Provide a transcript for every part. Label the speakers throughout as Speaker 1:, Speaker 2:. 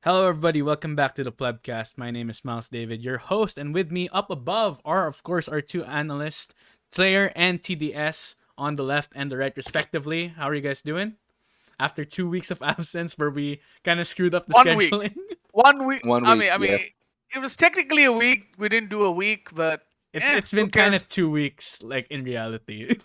Speaker 1: Hello, everybody. Welcome back to the Plebcast. My name is Miles David, your host, and with me up above are, of course, our two analysts, Slayer and TDS, on the left and the right, respectively. How are you guys doing? After 2 weeks of absence, where we kind of screwed up the
Speaker 2: 1 week.
Speaker 1: scheduling,
Speaker 2: 1 week.
Speaker 3: One
Speaker 2: I
Speaker 3: week,
Speaker 2: mean, I
Speaker 3: yeah.
Speaker 2: mean, it was technically a week. We didn't do a week, but
Speaker 1: it's
Speaker 2: who
Speaker 1: been kind
Speaker 2: cares?
Speaker 1: of 2 weeks, like in reality.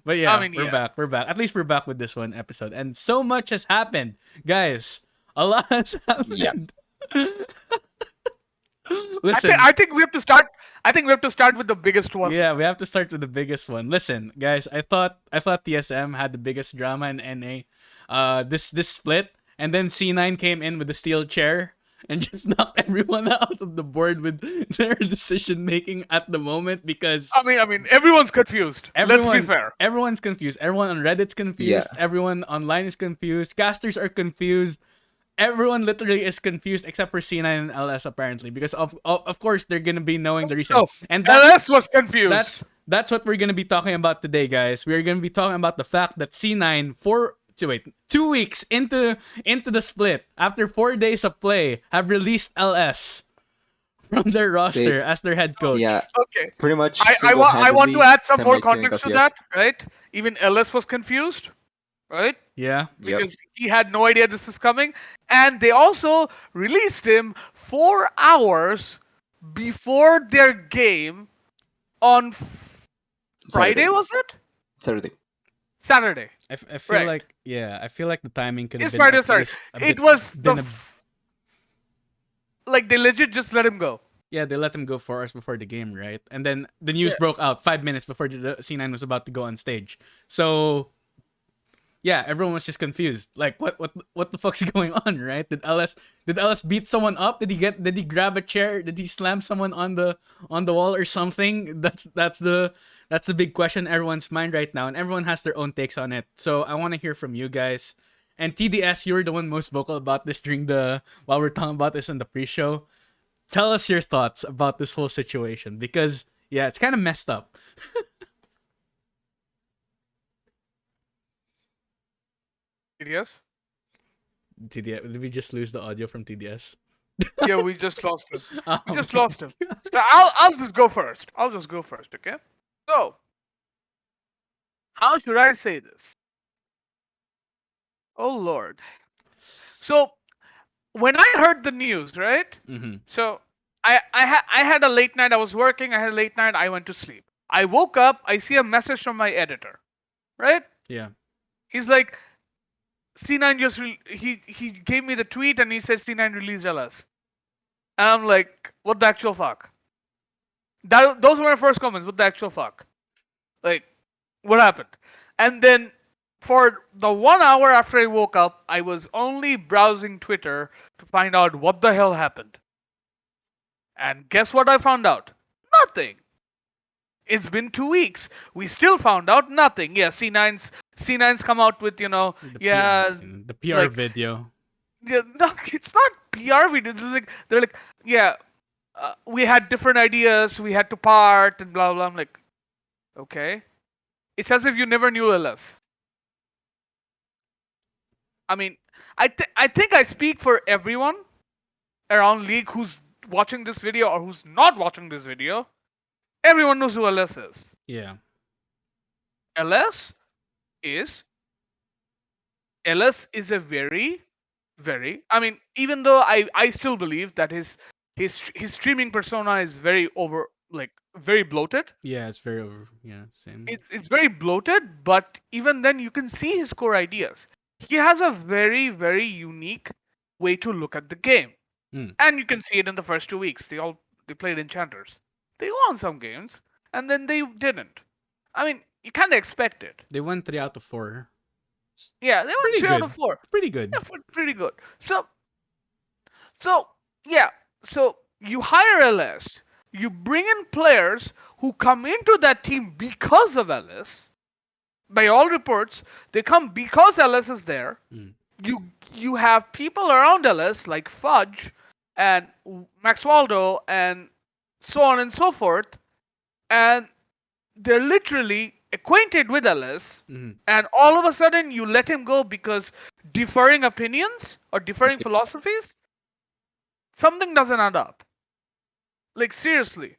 Speaker 1: But
Speaker 2: I
Speaker 1: yeah,
Speaker 2: mean,
Speaker 1: we're
Speaker 2: yeah.
Speaker 1: back. We're back. At least we're back with this one episode, and so much has happened, guys. A lot has
Speaker 3: Yeah.
Speaker 1: happened.
Speaker 2: I think
Speaker 1: Listen,
Speaker 2: I think we have to start. I think we have to start with the biggest one.
Speaker 1: yeah, we have to start with the biggest one. Listen, guys, I thought TSM had the biggest drama in NA. This split, and then C9 came in with the steel chair and just knocked everyone out of the board with their decision making at the moment because
Speaker 2: I mean, everyone's confused. Let's be fair.
Speaker 1: everyone's confused. Everyone on Reddit's
Speaker 3: Yeah.
Speaker 1: confused. Everyone online is confused. Casters are confused. Everyone literally is confused except for C9 and LS apparently because of course they're gonna be knowing the reason.
Speaker 2: So
Speaker 1: And
Speaker 2: LS was confused.
Speaker 1: that's what we're gonna be talking about today, guys. We're gonna be talking about the fact that C9 2 weeks into the split after 4 days of play have released LS from their roster as their head coach.
Speaker 3: Yeah,
Speaker 2: Okay.
Speaker 3: pretty much
Speaker 2: I want to
Speaker 3: single-handedly
Speaker 2: add some more
Speaker 3: semi-clinical
Speaker 2: context to
Speaker 3: CS.
Speaker 2: that, right? Even LS was confused, right?
Speaker 1: Yeah.
Speaker 3: Yep.
Speaker 2: Because he had no idea this was coming, and they also released him 4 hours before their game on Friday,
Speaker 3: Saturday.
Speaker 2: was it?
Speaker 3: Saturday.
Speaker 2: Saturday.
Speaker 1: I feel
Speaker 2: Right.
Speaker 1: like I feel like the timing could have
Speaker 2: It's
Speaker 1: been
Speaker 2: Friday,
Speaker 1: at
Speaker 2: sorry.
Speaker 1: least a
Speaker 2: It
Speaker 1: bit
Speaker 2: was
Speaker 1: been a,
Speaker 2: like they legit just let him go.
Speaker 1: yeah, they let him go 4 hours before the game, right? And then the news
Speaker 2: Yeah.
Speaker 1: broke out 5 minutes before the C9 was about to go on stage. So yeah, everyone was just confused. Like, what the fuck's going on, right? Did LS beat someone up? Did he grab a chair? Did he slam someone on the wall or something? That's the big question in everyone's mind right now, and everyone has their own takes on it. So I want to hear from you guys. And TDS, you were the one most vocal about this while we're talking about this in the pre-show. Tell us your thoughts about this whole situation because yeah, it's kind of messed up.
Speaker 2: Yes.
Speaker 1: TDS, did we just lose the audio from TDS?
Speaker 2: Yeah, we just lost him.
Speaker 1: Oh
Speaker 2: We just
Speaker 1: my
Speaker 2: lost him. So I'll just go first. I'll just go first, okay? So how should I say this? Oh Lord. So when I heard the news, right?
Speaker 1: Mm-hmm.
Speaker 2: So I had a late night. I was working. I had a late night. I went to sleep. I woke up. I see a message from my editor, right?
Speaker 1: Yeah.
Speaker 2: He's like, C9 he gave me the tweet and he said C9 released LS. And I'm like, what the actual fuck? Those were my first comments. What the actual fuck? Like, what happened? And then for the 1 hour after I woke up, I was only browsing Twitter to find out what the hell happened. And guess what I found out? Nothing. It's been 2 weeks. We still found out nothing. Yeah, C9's come out with, yeah,
Speaker 1: The PR
Speaker 2: like-
Speaker 1: video.
Speaker 2: yeah, no, it's not PR video. They're like, yeah, we had different ideas. We had to part and blah blah. I'm like, okay. It's as if you never knew LS. I mean, I think I speak for everyone around League who's watching this video or who's not watching this video. Everyone knows who LS is.
Speaker 1: Yeah.
Speaker 2: LS is LS is a very, very. I mean, even though I still believe that his streaming persona is very very bloated.
Speaker 1: Yeah, it's very over. Yeah, same.
Speaker 2: It's very bloated, but even then you can see his core ideas. He has a very, very unique way to look at the game.
Speaker 1: Mm.
Speaker 2: And you can see it in the first 2 weeks. They played Enchanters. They won some games, and then they didn't. I mean, you kinda expect it.
Speaker 1: They won 3 out of 4.
Speaker 2: Yeah, they won
Speaker 1: Pretty
Speaker 2: 3 out of
Speaker 1: good.
Speaker 2: 4.
Speaker 1: Pretty good.
Speaker 2: Yeah, pretty good. So yeah, so you hire LS, you bring in players who come into that team because of LS. By all reports, they come because LS is there.
Speaker 1: Mm.
Speaker 2: You have people around LS like Fudge and Max Waldo and so on and so forth, and they're literally acquainted with LS,
Speaker 1: Mhm.
Speaker 2: and all of a sudden you let him go because differing opinions or differing philosophies, something doesn't add up. Like seriously,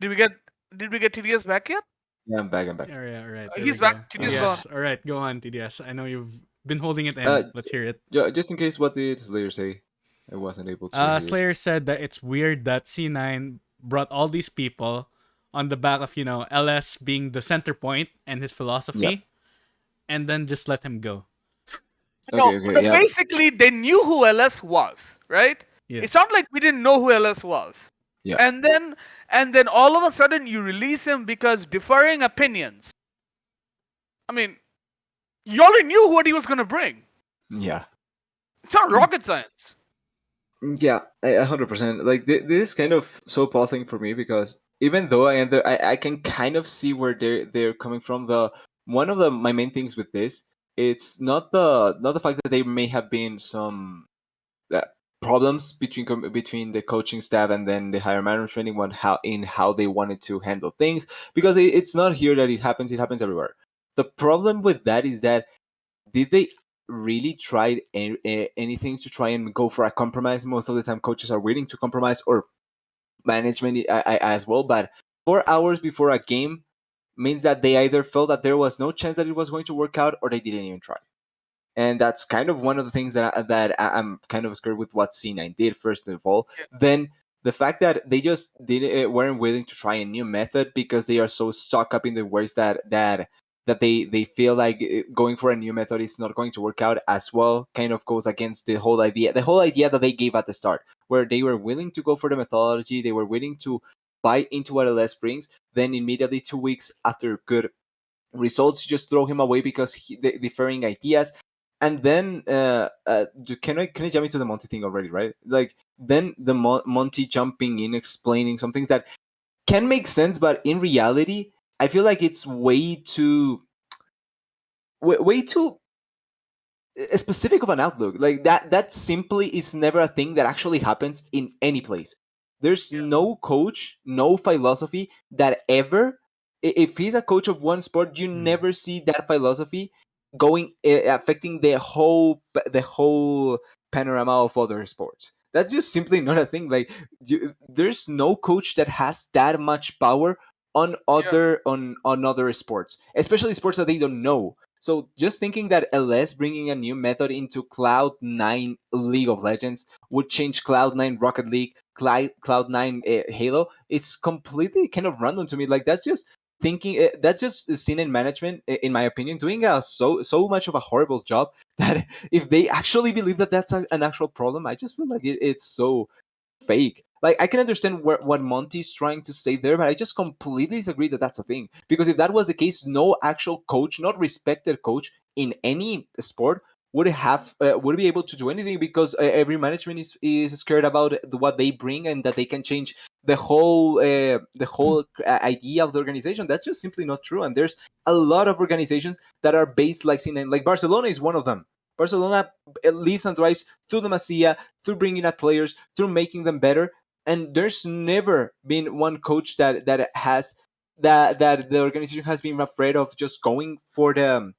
Speaker 2: did we get did we get TDS back yet?
Speaker 3: Yeah, I'm back. I'm back.
Speaker 1: Yeah, right. There we
Speaker 2: He's back.
Speaker 1: go.
Speaker 2: TDS
Speaker 3: Uh,
Speaker 2: gone.
Speaker 1: TDS. All right, go on, TDS. I know you've been holding it
Speaker 3: uh,
Speaker 1: in. Let's hear it.
Speaker 3: just in case, what did Slayer say? I wasn't able to hear it.
Speaker 1: Slayer said that it's weird that C9 brought all these people on the back of, LS being the center point and his
Speaker 3: Yeah.
Speaker 1: philosophy, and then just let him go.
Speaker 2: No,
Speaker 3: Okay. Yeah.
Speaker 2: basically they knew who LS was, right?
Speaker 1: Yeah.
Speaker 2: It's not like we didn't know who LS was.
Speaker 3: Yeah.
Speaker 2: And then all of a sudden you release him because differing opinions. I mean, you already knew what he was gonna bring.
Speaker 3: Yeah.
Speaker 2: It's not rocket science.
Speaker 3: Yeah, 100%. Like this is kind of so puzzling for me because even though I can kind of see where they're coming from. The one of the my main things with this, it's not the fact that there may have been some uh, problems between the coaching staff and then the higher management in how they wanted to handle things, because it's not here that it happens everywhere. The problem with that is that, did they really try anything to try and go for a compromise? Most of the time coaches are willing to compromise, or management as well, but 4 hours before a game means that they either felt that there was no chance that it was going to work out, or they didn't even try. And that's kind of one of the things I'm kind of scared with what C9 did. First of all,
Speaker 2: Yeah,
Speaker 3: then the fact that they just didn't weren't willing to try a new method because they are so stuck up in the ways that they feel like going for a new method is not going to work out as well, kind of goes against the whole idea that they gave at the start, where they were willing to go for the methodology, they were willing to buy into what LS brings. Then immediately 2 weeks after good results, you just throw him away because the differing ideas. And then can I jump into the Monty thing already, right? Like, then the Monty jumping in, explaining some things that can make sense, but in reality I feel like it's way too specific of an outlook. Like, that simply is never a thing that actually happens in any place. There's
Speaker 2: yeah,
Speaker 3: no coach, no philosophy that ever, if he's a coach of one sport, you
Speaker 1: Mm.
Speaker 3: never see that philosophy going affecting the whole panorama of other sports. That's just simply not a thing. Like, there's no coach that has that much power
Speaker 2: yeah,
Speaker 3: on other sports, especially sports that they don't know. So just thinking that LS bringing a new method into Cloud9 League of Legends would change Cloud9 Rocket League, Cloud9 Halo, it's completely kind of random to me. Like, that's just thinking, that's just scene and management, in my opinion, doing so much of a horrible job that if they actually believe that that's an actual problem, I just feel like it's so fake. Like, I can understand what Monty's trying to say there, but I just completely disagree that that's a thing. Because if that was the case, no actual coach, not respected coach in any sport, would be able to do anything, because every management is scared about what they bring, and that they can change the whole idea of the organization. That's just simply not true. And there's a lot of organizations that are based like Barcelona is one of them. Barcelona lives and thrives through the Masia, through bringing out players, through making them better. And there's never been one coach that has that the organization has been afraid of just going for the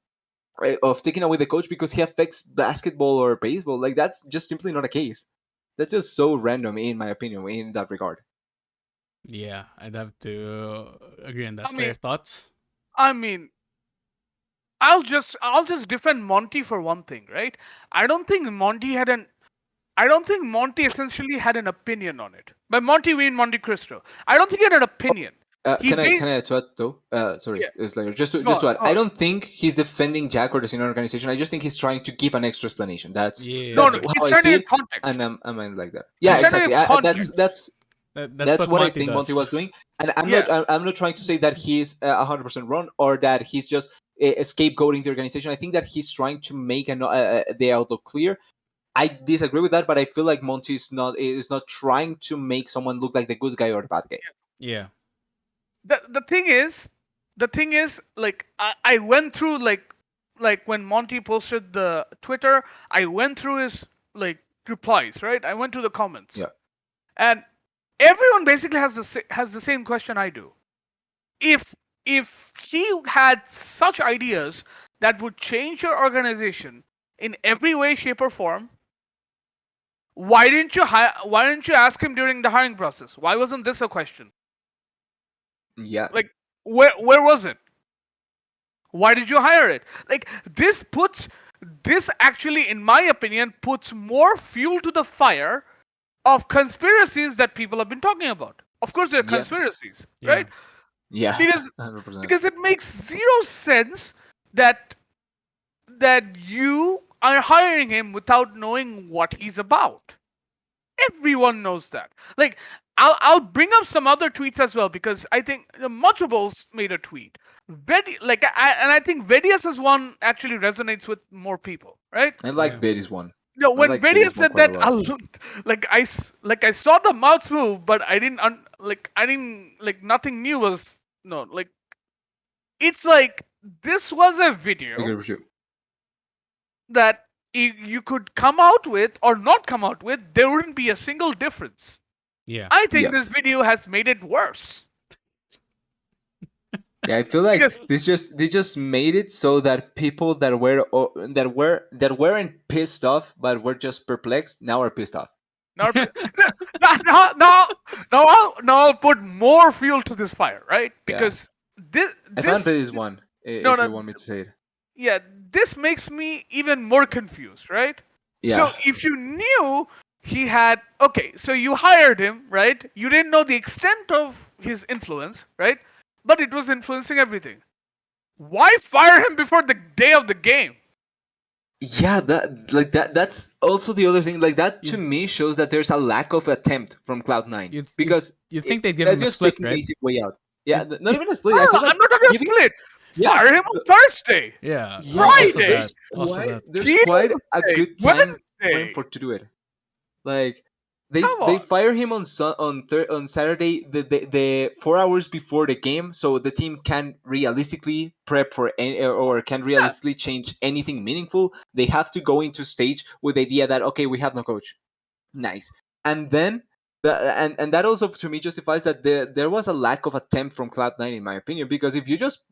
Speaker 3: of taking away the coach because he affects basketball or baseball. Like, that's just simply not a case. That's just so random, in my opinion, in that regard.
Speaker 1: Yeah, I'd have to agree on that.
Speaker 2: I mean,
Speaker 1: Slayer, thoughts?
Speaker 2: I mean, I'll just defend Monty for one thing, right? I don't think Monty had an I don't think Monty essentially had an opinion on it. By Monty, we mean Monte Cristo. I don't think he had an opinion. He
Speaker 3: Can I
Speaker 2: based,
Speaker 3: can I add to that though? Sorry,
Speaker 2: yeah,
Speaker 3: it's like just to
Speaker 2: go
Speaker 3: just
Speaker 2: on,
Speaker 3: to add.
Speaker 2: go
Speaker 3: I
Speaker 2: on.
Speaker 3: don't think he's defending Jack or the senior organization. I just think he's trying to give an extra explanation. That's
Speaker 2: No,
Speaker 1: Yeah,
Speaker 3: that's
Speaker 2: no,
Speaker 3: how
Speaker 2: he's
Speaker 3: I
Speaker 2: trying to
Speaker 3: see
Speaker 2: give
Speaker 3: it, and
Speaker 2: context.
Speaker 3: I'm like that. Yeah,
Speaker 2: He's
Speaker 1: I
Speaker 2: trying to
Speaker 3: exactly.
Speaker 2: give
Speaker 3: That's
Speaker 2: context.
Speaker 3: that's
Speaker 1: that's
Speaker 3: that's
Speaker 1: what
Speaker 3: what I
Speaker 1: Monty
Speaker 3: think Monty
Speaker 1: does.
Speaker 3: was doing, and I'm
Speaker 2: Yeah,
Speaker 3: not I'm not trying to say that he's 100% wrong, or that he's just scapegoating the organization. I think that he's trying to make the outlook clear. I disagree with that, but I feel like Monty is not trying to make someone look like the good guy or the bad guy.
Speaker 1: Yeah.
Speaker 2: the thing is, like I went through like when Monty posted the Twitter, I went through his like replies, right? I went to the comments,
Speaker 3: Yeah.
Speaker 2: and everyone basically has the same question I do. If if he had such ideas that would change your organization in every way, shape, or form, why didn't you ask him during the hiring process? Why wasn't this a question?
Speaker 3: Yeah.
Speaker 2: Like, where was it? Why did you hire it? Like, this actually, in my opinion, puts more fuel to the fire of conspiracies that people have been talking about. Of course, they're
Speaker 3: Yeah.
Speaker 2: conspiracies,
Speaker 1: Yeah.
Speaker 2: right?
Speaker 3: Yeah.
Speaker 2: Because
Speaker 3: 100%.
Speaker 2: because it makes zero sense that you are hiring him without knowing what he's about. Everyone knows that. Like, I'll bring up some other tweets as well because I think the Munchables made a tweet. I think Vedias is one actually resonates with more people, right?
Speaker 3: I
Speaker 1: Yeah.
Speaker 3: like Betty's one.
Speaker 2: No,
Speaker 3: I
Speaker 2: when
Speaker 3: like
Speaker 2: Vedia
Speaker 3: Betty's one
Speaker 2: said
Speaker 3: quite a
Speaker 2: that,
Speaker 3: lot.
Speaker 2: I saw the mouths move, but I didn't like nothing new was no like it's like this was a
Speaker 3: I agree
Speaker 2: video
Speaker 3: with you.
Speaker 2: that you could come out with or not come out with, there wouldn't be a single difference.
Speaker 1: Yeah.
Speaker 2: I think
Speaker 3: Yeah.
Speaker 2: this video has made it worse.
Speaker 3: Yeah, I feel like
Speaker 2: Because
Speaker 3: they just made it so that people that weren't pissed off but were just perplexed now are pissed off.
Speaker 2: now, now I'll put more fuel to this fire, right?
Speaker 3: Yeah.
Speaker 2: Because this
Speaker 3: I found
Speaker 2: this
Speaker 3: Betty's one
Speaker 2: no
Speaker 3: if
Speaker 2: no
Speaker 3: you want me to say it.
Speaker 2: yeah, this makes me even more confused, right? So
Speaker 3: Yeah.
Speaker 2: if you knew he had okay, so you hired him, right? You didn't know the extent of his influence, right? But it was influencing everything. Why fire him before the day of the game?
Speaker 3: Yeah, that's also the other thing. Like that to
Speaker 1: You'd
Speaker 3: me shows that there's a lack of attempt from Cloud9
Speaker 1: you'd you'd,
Speaker 3: because
Speaker 1: you'd think they'd give
Speaker 3: they're
Speaker 1: him a
Speaker 3: just
Speaker 1: split,
Speaker 3: taking the
Speaker 1: right?
Speaker 3: easy way out. Yeah,
Speaker 1: You'd,
Speaker 3: not even a
Speaker 2: No,
Speaker 3: split. I feel
Speaker 2: I'm
Speaker 3: like
Speaker 2: not talking
Speaker 3: giving
Speaker 2: split.
Speaker 3: yeah,
Speaker 2: Fire him on Thursday,
Speaker 1: yeah. Also
Speaker 3: yeah,
Speaker 1: that.
Speaker 2: Friday,
Speaker 1: Also that.
Speaker 3: there's quite a
Speaker 2: Tuesday,
Speaker 3: good time frame
Speaker 2: Wednesday.
Speaker 3: for to do it. Like
Speaker 2: Come
Speaker 3: they
Speaker 2: on.
Speaker 3: fire him on Saturday the 4 hours before the game, so the team can realistically prep for any or can
Speaker 2: Yeah,
Speaker 3: realistically change anything meaningful. They have to go into stage with the idea that okay, we have no coach. Nice, and then. And that also to me justifies that there was a lack of attempt from Cloud9 in my opinion because if you just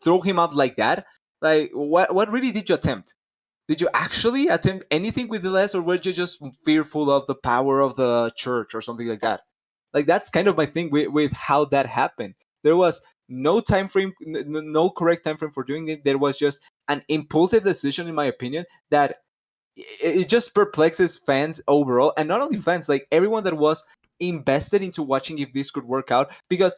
Speaker 3: throw him out like that, like what really did you attempt? Did you actually attempt anything with the less, or were you just fearful of the power of the church or something like that? Like that's kind of my thing with how that happened. There was no time frame, no correct time frame for doing it. There was just an impulsive decision, in my opinion, that it just perplexes fans overall, and not only fans, like everyone that was invested into watching if this could work out. Because,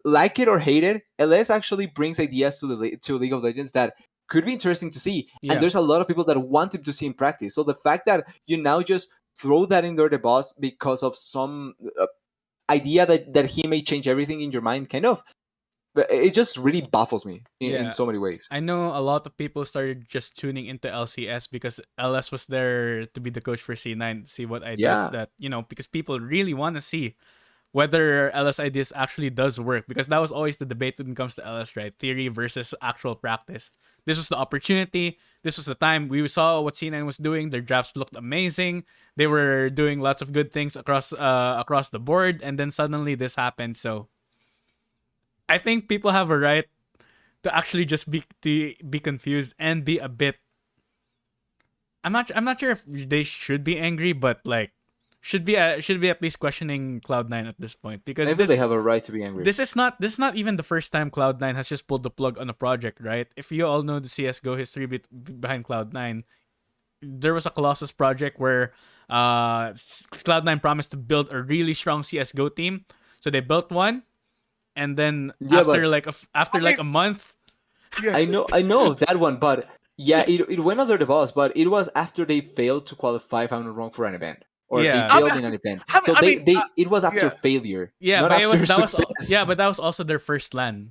Speaker 3: like it or hate it, LS actually brings ideas to to League of Legends that could be interesting to see, and
Speaker 1: Yeah.
Speaker 3: there's a lot of people that want him to see in practice. So the fact that you now just throw that in there the boss because of some idea that he may change everything in your mind, kind of, it just really baffles me in
Speaker 1: Yeah.
Speaker 3: so many ways.
Speaker 1: I know a lot of people started just tuning into LCS because LS was there to be the coach for C9 to see what ideas
Speaker 3: Yeah,
Speaker 1: that, because people really want to see whether LS ideas actually does work, because that was always the debate when it comes to LS, right? Theory versus actual practice. This was the opportunity. This was the time we saw what C9 was doing. Their drafts looked amazing. They were doing lots of good things across the board, and then suddenly this happened. So I think people have a right to actually just be confused and be a bit. I'm not sure if they should be angry, but like should be at least questioning Cloud9 at this point,
Speaker 3: I
Speaker 1: because
Speaker 3: feel they have a right to be angry.
Speaker 1: this is not even the first time Cloud9 has just pulled the plug on a project, right? If you all know the CS:GO history behind Cloud9, there was a Colossus project where Cloud9 promised to build a really strong CS:GO team, so they built one, and then
Speaker 3: Yeah, but
Speaker 1: after
Speaker 2: I
Speaker 1: like
Speaker 2: mean,
Speaker 1: a month.
Speaker 2: yeah.
Speaker 3: I know of that one, but yeah, it went under the bus, but it was after they failed to qualify, if I'm not wrong, for an event, or they
Speaker 1: Yeah.
Speaker 2: I
Speaker 3: failed
Speaker 2: mean,
Speaker 3: in an event.
Speaker 2: I mean,
Speaker 3: So
Speaker 2: I mean
Speaker 3: they it was after
Speaker 2: yeah.
Speaker 3: failure,
Speaker 1: Yeah,
Speaker 3: not
Speaker 1: but it was
Speaker 3: after
Speaker 1: that was
Speaker 3: success.
Speaker 1: yeah, but that was also their first LAN.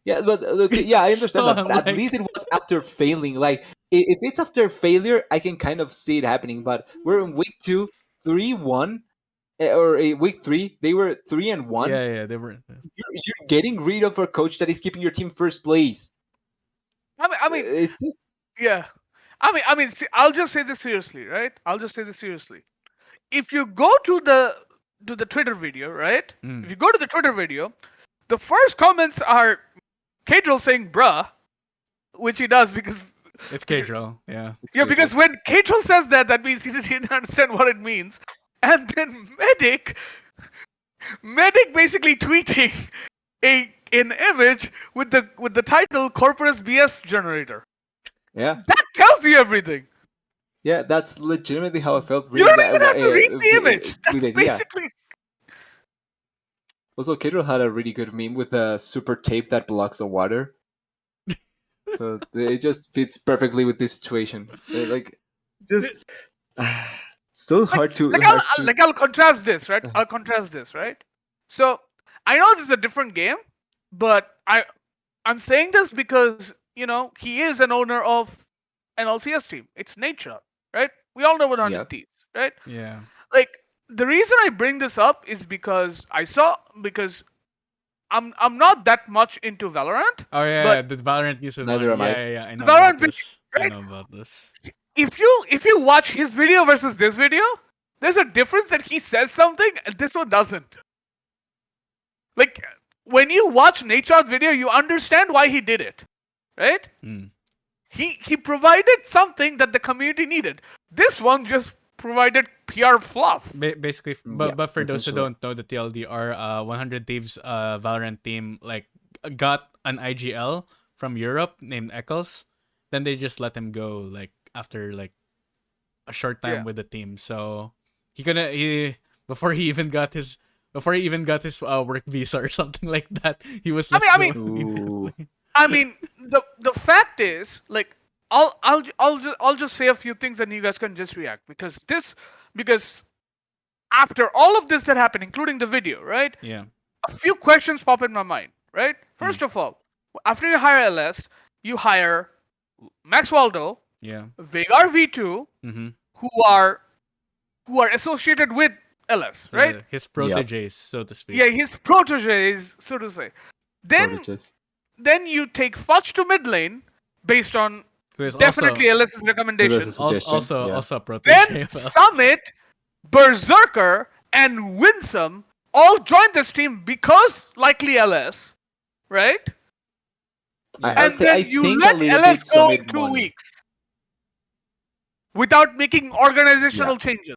Speaker 3: Yeah, but okay, yeah, I understand
Speaker 1: So
Speaker 3: that,
Speaker 1: I'm
Speaker 3: but at
Speaker 1: like,
Speaker 3: least it was after failing. Like if it's after failure, I can kind of see it happening. But we're in week two, 3-1, or week three, they were 3-1.
Speaker 1: yeah, they were.
Speaker 3: You're getting rid of a coach that is keeping your team first place.
Speaker 2: I mean,
Speaker 3: It's just
Speaker 2: yeah. I mean, see, I'll just say this seriously, right? I'll just say this seriously. If you go to the Twitter video, right? If
Speaker 1: Mm,
Speaker 2: you go to the Twitter video, The first comments are Cadril saying "bruh," which he does because
Speaker 1: It's Cadril. Yeah.
Speaker 3: It's
Speaker 2: yeah,
Speaker 3: crazy.
Speaker 2: because when Cadril says that, that means he didn't understand what it means. And then Medic basically tweeting an image with the title "Corporate BS Generator."
Speaker 3: Yeah,
Speaker 2: That tells you everything.
Speaker 3: yeah, that's legitimately how I felt
Speaker 2: You
Speaker 3: reading
Speaker 2: don't
Speaker 3: that.
Speaker 2: even have to read the image.
Speaker 3: With
Speaker 2: That's
Speaker 3: it, yeah.
Speaker 2: basically
Speaker 3: Also, Kedro had a really good meme with a super tape that blocks the water. So it just fits perfectly with this situation. Like, just so
Speaker 2: like
Speaker 3: hard to
Speaker 2: like
Speaker 3: hard to.
Speaker 2: I'll contrast this, right? I'll contrast this, right? So I know this is a different game, but I'm saying this because he is an owner of an LCS team. It's nature, right? We all know about
Speaker 3: Yeah,
Speaker 2: 100 Thieves, right?
Speaker 1: Yeah.
Speaker 2: Like the reason I bring this up is because I'm not that much into Valorant,
Speaker 1: Oh
Speaker 2: but
Speaker 1: yeah, the Valorant news with
Speaker 3: neither
Speaker 1: Valorant.
Speaker 3: am I.
Speaker 1: Yeah. I
Speaker 2: the
Speaker 1: know about
Speaker 2: Valorant video,
Speaker 1: this. I
Speaker 2: right?
Speaker 1: know about this.
Speaker 2: If you watch his video versus this video, there's a difference that he says something and this one doesn't. Like when you watch Nature's video, you understand why he did it, right?
Speaker 1: Mm.
Speaker 2: He provided something that the community needed. This one just provided PR fluff.
Speaker 1: Basically,
Speaker 3: Yeah,
Speaker 1: but for those who
Speaker 3: essentially.
Speaker 1: don't know, the TLDR 100 Thieves Valorant team like got an IGL from Europe named Eccles. Then they just let him go like after like a short time
Speaker 2: Yeah.
Speaker 1: with the team. So he before he even got his work visa or something like that, he was
Speaker 2: I
Speaker 1: let
Speaker 2: mean, I
Speaker 1: go
Speaker 2: mean,
Speaker 3: Ooh,
Speaker 1: immediately.
Speaker 2: I mean, the fact is, like, I'll just say a few things and you guys can just react because after all of this that happened, including the video, right?
Speaker 1: Yeah.
Speaker 2: A few questions pop in my mind, right? First of all, after you hire LS, you hire Max Waldo,
Speaker 1: Yeah.
Speaker 2: Vegar V2,
Speaker 1: Mm-hmm.
Speaker 2: who are associated with LS, right?
Speaker 1: His
Speaker 3: yeah,
Speaker 1: proteges, so to speak.
Speaker 2: Yeah, his proteges, so to say. Then
Speaker 3: prodigious.
Speaker 2: then you take Fudge to mid lane based on
Speaker 1: Who is
Speaker 2: definitely
Speaker 1: also
Speaker 2: LS's
Speaker 3: That's a
Speaker 2: recommendation.
Speaker 3: suggestion. Yeah,
Speaker 1: also a
Speaker 2: Then
Speaker 1: protege of LS.
Speaker 2: Summit, Berserker, and Winsome all joined this team because likely LS, right?
Speaker 1: Yeah.
Speaker 2: And then
Speaker 3: I
Speaker 2: you
Speaker 3: think a
Speaker 2: let
Speaker 3: little
Speaker 2: LS
Speaker 3: bit
Speaker 2: go
Speaker 3: Summit
Speaker 2: 2
Speaker 3: money.
Speaker 2: weeks without making
Speaker 3: Yeah.
Speaker 2: organizational changes.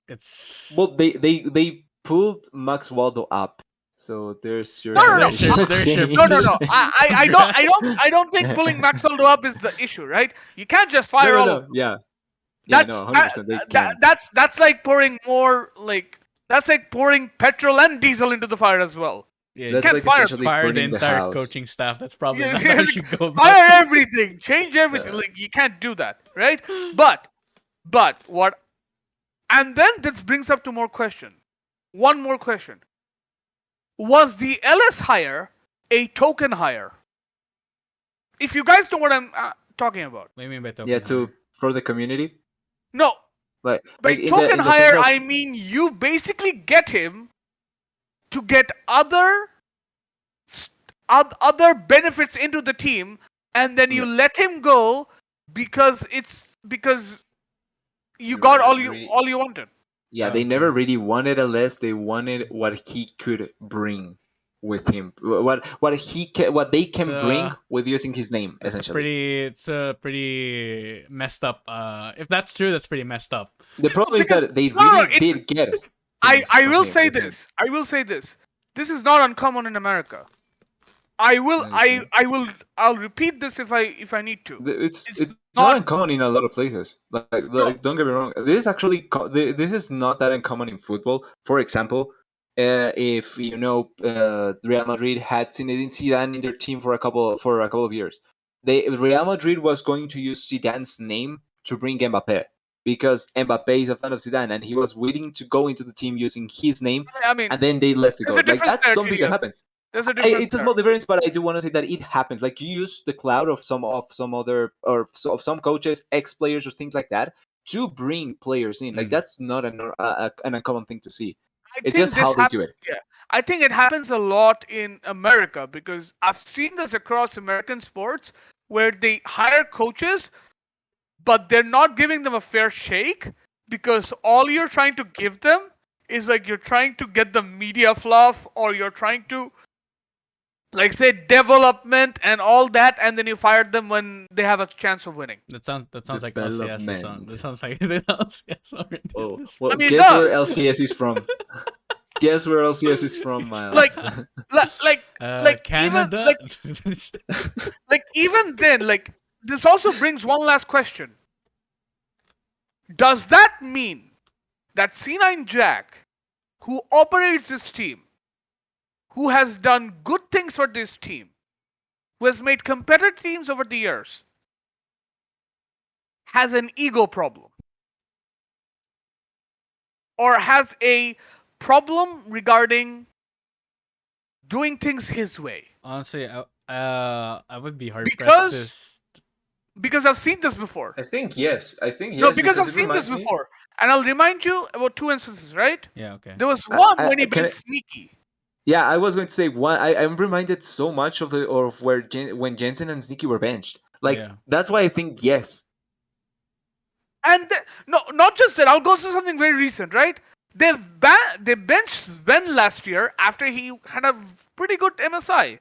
Speaker 1: It's
Speaker 3: Well, they pulled Max Waldo up, so there's your
Speaker 2: No, no, no.
Speaker 1: there's
Speaker 3: organizational
Speaker 1: your
Speaker 2: No, no,
Speaker 3: change.
Speaker 2: no. I don't think pulling Max Waldo up is the issue, right? You can't just
Speaker 3: No,
Speaker 2: fire
Speaker 3: no,
Speaker 2: all of
Speaker 3: no.
Speaker 2: them.
Speaker 3: Yeah, yeah, no,
Speaker 2: That's
Speaker 3: 100%. They can.
Speaker 2: that's like pouring more like that's like pouring petrol and diesel into the fire as well.
Speaker 1: yeah,
Speaker 2: You
Speaker 1: you
Speaker 3: That's
Speaker 2: can't
Speaker 3: like
Speaker 1: just
Speaker 2: fire
Speaker 3: essentially
Speaker 1: fire the
Speaker 3: burning the
Speaker 1: entire
Speaker 3: house.
Speaker 1: coaching staff. That's probably
Speaker 2: you,
Speaker 1: not how you should go about
Speaker 2: fire
Speaker 1: it.
Speaker 2: everything, change everything.
Speaker 3: Uh,
Speaker 2: Like you can't do that, right? But what? And then this brings up to more question. One more question: was the LS hire a token hire? If you guys know what I'm talking about,
Speaker 1: What do you mean by
Speaker 3: yeah,
Speaker 1: token
Speaker 3: to
Speaker 1: hunter?
Speaker 3: for the community,
Speaker 2: no. By
Speaker 3: like
Speaker 2: token
Speaker 3: in the sense
Speaker 2: hire,
Speaker 3: of
Speaker 2: I mean you basically get him to get other benefits into the team, and then you
Speaker 3: yeah,
Speaker 2: let him go because you got
Speaker 3: never really.
Speaker 2: all you wanted.
Speaker 3: Yeah, they
Speaker 1: Okay.
Speaker 3: never really wanted a less. They wanted what he could bring with him. What they
Speaker 1: It's
Speaker 3: can bring
Speaker 1: a
Speaker 3: with using his name, essentially.
Speaker 1: it's a pretty messed up. If that's true, that's pretty messed up.
Speaker 3: The problem is
Speaker 2: Because
Speaker 3: that they
Speaker 2: no, no,
Speaker 3: really
Speaker 2: it's
Speaker 3: did get
Speaker 2: I
Speaker 3: things
Speaker 2: I
Speaker 3: from
Speaker 2: will
Speaker 3: him
Speaker 2: say
Speaker 3: with him.
Speaker 2: this. I will say this. This is not uncommon in America.
Speaker 3: That's true.
Speaker 2: I'll repeat this if I need to. It's
Speaker 3: It's not
Speaker 2: not
Speaker 3: uncommon in a lot of places.
Speaker 2: no.
Speaker 3: Don't get me wrong. This is actually this is not that uncommon in football. For example, if you know Real Madrid had Zinedine Zidane in their team for a couple of years, Real Madrid was going to use Zidane's name to bring Mbappe because Mbappe is a fan of Zidane and he was willing to go into the team using his name,
Speaker 2: I mean,
Speaker 3: and then they left it
Speaker 2: there's
Speaker 3: go.
Speaker 2: a
Speaker 3: Like
Speaker 2: difference
Speaker 3: that's
Speaker 2: there,
Speaker 3: something that
Speaker 2: Gideon.
Speaker 3: happens.
Speaker 2: There's a difference
Speaker 3: It's a
Speaker 2: there.
Speaker 3: small difference, but I do want to say that it happens. Like you use the cloud of some other of some coaches, ex players, or things like that to bring players in. Like
Speaker 1: Mm.
Speaker 3: that's not an uncommon thing to see.
Speaker 2: I
Speaker 3: It's
Speaker 2: think
Speaker 3: just
Speaker 2: this
Speaker 3: how they do
Speaker 2: happens.
Speaker 3: it.
Speaker 2: Yeah, I think it happens a lot in America because I've seen this across American sports where they hire coaches, but they're not giving them a fair shake because all you're trying to give them is like you're trying to get the media fluff, or you're trying to, like, say, development and all that, and then you fire them when they have a chance of winning.
Speaker 1: That sounds like LCS or something.
Speaker 3: Development.
Speaker 1: That sounds like LCS already. at
Speaker 3: Oh,
Speaker 1: this
Speaker 3: well,
Speaker 2: I mean, it
Speaker 3: guess where
Speaker 2: does.
Speaker 3: LCS is from. Guess where LCS is from, Miles.
Speaker 2: Like, like even
Speaker 1: Canada.
Speaker 2: like even then, like, this also brings one last question. Does that mean that C9 Jack, who operates this team, who has done good things for this team, who has made competitive teams over the years, has an ego problem? Or has a problem regarding doing things his way?
Speaker 1: Honestly, I would be hard
Speaker 2: Because-
Speaker 1: pressed.
Speaker 2: Because I've seen this before.
Speaker 3: I think yes.
Speaker 2: No, because I've
Speaker 3: it
Speaker 2: seen this
Speaker 3: reminds me-
Speaker 2: before. And I'll remind you about two instances, right?
Speaker 1: Yeah, okay.
Speaker 2: There was one when he
Speaker 3: can
Speaker 2: benched
Speaker 3: I-
Speaker 2: Sneaky.
Speaker 3: Yeah, I was going to say one. I'm reminded so much of where when Jensen and Sneaky were benched. Like
Speaker 1: Yeah.
Speaker 3: that's why I think yes.
Speaker 2: And no, not just that. I'll go to something very recent, right? They benched Sven last year after he had a pretty good MSI.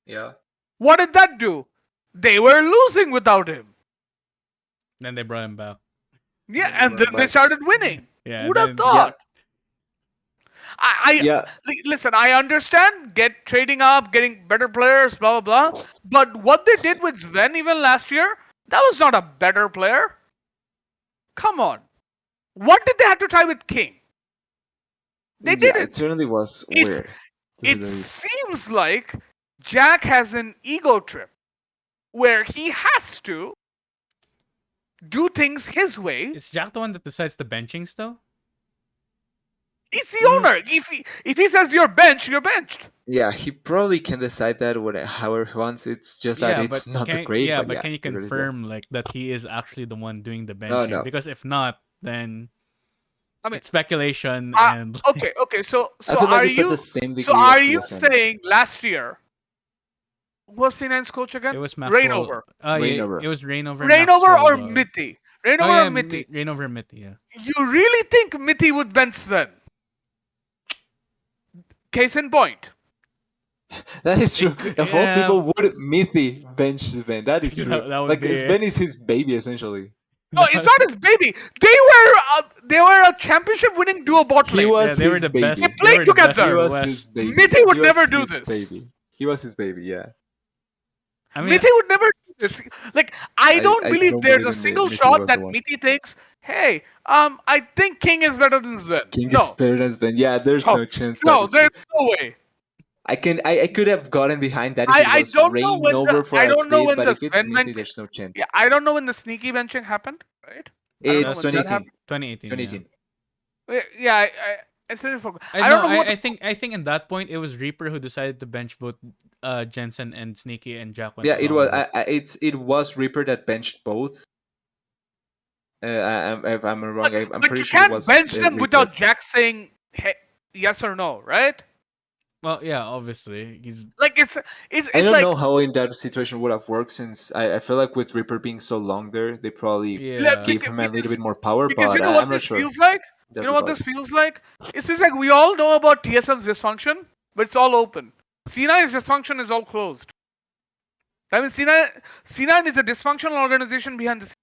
Speaker 3: Yeah.
Speaker 2: What did that do? They were losing without him.
Speaker 1: Then they brought him back.
Speaker 2: Yeah,
Speaker 3: They
Speaker 2: and
Speaker 3: were
Speaker 2: then they
Speaker 3: back.
Speaker 2: started winning.
Speaker 1: Yeah.
Speaker 2: Who'd have
Speaker 1: then-
Speaker 2: thought? I
Speaker 3: Yeah.
Speaker 2: listen. I understand trading up, getting better players, blah blah blah. But what they did with Sven even last year, that was not a better player. Come on, what did they have to try with King? They
Speaker 3: Yeah,
Speaker 2: didn't.
Speaker 3: it certainly was
Speaker 2: It's-
Speaker 3: weird. to say
Speaker 2: It
Speaker 3: the least.
Speaker 2: seems like Jack has an ego trip where he has to do things his way.
Speaker 1: Is Jack the one that decides the benchings though?
Speaker 2: He's the owner. If he says you're benched, you're benched.
Speaker 3: Yeah, he probably can decide that however he wants. It's just that it's not the great.
Speaker 1: Yeah,
Speaker 3: but
Speaker 1: but can you
Speaker 3: it is, yeah.
Speaker 1: confirm like that he is actually the one doing the benching?
Speaker 3: Oh, no.
Speaker 1: Because if not, then
Speaker 2: I mean,
Speaker 1: it's speculation
Speaker 2: uh,
Speaker 1: and
Speaker 2: okay. So
Speaker 3: I feel
Speaker 2: are
Speaker 3: like it's at
Speaker 2: you?
Speaker 3: the same degree.
Speaker 2: So are
Speaker 3: of
Speaker 2: you
Speaker 3: TSM.
Speaker 2: saying last year? Who was C9's coach again?
Speaker 1: it was Maxwell.
Speaker 2: Rainover.
Speaker 1: Yeah,
Speaker 3: Rainover.
Speaker 1: it was Rainover.
Speaker 2: Rainover or
Speaker 1: Maxwell,
Speaker 2: Mitty?
Speaker 1: Oh
Speaker 2: Rainover
Speaker 1: yeah,
Speaker 2: or Mitty?
Speaker 1: Rainover and Mitty. Yeah.
Speaker 2: You really think Mitty would bench Sven? Case in point.
Speaker 3: That is true.
Speaker 1: could-
Speaker 3: Of all
Speaker 1: yeah.
Speaker 3: people, would Mithy bench Sven? That is true.
Speaker 1: That would
Speaker 3: like
Speaker 1: be-
Speaker 3: Sven is his baby essentially.
Speaker 2: No, it's not his baby. They were a championship-winning duo bot
Speaker 3: He
Speaker 2: lane.
Speaker 3: was
Speaker 1: they were
Speaker 3: his
Speaker 1: the
Speaker 3: baby.
Speaker 1: best.
Speaker 2: They played
Speaker 1: were the best
Speaker 2: together.
Speaker 1: in
Speaker 3: He
Speaker 1: the
Speaker 3: was his
Speaker 1: West.
Speaker 3: baby.
Speaker 2: Mithy would
Speaker 3: He was
Speaker 2: never do
Speaker 3: his
Speaker 2: this.
Speaker 3: Baby. He was his baby. Yeah.
Speaker 1: I mean,
Speaker 2: Mithy would never do this. Like, I don't
Speaker 3: I
Speaker 2: believe
Speaker 3: don't
Speaker 2: there's
Speaker 3: believe
Speaker 2: a
Speaker 3: in
Speaker 2: single
Speaker 3: Mithy
Speaker 2: shot
Speaker 3: was
Speaker 2: that
Speaker 3: the one.
Speaker 2: Mithy thinks, hey, I think King is better than Sven.
Speaker 3: King
Speaker 2: No.
Speaker 3: is better than Sven. Yeah, there's
Speaker 2: No.
Speaker 3: no chance. that
Speaker 2: No,
Speaker 3: is
Speaker 2: there's
Speaker 3: true.
Speaker 2: no way.
Speaker 3: I could have gotten behind that if
Speaker 2: I
Speaker 3: it was
Speaker 2: don't know when
Speaker 3: Rainover for
Speaker 2: I
Speaker 3: a
Speaker 2: don't know
Speaker 3: bit,
Speaker 2: when
Speaker 3: but
Speaker 2: the
Speaker 3: if it's
Speaker 2: Sven
Speaker 3: Mithy,
Speaker 2: bench-
Speaker 3: there's no chance.
Speaker 2: Yeah, I don't know when the sneaky benching happened, right? I don't know
Speaker 3: It's
Speaker 2: when that
Speaker 3: 2018.
Speaker 2: happened.
Speaker 1: 2018.
Speaker 3: 2018.
Speaker 2: Yeah, I still forgot.
Speaker 1: I
Speaker 2: I
Speaker 1: don't
Speaker 2: don't know.
Speaker 1: I think in that point it was Reaper who decided to bench both Jensen and Sneaky, and Jack went
Speaker 3: Yeah, it
Speaker 1: along
Speaker 3: was.
Speaker 1: with it.
Speaker 3: It was Reaper that benched both. If I'm wrong, I'm
Speaker 2: but
Speaker 3: pretty
Speaker 2: you
Speaker 3: sure it
Speaker 2: can't
Speaker 3: was.
Speaker 2: bench them
Speaker 3: Reaper.
Speaker 2: without Jack saying yes or no, right?
Speaker 1: Well, yeah, obviously he's
Speaker 2: Like it's
Speaker 3: I don't
Speaker 2: like
Speaker 3: know how in that situation would have worked, since I feel like with Reaper being so long there, they probably
Speaker 1: yeah.
Speaker 3: gave him a little bit more power.
Speaker 2: because
Speaker 3: but
Speaker 2: you know what
Speaker 3: I'm not
Speaker 2: this
Speaker 3: sure.
Speaker 2: feels like.
Speaker 3: that
Speaker 2: You know what
Speaker 3: regard.
Speaker 2: this feels like? It feels like we all know about TSM's dysfunction, but it's all open. C9's dysfunction is all closed. I mean, C9 is a dysfunctional organization behind the scenes.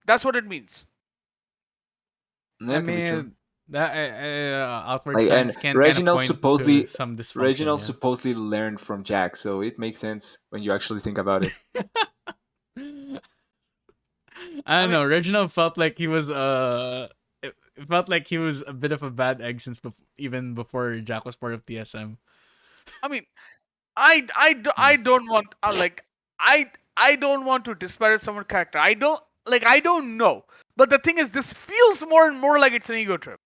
Speaker 2: That's what it means.
Speaker 3: Yeah,
Speaker 1: I
Speaker 3: it could be true.
Speaker 1: mean that outward
Speaker 3: Like,
Speaker 1: signs
Speaker 3: and
Speaker 1: can
Speaker 3: Reginald
Speaker 1: kind of point
Speaker 3: supposedly-
Speaker 1: to some dysfunction.
Speaker 3: Reginald
Speaker 1: yeah.
Speaker 3: supposedly learned from Jack, so it makes sense when you actually think about it.
Speaker 1: I don't know. Reginald felt like he was it felt like he was a bit of a bad egg since even before Jack was part of TSM.
Speaker 2: I mean, I don't want I don't want to disparage someone's character. I don't know. But the thing is, this feels more and more like it's an ego trip.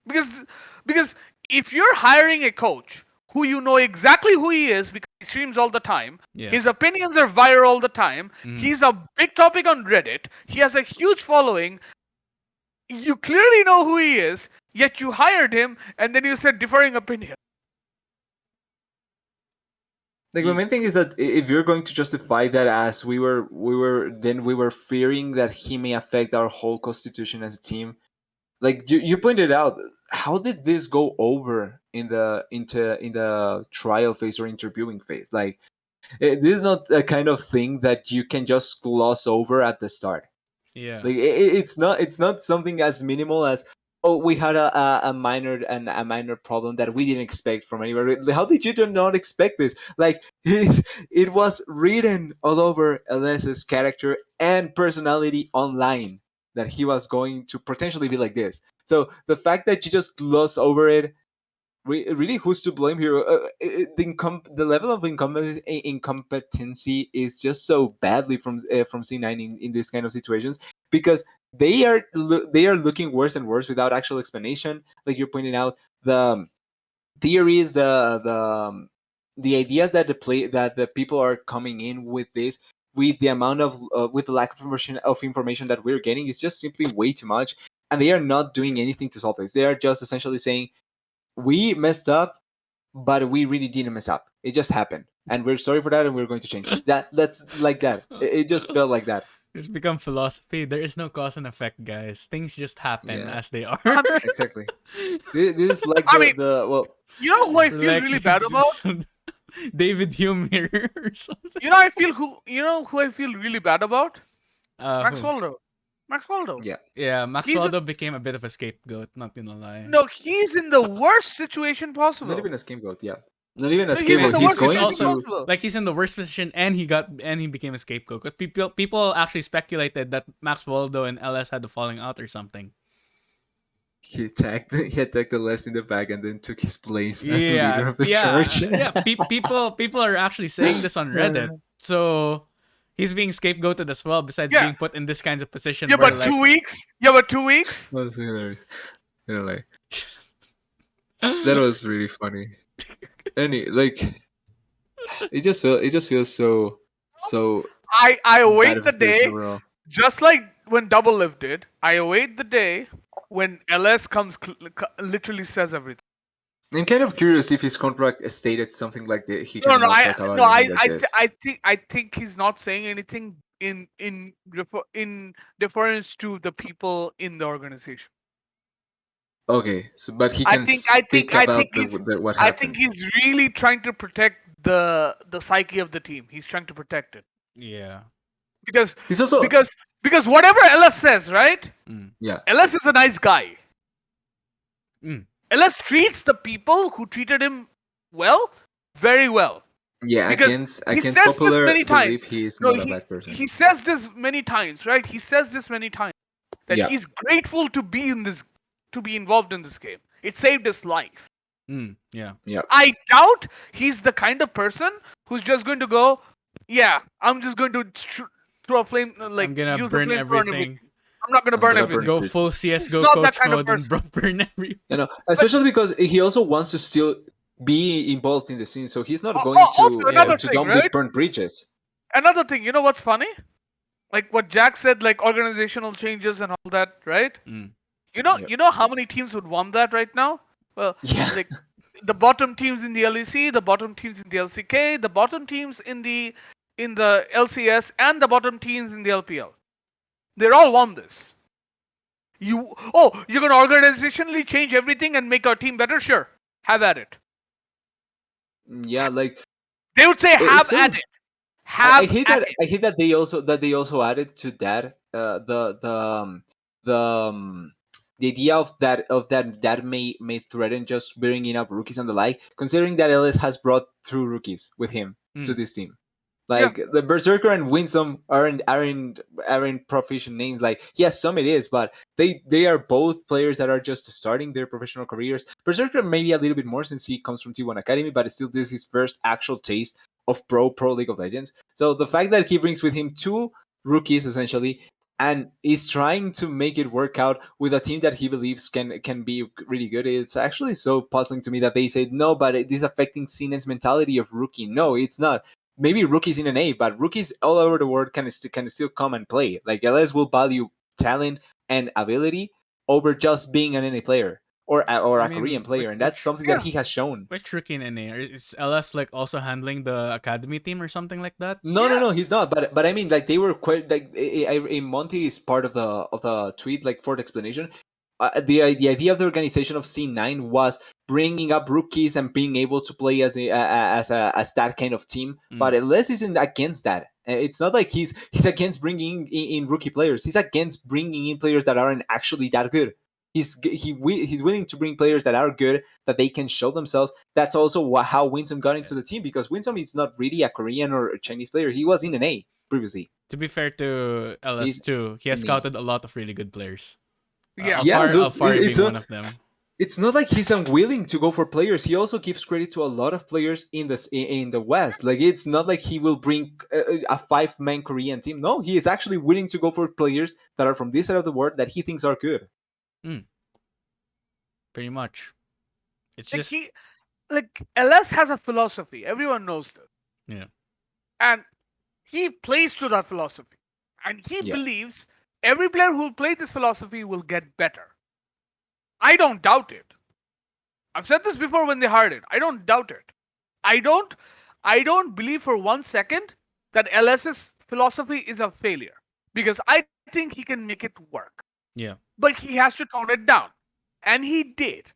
Speaker 2: Because if you're hiring a coach who you know exactly who he is because he streams all the time,
Speaker 1: Yeah.
Speaker 2: his opinions are viral all the time,
Speaker 1: Mhm.
Speaker 2: he's a big topic on Reddit, he has a huge following, you clearly know who he is, yet you hired him and then you said differing opinion.
Speaker 3: Like the main thing is that if you're going to justify that as we were fearing that he may affect our whole constitution as a team, like you pointed out, how did this go over in the trial phase or interviewing phase? Like, this is not a kind of thing that you can just gloss over at the start.
Speaker 1: Yeah.
Speaker 3: Like, it's not something as minimal as, oh, we had a minor problem that we didn't expect from anywhere. How did you not expect this? Like, it was written all over LS's character and personality online that he was going to potentially be like this. So the fact that you just gloss over it, really, who's to blame here? The level of incompetency is just so badly from C9 in these kind of situations, because they are looking worse and worse without actual explanation. Like you're pointing out, the theories, the ideas that the people are coming in with this, with the amount of with the lack of information that we're getting, is just simply way too much, and they are not doing anything to solve this. They are just essentially saying, we messed up, but we really didn't mess up. It just happened, and we're sorry for that, and we're going to change that. That's like that. It just felt like that.
Speaker 1: It's become philosophy. There is no cause and effect, guys. Things just happen
Speaker 3: Yeah,
Speaker 1: as they are.
Speaker 2: I mean,
Speaker 3: exactly. This is like
Speaker 2: I mean,
Speaker 3: the well,
Speaker 2: you know who I feel
Speaker 1: Like
Speaker 2: really bad about?
Speaker 1: some David Hume here or something.
Speaker 2: You know who I feel really bad about? Max
Speaker 1: Who?
Speaker 2: Waldo. Max Waldo.
Speaker 3: yeah,
Speaker 1: Yeah, Max
Speaker 2: He's a-
Speaker 1: Waldo became a bit of a scapegoat, not gonna lie.
Speaker 2: No, he's in the worst situation
Speaker 3: not
Speaker 2: possible.
Speaker 3: even a scapegoat. Yeah, not even a
Speaker 2: No, he's in
Speaker 3: scapegoat.
Speaker 2: the
Speaker 3: He's
Speaker 2: worst
Speaker 3: going
Speaker 2: situation
Speaker 3: to.
Speaker 2: possible.
Speaker 1: Like he's in the worst position, and he became a scapegoat. 'Cause people actually speculated that Max Waldo and LS had a falling out or something.
Speaker 3: He attacked the last in the back and then took his place as the leader
Speaker 1: Yeah,
Speaker 3: of the
Speaker 1: yeah,
Speaker 3: church.
Speaker 1: yeah. People are actually saying this on Reddit. So he's being scapegoated as well. Besides
Speaker 2: Yeah.
Speaker 1: being put in this kinds of position
Speaker 2: Yeah,
Speaker 1: where
Speaker 2: but
Speaker 1: like
Speaker 2: 2 weeks. Yeah, but 2 weeks.
Speaker 3: That was hilarious. You know, like, that was really funny. Like, it just feels so
Speaker 2: I
Speaker 3: bad
Speaker 2: await
Speaker 3: of
Speaker 2: the
Speaker 3: a situation
Speaker 2: day,
Speaker 3: overall.
Speaker 2: just like when Double Lift did. I await the day when LS comes literally says everything.
Speaker 3: I'm kind of curious if his contract stated something like that. He
Speaker 2: No, no,
Speaker 3: cannot talk about anything like this.
Speaker 2: I think he's not saying anything in deference to the people in the organization.
Speaker 3: Okay, so but he
Speaker 2: I
Speaker 3: can
Speaker 2: think
Speaker 3: speak
Speaker 2: I
Speaker 3: about
Speaker 2: think he's
Speaker 3: what
Speaker 2: I think
Speaker 3: happened.
Speaker 2: he's really trying to protect the psyche of the team. He's trying to protect it
Speaker 1: yeah.
Speaker 2: because
Speaker 3: He's also
Speaker 2: because whatever LS says, right?
Speaker 1: Mm.
Speaker 3: yeah.
Speaker 2: LS is a nice guy.
Speaker 1: Mm.
Speaker 2: LS treats the people who treated him well very well.
Speaker 3: Yeah,
Speaker 2: Because
Speaker 3: against
Speaker 2: he
Speaker 3: against
Speaker 2: says this
Speaker 3: popular
Speaker 2: many
Speaker 3: belief,
Speaker 2: times.
Speaker 3: he is
Speaker 2: No,
Speaker 3: not a bad person.
Speaker 2: he says this many times, right? He says this many times that
Speaker 3: Yeah.
Speaker 2: he's grateful to be involved in this game. It saved his life.
Speaker 1: Mm. Yeah.
Speaker 2: I doubt he's the kind of person who's just going to go, yeah, I'm just going to throw a flame, like
Speaker 1: I'm gonna
Speaker 2: use
Speaker 1: burn
Speaker 2: a flamethrower on everything.
Speaker 1: everything.
Speaker 2: I'm not gonna
Speaker 3: I'm
Speaker 2: burn
Speaker 3: gonna
Speaker 2: everything.
Speaker 3: burn
Speaker 1: Go full CS:GO
Speaker 2: He's not that
Speaker 1: coach
Speaker 2: kind of
Speaker 1: mode and
Speaker 2: person.
Speaker 1: burn every.
Speaker 3: You know, especially because he also wants to still be involved in the scene, so he's not going
Speaker 2: Also,
Speaker 3: to
Speaker 2: another
Speaker 3: to
Speaker 2: thing,
Speaker 3: dumply
Speaker 2: right?
Speaker 3: burn bridges.
Speaker 2: Another thing, you know what's funny? Like what Jack said, like organizational changes and all that, right?
Speaker 1: Mm.
Speaker 3: Yeah.
Speaker 2: You know how many teams would want that right now? Well,
Speaker 3: Yeah.
Speaker 2: like the bottom teams in the LEC, the bottom teams in the LCK, the bottom teams in the LCS, and the bottom teams in the LPL. They're all want this. You're gonna organizationally change everything and make our team better? Sure, have at it.
Speaker 3: Yeah, like,
Speaker 2: They would say have
Speaker 3: so
Speaker 2: at it.
Speaker 3: I
Speaker 2: Have
Speaker 3: hate
Speaker 2: at
Speaker 3: that.
Speaker 2: it.
Speaker 3: I hate that they also added to that the the idea of that may threaten just bringing up rookies and the like. Considering that Ellis has brought through rookies with him to
Speaker 1: Mm.
Speaker 3: this team,
Speaker 2: Yeah.
Speaker 3: like the Berserker and Winsome aren't proficient names. Like, yes, some it is, but they are both players that are just starting their professional careers. Berserker maybe a little bit more since he comes from T1 Academy, but still this is his first actual taste of pro League of Legends. So the fact that he brings with him two rookies essentially and is trying to make it work out with a team that he believes can be really good, it's actually so puzzling to me that they said no, but it is affecting Sinan's mentality of rookie. No, it's not. Maybe rookies in an A, but rookies all over the world can still come and play. Like, LS will value talent and ability over just being an NA player or
Speaker 1: I
Speaker 3: a Korean
Speaker 1: mean,
Speaker 3: player, and that's something that he has shown.
Speaker 1: which rookie in NA? Is LS like also handling the academy team or something like that?
Speaker 3: No, he's not. But I mean, like, they were quite like in Monty is part of the tweet, like, for the explanation. the idea of the organization of C9 was bringing up rookies and being able to play as that kind of team. But Les isn't against that. It's not like he's against bringing in rookie players. He's against bringing in players that aren't actually that good. He's willing to bring players that are good, that they can show themselves. That's also how Winsome got into the team, because Winsome is not really a Korean or a Chinese player. He was in an A previously.
Speaker 1: To be fair to LS
Speaker 3: He's
Speaker 1: too, he has
Speaker 3: an A.
Speaker 1: scouted a lot of really good players.
Speaker 2: Yeah.
Speaker 3: Yeah, so
Speaker 1: Alfari
Speaker 3: it's
Speaker 1: being one of them.
Speaker 3: it's not like he's unwilling to go for players. He also gives credit to a lot of players in the West. Like, it's not like he will bring a 5-man Korean team. No, he is actually willing to go for players that are from this side of the world that he thinks are good.
Speaker 1: Pretty much. It's
Speaker 2: Like
Speaker 1: just
Speaker 2: LS has a philosophy. Everyone knows that.
Speaker 1: yeah.
Speaker 2: And he plays to that philosophy. And he
Speaker 3: Yeah.
Speaker 2: believes every player who will play this philosophy will get better. I don't doubt it. I've said this before when they hired it. I don't doubt it. I don't believe for 1 second that LS's philosophy is a failure. Because I think he can make it work.
Speaker 1: Yeah.
Speaker 2: But he has to tone it down. And he did.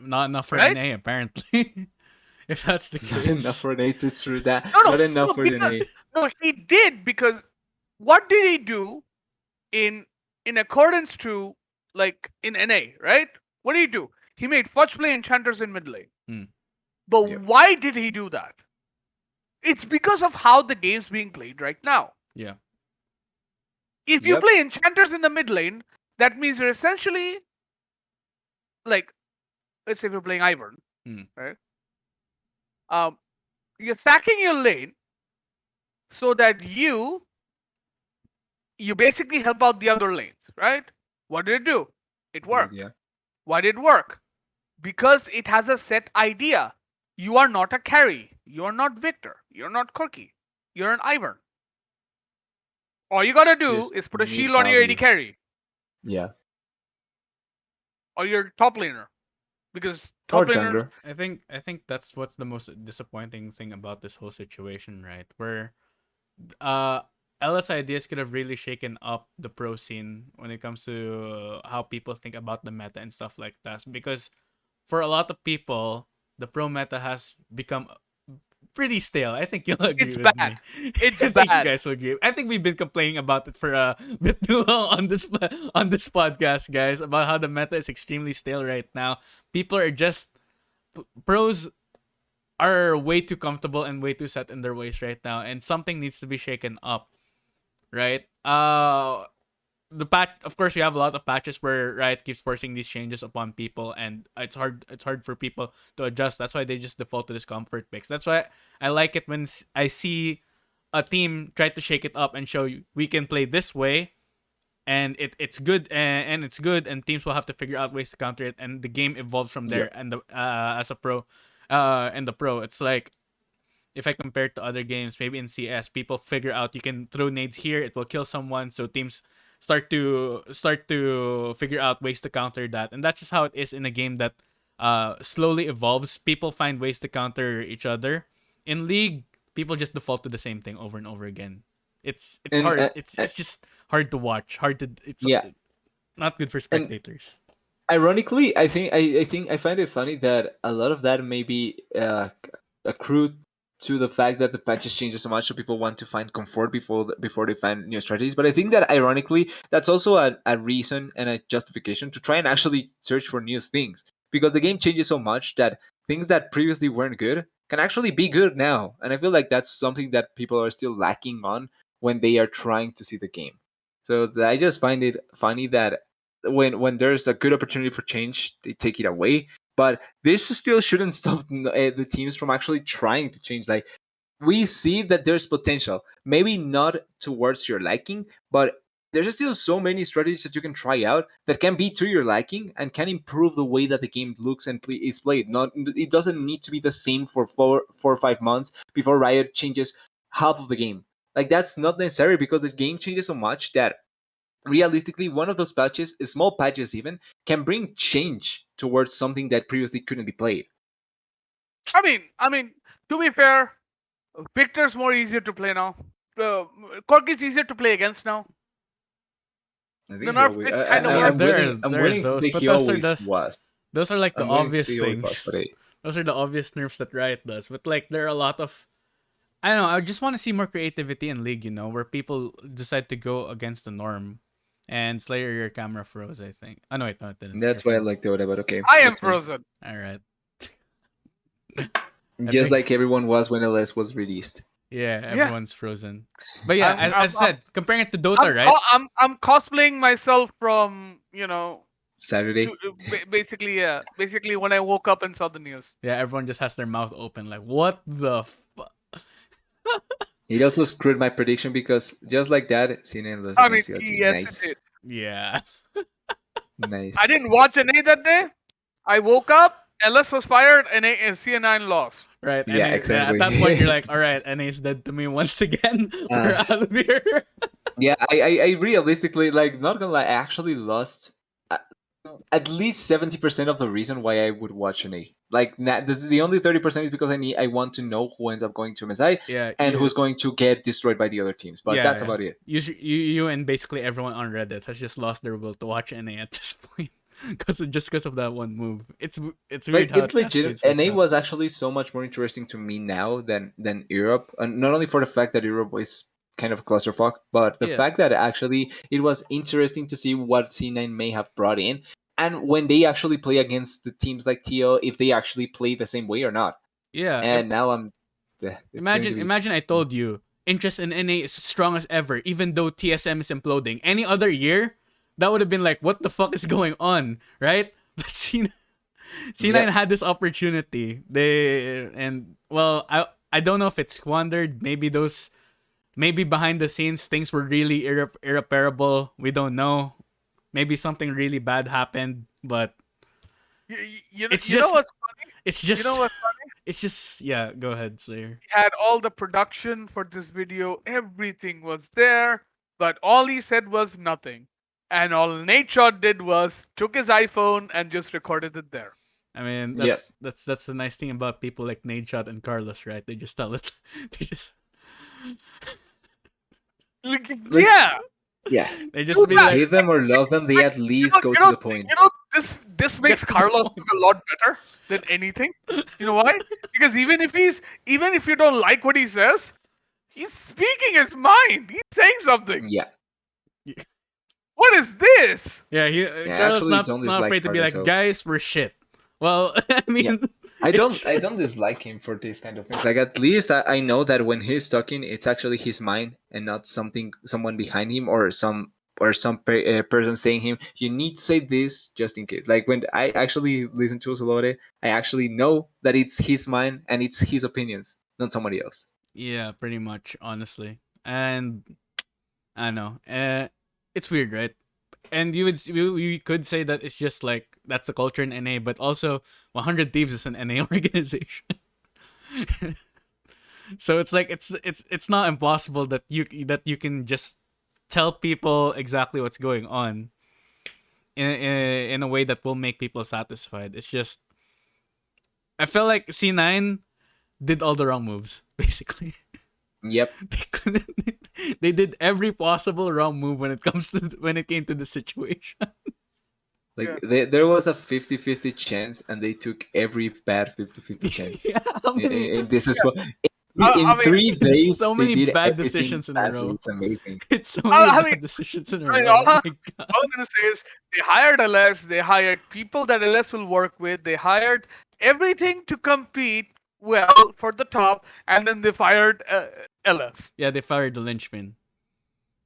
Speaker 1: Not enough for
Speaker 2: Right?
Speaker 1: NA apparently. If that's the
Speaker 3: Not enough
Speaker 1: case.
Speaker 3: for an A to through that.
Speaker 2: No,
Speaker 3: Not enough for an
Speaker 2: because,
Speaker 3: A.
Speaker 2: no, he did, because what did he do in accordance to, like, in NA, right? What did he do? He made fudge play enchanters in mid lane.
Speaker 1: Hmm.
Speaker 2: But
Speaker 3: Yep.
Speaker 2: why did he do that? It's because of how the game's being played right now.
Speaker 1: Yeah.
Speaker 2: If you
Speaker 3: Yep.
Speaker 2: play enchanters in the mid lane, that means you're essentially, like, let's say if you're playing Ivern, right? You're sacking your lane so that you basically help out the other lanes, right? What did it do? It worked.
Speaker 3: Yeah.
Speaker 2: Why did it work? Because it has a set idea. You are not a carry. You are not Victor. You're not Corky. You're an Ivern. All you gotta do
Speaker 3: Just
Speaker 2: is put a
Speaker 3: need
Speaker 2: shield on your AD
Speaker 3: value.
Speaker 2: carry
Speaker 3: Yeah.
Speaker 2: or your top laner. Because
Speaker 3: Or
Speaker 2: top laner,
Speaker 3: jungler.
Speaker 1: I think that's what's the most disappointing thing about this whole situation, right? Where uh LS ideas could have really shaken up the pro scene when it comes to how people think about the meta and stuff like that. Because for a lot of people, the pro meta has become pretty stale. I think you'll agree
Speaker 2: it's
Speaker 1: with
Speaker 2: bad.
Speaker 1: me.
Speaker 2: It's
Speaker 1: I think you
Speaker 2: bad.
Speaker 1: guys will agree. I think we've been complaining about it for a bit too long on this podcast, guys, about how the meta is extremely stale right now. People are just pros are way too comfortable and way too set in their ways right now, and something needs to be shaken up, right? The patch, of course, we have a lot of patches where Riot keeps forcing these changes upon people, and it's hard for people to adjust. That's why they just default to this comfort picks. That's why I like it when I see a team try to shake it up and show you we can play this way, and it's good, and it's good, and teams will have to figure out ways to counter it, and the game evolves from there.
Speaker 3: Yep.
Speaker 1: And the as a pro, and the pro, it's like if I compare it to other games, maybe in CS, people figure out you can throw nades here, it will kill someone, so teams start to figure out ways to counter that, and that's just how it is in a game that slowly evolves. People find ways to counter each other. In League, people just default to the same thing over and over again. It's
Speaker 3: And
Speaker 1: hard. It's just hard to watch. Hard to it's
Speaker 3: yeah.
Speaker 1: not good for
Speaker 3: And
Speaker 1: spectators.
Speaker 3: ironically, I find it funny that a lot of that may be accrued to the fact that the patches change so much, so people want to find comfort before they find new strategies. But I think that ironically, that's also a reason and a justification to try and actually search for new things, because the game changes so much that things that previously weren't good can actually be good now. And I feel like that's something that people are still lacking on when they are trying to see the game. So I just find it funny that when there's a good opportunity for change, they take it away. But this still shouldn't stop the teams from actually trying to change. Like, we see that there's potential, maybe not towards your liking, but there's still so many strategies that you can try out that can be to your liking and can improve the way that the game looks and is played. Not, it doesn't need to be the same for 4 or 5 months before Riot changes half of the game. Like, that's not necessary, because the game changes so much that realistically one of those patches, small patches even, can bring change towards something that previously couldn't be played.
Speaker 2: I mean, to be fair, Victor's more easier to play now. Corky's easier to play against now.
Speaker 3: I
Speaker 2: The
Speaker 3: think he
Speaker 2: nerf
Speaker 3: always.
Speaker 2: bit kind of worked.
Speaker 3: I'm
Speaker 1: There are
Speaker 3: willing to
Speaker 1: those,
Speaker 3: say
Speaker 1: but
Speaker 3: he
Speaker 1: those are
Speaker 3: always
Speaker 1: the
Speaker 3: was.
Speaker 1: those are like the
Speaker 3: I'm willing to say
Speaker 1: obvious
Speaker 3: he always was,
Speaker 1: things.
Speaker 3: but hey,
Speaker 1: Those are the obvious nerfs that Riot does. But like there are a lot of I don't know, I just want to see more creativity in League, where people decide to go against the norm. And Slayer, your camera froze, I think. Oh no, wait, no, it didn't. You're
Speaker 3: that's why I
Speaker 1: fine.
Speaker 3: like the Oda. But okay,
Speaker 2: I am
Speaker 3: that's me.
Speaker 2: frozen.
Speaker 1: Alright.
Speaker 3: Just
Speaker 1: think-
Speaker 3: like everyone was when LS was released.
Speaker 1: Yeah,
Speaker 2: Yeah.
Speaker 1: everyone's frozen. But yeah,
Speaker 2: I'm,
Speaker 1: as I said, comparing it to Dota,
Speaker 2: I'm,
Speaker 1: right?
Speaker 2: I'm cosplaying myself from
Speaker 3: Saturday.
Speaker 2: basically basically when I woke up and saw the news.
Speaker 1: Yeah, everyone just has their mouth open, like, what the fuck?
Speaker 3: It also screwed my prediction because just like that, CNN lost
Speaker 2: I mean,
Speaker 3: against CLG.
Speaker 2: yes, it
Speaker 3: Nice,
Speaker 2: did.
Speaker 1: Yeah.
Speaker 3: nice.
Speaker 2: I didn't watch NA that day. I woke up, LS was fired, and CN9 lost.
Speaker 1: Right.
Speaker 3: Yeah, exactly.
Speaker 1: At that point, you're like, all right, NA's dead to me once again. We're out of here.
Speaker 3: Yeah, I realistically, like, not gonna lie, I actually lost at least 70% of the reason why I would watch an A. Like, the only 30% is because I want to know who ends up going to MSI
Speaker 1: Yeah.
Speaker 3: and who's going to get destroyed by the other teams. But that's about it.
Speaker 1: You and basically everyone on Reddit has just lost their will to watch NA at this point. Because of that one move. It's weird
Speaker 3: Like,
Speaker 1: how
Speaker 3: it's
Speaker 1: it
Speaker 3: legit.
Speaker 1: cascades like
Speaker 3: NA
Speaker 1: that.
Speaker 3: was actually so much more interesting to me now than Europe. And not only for the fact that Europe was kind of a clusterfuck, but the
Speaker 1: Yeah.
Speaker 3: fact that actually it was interesting to see what C9 may have brought in. And when they actually play against the teams like TL, if they actually play the same way or not.
Speaker 1: Yeah.
Speaker 3: And now it's going to be-
Speaker 1: Imagine I told you interest in NA is as strong as ever, even though TSM is imploding. Any other year, that would have been like, what the fuck is going on, right? But C9 had this opportunity. I don't know if it's squandered. Maybe behind the scenes things were really irreparable. We don't know. Maybe something really bad happened, but It's
Speaker 2: You know
Speaker 1: just-
Speaker 2: what's funny?
Speaker 1: it's just
Speaker 2: You know what's funny?
Speaker 1: it's just yeah. Go ahead, Slayer.
Speaker 2: He had all the production for this video. Everything was there, but all he said was nothing. And all Nadeshot did was took his iPhone and just recorded it there.
Speaker 1: I mean,
Speaker 3: Yeah.
Speaker 1: that's the nice thing about people like Nadeshot and Carlos, right? They just tell it. They just
Speaker 2: Like,
Speaker 3: Like-
Speaker 2: yeah.
Speaker 3: yeah.
Speaker 1: they just be
Speaker 2: Yeah.
Speaker 1: like,
Speaker 3: Hate them or love them, they at least go to the point.
Speaker 2: This makes
Speaker 1: to the
Speaker 2: Carlos
Speaker 1: point.
Speaker 2: look a lot better than anything. You know why? Because even if you don't like what he says, he's speaking his mind. He's saying something.
Speaker 3: Yeah.
Speaker 2: What is this?
Speaker 1: yeah. Carlos
Speaker 3: actually
Speaker 1: not
Speaker 3: don't
Speaker 1: not
Speaker 3: dislike
Speaker 1: afraid to be
Speaker 3: Carlos,
Speaker 1: like,
Speaker 3: so-
Speaker 1: guys, we're shit. Well, I mean,
Speaker 3: I
Speaker 1: it's
Speaker 3: don't dislike him for this kind of things. Like, at least I know that when he's talking, it's actually his mind and not someone behind him or some person saying him. You need to say this just in case. Like, when I actually listen to Solore, I actually know that it's his mind and it's his opinions, not somebody else.
Speaker 1: Yeah, pretty much, honestly. And I know. It's weird, right? And you could say that it's just like that's the culture in NA, but also 100 Thieves is an NA organization. So it's like it's not impossible that you can just tell people exactly what's going on in a way that will make people satisfied. It's just I feel like C9 did all the wrong moves, basically.
Speaker 3: Yep.
Speaker 1: They did every possible wrong move when it came to the situation.
Speaker 3: Like, there was a 50-50 chance, and they took every bad 50-50 chance.
Speaker 1: Yeah, how many,
Speaker 3: In this is what.
Speaker 2: I
Speaker 3: In
Speaker 2: mean,
Speaker 3: 3 days,
Speaker 1: so many
Speaker 3: they did
Speaker 1: bad
Speaker 3: everything
Speaker 1: decisions in a
Speaker 3: badly.
Speaker 1: row.
Speaker 3: It's amazing.
Speaker 1: it's so many
Speaker 2: I
Speaker 1: bad
Speaker 2: mean,
Speaker 1: decisions in a
Speaker 2: I mean,
Speaker 1: row. Oh
Speaker 2: all-
Speaker 1: my God.
Speaker 2: All I'm gonna say is they hired LS, they hired people that LS will work with, they hired everything to compete well for the top, and then they fired LS.
Speaker 1: Yeah, they fired the linchpin,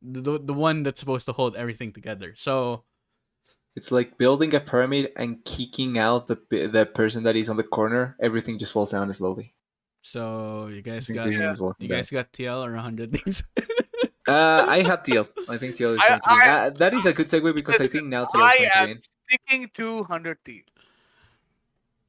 Speaker 1: the one that's supposed to hold everything together. So
Speaker 3: It's like building a pyramid and kicking out the person that is on the corner. Everything just falls down slowly.
Speaker 1: you
Speaker 3: I
Speaker 1: guys
Speaker 3: think
Speaker 1: got
Speaker 3: Greenland is walking
Speaker 1: you guys got TL or 100 things.
Speaker 3: I have TL. I think TL is going to win. That is a good segue because I think now TL is
Speaker 2: I
Speaker 3: going to
Speaker 2: am
Speaker 3: win.
Speaker 2: sticking to 100 Thieves.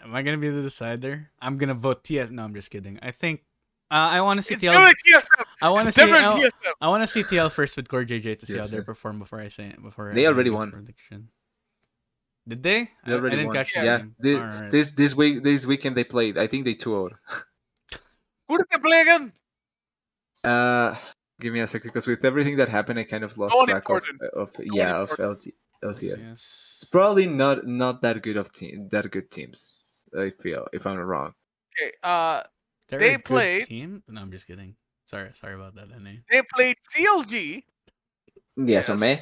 Speaker 1: Am I gonna be the decider? I'm gonna vote TS. No, I'm just kidding. I think I want to see
Speaker 2: It's
Speaker 1: TL.
Speaker 2: never TSM.
Speaker 1: I want to
Speaker 2: It's
Speaker 1: see.
Speaker 2: never
Speaker 1: I,
Speaker 2: TSM.
Speaker 1: I want to see TL first with Core JJ to see how
Speaker 3: Yes,
Speaker 1: they
Speaker 3: sir.
Speaker 1: perform before I say it. Before
Speaker 3: They
Speaker 1: I
Speaker 3: already
Speaker 1: give a
Speaker 3: won.
Speaker 1: prediction. Did they?
Speaker 3: They
Speaker 1: I
Speaker 3: already
Speaker 1: didn't
Speaker 3: won.
Speaker 1: catch the
Speaker 3: Yeah,
Speaker 1: game. Alright.
Speaker 3: this weekend they played. I think they 2-0'd.
Speaker 2: Who did they play again?
Speaker 3: Give me a second, because with everything that happened, I kind of
Speaker 2: No
Speaker 3: lost
Speaker 2: one
Speaker 3: track
Speaker 2: important.
Speaker 3: of
Speaker 2: No one
Speaker 3: yeah of
Speaker 2: important.
Speaker 3: LCS.
Speaker 1: LCS.
Speaker 3: It's probably not that good of that good teams. I feel, if I'm not wrong.
Speaker 2: Okay.
Speaker 1: They're
Speaker 2: They
Speaker 1: a good
Speaker 2: played.
Speaker 1: team. No, I'm just kidding. Sorry about that, NA.
Speaker 2: They played CLG.
Speaker 3: Yeah, so
Speaker 2: Yes.
Speaker 3: meh.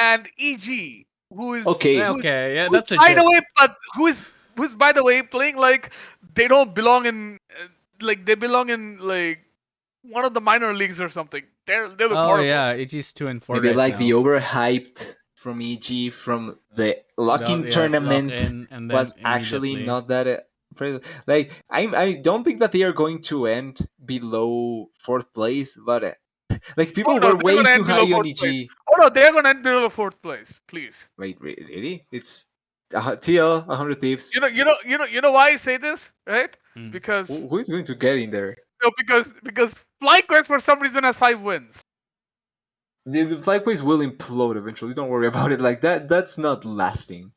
Speaker 2: And EG, who is
Speaker 3: Okay.
Speaker 1: Okay, yeah,
Speaker 2: who's
Speaker 1: that's a
Speaker 2: by the
Speaker 1: joke.
Speaker 2: way, but who's by the way playing like they don't belong in like they belong in like one of the minor leagues or something. They look
Speaker 1: Oh
Speaker 2: horrible.
Speaker 1: yeah, EG's 2-4
Speaker 3: Maybe
Speaker 1: right
Speaker 3: like
Speaker 1: now.
Speaker 3: the overhyped from EG from the locking tournament
Speaker 1: lock-in, and then
Speaker 3: was actually
Speaker 1: immediately.
Speaker 3: not that. Like I don't think that they are going to end below fourth place, but like
Speaker 2: Oh
Speaker 3: people
Speaker 2: no,
Speaker 3: were
Speaker 2: they're
Speaker 3: way
Speaker 2: gonna
Speaker 3: too
Speaker 2: end below
Speaker 3: high on
Speaker 2: fourth place.
Speaker 3: EG.
Speaker 2: Oh no, they're gonna end below fourth place. Please.
Speaker 3: Wait, really? It's TL 100 Thieves.
Speaker 2: You know why I say this, right?
Speaker 1: Hmm.
Speaker 2: Because
Speaker 3: Who is going to get in there?
Speaker 2: no, because FlyQuest for some reason has 5 wins.
Speaker 3: The FlyQuest will implode eventually. Don't worry about it. Like that. That's not lasting.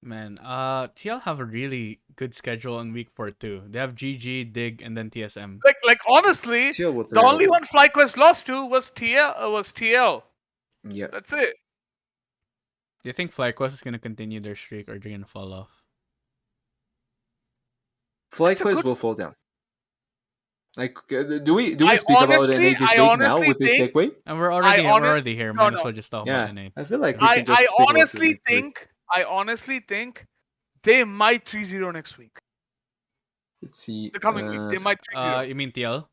Speaker 1: Man, TL have a really good schedule on week 4 too. They have GG, Dig, and then TSM.
Speaker 2: Like honestly,
Speaker 3: TL will
Speaker 2: the
Speaker 3: turn it
Speaker 2: only
Speaker 3: over.
Speaker 2: one FlyQuest lost to was TL.
Speaker 3: Yeah.
Speaker 2: That's it.
Speaker 1: Do you think FlyQuest is gonna continue their streak, or they're gonna fall off?
Speaker 2: That's a
Speaker 3: FlyQuest
Speaker 2: good.
Speaker 3: will fall down. Like, do we
Speaker 2: I
Speaker 3: speak about NA this
Speaker 2: I
Speaker 3: week now
Speaker 2: honestly
Speaker 3: with this
Speaker 2: think
Speaker 3: segue?
Speaker 1: And we're
Speaker 2: I
Speaker 1: already here.
Speaker 2: no
Speaker 1: Might as
Speaker 2: no
Speaker 1: well just talk about
Speaker 3: Yeah,
Speaker 1: NA.
Speaker 3: I feel like we can just
Speaker 2: I
Speaker 3: speak about it
Speaker 2: honestly
Speaker 3: next week.
Speaker 2: think they might 3-0 next week.
Speaker 3: Let's see.
Speaker 2: The coming week they might 3-0.
Speaker 1: You mean TL?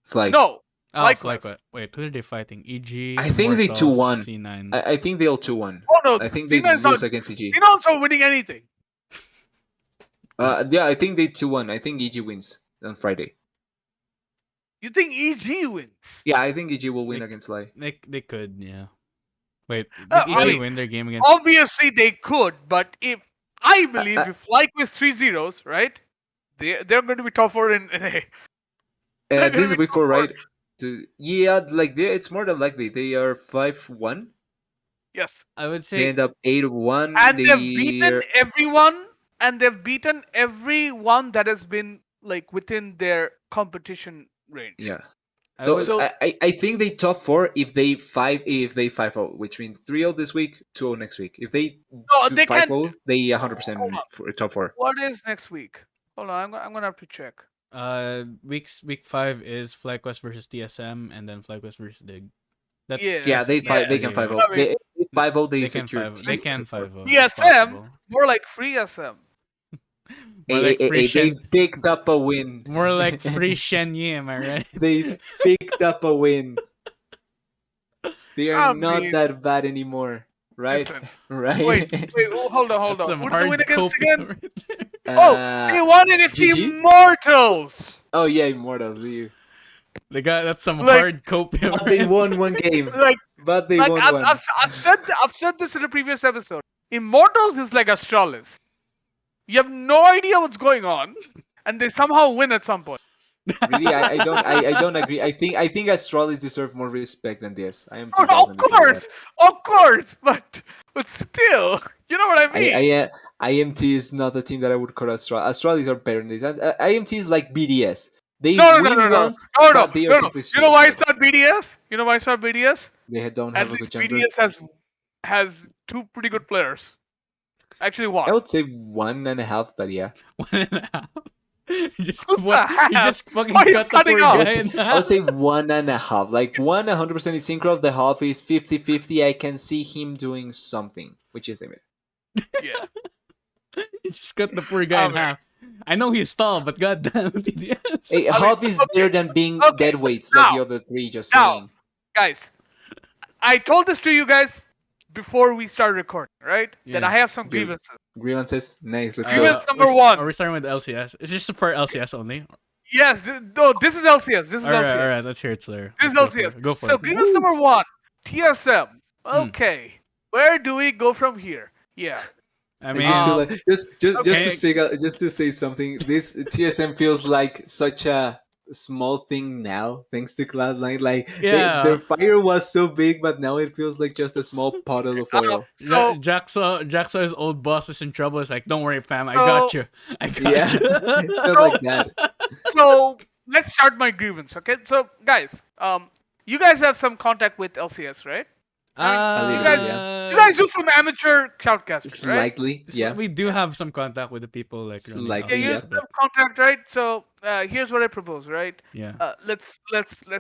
Speaker 3: Fly.
Speaker 2: No,
Speaker 1: Oh,
Speaker 2: FlyQuest.
Speaker 1: FlyQuest. Wait, who are they fighting? EG,
Speaker 3: I think they
Speaker 1: Immortals,
Speaker 3: 2-1.
Speaker 1: C9.
Speaker 3: I think they'll 2-1.
Speaker 2: Oh no,
Speaker 3: I think they
Speaker 2: Cena is
Speaker 3: lose
Speaker 2: not.
Speaker 3: against EG.
Speaker 2: Cena's not winning anything.
Speaker 3: Yeah, I think they 2-1. I think EG wins on Friday.
Speaker 2: You think EG wins?
Speaker 3: Yeah, I think EG will win
Speaker 1: They-
Speaker 3: against Fly.
Speaker 1: They could, yeah. Wait, did
Speaker 2: I
Speaker 1: EG
Speaker 2: mean,
Speaker 1: win their game against?
Speaker 2: Obviously they could, but if I believe
Speaker 3: I-
Speaker 2: if FlyQuest 3-0s, right? They're going to be top 4 in NA. They're
Speaker 3: This
Speaker 2: gonna
Speaker 3: is
Speaker 2: be
Speaker 3: week
Speaker 2: top
Speaker 3: 4,
Speaker 2: four.
Speaker 3: right? Yeah, like it's more than likely they are 5-1.
Speaker 2: Yes.
Speaker 1: I would
Speaker 3: They
Speaker 1: say
Speaker 3: end up 8-1.
Speaker 2: And they've beaten everyone, and they've beaten everyone that has been like within their competition range.
Speaker 3: Yeah.
Speaker 1: I
Speaker 3: So,
Speaker 1: would-
Speaker 3: I think they top 4 if they 5-0, which means 3-0 this week, 2-0 next week. If they
Speaker 2: No,
Speaker 3: do
Speaker 2: they can't.
Speaker 3: 5-0, they 100%
Speaker 2: Hold on.
Speaker 3: for top 4.
Speaker 2: What is next week? Hold on, I'm gonna have to check.
Speaker 1: week 5 is FlyQuest versus TSM, and then FlyQuest versus Dig. That's
Speaker 2: Yeah.
Speaker 3: Yeah, they
Speaker 2: yeah.
Speaker 3: they can
Speaker 1: Yeah.
Speaker 3: 5-0.
Speaker 2: I mean,
Speaker 3: They 5-0, they
Speaker 1: They can
Speaker 3: secure
Speaker 1: 5. They can 5.
Speaker 2: DSM, more like free SM.
Speaker 1: More like free
Speaker 3: They
Speaker 1: Shen.
Speaker 3: picked up a win.
Speaker 1: More like free Shen Yi, am I right?
Speaker 3: They picked up a win. They are
Speaker 2: I
Speaker 3: not
Speaker 2: mean,
Speaker 3: that bad anymore, right?
Speaker 2: listen.
Speaker 3: Right?
Speaker 2: Wait, hold on.
Speaker 1: That's some
Speaker 2: Who did they win
Speaker 1: hard
Speaker 2: against
Speaker 1: copium
Speaker 2: again?
Speaker 1: right there.
Speaker 2: Oh, they won against the
Speaker 3: GG?
Speaker 2: Immortals.
Speaker 3: Oh yeah, Immortals. You.
Speaker 1: That's some
Speaker 2: Like-
Speaker 1: hard copium.
Speaker 3: But they
Speaker 1: right
Speaker 3: won one game.
Speaker 2: Like,
Speaker 3: But they
Speaker 2: like
Speaker 3: won one.
Speaker 2: I've said this in a previous episode. Immortals is like Astralis. You have no idea what's going on, and they somehow win at some point.
Speaker 3: Really, I don't agree. I think Astralis deserve more respect than this. I am
Speaker 2: Oh,
Speaker 3: 2000
Speaker 2: of course, but still, you know what I mean.
Speaker 3: IMT is not a team that I would call Astralis. Astralis are better than this. And IMT is like BDS. They
Speaker 2: No,
Speaker 3: win once,
Speaker 2: no.
Speaker 3: but they are simply
Speaker 2: You know why
Speaker 3: shit.
Speaker 2: it's not BDS? You know why it's not BDS?
Speaker 3: They don't
Speaker 2: At
Speaker 3: have a good
Speaker 2: least
Speaker 3: jungler.
Speaker 2: BDS has 2 pretty good players. Actually, one.
Speaker 3: I would say 1.5, but yeah.
Speaker 1: 1.5. You just
Speaker 2: Who's the
Speaker 1: you
Speaker 2: half?
Speaker 1: just fucking
Speaker 2: Why are you
Speaker 1: cut the
Speaker 2: cutting
Speaker 1: poor
Speaker 2: off?
Speaker 1: guy in
Speaker 3: I would
Speaker 1: half.
Speaker 3: say 1.5. Like 100% is synchro. The half is 50-50. I can see him doing something, which is the mid.
Speaker 2: Yeah.
Speaker 1: You just cut the poor guy in
Speaker 2: Okay.
Speaker 1: half. I know he's tall, but goddamn, TDS.
Speaker 3: Hey,
Speaker 2: I mean,
Speaker 3: half is
Speaker 2: okay,
Speaker 3: better than being
Speaker 2: okay,
Speaker 3: dead weights like
Speaker 2: now-
Speaker 3: the other 3. Just
Speaker 2: now-
Speaker 3: saying.
Speaker 2: Guys, I told this to you guys before we started recording, right? That
Speaker 1: Yeah.
Speaker 2: I have some
Speaker 3: Dude.
Speaker 2: grievances.
Speaker 3: Grievances. Nice. Let's
Speaker 2: Grievance
Speaker 3: go.
Speaker 2: number 1.
Speaker 1: Are we starting with LCS? It's just for LCS only.
Speaker 2: Yes, no, this is LCS. This is
Speaker 1: All
Speaker 2: LCS.
Speaker 1: right. Let's hear it, Slayer.
Speaker 2: This is
Speaker 1: Let's
Speaker 2: LCS.
Speaker 1: Go for
Speaker 2: So
Speaker 1: it.
Speaker 2: grievance
Speaker 3: Woo.
Speaker 2: number 1, TSM.
Speaker 1: Hmm.
Speaker 2: Okay, where do we go from here? Yeah.
Speaker 1: I
Speaker 3: I
Speaker 1: mean,
Speaker 3: just feel like just
Speaker 1: okay.
Speaker 3: to speak out, just to say something. This TSM feels like such a small thing now, thanks to Cloud9. Like
Speaker 1: Yeah.
Speaker 3: their fire was so big, but now it feels like just a small puddle of oil.
Speaker 2: So
Speaker 1: Jaxa's old boss is in trouble. It's like, don't worry, fam. I
Speaker 2: So-
Speaker 1: got you. I got
Speaker 3: Yeah,
Speaker 1: you.
Speaker 3: it felt like that.
Speaker 2: so let's start my grievance. Okay, so guys, you guys have some contact with LCS, right? I mean,
Speaker 3: A
Speaker 2: you
Speaker 3: little
Speaker 2: guys
Speaker 3: bit, yeah.
Speaker 2: you guys do some amateur shoutcasting, right?
Speaker 3: Slightly, yeah.
Speaker 1: We do have some contact with the people like running
Speaker 2: Yeah,
Speaker 3: Slightly,
Speaker 2: you
Speaker 3: yeah.
Speaker 1: LCS,
Speaker 2: have
Speaker 1: but
Speaker 2: contact, right? So here's what I propose, right?
Speaker 1: yeah.
Speaker 2: Let's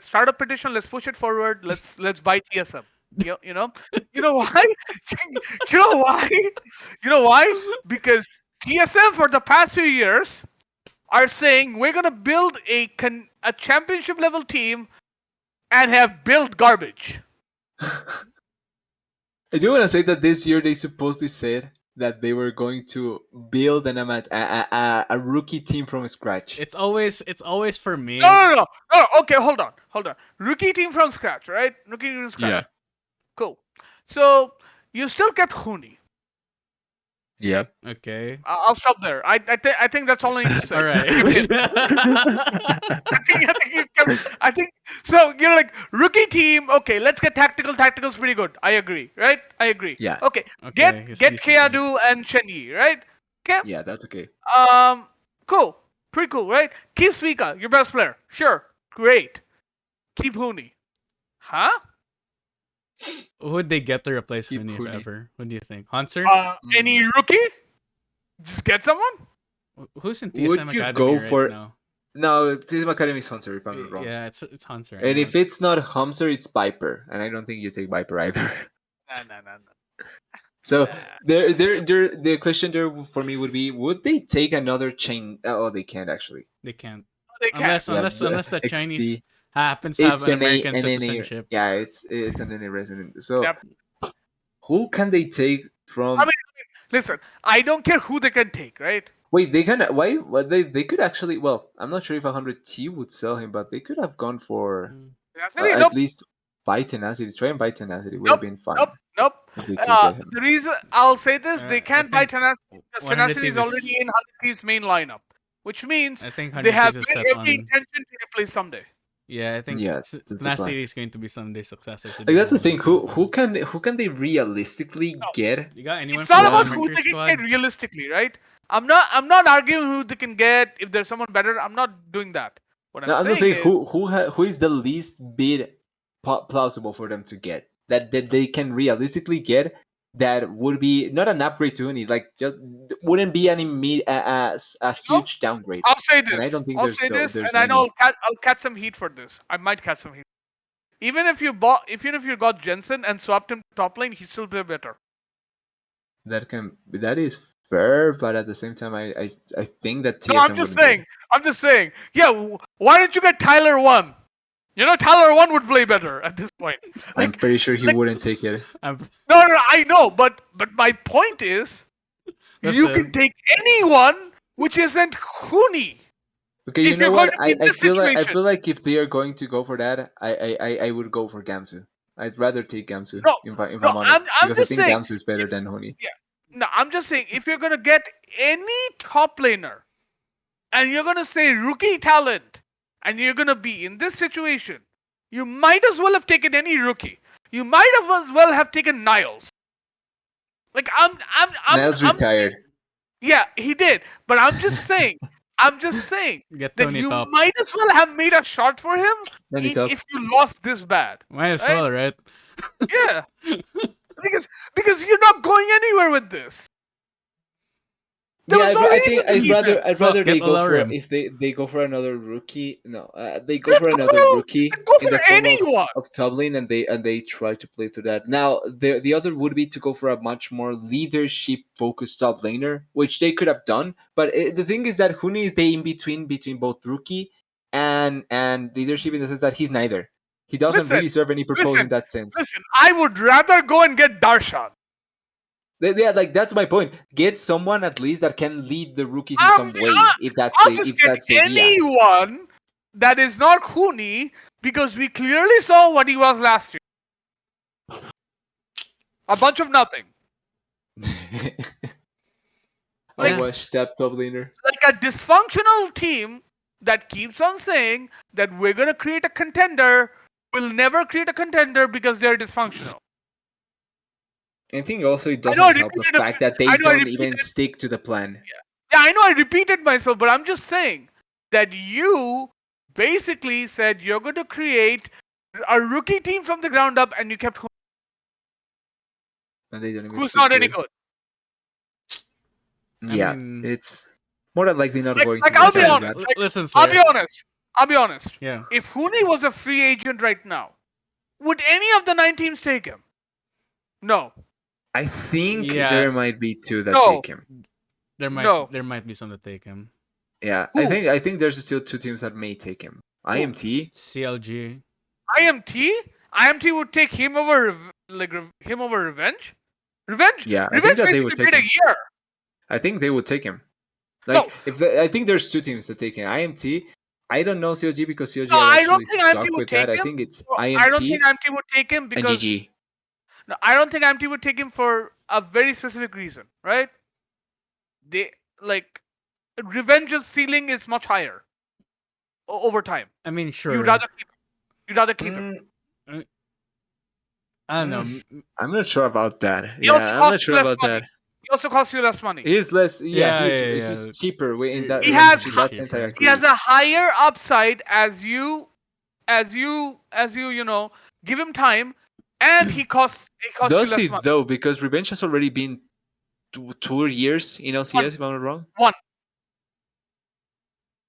Speaker 2: start a petition. Let's push it forward. Let's buy TSM. You know, you know why? you know why? You know why? Because TSM for the past few years are saying we're gonna build a championship level team and have built garbage.
Speaker 3: I do want to say that this year they supposedly said that they were going to build a rookie team from scratch.
Speaker 1: It's always for
Speaker 2: No,
Speaker 1: me.
Speaker 2: no, no, no. No, okay, hold on. Rookie team from scratch, right? Rookie team from scratch.
Speaker 3: Yeah.
Speaker 2: Cool. So you still kept Huni.
Speaker 3: Yeah.
Speaker 1: Okay.
Speaker 2: I'll stop there. I think that's all I need to say.
Speaker 1: All right.
Speaker 2: I think so. You're like rookie team. Okay, let's get tactical. Tactical's pretty good. I agree. Right? I agree.
Speaker 3: Yeah.
Speaker 2: Okay.
Speaker 1: Okay, it's
Speaker 2: Get
Speaker 1: decent then.
Speaker 2: Keadu and Chen Yi. Right? Okay.
Speaker 3: Yeah, that's okay.
Speaker 2: Cool. Pretty cool. Right? Keep Suika, your best player. Sure. Great. Keep Huni. Huh?
Speaker 1: Who would they get to replace
Speaker 3: Keep
Speaker 1: Huni if
Speaker 3: Huni.
Speaker 1: ever? What do you think? Hunter?
Speaker 2: Any rookie? Just get someone.
Speaker 1: Who's in
Speaker 3: Would
Speaker 1: TSM
Speaker 3: you
Speaker 1: Academy
Speaker 3: go
Speaker 1: right
Speaker 3: for-
Speaker 1: now?
Speaker 3: No, Team Academy is Hunter, if I'm not wrong.
Speaker 1: Yeah, it's Hunter.
Speaker 3: And if it's not Hamster, it's Viper. And I don't think you take Viper either.
Speaker 2: Nah.
Speaker 3: So the question there for me would be: would they take another chain? Oh, they can't actually.
Speaker 1: They can't.
Speaker 2: They can't.
Speaker 1: Unless that Chinese
Speaker 3: XD.
Speaker 1: happens to have
Speaker 3: It's
Speaker 1: an
Speaker 3: an
Speaker 1: American
Speaker 3: NA.
Speaker 1: citizenship.
Speaker 3: Yeah, it's an NA resident. So
Speaker 2: Yep.
Speaker 3: who can they take from?
Speaker 2: I mean, listen. I don't care who they can take. Right?
Speaker 3: Wait, they can. Why? Well, they could actually. Well, I'm not sure if 100T would sell him, but they could have gone for
Speaker 1: Mm.
Speaker 2: Tenacity?
Speaker 3: at
Speaker 2: Nope.
Speaker 3: least buy tenacity. Try and buy tenacity would
Speaker 2: Nope.
Speaker 3: have been fine.
Speaker 2: Nope.
Speaker 3: If they could get him.
Speaker 2: The reason I'll say this,
Speaker 1: I
Speaker 2: they can't buy
Speaker 1: think
Speaker 2: Tenacity because
Speaker 1: 100
Speaker 2: Tenacity is
Speaker 1: Thieves
Speaker 2: already in 100T's main lineup, which means
Speaker 1: I think
Speaker 2: they
Speaker 1: 100
Speaker 2: have
Speaker 1: Thieves is
Speaker 2: every
Speaker 1: set on.
Speaker 2: intention to replace someday.
Speaker 1: Yeah, I think
Speaker 3: Yeah, that's the plan.
Speaker 1: Tenacity is going to be Sunday's successor. To
Speaker 3: Like that's the
Speaker 1: Dino.
Speaker 3: thing. Who can they realistically
Speaker 2: No.
Speaker 3: get?
Speaker 1: You got anyone
Speaker 2: It's
Speaker 1: from
Speaker 2: not
Speaker 1: the
Speaker 2: about who
Speaker 1: elementary
Speaker 2: they can
Speaker 1: squad?
Speaker 2: get realistically, right? I'm not arguing who they can get if there's someone better. I'm not doing that. What
Speaker 3: No, I'm
Speaker 2: I'm
Speaker 3: not
Speaker 2: saying
Speaker 3: saying
Speaker 2: is,
Speaker 3: who is the least bit plausible for them to get that they can realistically get that would be not an upgrade to any like just wouldn't be any a
Speaker 2: know,
Speaker 3: huge downgrade.
Speaker 2: I'll say
Speaker 3: And I
Speaker 2: this.
Speaker 3: don't think
Speaker 2: I'll
Speaker 3: there's
Speaker 2: say this,
Speaker 3: there's
Speaker 2: and I know
Speaker 3: many.
Speaker 2: I'll catch some heat for this. I might catch some heat. Even if you got Jensen and swapped him to top lane, he'd still be better.
Speaker 3: That is fair, but at the same time, I think that TSM
Speaker 2: No, I'm just
Speaker 3: wouldn't
Speaker 2: saying. I'm just saying. Yeah, why don't you get Tyler 1? You know, Tyler 1 would play better at this point.
Speaker 3: I'm
Speaker 2: Like,
Speaker 3: pretty sure he wouldn't take it.
Speaker 1: I'm,
Speaker 2: no, I know, but my point is, you
Speaker 1: Listen.
Speaker 2: can take anyone which isn't Huni.
Speaker 3: Okay, you
Speaker 2: If
Speaker 3: know
Speaker 2: you're going
Speaker 3: what?
Speaker 2: to be in this
Speaker 3: I
Speaker 2: situation.
Speaker 3: feel like if they are going to go for that, I would go for Gamsu. I'd rather take Gamsu
Speaker 2: No,
Speaker 3: if
Speaker 2: no,
Speaker 3: I'm honest,
Speaker 2: I'm
Speaker 3: because I
Speaker 2: just
Speaker 3: think
Speaker 2: saying.
Speaker 3: Gamsu is better than Honi.
Speaker 2: No, I'm just saying, if you're going to get any top laner, and you're going to say rookie talent, and you're going to be in this situation, you might as well have taken any rookie. You might have as well have taken Niles. Like
Speaker 3: Niles retired.
Speaker 2: Yeah, he did. But I'm just saying
Speaker 1: Get
Speaker 2: that
Speaker 1: Tony
Speaker 2: you
Speaker 1: top.
Speaker 2: might as well have made a shot for him
Speaker 3: Tony top.
Speaker 2: if you lost this bad.
Speaker 1: Might as
Speaker 2: Right?
Speaker 1: well, right?
Speaker 2: Yeah. because you're not going anywhere with this. There was no
Speaker 3: I
Speaker 2: reason
Speaker 3: think
Speaker 2: to keep him.
Speaker 3: I'd rather
Speaker 1: get
Speaker 3: they go for
Speaker 1: Alarim.
Speaker 3: if they go for another rookie. No, they go
Speaker 2: Yeah,
Speaker 3: for
Speaker 2: go
Speaker 3: another
Speaker 2: for-
Speaker 3: rookie
Speaker 2: go
Speaker 3: in the
Speaker 2: for
Speaker 3: form
Speaker 2: anyone.
Speaker 3: of Tublin, and they try to play to that. Now the other would be to go for a much more leadership focused top laner, which they could have done. But the thing is that Huni is the in between both rookie and leadership in the sense that he's neither. He doesn't
Speaker 2: Listen,
Speaker 3: really serve any purpose in that sense.
Speaker 2: Listen, I would rather go and get Darshan.
Speaker 3: Yeah, like that's my point. Get someone at least that can lead the rookies in
Speaker 2: Um,
Speaker 3: some way. If that's
Speaker 2: I'll
Speaker 3: the
Speaker 2: just
Speaker 3: if
Speaker 2: get
Speaker 3: that's the idea.
Speaker 2: anyone that is not Huni because we clearly saw what he was last year. A bunch of nothing.
Speaker 3: A washed up top laner.
Speaker 2: Like a dysfunctional team that keeps on saying that we're going to create a contender will never create a contender because they're dysfunctional.
Speaker 3: I think also it
Speaker 2: I
Speaker 3: doesn't
Speaker 2: know I
Speaker 3: help the
Speaker 2: repeated
Speaker 3: fact that they
Speaker 2: I know I
Speaker 3: don't even
Speaker 2: repeated-
Speaker 3: stick to the plan.
Speaker 2: Yeah, I know I repeated myself, but I'm just saying that you basically said you're going to create a rookie team from the ground up, and you kept
Speaker 3: And they don't even
Speaker 2: who's
Speaker 3: stick
Speaker 2: not
Speaker 3: to
Speaker 2: any
Speaker 3: it.
Speaker 2: good.
Speaker 1: I
Speaker 3: Yeah,
Speaker 1: mean,
Speaker 3: it's more than likely not going
Speaker 2: Like
Speaker 3: to
Speaker 2: I'll
Speaker 3: work
Speaker 2: be
Speaker 3: out
Speaker 1: listen,
Speaker 3: like
Speaker 2: honest.
Speaker 3: that.
Speaker 2: Like,
Speaker 1: listen,
Speaker 2: I'll be
Speaker 1: Slayer.
Speaker 2: honest. I'll be honest.
Speaker 1: Yeah.
Speaker 2: If Hooney was a free agent right now, would any of the 9 teams take him? No.
Speaker 3: I think
Speaker 1: Yeah.
Speaker 3: there might be two that
Speaker 2: No.
Speaker 3: take him.
Speaker 1: There
Speaker 2: No.
Speaker 1: might be some to take him.
Speaker 3: Yeah,
Speaker 2: Who?
Speaker 3: I think there's still two teams that may take him. IMT.
Speaker 1: CLG.
Speaker 2: IMT would take him over him over Revenge. Revenge
Speaker 3: Yeah, I think that they would
Speaker 2: basically
Speaker 3: take
Speaker 2: played a
Speaker 3: him.
Speaker 2: year.
Speaker 3: I think they would take him.
Speaker 2: No,
Speaker 3: I think there's two teams that take him. IMT. I don't know COG because COG
Speaker 2: no,
Speaker 3: are
Speaker 2: I don't
Speaker 3: actually
Speaker 2: think IMT
Speaker 3: stuck
Speaker 2: would
Speaker 3: with that.
Speaker 2: take
Speaker 3: I
Speaker 2: him.
Speaker 3: think it's
Speaker 2: No, I don't think
Speaker 3: IMT
Speaker 2: IMT would take him
Speaker 3: and
Speaker 2: because
Speaker 3: GG.
Speaker 2: no, I don't think IMT would take him for a very specific reason, right? They like Revenge's ceiling is much higher over time.
Speaker 1: I mean, sure.
Speaker 2: You'd rather keep him. You'd rather keep him.
Speaker 1: I don't know.
Speaker 3: I'm not sure about that.
Speaker 2: He also
Speaker 3: Yeah, I'm not
Speaker 2: costs you
Speaker 3: sure
Speaker 2: less
Speaker 3: about
Speaker 2: money.
Speaker 3: that.
Speaker 2: He also costs you less money.
Speaker 3: He's less. Yeah,
Speaker 1: Yeah.
Speaker 3: he's cheaper. In that
Speaker 2: He has
Speaker 3: in that sense, I
Speaker 2: He
Speaker 3: agree.
Speaker 2: has a higher upside as you you know give him time, and he costs you
Speaker 3: Does
Speaker 2: less
Speaker 3: he
Speaker 2: money.
Speaker 3: though? Because Revenge has already been 2 years in LCS, if I'm not wrong.
Speaker 2: One.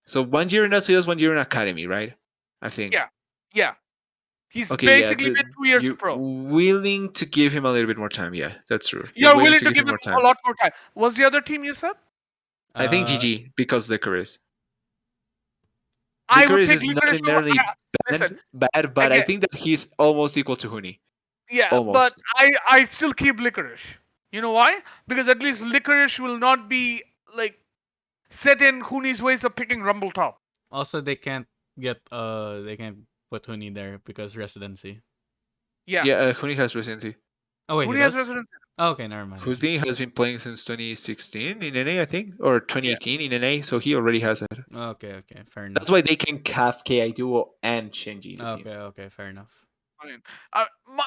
Speaker 3: So 1 year in LCS, 1 year in Academy, right? I think.
Speaker 2: Yeah. He's
Speaker 3: Okay,
Speaker 2: basically been 2 years
Speaker 3: you
Speaker 2: pro.
Speaker 3: willing to give him a little bit more time? Yeah, that's true.
Speaker 2: You're
Speaker 3: willing
Speaker 2: willing
Speaker 3: to
Speaker 2: to
Speaker 3: give
Speaker 2: give
Speaker 3: him
Speaker 2: him
Speaker 3: more time.
Speaker 2: a lot more time. What's the other team you said?
Speaker 3: I think GG because Licorice.
Speaker 2: I would
Speaker 3: Licorice
Speaker 2: take
Speaker 3: is not
Speaker 2: Licorice over.
Speaker 3: inherently
Speaker 2: Listen,
Speaker 3: bad, but I
Speaker 2: again,
Speaker 3: think that he's almost equal to Huni.
Speaker 2: yeah,
Speaker 3: Almost.
Speaker 2: but I still keep Licorice. You know why? Because at least Licorice will not be like set in Hooney's ways of picking Rumble Top.
Speaker 1: Also, they can't put Huni there because residency.
Speaker 2: Yeah.
Speaker 3: Yeah, Huni has residency.
Speaker 1: Oh wait,
Speaker 2: Hooney
Speaker 1: he
Speaker 2: has
Speaker 1: does?
Speaker 2: residency.
Speaker 1: Oh, okay, never mind.
Speaker 3: Husni has been playing since 2016 in NA, I think, or 2018 in NA, so he already has it.
Speaker 1: Okay, fair enough.
Speaker 3: That's why they can have KI Duo and Shenji in the team.
Speaker 1: Okay, fair enough.
Speaker 2: I mean,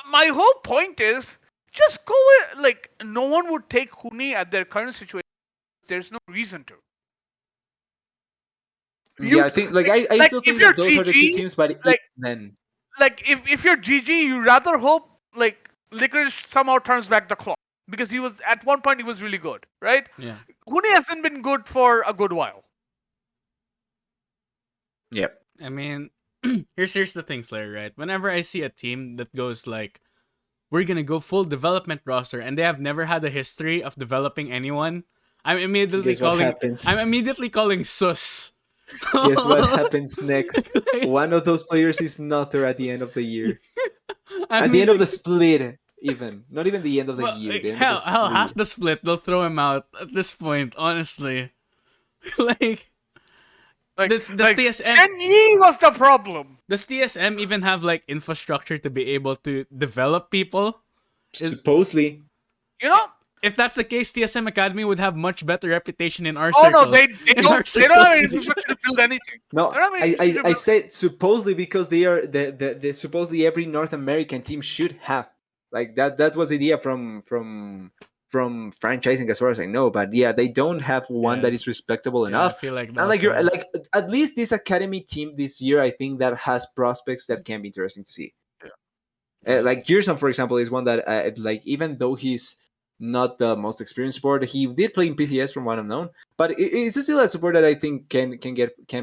Speaker 2: my whole point is just go with, like, no one would take Huni at their current situation. There's no reason to.
Speaker 3: Yeah, I think I still think that those are the two teams, but
Speaker 2: like,
Speaker 3: then
Speaker 2: like if you're GG, you rather hope like Licorice somehow turns back the clock because he was at one point he was really good, right?
Speaker 1: Yeah.
Speaker 2: Huni hasn't been good for a good while.
Speaker 3: Yep.
Speaker 1: I mean, here's the thing, Slayer, right? Whenever I see a team that goes like, we're gonna go full development roster, and they have never had a history of developing anyone, I'm immediately
Speaker 3: Guess what
Speaker 1: calling.
Speaker 3: happens?
Speaker 1: I'm immediately calling sus.
Speaker 3: Guess what happens next?
Speaker 1: Like,
Speaker 3: One of those players is not there at the end of the year.
Speaker 1: I
Speaker 3: At the
Speaker 1: mean,
Speaker 3: end of the split, even. Not even the end of the
Speaker 1: well,
Speaker 3: year.
Speaker 1: like,
Speaker 3: The end
Speaker 1: hell,
Speaker 3: of the
Speaker 1: hell,
Speaker 3: split.
Speaker 1: half the split, they'll throw him out at this point. Honestly, like,
Speaker 2: Like,
Speaker 1: does
Speaker 2: like
Speaker 1: TSM
Speaker 2: Shen Yi was the problem.
Speaker 1: does TSM even have like infrastructure to be able to develop people?
Speaker 3: Supposedly.
Speaker 2: You know?
Speaker 1: If that's the case, TSM Academy would have much better reputation in our
Speaker 2: Oh
Speaker 1: circles.
Speaker 2: no, they
Speaker 1: in our
Speaker 2: don't have any
Speaker 1: circles in the
Speaker 2: infrastructure to
Speaker 1: US.
Speaker 2: build anything.
Speaker 3: No,
Speaker 2: They don't have any infrastructure to
Speaker 3: I
Speaker 2: build-
Speaker 3: said supposedly because they are the supposedly every North American team should have like that was the idea from franchising as far as I know, but yeah, they don't have one
Speaker 1: Yeah.
Speaker 3: that is respectable
Speaker 1: Yeah,
Speaker 3: enough.
Speaker 1: I feel like
Speaker 3: And like
Speaker 1: that's
Speaker 3: you're
Speaker 1: why.
Speaker 3: like at least this academy team this year, I think that has prospects that can be interesting to see.
Speaker 1: Yeah.
Speaker 3: Like Gerson, for example, is one that like even though he's not the most experienced support, he did play in PCS from what I've known, but it's still a support that I think can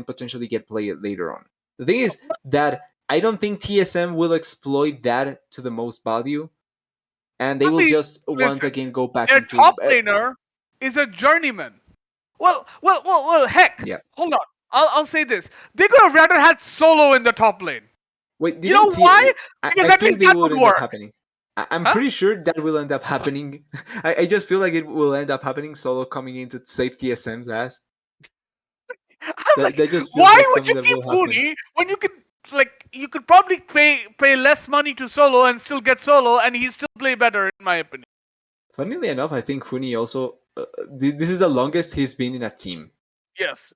Speaker 3: potentially get played later on. The thing is that I don't think TSM will exploit that to the most value, and they
Speaker 2: I
Speaker 3: will
Speaker 2: mean,
Speaker 3: just once
Speaker 2: listen,
Speaker 3: again go back
Speaker 2: their
Speaker 3: into
Speaker 2: top laner is a journeyman. Well, heck.
Speaker 3: Yeah.
Speaker 2: Hold on. I'll say this. They could have rather had Solo in the top lane.
Speaker 3: Wait,
Speaker 2: You know why? Because
Speaker 3: I
Speaker 2: at
Speaker 3: think
Speaker 2: least
Speaker 3: they
Speaker 2: that
Speaker 3: would
Speaker 2: would
Speaker 3: end up
Speaker 2: work.
Speaker 3: happening. I'm
Speaker 2: Huh?
Speaker 3: pretty sure that will end up happening. I just feel like it will end up happening. Solo coming in to save TSM's ass.
Speaker 2: I'm like,
Speaker 3: That just feels
Speaker 2: why
Speaker 3: like
Speaker 2: would you
Speaker 3: something that
Speaker 2: keep
Speaker 3: will happen.
Speaker 2: Huni when you could probably pay less money to Solo and still get Solo and he still play better in my opinion.
Speaker 3: Funnily enough, I think Huni also. This is the longest he's been in a team.
Speaker 2: Yes.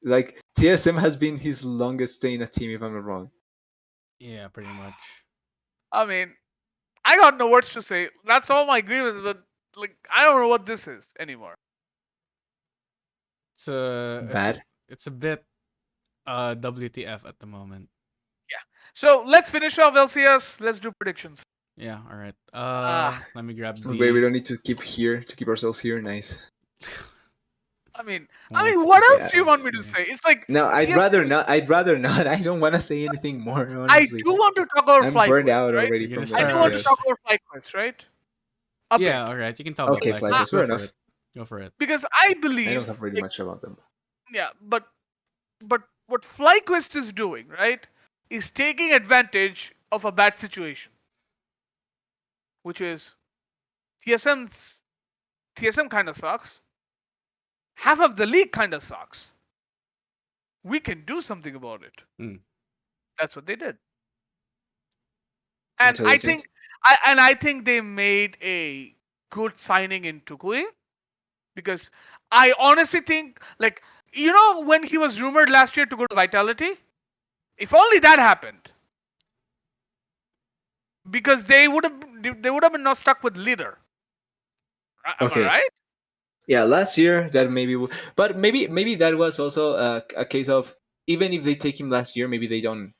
Speaker 3: Like TSM has been his longest stay in a team, if I'm not wrong.
Speaker 1: Yeah, pretty much.
Speaker 2: I mean, I got no words to say. That's all my grievance, but like I don't know what this is anymore.
Speaker 1: It's
Speaker 3: Bad.
Speaker 1: It's a bit. WTF at the moment.
Speaker 2: So let's finish off LCS. Let's do predictions.
Speaker 1: Yeah, all right.
Speaker 2: Ah,
Speaker 1: Let me grab
Speaker 3: Wait, we
Speaker 1: the.
Speaker 3: don't need to keep ourselves here. Nice.
Speaker 2: I mean,
Speaker 1: Let's
Speaker 2: what
Speaker 1: keep
Speaker 2: else do you
Speaker 3: ourselves
Speaker 2: want me to
Speaker 1: here.
Speaker 2: say? It's like
Speaker 3: No, I'd rather
Speaker 2: TSM.
Speaker 3: not. I'd rather not. I don't want to say anything more.
Speaker 2: I
Speaker 3: Honestly,
Speaker 2: do want to talk about
Speaker 3: I'm burned
Speaker 2: FlyQuest,
Speaker 3: out
Speaker 2: right?
Speaker 3: already
Speaker 1: You're gonna
Speaker 3: from
Speaker 2: I
Speaker 1: start
Speaker 2: do want to talk
Speaker 3: LCS.
Speaker 1: ours.
Speaker 2: about FlyQuest, right? A
Speaker 1: Yeah,
Speaker 2: bit.
Speaker 1: all right. You can talk about
Speaker 3: Okay,
Speaker 2: Because
Speaker 3: flag
Speaker 2: I,
Speaker 3: was
Speaker 1: FlyQuest. Go
Speaker 3: fair
Speaker 1: for
Speaker 3: enough.
Speaker 1: it. Go for it.
Speaker 2: because I
Speaker 3: I don't
Speaker 2: believe,
Speaker 3: have really
Speaker 2: like,
Speaker 3: much about them.
Speaker 2: yeah, but what FlyQuest is doing, right, is taking advantage of a bad situation, which is TSM's TSM kind of sucks. Half of the league kind of sucks. We can do something about it.
Speaker 1: Mm.
Speaker 2: That's what they did. And I
Speaker 3: Intelligent.
Speaker 2: think I think they made a good signing in Tukui because I honestly think, like, when he was rumored last year to go to Vitality, if only that happened, because they would have been not stuck with leader. Am I
Speaker 3: Okay.
Speaker 2: right?
Speaker 3: Yeah, last year that maybe, but maybe that was also a case of even if they take him last year, maybe they don't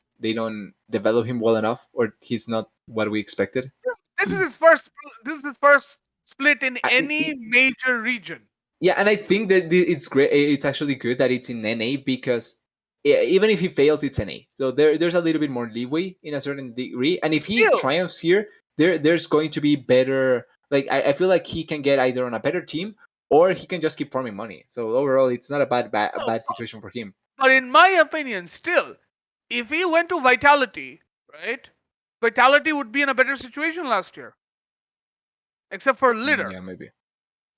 Speaker 3: develop him well enough, or he's not what we expected.
Speaker 2: This is his first. This is his first split in any
Speaker 3: I,
Speaker 2: major region.
Speaker 3: Yeah, and I think that it's great. It's actually good that it's in NA because even if he fails, it's NA. So there's a little bit more leeway in a certain degree. And if he
Speaker 2: Still,
Speaker 3: triumphs here, there's going to be better. Like I feel like he can get either on a better team or he can just keep farming money. So overall, it's not a
Speaker 2: no,
Speaker 3: bad situation for him.
Speaker 2: but in my opinion, still, if he went to Vitality, right, Vitality would be in a better situation last year, except for Litter.
Speaker 3: Yeah, maybe.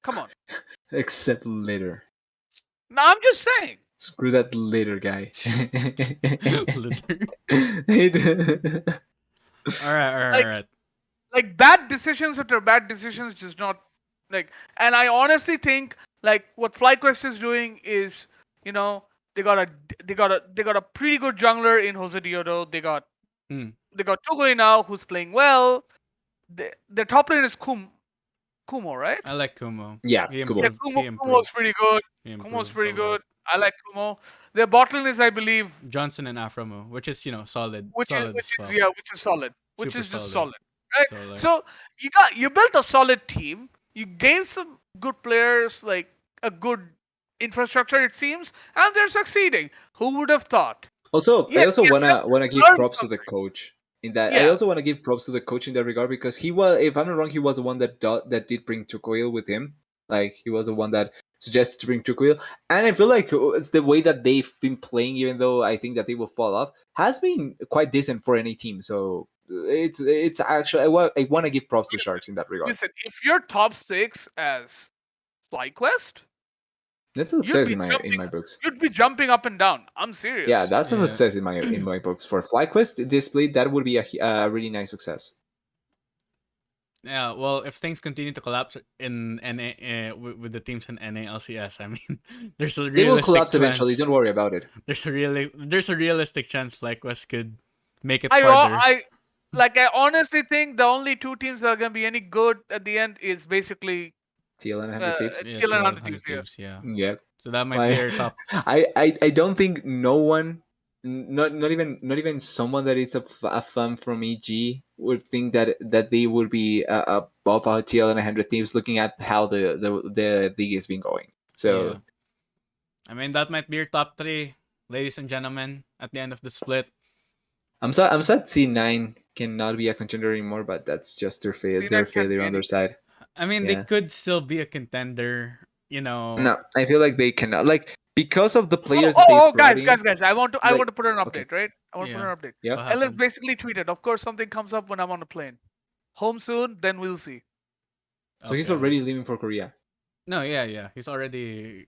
Speaker 2: Come on.
Speaker 3: Except later.
Speaker 2: Now I'm just saying.
Speaker 3: Screw that later guy.
Speaker 1: Litter.
Speaker 3: It-
Speaker 1: All right, all right,
Speaker 2: Like
Speaker 1: all right.
Speaker 2: bad decisions after bad decisions just not like. And I honestly think like what FlyQuest is doing is, you know, they got a they got a pretty good jungler in Jose Diodo.
Speaker 1: Mm.
Speaker 2: They got Tugoi now who's playing well. Their top lane is Kumo, right?
Speaker 1: I like Kumo.
Speaker 3: yeah,
Speaker 1: He
Speaker 3: cool.
Speaker 2: Yeah,
Speaker 1: improved. He
Speaker 2: Kumo's
Speaker 1: improved.
Speaker 2: pretty good.
Speaker 1: He
Speaker 2: Kumo's
Speaker 1: improved a
Speaker 2: pretty
Speaker 1: lot.
Speaker 2: good. I like Kumo. Their bot lane is, I believe,
Speaker 1: Johnson and Aframo, which is solid,
Speaker 2: which is
Speaker 1: solid as
Speaker 2: which is
Speaker 1: fuck,
Speaker 2: yeah, which is solid, which
Speaker 1: super
Speaker 2: is just
Speaker 1: solid.
Speaker 2: solid, right?
Speaker 1: So like,
Speaker 2: So you built a solid team. You gained some good players, like a good infrastructure, it seems, and they're succeeding. Who would have thought?
Speaker 3: Also, I
Speaker 2: Yeah,
Speaker 3: also
Speaker 2: TSM
Speaker 3: wanna give
Speaker 2: learned
Speaker 3: props to the
Speaker 2: something.
Speaker 3: coach in that. I
Speaker 2: Yeah,
Speaker 3: also want to give props to the coach in that regard because he was, if I'm not wrong, he was the one that did bring Tukoil with him. Like he was the one that suggested to bring Tukoil, and I feel like it's the way that they've been playing, even though I think that they will fall off, has been quite decent for any team. So it's actually I want to give props to Sharks in that regard.
Speaker 2: listen, if you're top six as FlyQuest,
Speaker 3: That's a
Speaker 2: you'd
Speaker 3: success
Speaker 2: be
Speaker 3: in
Speaker 2: jumping,
Speaker 3: my books.
Speaker 2: you'd be jumping up and down. I'm
Speaker 3: Yeah,
Speaker 2: serious.
Speaker 3: that's a
Speaker 1: yeah.
Speaker 3: success in my books for FlyQuest display. That would be a really nice success.
Speaker 1: Yeah, well, if things continue to collapse in NA with the teams in NALCS, I mean, there's a
Speaker 3: They will
Speaker 1: realistic
Speaker 3: collapse eventually.
Speaker 1: chance.
Speaker 3: Don't worry about it.
Speaker 1: There's a realistic chance FlyQuest could make it
Speaker 2: I o-
Speaker 1: farther.
Speaker 2: I I honestly think the only two teams that are gonna be any good at the end is basically
Speaker 3: TL and
Speaker 2: uh,
Speaker 3: 100 tips.
Speaker 1: Yeah,
Speaker 2: TL and
Speaker 1: TL
Speaker 2: 100 Thieves
Speaker 1: Hundred
Speaker 2: here.
Speaker 1: Thieves. Yeah,
Speaker 3: Yeah.
Speaker 1: so that might be
Speaker 3: My,
Speaker 1: our top.
Speaker 3: I don't think no one, not even someone that is a fan from EG would think that they would be above our TL and 100 teams looking at how the league has been going.
Speaker 1: Yeah,
Speaker 3: So
Speaker 1: I mean that might be your top three, ladies and gentlemen, at the end of the split.
Speaker 3: I'm sad C9 cannot be a contender anymore, but that's just their
Speaker 2: C9 can
Speaker 3: failure
Speaker 2: be
Speaker 3: on their
Speaker 2: any.
Speaker 3: side.
Speaker 1: I mean, they
Speaker 3: Yeah.
Speaker 1: could still be a contender. You know.
Speaker 3: No, I feel like they cannot, like, because of the
Speaker 2: Oh,
Speaker 3: players that
Speaker 2: oh,
Speaker 3: they've
Speaker 2: oh,
Speaker 3: brought
Speaker 2: guys,
Speaker 3: in.
Speaker 2: guys, guys! I want
Speaker 3: Like,
Speaker 2: to put an
Speaker 3: okay,
Speaker 2: update, right? I want to put
Speaker 1: Yeah.
Speaker 2: an update.
Speaker 3: yeah.
Speaker 1: What
Speaker 2: Ellen
Speaker 1: happened?
Speaker 2: basically tweeted, "Of course, something comes up when I'm on a plane. Home soon, then we'll see."
Speaker 3: So he's
Speaker 1: Okay.
Speaker 3: already leaving for Korea.
Speaker 1: No, yeah, yeah. He's already.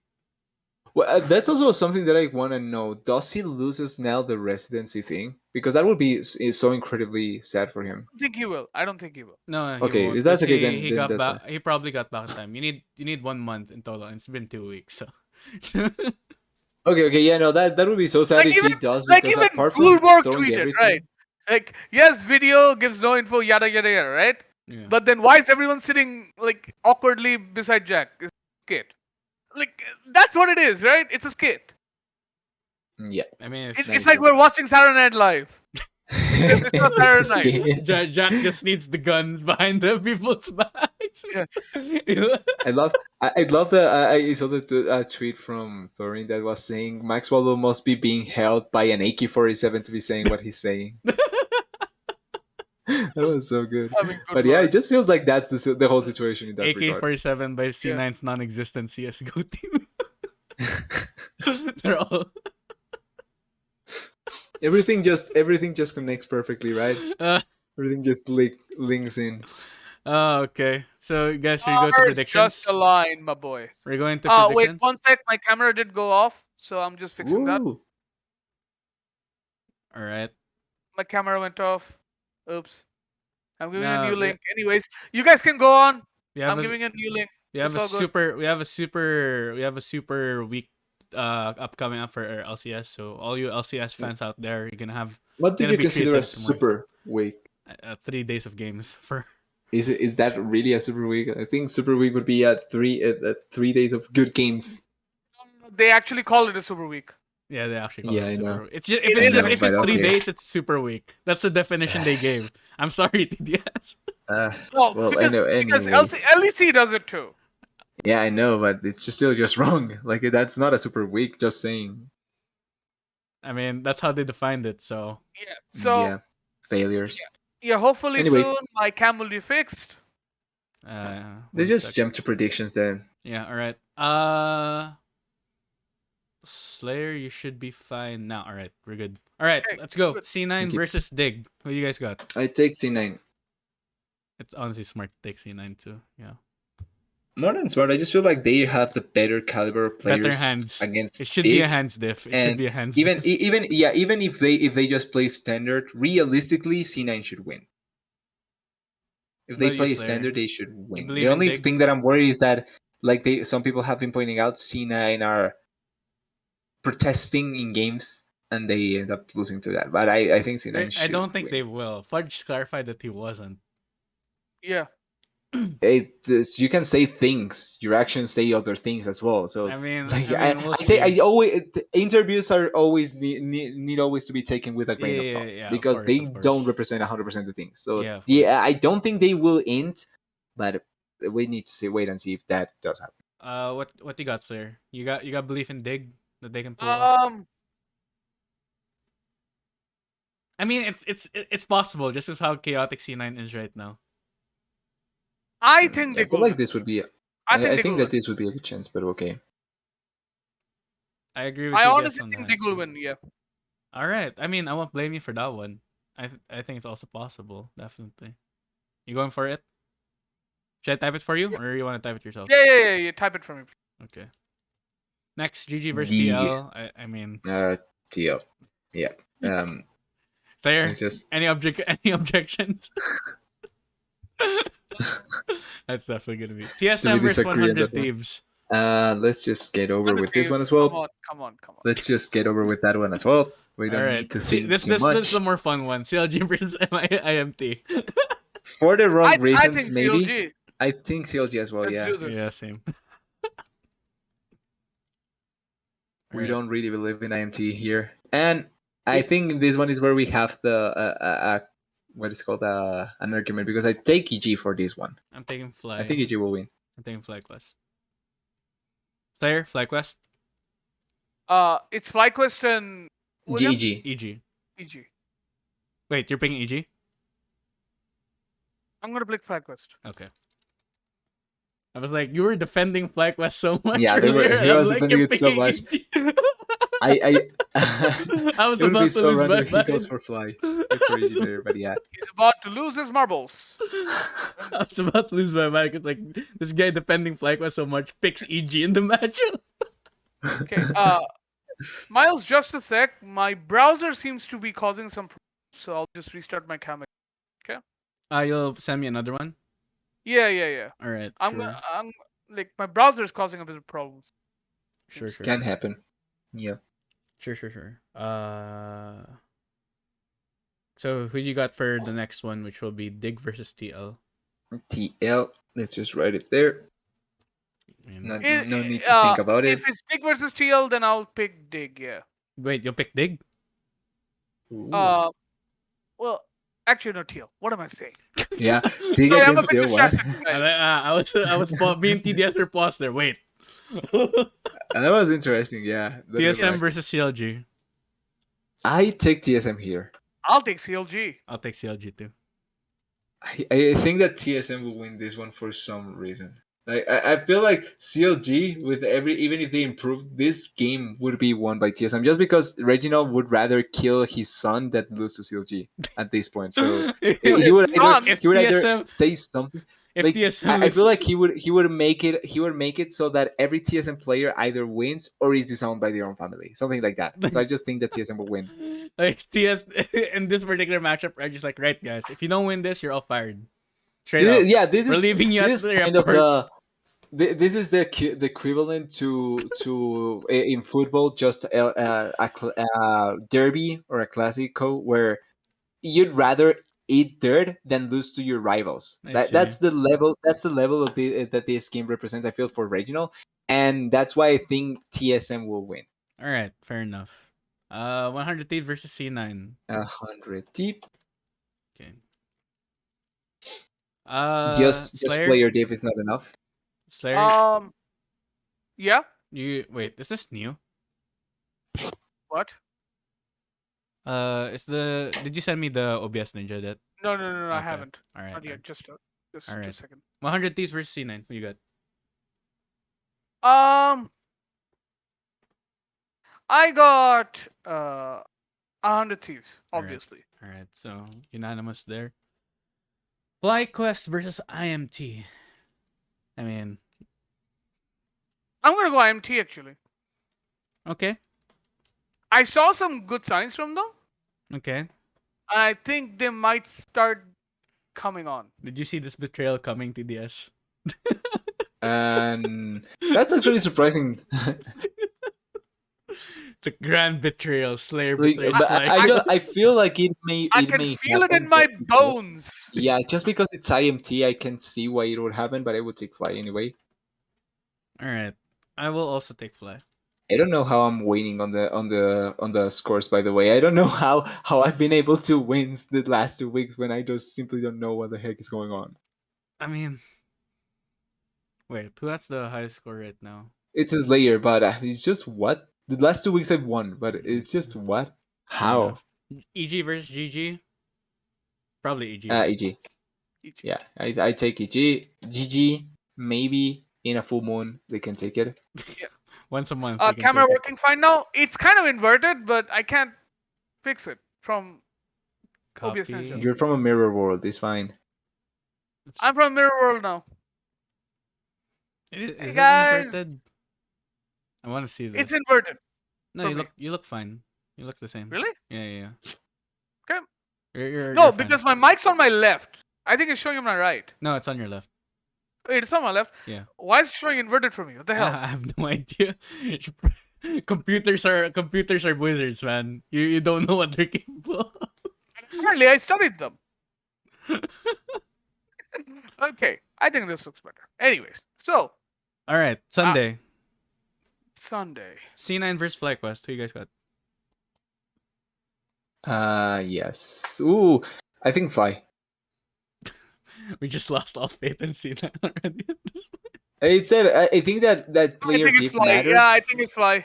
Speaker 3: Well, that's also something that I want to know. Does he loses now the residency thing? Because that would be is so incredibly sad for him.
Speaker 2: I don't think he will. I don't think he will.
Speaker 1: No, he
Speaker 3: Okay,
Speaker 1: won't.
Speaker 3: if
Speaker 1: Cause
Speaker 3: that's okay,
Speaker 1: he
Speaker 3: then
Speaker 1: got
Speaker 3: that's fine.
Speaker 1: back. He probably got back time. You need 1 month in total. And it's been 2 weeks. So.
Speaker 3: Okay, yeah, no, that would be so sad
Speaker 2: Like
Speaker 3: if
Speaker 2: even
Speaker 3: he does
Speaker 2: like
Speaker 3: because
Speaker 2: even
Speaker 3: apart from
Speaker 2: Goldberg
Speaker 3: throwing
Speaker 2: tweeted, right?
Speaker 3: everything,
Speaker 2: Like, yes, video gives no info, yada yada yada, right?
Speaker 1: Yeah.
Speaker 2: But then why is everyone sitting like awkwardly beside Jack? It's a skit. Like that's what it is, right? It's a skit.
Speaker 3: Yeah.
Speaker 1: I mean,
Speaker 2: It's
Speaker 3: Nice.
Speaker 2: like we're watching Saturday Night Live. It's not Saturday
Speaker 3: Just
Speaker 2: night.
Speaker 3: kidding.
Speaker 1: Jack just needs the guns behind the people's backs.
Speaker 2: Yeah.
Speaker 3: I love the I saw the tweet from Thorin that was saying Maxwell must be being held by an AK-47 to be saying what he's saying. That was so good.
Speaker 2: Having good
Speaker 3: But yeah,
Speaker 2: lore.
Speaker 3: it just feels like that's the whole situation in that regard.
Speaker 1: AK-47 by C9's non-existent CS:GO team. They're all.
Speaker 3: everything just connects perfectly, right? Everything just links in.
Speaker 1: Okay. So, guys, should we go to
Speaker 2: Stars
Speaker 1: predictions?
Speaker 2: just align, my boy.
Speaker 1: We're going to
Speaker 2: Wait,
Speaker 1: predictions.
Speaker 2: one sec. My camera did go off, so I'm just fixing that.
Speaker 3: Ooh.
Speaker 1: All right.
Speaker 2: My camera went off. Oops. I'm giving a
Speaker 1: No,
Speaker 2: new
Speaker 1: we-
Speaker 2: link. Anyways, you guys can go on.
Speaker 1: We have
Speaker 2: I'm
Speaker 1: a,
Speaker 2: giving a new link.
Speaker 1: we have
Speaker 2: it's
Speaker 1: a
Speaker 2: all good.
Speaker 1: super we have a super week upcoming up for our LCS. So all you LCS fans out there, you're gonna have
Speaker 3: What do
Speaker 1: gonna
Speaker 3: you
Speaker 1: be
Speaker 3: consider
Speaker 1: treated
Speaker 3: a super week?
Speaker 1: 3 days of games for.
Speaker 3: Is that really a super week? I think super week would be at 3 days of good games.
Speaker 2: They actually call it a super week.
Speaker 1: Yeah, they actually call
Speaker 3: Yeah,
Speaker 1: it
Speaker 3: I
Speaker 1: super
Speaker 3: know.
Speaker 1: week. It's just,
Speaker 2: It
Speaker 1: if it's
Speaker 2: is
Speaker 1: just
Speaker 2: a
Speaker 1: if
Speaker 3: but
Speaker 1: it's 3
Speaker 3: okay.
Speaker 1: days, it's super week. That's the definition they gave. I'm sorry, TDS.
Speaker 3: Well,
Speaker 2: because,
Speaker 3: I know.
Speaker 2: because
Speaker 3: Anyways,
Speaker 2: LEC does it too.
Speaker 3: yeah, I know, but it's just still just wrong. Like that's not a super week. Just saying.
Speaker 1: I mean, that's how they defined it. So
Speaker 2: Yeah. So
Speaker 3: Yeah, failures.
Speaker 2: hopefully
Speaker 3: Anyway.
Speaker 2: soon my cam will be fixed.
Speaker 3: They
Speaker 1: one
Speaker 3: just
Speaker 1: sec.
Speaker 3: jump to predictions then.
Speaker 1: Yeah. All right. Slayer, you should be fine now. All right, we're good. All right,
Speaker 2: Okay,
Speaker 1: let's go.
Speaker 2: good.
Speaker 1: C9
Speaker 3: Thank you.
Speaker 1: versus Dig. Who you guys got?
Speaker 3: I take C9.
Speaker 1: It's honestly smart to take C9 too. Yeah.
Speaker 3: More than smart, I just feel like they have the better caliber of players
Speaker 1: Better hands.
Speaker 3: against
Speaker 1: It should be a
Speaker 3: Dig.
Speaker 1: hands diff. It should
Speaker 3: And
Speaker 1: be a hands
Speaker 3: even
Speaker 1: diff.
Speaker 3: even if they just play standard, realistically C9 should win. If they
Speaker 1: But you,
Speaker 3: play
Speaker 1: Slayer,
Speaker 3: standard, they should win.
Speaker 1: believe
Speaker 3: The
Speaker 1: in
Speaker 3: only
Speaker 1: Dig?
Speaker 3: thing that I'm worried is that like some people have been pointing out C9 are protesting in games and they end up losing to that. But I think C9 should
Speaker 1: I don't think
Speaker 3: win.
Speaker 1: they will. Fudge clarified that he wasn't.
Speaker 2: Yeah.
Speaker 3: You can say things, your actions say other things as well. So
Speaker 1: I mean,
Speaker 3: like,
Speaker 1: we'll
Speaker 3: I always interviews are always need always to be taken with a grain of salt
Speaker 1: Yeah,
Speaker 3: because
Speaker 1: of
Speaker 3: they
Speaker 1: course.
Speaker 3: don't represent 100% the things. So
Speaker 1: Yeah, of
Speaker 3: yeah, I don't think they will end, but we need to wait and see if that does happen.
Speaker 1: What you got, Slayer? You got belief in Dig that they can pull off? I mean, it's possible just with how chaotic C9 is right now.
Speaker 2: I think
Speaker 3: I
Speaker 2: they
Speaker 3: feel
Speaker 2: will.
Speaker 3: like this would be.
Speaker 2: I think
Speaker 3: I
Speaker 2: they
Speaker 3: think
Speaker 2: will
Speaker 3: that
Speaker 2: win.
Speaker 3: this would be a good chance, but okay.
Speaker 1: I agree with
Speaker 2: I
Speaker 1: you guys
Speaker 2: honestly
Speaker 1: on
Speaker 2: think
Speaker 1: that.
Speaker 2: they will win. Yeah.
Speaker 1: All right. I mean, I won't blame you for that one. I think it's also possible. Definitely. You going for it? Should I type it for you,
Speaker 2: Yeah.
Speaker 1: or you want to type it yourself?
Speaker 2: Yeah. Type it for me.
Speaker 1: Okay. Next, GG versus
Speaker 3: The-
Speaker 1: TL. I mean,
Speaker 3: TL. Yeah.
Speaker 1: Slayer.
Speaker 3: It's just
Speaker 1: Any objections? That's definitely gonna be TSM versus
Speaker 3: disagree on
Speaker 1: 100
Speaker 3: that one.
Speaker 1: Thieves.
Speaker 3: let's just get over
Speaker 2: 100
Speaker 3: with this one
Speaker 2: Thieves.
Speaker 3: as well.
Speaker 2: Come on.
Speaker 3: Let's just get over with that one as well. We don't
Speaker 1: All right.
Speaker 3: need to
Speaker 1: See,
Speaker 3: think
Speaker 1: this
Speaker 3: too
Speaker 1: this
Speaker 3: much.
Speaker 1: this is the more fun one. CLG versus IMT.
Speaker 3: For the wrong
Speaker 2: I
Speaker 3: reasons,
Speaker 2: think
Speaker 3: maybe.
Speaker 2: CLG.
Speaker 3: I think CLG as well.
Speaker 2: Let's
Speaker 3: Yeah,
Speaker 2: do this.
Speaker 1: Yeah, same.
Speaker 3: we
Speaker 1: Alright.
Speaker 3: don't really believe in IMT here, and I think this one is where we have the what is called an argument because I take EG for this one.
Speaker 1: I'm taking Fly.
Speaker 3: I think EG will win.
Speaker 1: I'm taking FlyQuest. Slayer, FlyQuest,
Speaker 2: It's FlyQuest and William?
Speaker 3: GG.
Speaker 1: EG.
Speaker 2: EG.
Speaker 1: Wait, you're picking EG?
Speaker 2: I'm gonna pick FlyQuest.
Speaker 1: Okay. I was like, you were defending FlyQuest so much
Speaker 3: Yeah, they were-
Speaker 1: earlier.
Speaker 3: he
Speaker 1: I'm
Speaker 3: was
Speaker 1: like,
Speaker 3: defending
Speaker 1: you're
Speaker 3: it so
Speaker 1: picking
Speaker 3: much.
Speaker 1: EG.
Speaker 3: I
Speaker 1: I was
Speaker 3: it would be
Speaker 1: about to
Speaker 3: so
Speaker 1: lose my
Speaker 3: random if he goes
Speaker 1: mind.
Speaker 3: for Fly. Good for EG there, but yeah.
Speaker 2: He's about to lose his marbles.
Speaker 1: I was about to lose my mind because like this guy defending FlyQuest so much picks EG in the matchup.
Speaker 2: Okay. Miles, just a sec. My browser seems to be causing some problems, so I'll just restart my camera.
Speaker 1: You'll send me another one.
Speaker 2: Yeah.
Speaker 1: All right.
Speaker 2: I'm like my browser is causing a bit of problems.
Speaker 1: Sure.
Speaker 3: Can happen. Yeah.
Speaker 1: Sure. So who you got for the next one, which will be Dig versus TL?
Speaker 3: TL. Let's just write it there.
Speaker 1: I mean,
Speaker 3: No need to think about it.
Speaker 2: If it's Dig versus TL, then I'll pick Dig. Yeah.
Speaker 1: Wait, you pick Dig?
Speaker 3: Ooh.
Speaker 2: Well, actually, no, Teal. What am I saying?
Speaker 3: Yeah, dig
Speaker 2: Sorry, I'm a
Speaker 3: against
Speaker 2: bit
Speaker 3: Seal. What?
Speaker 2: distracted, you guys.
Speaker 1: Me and TDS were paused there. Wait.
Speaker 3: That was interesting. Yeah, that is
Speaker 1: TSM
Speaker 3: right.
Speaker 1: versus CLG.
Speaker 3: I take TSM here.
Speaker 2: I'll take CLG.
Speaker 1: I'll take CLG too.
Speaker 3: I think that TSM will win this one for some reason. Like I feel like CLG with even if they improve, this game would be won by TSM just because Reginald would rather kill his son than lose to CLG at this point. So he
Speaker 2: His
Speaker 3: would either
Speaker 2: son?
Speaker 3: say something.
Speaker 1: If
Speaker 3: Like
Speaker 1: TSM
Speaker 3: I feel
Speaker 1: loses,
Speaker 3: like he would make it so that every TSM player either wins or is disowned by their own family, something like that. So I just think that TSM will win.
Speaker 1: like TS in this particular matchup, I'm just like, right, guys, if you don't win this, you're all fired. Straight up.
Speaker 3: Yeah, this
Speaker 1: We're
Speaker 3: is
Speaker 1: leaving you at
Speaker 3: this is
Speaker 1: the
Speaker 3: kind of
Speaker 1: airport.
Speaker 3: this is the equivalent to in football just a derby or a classico where you'd rather eat dirt than lose to your rivals.
Speaker 1: I see.
Speaker 3: That's the level of that this game represents. I feel for regional, and that's why I think TSM will win.
Speaker 1: All right, fair enough. 100 Thieves versus C9.
Speaker 3: 100 deep.
Speaker 1: Okay.
Speaker 3: Just
Speaker 1: Slayer,
Speaker 3: player div is not enough.
Speaker 1: Slayer,
Speaker 2: Yeah.
Speaker 1: you wait. Is this new?
Speaker 2: What?
Speaker 1: Is the did you send me the OBS Ninja that?
Speaker 2: No, I
Speaker 1: Okay.
Speaker 2: haven't.
Speaker 1: All right.
Speaker 2: Not yet. Just
Speaker 1: All
Speaker 2: a
Speaker 1: right.
Speaker 2: second.
Speaker 1: 100 Thieves versus C9. Who you got?
Speaker 2: I got 100 Thieves,
Speaker 1: All right.
Speaker 2: obviously.
Speaker 1: All right. So unanimous there. FlyQuest versus IMT. I mean,
Speaker 2: I'm gonna go IMT actually.
Speaker 1: okay,
Speaker 2: I saw some good signs from them,
Speaker 1: okay.
Speaker 2: and I think they might start coming on.
Speaker 1: Did you see this betrayal coming, TDS?
Speaker 3: And that's actually surprising.
Speaker 1: The grand betrayal, Slayer
Speaker 3: Like,
Speaker 1: betrays
Speaker 3: but I
Speaker 1: FlyQuest.
Speaker 3: feel like
Speaker 2: I
Speaker 3: it
Speaker 2: can
Speaker 3: may
Speaker 2: feel it
Speaker 3: happen
Speaker 2: in my
Speaker 3: just because
Speaker 2: bones.
Speaker 3: yeah, just because it's IMT, I can see why it would happen, but I would take Fly anyway.
Speaker 1: All right, I will also take Fly.
Speaker 3: I don't know how I'm winning on the scores. By the way, I don't know how I've been able to win the last 2 weeks when I just simply don't know what the heck is going on.
Speaker 1: I mean, wait, who has the highest score right now?
Speaker 3: It's a Slayer, but it's just what the last 2 weeks I've won, but it's just what
Speaker 1: Fair
Speaker 3: how
Speaker 1: enough. EG versus GG. Probably EG, right?
Speaker 3: EG. Yeah, I take EG. GG maybe in a full moon they can take it.
Speaker 1: Once a month, we can
Speaker 2: Camera
Speaker 1: take it.
Speaker 2: working fine now. It's kind of inverted, but I can't fix it from OBS
Speaker 1: Copy.
Speaker 2: Ninja.
Speaker 3: You're from a mirror world. It's fine.
Speaker 2: I'm from Mirror World now.
Speaker 1: Is
Speaker 2: Hey
Speaker 1: it
Speaker 2: guys,
Speaker 1: inverted? I want to see this.
Speaker 2: it's inverted.
Speaker 1: No,
Speaker 2: for
Speaker 1: you
Speaker 2: me.
Speaker 1: look fine. You look the same.
Speaker 2: Really?
Speaker 1: Yeah.
Speaker 2: Okay.
Speaker 1: You're
Speaker 2: No,
Speaker 1: fine.
Speaker 2: because my mic's on my left. I think it's showing on my right.
Speaker 1: No, it's on your left.
Speaker 2: Wait, it's on my left.
Speaker 1: Yeah.
Speaker 2: Why is it showing inverted for me? What the hell?
Speaker 1: I have no idea. computers are wizards, man. You don't know what they're capable of.
Speaker 2: Apparently, I studied them. Okay, I think this looks better. Anyways, so
Speaker 1: All right, Sunday.
Speaker 2: Sunday.
Speaker 1: C9 versus FlyQuest. Who you guys got?
Speaker 3: Yes. Ooh, I think Fly.
Speaker 1: We just lost all faith in C9 already.
Speaker 3: It's that I think that
Speaker 2: I
Speaker 3: player
Speaker 2: think it's
Speaker 3: div
Speaker 2: Fly.
Speaker 3: matters.
Speaker 2: Yeah, I think it's Fly.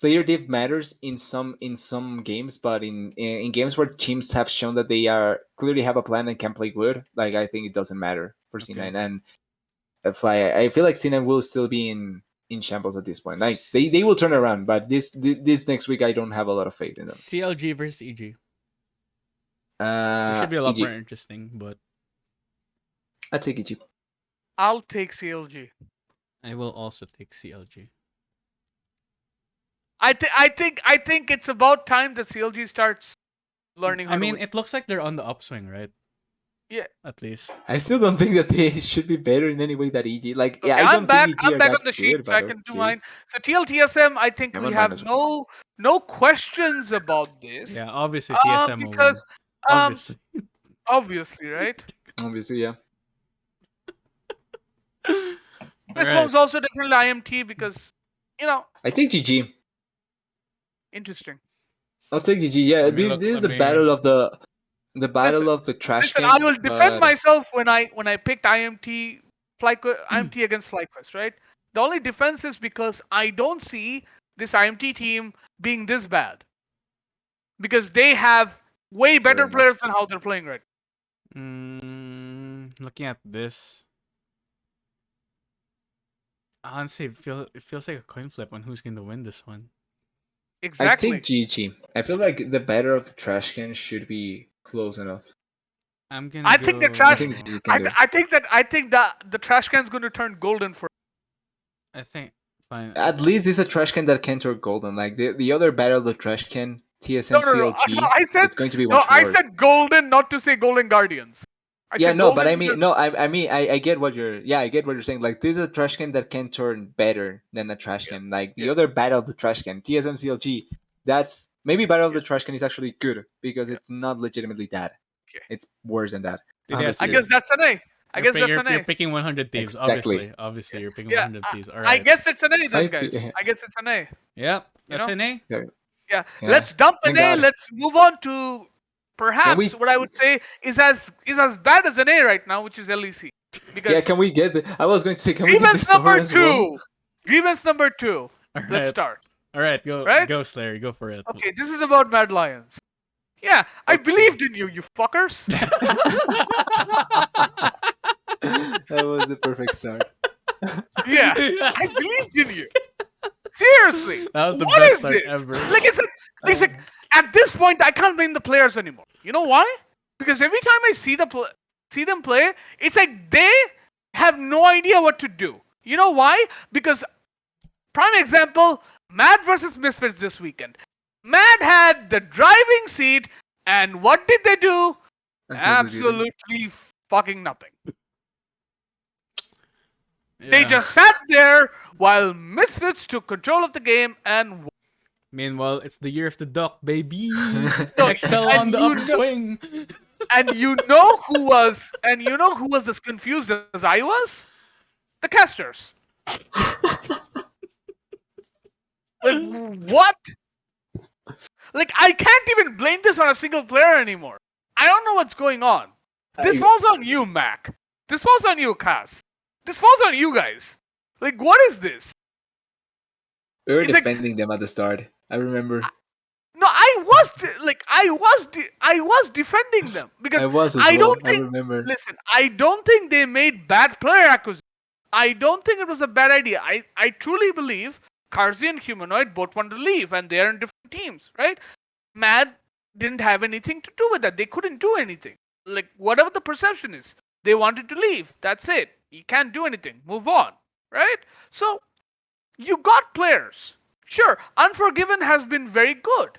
Speaker 3: Player div matters in some games, but in games where teams have shown that they are clearly have a plan and can play good, like I think it doesn't matter for C9. And Fly, I feel like C9 will still be in shambles at this point. Like they will turn around, but this next week I don't have a lot of faith in them.
Speaker 1: CLG versus EG. It should be a lot
Speaker 3: EG.
Speaker 1: more interesting, but
Speaker 3: I take EG.
Speaker 2: I'll take CLG.
Speaker 1: I will also take CLG.
Speaker 2: I think it's about time that CLG starts learning how
Speaker 1: I mean,
Speaker 2: to win.
Speaker 1: it looks like they're on the upswing, right?
Speaker 2: Yeah.
Speaker 1: At least.
Speaker 3: I still don't think that they should be better in any way that EG. Like,
Speaker 2: Okay,
Speaker 3: yeah, I
Speaker 2: I'm
Speaker 3: don't
Speaker 2: back.
Speaker 3: think EG
Speaker 2: I'm
Speaker 3: are
Speaker 2: back
Speaker 3: that
Speaker 2: on the sheet,
Speaker 3: good,
Speaker 2: so I
Speaker 3: but
Speaker 2: can do
Speaker 3: okay.
Speaker 2: mine. So TLTSM, I think
Speaker 3: Yeah,
Speaker 2: we
Speaker 3: mine
Speaker 2: have
Speaker 3: as well.
Speaker 2: no questions about this.
Speaker 1: Yeah, obviously TSM will win.
Speaker 2: Because
Speaker 1: Obviously.
Speaker 2: obviously, right?
Speaker 3: Obviously, yeah.
Speaker 2: This
Speaker 1: Alright.
Speaker 2: one's also definitely IMT because
Speaker 3: I take GG.
Speaker 2: interesting.
Speaker 3: I'll take GG. Yeah,
Speaker 1: Let me
Speaker 3: this,
Speaker 1: look.
Speaker 3: this is
Speaker 1: Let
Speaker 3: the
Speaker 1: me.
Speaker 3: battle of the
Speaker 2: Listen,
Speaker 3: battle of the trash
Speaker 2: listen. I
Speaker 3: can.
Speaker 2: will defend
Speaker 3: But
Speaker 2: myself when I picked IMT against FlyQuest, right? The only defense is because I don't see this IMT team being this bad because they have way
Speaker 3: fair
Speaker 2: better
Speaker 3: enough.
Speaker 2: players than how they're playing right.
Speaker 1: Looking at this, honestly, it feels like a coin flip on who's gonna win this one.
Speaker 3: I
Speaker 2: Exactly.
Speaker 3: take GG. I feel like the battle of the trash can should be close enough.
Speaker 1: I'm gonna
Speaker 2: I think the
Speaker 3: I
Speaker 2: trash.
Speaker 3: think GG can do.
Speaker 2: I think that the trash can's going to turn golden for.
Speaker 1: I think fine.
Speaker 3: At least it's a trash can that can turn golden. Like the other battle of the trash can,
Speaker 2: No,
Speaker 3: TSM
Speaker 2: no, no.
Speaker 3: CLG,
Speaker 2: I said
Speaker 3: it's going to be
Speaker 2: no.
Speaker 3: much
Speaker 2: I
Speaker 3: worse.
Speaker 2: said golden, not to say golden guardians. I
Speaker 3: Yeah,
Speaker 2: said
Speaker 3: no, but
Speaker 2: golden
Speaker 3: I mean,
Speaker 2: because
Speaker 3: no, I mean, I get what you're, yeah, I get what you're saying. Like, this is a trash can that can turn better than a trash
Speaker 2: yeah,
Speaker 3: can. Like, the
Speaker 2: yeah,
Speaker 3: other battle of the trash can, TSM CLG, that's maybe battle of
Speaker 2: yeah,
Speaker 3: the trash can is actually good because
Speaker 2: yeah.
Speaker 3: it's not legitimately that.
Speaker 2: Okay.
Speaker 3: It's worse than that.
Speaker 1: Did yes,
Speaker 2: I
Speaker 3: 100%.
Speaker 2: guess that's an A. I guess that's an
Speaker 1: you're
Speaker 2: A.
Speaker 1: picking 100 thieves.
Speaker 3: Exactly.
Speaker 1: Obviously, you're picking
Speaker 2: Yeah,
Speaker 1: 100 thieves. All
Speaker 2: I
Speaker 1: right.
Speaker 2: guess it's an A then,
Speaker 3: Five,
Speaker 2: guys. I guess it's an A.
Speaker 1: Yep,
Speaker 2: You
Speaker 1: that's
Speaker 2: know?
Speaker 1: an A.
Speaker 3: yeah,
Speaker 2: Yeah.
Speaker 3: yeah.
Speaker 2: Let's dump an
Speaker 3: Thank
Speaker 2: A.
Speaker 3: God.
Speaker 2: Let's move on to
Speaker 3: Can
Speaker 2: perhaps
Speaker 3: we,
Speaker 2: what I would say is as bad as an A right now, which is LEC.
Speaker 3: yeah,
Speaker 2: Because
Speaker 3: can we get I was going to say, can we get
Speaker 2: grievance
Speaker 3: this over
Speaker 2: number
Speaker 3: as well?
Speaker 2: two. Grievance number 2.
Speaker 1: All
Speaker 2: Let's
Speaker 1: right.
Speaker 2: start.
Speaker 1: All right,
Speaker 2: Right?
Speaker 1: go Slayer, go for it.
Speaker 2: Okay, this is about Mad Lions. Yeah, I
Speaker 3: Okay.
Speaker 2: believed in you, you fuckers.
Speaker 3: That was the perfect start.
Speaker 2: Yeah, I believed in you. Seriously.
Speaker 1: That was the
Speaker 2: What
Speaker 1: best
Speaker 2: is
Speaker 1: start
Speaker 2: this?
Speaker 1: ever.
Speaker 2: Like it's like at this point I can't blame the players anymore. You know why? Because every time I see them play, it's like they have no idea what to do. You know why? Because prime example, Mad versus Misfits this weekend. Mad had the driving seat, and what did they do?
Speaker 3: Until they didn't.
Speaker 2: Absolutely fucking nothing. They
Speaker 1: Yeah.
Speaker 2: just sat there while Misfits took control of the game and won.
Speaker 1: Meanwhile, it's the year of the duck, baby.
Speaker 2: No,
Speaker 1: Excel on
Speaker 2: and
Speaker 1: the
Speaker 2: you know-
Speaker 1: upswing.
Speaker 2: and you know who was as confused as I was? The casters. Like what? Like I can't even blame this on a single player anymore. I don't know what's going on. This falls on you, Mac. This falls on you, Cass. This falls on you guys. Like what is this?
Speaker 3: We were
Speaker 2: It's like-
Speaker 3: defending them at the start. I remember.
Speaker 2: No, I was defending them because
Speaker 3: I was as
Speaker 2: I
Speaker 3: well.
Speaker 2: don't
Speaker 3: I
Speaker 2: think.
Speaker 3: remember.
Speaker 2: Listen, I don't think they made bad player acquisition. I don't think it was a bad idea. I truly believe Karzi and Humanoid both want to leave and they are in different teams, right? Mad didn't have anything to do with that. They couldn't do anything. Like whatever the perception is, they wanted to leave. That's it. You can't do anything. Move on, right? So you got players. Sure, Unforgiven has been very good.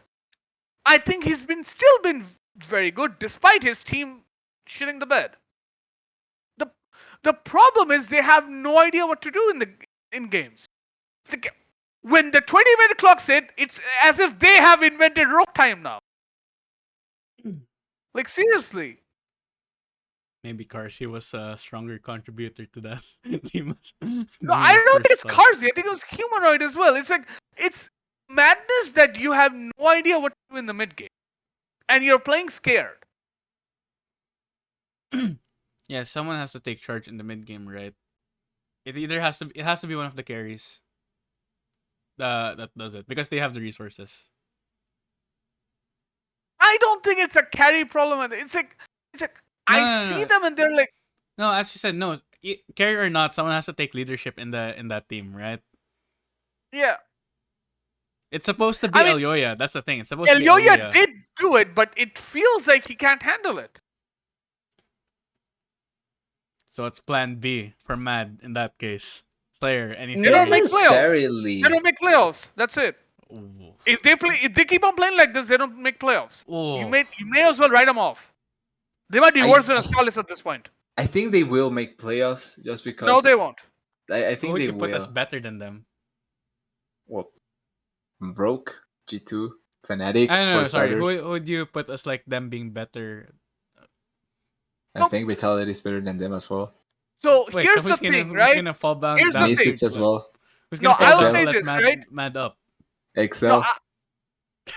Speaker 2: I think he's still been very good despite his team shitting the bed. The problem is they have no idea what to do in games. When the 20-minute clock's hit, it's as if they have invented rope time now. Like seriously.
Speaker 1: Maybe Karshi was a stronger contributor to that team.
Speaker 2: No, I don't think it's Karzi. I think it was Humanoid as well. It's like it's madness that you have no idea what to do in the mid game, and you're playing scared.
Speaker 1: Yeah, someone has to take charge in the mid game, right? It has to be one of the carries. That does it because they have the resources.
Speaker 2: I don't think it's a carry problem. It's like I see them and they're like,
Speaker 1: no, as you said, no, carry or not, someone has to take leadership in that team, right?
Speaker 2: yeah.
Speaker 1: It's supposed to be
Speaker 2: I mean,
Speaker 1: Elyoya. That's the thing. It's supposed to be
Speaker 2: Elyoya
Speaker 1: Elyoya.
Speaker 2: did do it, but it feels like he can't handle it.
Speaker 1: So it's Plan B for Mad in that case. Slayer, anything?
Speaker 2: They don't make playoffs.
Speaker 3: Necessarily.
Speaker 2: They don't make playoffs. That's it.
Speaker 1: Ooh.
Speaker 2: If they keep on playing like this, they don't make playoffs.
Speaker 1: Ooh.
Speaker 2: You may as well write them off. They might be worse than Astralis at this point.
Speaker 3: I think they will make playoffs just because.
Speaker 2: No, they won't.
Speaker 3: I
Speaker 1: Who
Speaker 3: think
Speaker 1: would
Speaker 3: they
Speaker 1: you put
Speaker 3: will.
Speaker 1: as better than them?
Speaker 3: What? Broke, G2, Fnatic.
Speaker 1: I don't know.
Speaker 3: for
Speaker 1: Sorry,
Speaker 3: starters.
Speaker 1: who would you put as like them being better?
Speaker 3: I think Vitality is better than them as well.
Speaker 2: So
Speaker 1: Wait,
Speaker 2: here's
Speaker 1: so
Speaker 2: the
Speaker 1: who's gonna,
Speaker 2: thing,
Speaker 1: who's
Speaker 2: right?
Speaker 1: gonna fall down?
Speaker 2: Here's the
Speaker 1: down
Speaker 2: thing.
Speaker 3: Misfits as well.
Speaker 1: Who's
Speaker 2: No,
Speaker 1: gonna fall
Speaker 2: I will
Speaker 1: down
Speaker 2: say
Speaker 1: to let
Speaker 2: this, right?
Speaker 1: Mad up?
Speaker 3: Excel.
Speaker 2: No,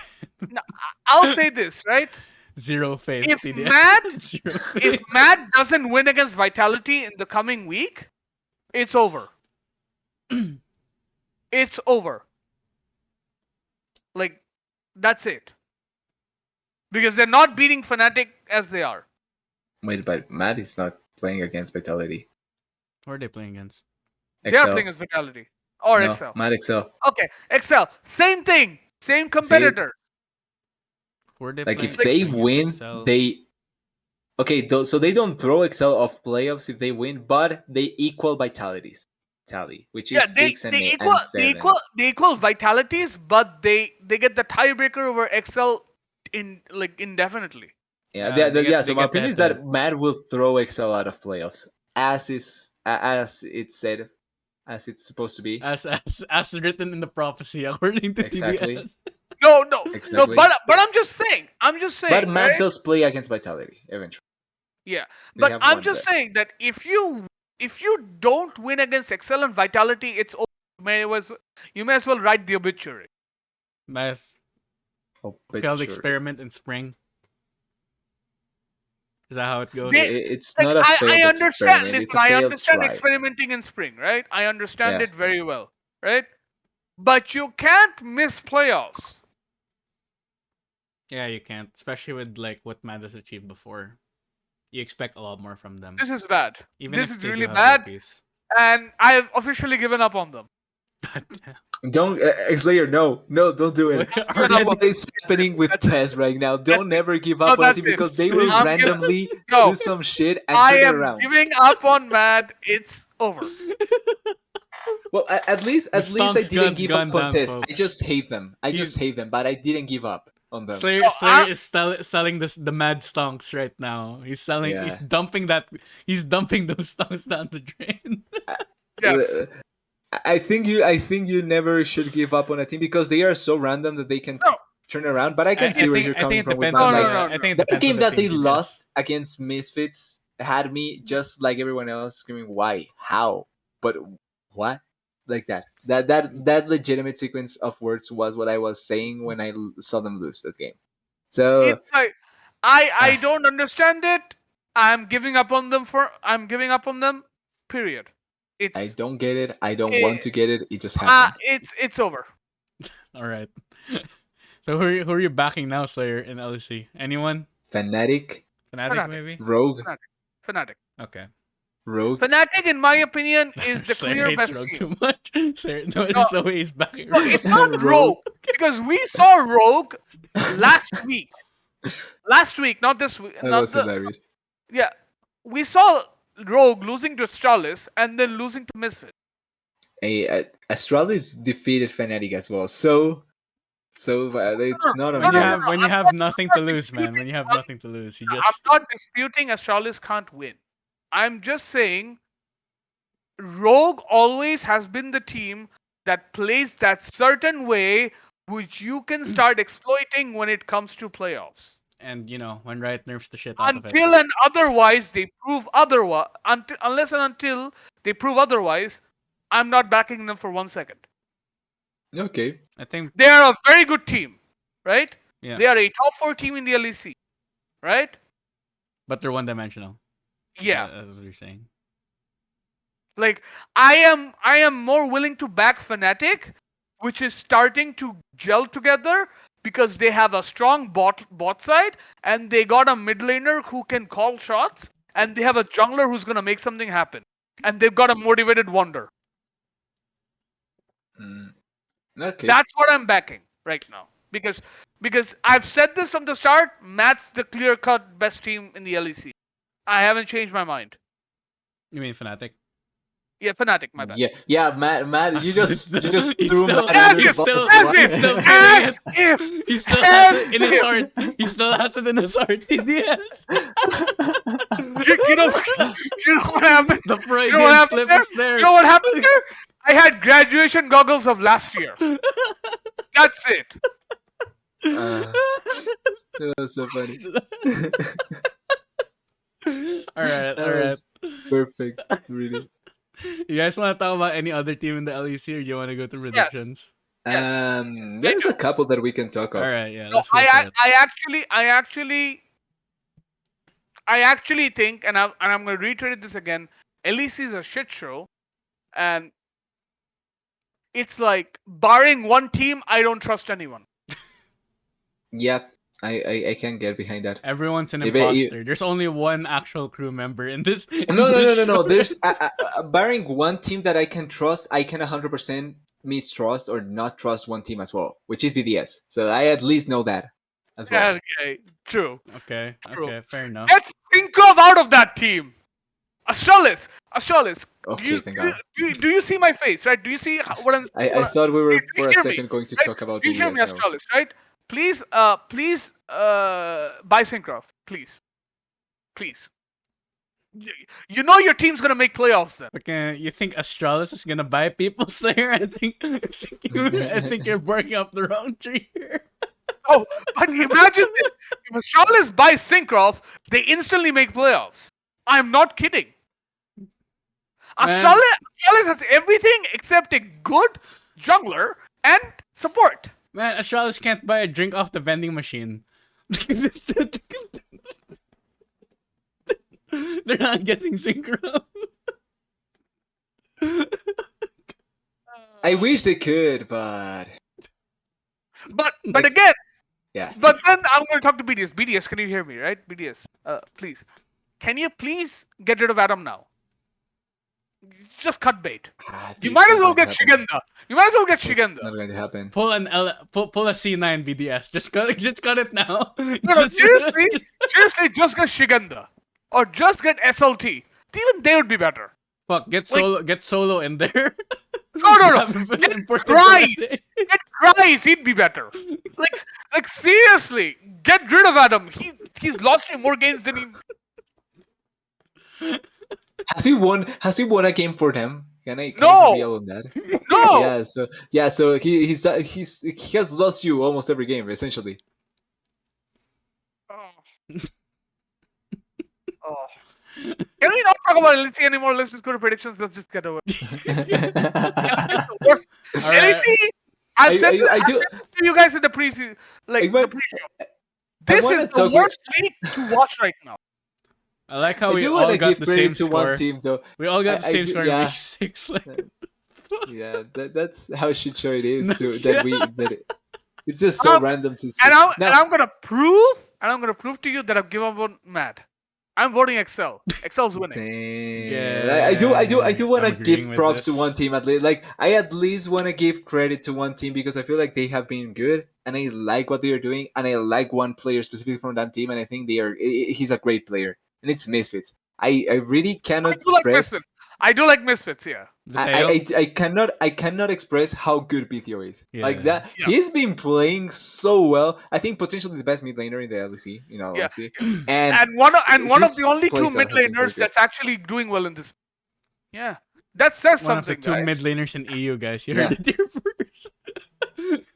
Speaker 2: No, I'll say this, right?
Speaker 1: Zero faith.
Speaker 2: If
Speaker 1: TDS.
Speaker 2: Matt
Speaker 1: Zero
Speaker 2: if
Speaker 1: faith.
Speaker 2: Matt doesn't win against Vitality in the coming week, it's over. It's over. Like, that's it. Because they're not beating Fnatic as they are.
Speaker 3: Wait, but Matt is not playing against Vitality.
Speaker 1: Who are they playing against?
Speaker 2: They are
Speaker 3: XL.
Speaker 2: playing as Vitality. Or
Speaker 3: No,
Speaker 2: XL.
Speaker 3: Matt XL.
Speaker 2: Okay, XL. Same thing. Same competitor.
Speaker 1: Who are they
Speaker 3: Like
Speaker 1: playing?
Speaker 3: if they
Speaker 1: against?
Speaker 3: win,
Speaker 1: Excel?
Speaker 3: they so they don't throw XL off playoffs if they win, but they equal Vitality's tally, which
Speaker 2: Yeah,
Speaker 3: is 6 and 8 and 7.
Speaker 2: they equal Vitalities, but they get the tiebreaker over XL indefinitely.
Speaker 3: Yeah,
Speaker 1: they get
Speaker 3: so my opinion is
Speaker 1: that.
Speaker 3: that Matt will throw XL out of playoffs, as it's said, as it's supposed to be.
Speaker 1: As written in the prophecy according to
Speaker 3: Exactly.
Speaker 1: TDS.
Speaker 2: No,
Speaker 3: Exactly.
Speaker 2: but I'm just saying,
Speaker 3: But Matt
Speaker 2: right?
Speaker 3: does play against Vitality eventually.
Speaker 2: Yeah,
Speaker 3: They
Speaker 2: but
Speaker 3: have
Speaker 2: I'm
Speaker 3: one
Speaker 2: just
Speaker 3: bet.
Speaker 2: saying that if you don't win against XL and Vitality, it's over. You may as well write the obituary.
Speaker 1: Math
Speaker 3: Oh,
Speaker 1: failed
Speaker 3: sure.
Speaker 1: experiment in spring. Is that how it goes?
Speaker 3: It's
Speaker 2: Like,
Speaker 3: not a failed
Speaker 2: I understand.
Speaker 3: experiment.
Speaker 2: Listen,
Speaker 3: It's a
Speaker 2: I
Speaker 3: failed
Speaker 2: understand
Speaker 3: try.
Speaker 2: experimenting in spring, right? I understand
Speaker 3: Yeah.
Speaker 2: it very well, right? But you can't miss playoffs.
Speaker 1: Yeah, you can't, especially with like what Matt has achieved before. You expect a lot more from them.
Speaker 2: This is bad.
Speaker 1: Even
Speaker 2: This
Speaker 1: if
Speaker 2: is
Speaker 1: they do
Speaker 2: really
Speaker 1: have their
Speaker 2: bad,
Speaker 1: piece.
Speaker 2: and I've officially given up on them.
Speaker 3: Don't Slayer, no, don't do it.
Speaker 1: Wait,
Speaker 2: are
Speaker 3: See
Speaker 2: you-
Speaker 3: what is happening with
Speaker 2: That's it.
Speaker 3: Tez right now. Don't
Speaker 2: it.
Speaker 3: never give
Speaker 2: No,
Speaker 3: up on a
Speaker 2: that's
Speaker 3: team
Speaker 2: it.
Speaker 3: because they will
Speaker 2: I'm gi-
Speaker 3: randomly
Speaker 2: No.
Speaker 3: do some shit and
Speaker 2: I
Speaker 3: turn it
Speaker 2: am
Speaker 3: around.
Speaker 2: giving up on Mad. It's over.
Speaker 3: Well, at least I
Speaker 1: Stonks
Speaker 3: didn't
Speaker 1: guns
Speaker 3: give
Speaker 1: gone
Speaker 3: up on
Speaker 1: down,
Speaker 3: Tez. I
Speaker 1: folks.
Speaker 3: just hate them.
Speaker 1: He's-
Speaker 3: But I didn't give up on them.
Speaker 1: Slayer,
Speaker 2: No,
Speaker 1: Slayer is selling the mad stonks right now. He's selling.
Speaker 3: Yeah.
Speaker 1: He's dumping that. He's dumping those stonks down the drain.
Speaker 2: Yes.
Speaker 3: I think you never should give up on a team because they are so random that they can
Speaker 2: No.
Speaker 3: turn around. But I can see where you're
Speaker 1: I
Speaker 3: coming
Speaker 1: think it
Speaker 3: from with
Speaker 1: depends
Speaker 3: that.
Speaker 1: on
Speaker 3: Like,
Speaker 1: the. I think it
Speaker 3: that
Speaker 1: depends on
Speaker 3: game
Speaker 1: the
Speaker 3: that they
Speaker 1: team, TDS.
Speaker 3: lost against Misfits had me just like everyone else screaming, "Why? How? But what?" Like that. That legitimate sequence of words was what I was saying when I saw them lose that game. So
Speaker 2: It's like I don't understand it. I'm giving up on them. Period. It's
Speaker 3: I don't get it. I don't want to get it. It just
Speaker 2: uh,
Speaker 3: happened.
Speaker 2: it's over.
Speaker 1: All right. So who are you backing now, Slayer in LEC? Anyone?
Speaker 3: Fnatic,
Speaker 1: Fnatic
Speaker 2: Fnatic.
Speaker 1: maybe?
Speaker 3: Rogue,
Speaker 2: Fnatic.
Speaker 1: Okay.
Speaker 3: Rogue.
Speaker 2: Fnatic, in my opinion, is the
Speaker 1: Slayer
Speaker 2: clear
Speaker 1: hates
Speaker 2: best
Speaker 1: Rogue
Speaker 2: team.
Speaker 1: too much. Slayer, no, there's no way he's backing
Speaker 2: No,
Speaker 1: Rogue.
Speaker 2: it's not
Speaker 3: Rogue.
Speaker 2: Rogue because we saw Rogue last week. Last week, not this week.
Speaker 3: That was hilarious.
Speaker 2: Yeah, we saw Rogue losing to Astralis and then losing to Misfit.
Speaker 3: Astralis defeated Fnatic as well. So it's not
Speaker 1: When
Speaker 3: on
Speaker 1: you
Speaker 3: you.
Speaker 1: have when you have nothing to lose, man. When you have nothing to lose, you
Speaker 2: I'm
Speaker 1: just
Speaker 2: not disputing Astralis can't win. I'm just saying Rogue always has been the team that plays that certain way which you can start exploiting when it comes to playoffs.
Speaker 1: and when Riot nerfs the shit out of it.
Speaker 2: Until and otherwise they prove otherwise, unless and until they prove otherwise, I'm not backing them for 1 second.
Speaker 3: Okay.
Speaker 1: I think
Speaker 2: They are a very good team, right?
Speaker 1: yeah,
Speaker 2: They are a top 4 team in the LEC, right?
Speaker 1: but they're one dimensional.
Speaker 2: Yeah.
Speaker 1: That's what you're saying.
Speaker 2: Like I am more willing to back Fnatic, which is starting to gel together because they have a strong bot side and they got a mid laner who can call shots and they have a jungler who's gonna make something happen. And they've got a motivated Wonder.
Speaker 3: Okay.
Speaker 2: That's what I'm backing right now. Because I've said this from the start, Matt's the clear-cut best team in the LEC. I haven't changed my mind.
Speaker 1: You mean Fnatic?
Speaker 2: Yeah, Fnatic, my bad.
Speaker 3: Yeah, Matt, you just
Speaker 1: He's
Speaker 3: threw
Speaker 1: still-
Speaker 3: Matt under the
Speaker 1: he's
Speaker 3: bus.
Speaker 1: still-
Speaker 2: As
Speaker 3: What?
Speaker 2: if,
Speaker 1: still
Speaker 2: as
Speaker 1: carrying
Speaker 2: if,
Speaker 1: He still
Speaker 2: As
Speaker 1: has it in his
Speaker 2: if-
Speaker 1: heart. He still has it in his heart. TDS.
Speaker 2: you know what happened?
Speaker 1: The Freudian
Speaker 2: You know what happened
Speaker 1: slip
Speaker 2: there?
Speaker 1: is there.
Speaker 2: You know what happened there? I had graduation goggles of last year. That's it.
Speaker 3: That was so funny.
Speaker 1: all right.
Speaker 3: That was perfect, really.
Speaker 1: You guys want to talk about any other team in the LEC, or do you want to go to predictions?
Speaker 2: Yes.
Speaker 3: There's a couple that we can talk
Speaker 1: All
Speaker 3: of.
Speaker 1: right, yeah,
Speaker 2: No,
Speaker 1: let's go for it.
Speaker 2: I actually think, and I'm going to reiterate this again. LEC is a shit show, and it's like barring one team, I don't trust anyone.
Speaker 3: Yeah, I can get behind that.
Speaker 1: Everyone's an
Speaker 3: If it- you-
Speaker 1: imposter. There's only one actual crew member in this. in
Speaker 3: No, no, no,
Speaker 1: this
Speaker 3: no, no.
Speaker 1: show.
Speaker 3: There's barring one team that I can trust, I can 100% mistrust or not trust one team as well, which is BDS. So I at least know that as well.
Speaker 2: Okay, true.
Speaker 1: Okay,
Speaker 2: True.
Speaker 1: fair enough.
Speaker 2: Get Synkrov out of that team. Astralis.
Speaker 3: Okay, thank God.
Speaker 2: Do you see my face, right? Do you see what I'm?
Speaker 3: I thought we were
Speaker 2: do
Speaker 3: for
Speaker 2: you
Speaker 3: a
Speaker 2: hear me,
Speaker 3: second going to
Speaker 2: right?
Speaker 3: talk about
Speaker 2: Do you hear me,
Speaker 3: BDS now.
Speaker 2: Astralis, right? Please, buy Synkrov, please. You know your team's gonna make playoffs then.
Speaker 1: Okay, you think Astralis is gonna buy people, Slayer? I think you're barking up the wrong tree here.
Speaker 2: Oh, but imagine this. If Astralis buys Synkrov, they instantly make playoffs. I'm not kidding.
Speaker 1: Man.
Speaker 2: Astralis has everything except a good jungler and support.
Speaker 1: Man, Astralis can't buy a drink off the vending machine. They're not getting synchro.
Speaker 3: I wish they could, but
Speaker 2: But
Speaker 3: Like-
Speaker 2: again,
Speaker 3: yeah.
Speaker 2: but then I'm going to talk to BDS. BDS, can you hear me, right? BDS, please. Can you please get rid of Adam now? Just cut bait. You might as well get Shigenda. You might as well get
Speaker 3: Not
Speaker 2: Shigenda.
Speaker 3: going to happen.
Speaker 1: Pull a C9 BDS. Just cut it now.
Speaker 2: No, seriously, just get Shigenda. Or just get SLT. Even they would be better.
Speaker 1: Fuck, get solo in there.
Speaker 2: No. Get
Speaker 1: Important
Speaker 2: Grice.
Speaker 1: today.
Speaker 2: Get Grice. He'd be better. Like seriously, get rid of Adam. He's lost in more games than he.
Speaker 3: Has he won a game for them? Can I
Speaker 2: No.
Speaker 3: be real on that?
Speaker 2: No.
Speaker 3: So he has lost you almost every game essentially.
Speaker 2: Oh. Can we not talk about LEC anymore? Let's just go to predictions. Let's just get over it. It's the worst.
Speaker 1: All right.
Speaker 2: LEC, I've said
Speaker 3: I do.
Speaker 2: this to you guys in the pre-season,
Speaker 3: I
Speaker 2: the
Speaker 3: want-
Speaker 2: pre-show.
Speaker 3: I
Speaker 2: This
Speaker 3: wanna
Speaker 2: is the
Speaker 3: talk-
Speaker 2: worst league to watch right now.
Speaker 1: I like how
Speaker 3: I
Speaker 1: we
Speaker 3: do
Speaker 1: all
Speaker 3: want to
Speaker 1: got
Speaker 3: give
Speaker 1: the
Speaker 3: credit
Speaker 1: same
Speaker 3: to
Speaker 1: score.
Speaker 3: one team though.
Speaker 1: We all got the
Speaker 3: I
Speaker 1: same
Speaker 3: do-
Speaker 1: score
Speaker 3: yeah.
Speaker 1: in week 6.
Speaker 3: Yeah, that's how shit show it is.
Speaker 1: No,
Speaker 3: To,
Speaker 1: yeah.
Speaker 3: it's just so
Speaker 2: Um,
Speaker 3: random to see.
Speaker 2: And
Speaker 3: Now-
Speaker 2: I'm gonna prove to you that I've given up on Matt. I'm voting Excel. Excel's winning.
Speaker 3: Damn. I do want to
Speaker 1: I'm agreeing
Speaker 3: give
Speaker 1: with
Speaker 3: props to
Speaker 1: this.
Speaker 3: one team at least. Like I at least want to give credit to one team because I feel like they have been good and I like what they are doing and I like one player specifically from that team and I think he's a great player and it's Misfits. I really cannot express.
Speaker 2: I do like Misfits, yeah.
Speaker 1: The tail.
Speaker 3: I cannot express how good BTO is.
Speaker 1: Yeah.
Speaker 3: Like that,
Speaker 2: Yeah.
Speaker 3: he's been playing so well. I think potentially the best mid laner in the LEC. In all
Speaker 2: Yeah.
Speaker 3: honesty,
Speaker 2: And one of
Speaker 3: his
Speaker 2: the only two
Speaker 3: playstyle
Speaker 2: mid
Speaker 3: has been so
Speaker 2: laners
Speaker 3: good.
Speaker 2: that's actually doing well in this. Yeah, that says
Speaker 1: One of the
Speaker 2: something.
Speaker 1: two
Speaker 2: guys.
Speaker 1: mid laners in EU, guys. You
Speaker 3: Yeah.
Speaker 1: heard it here first.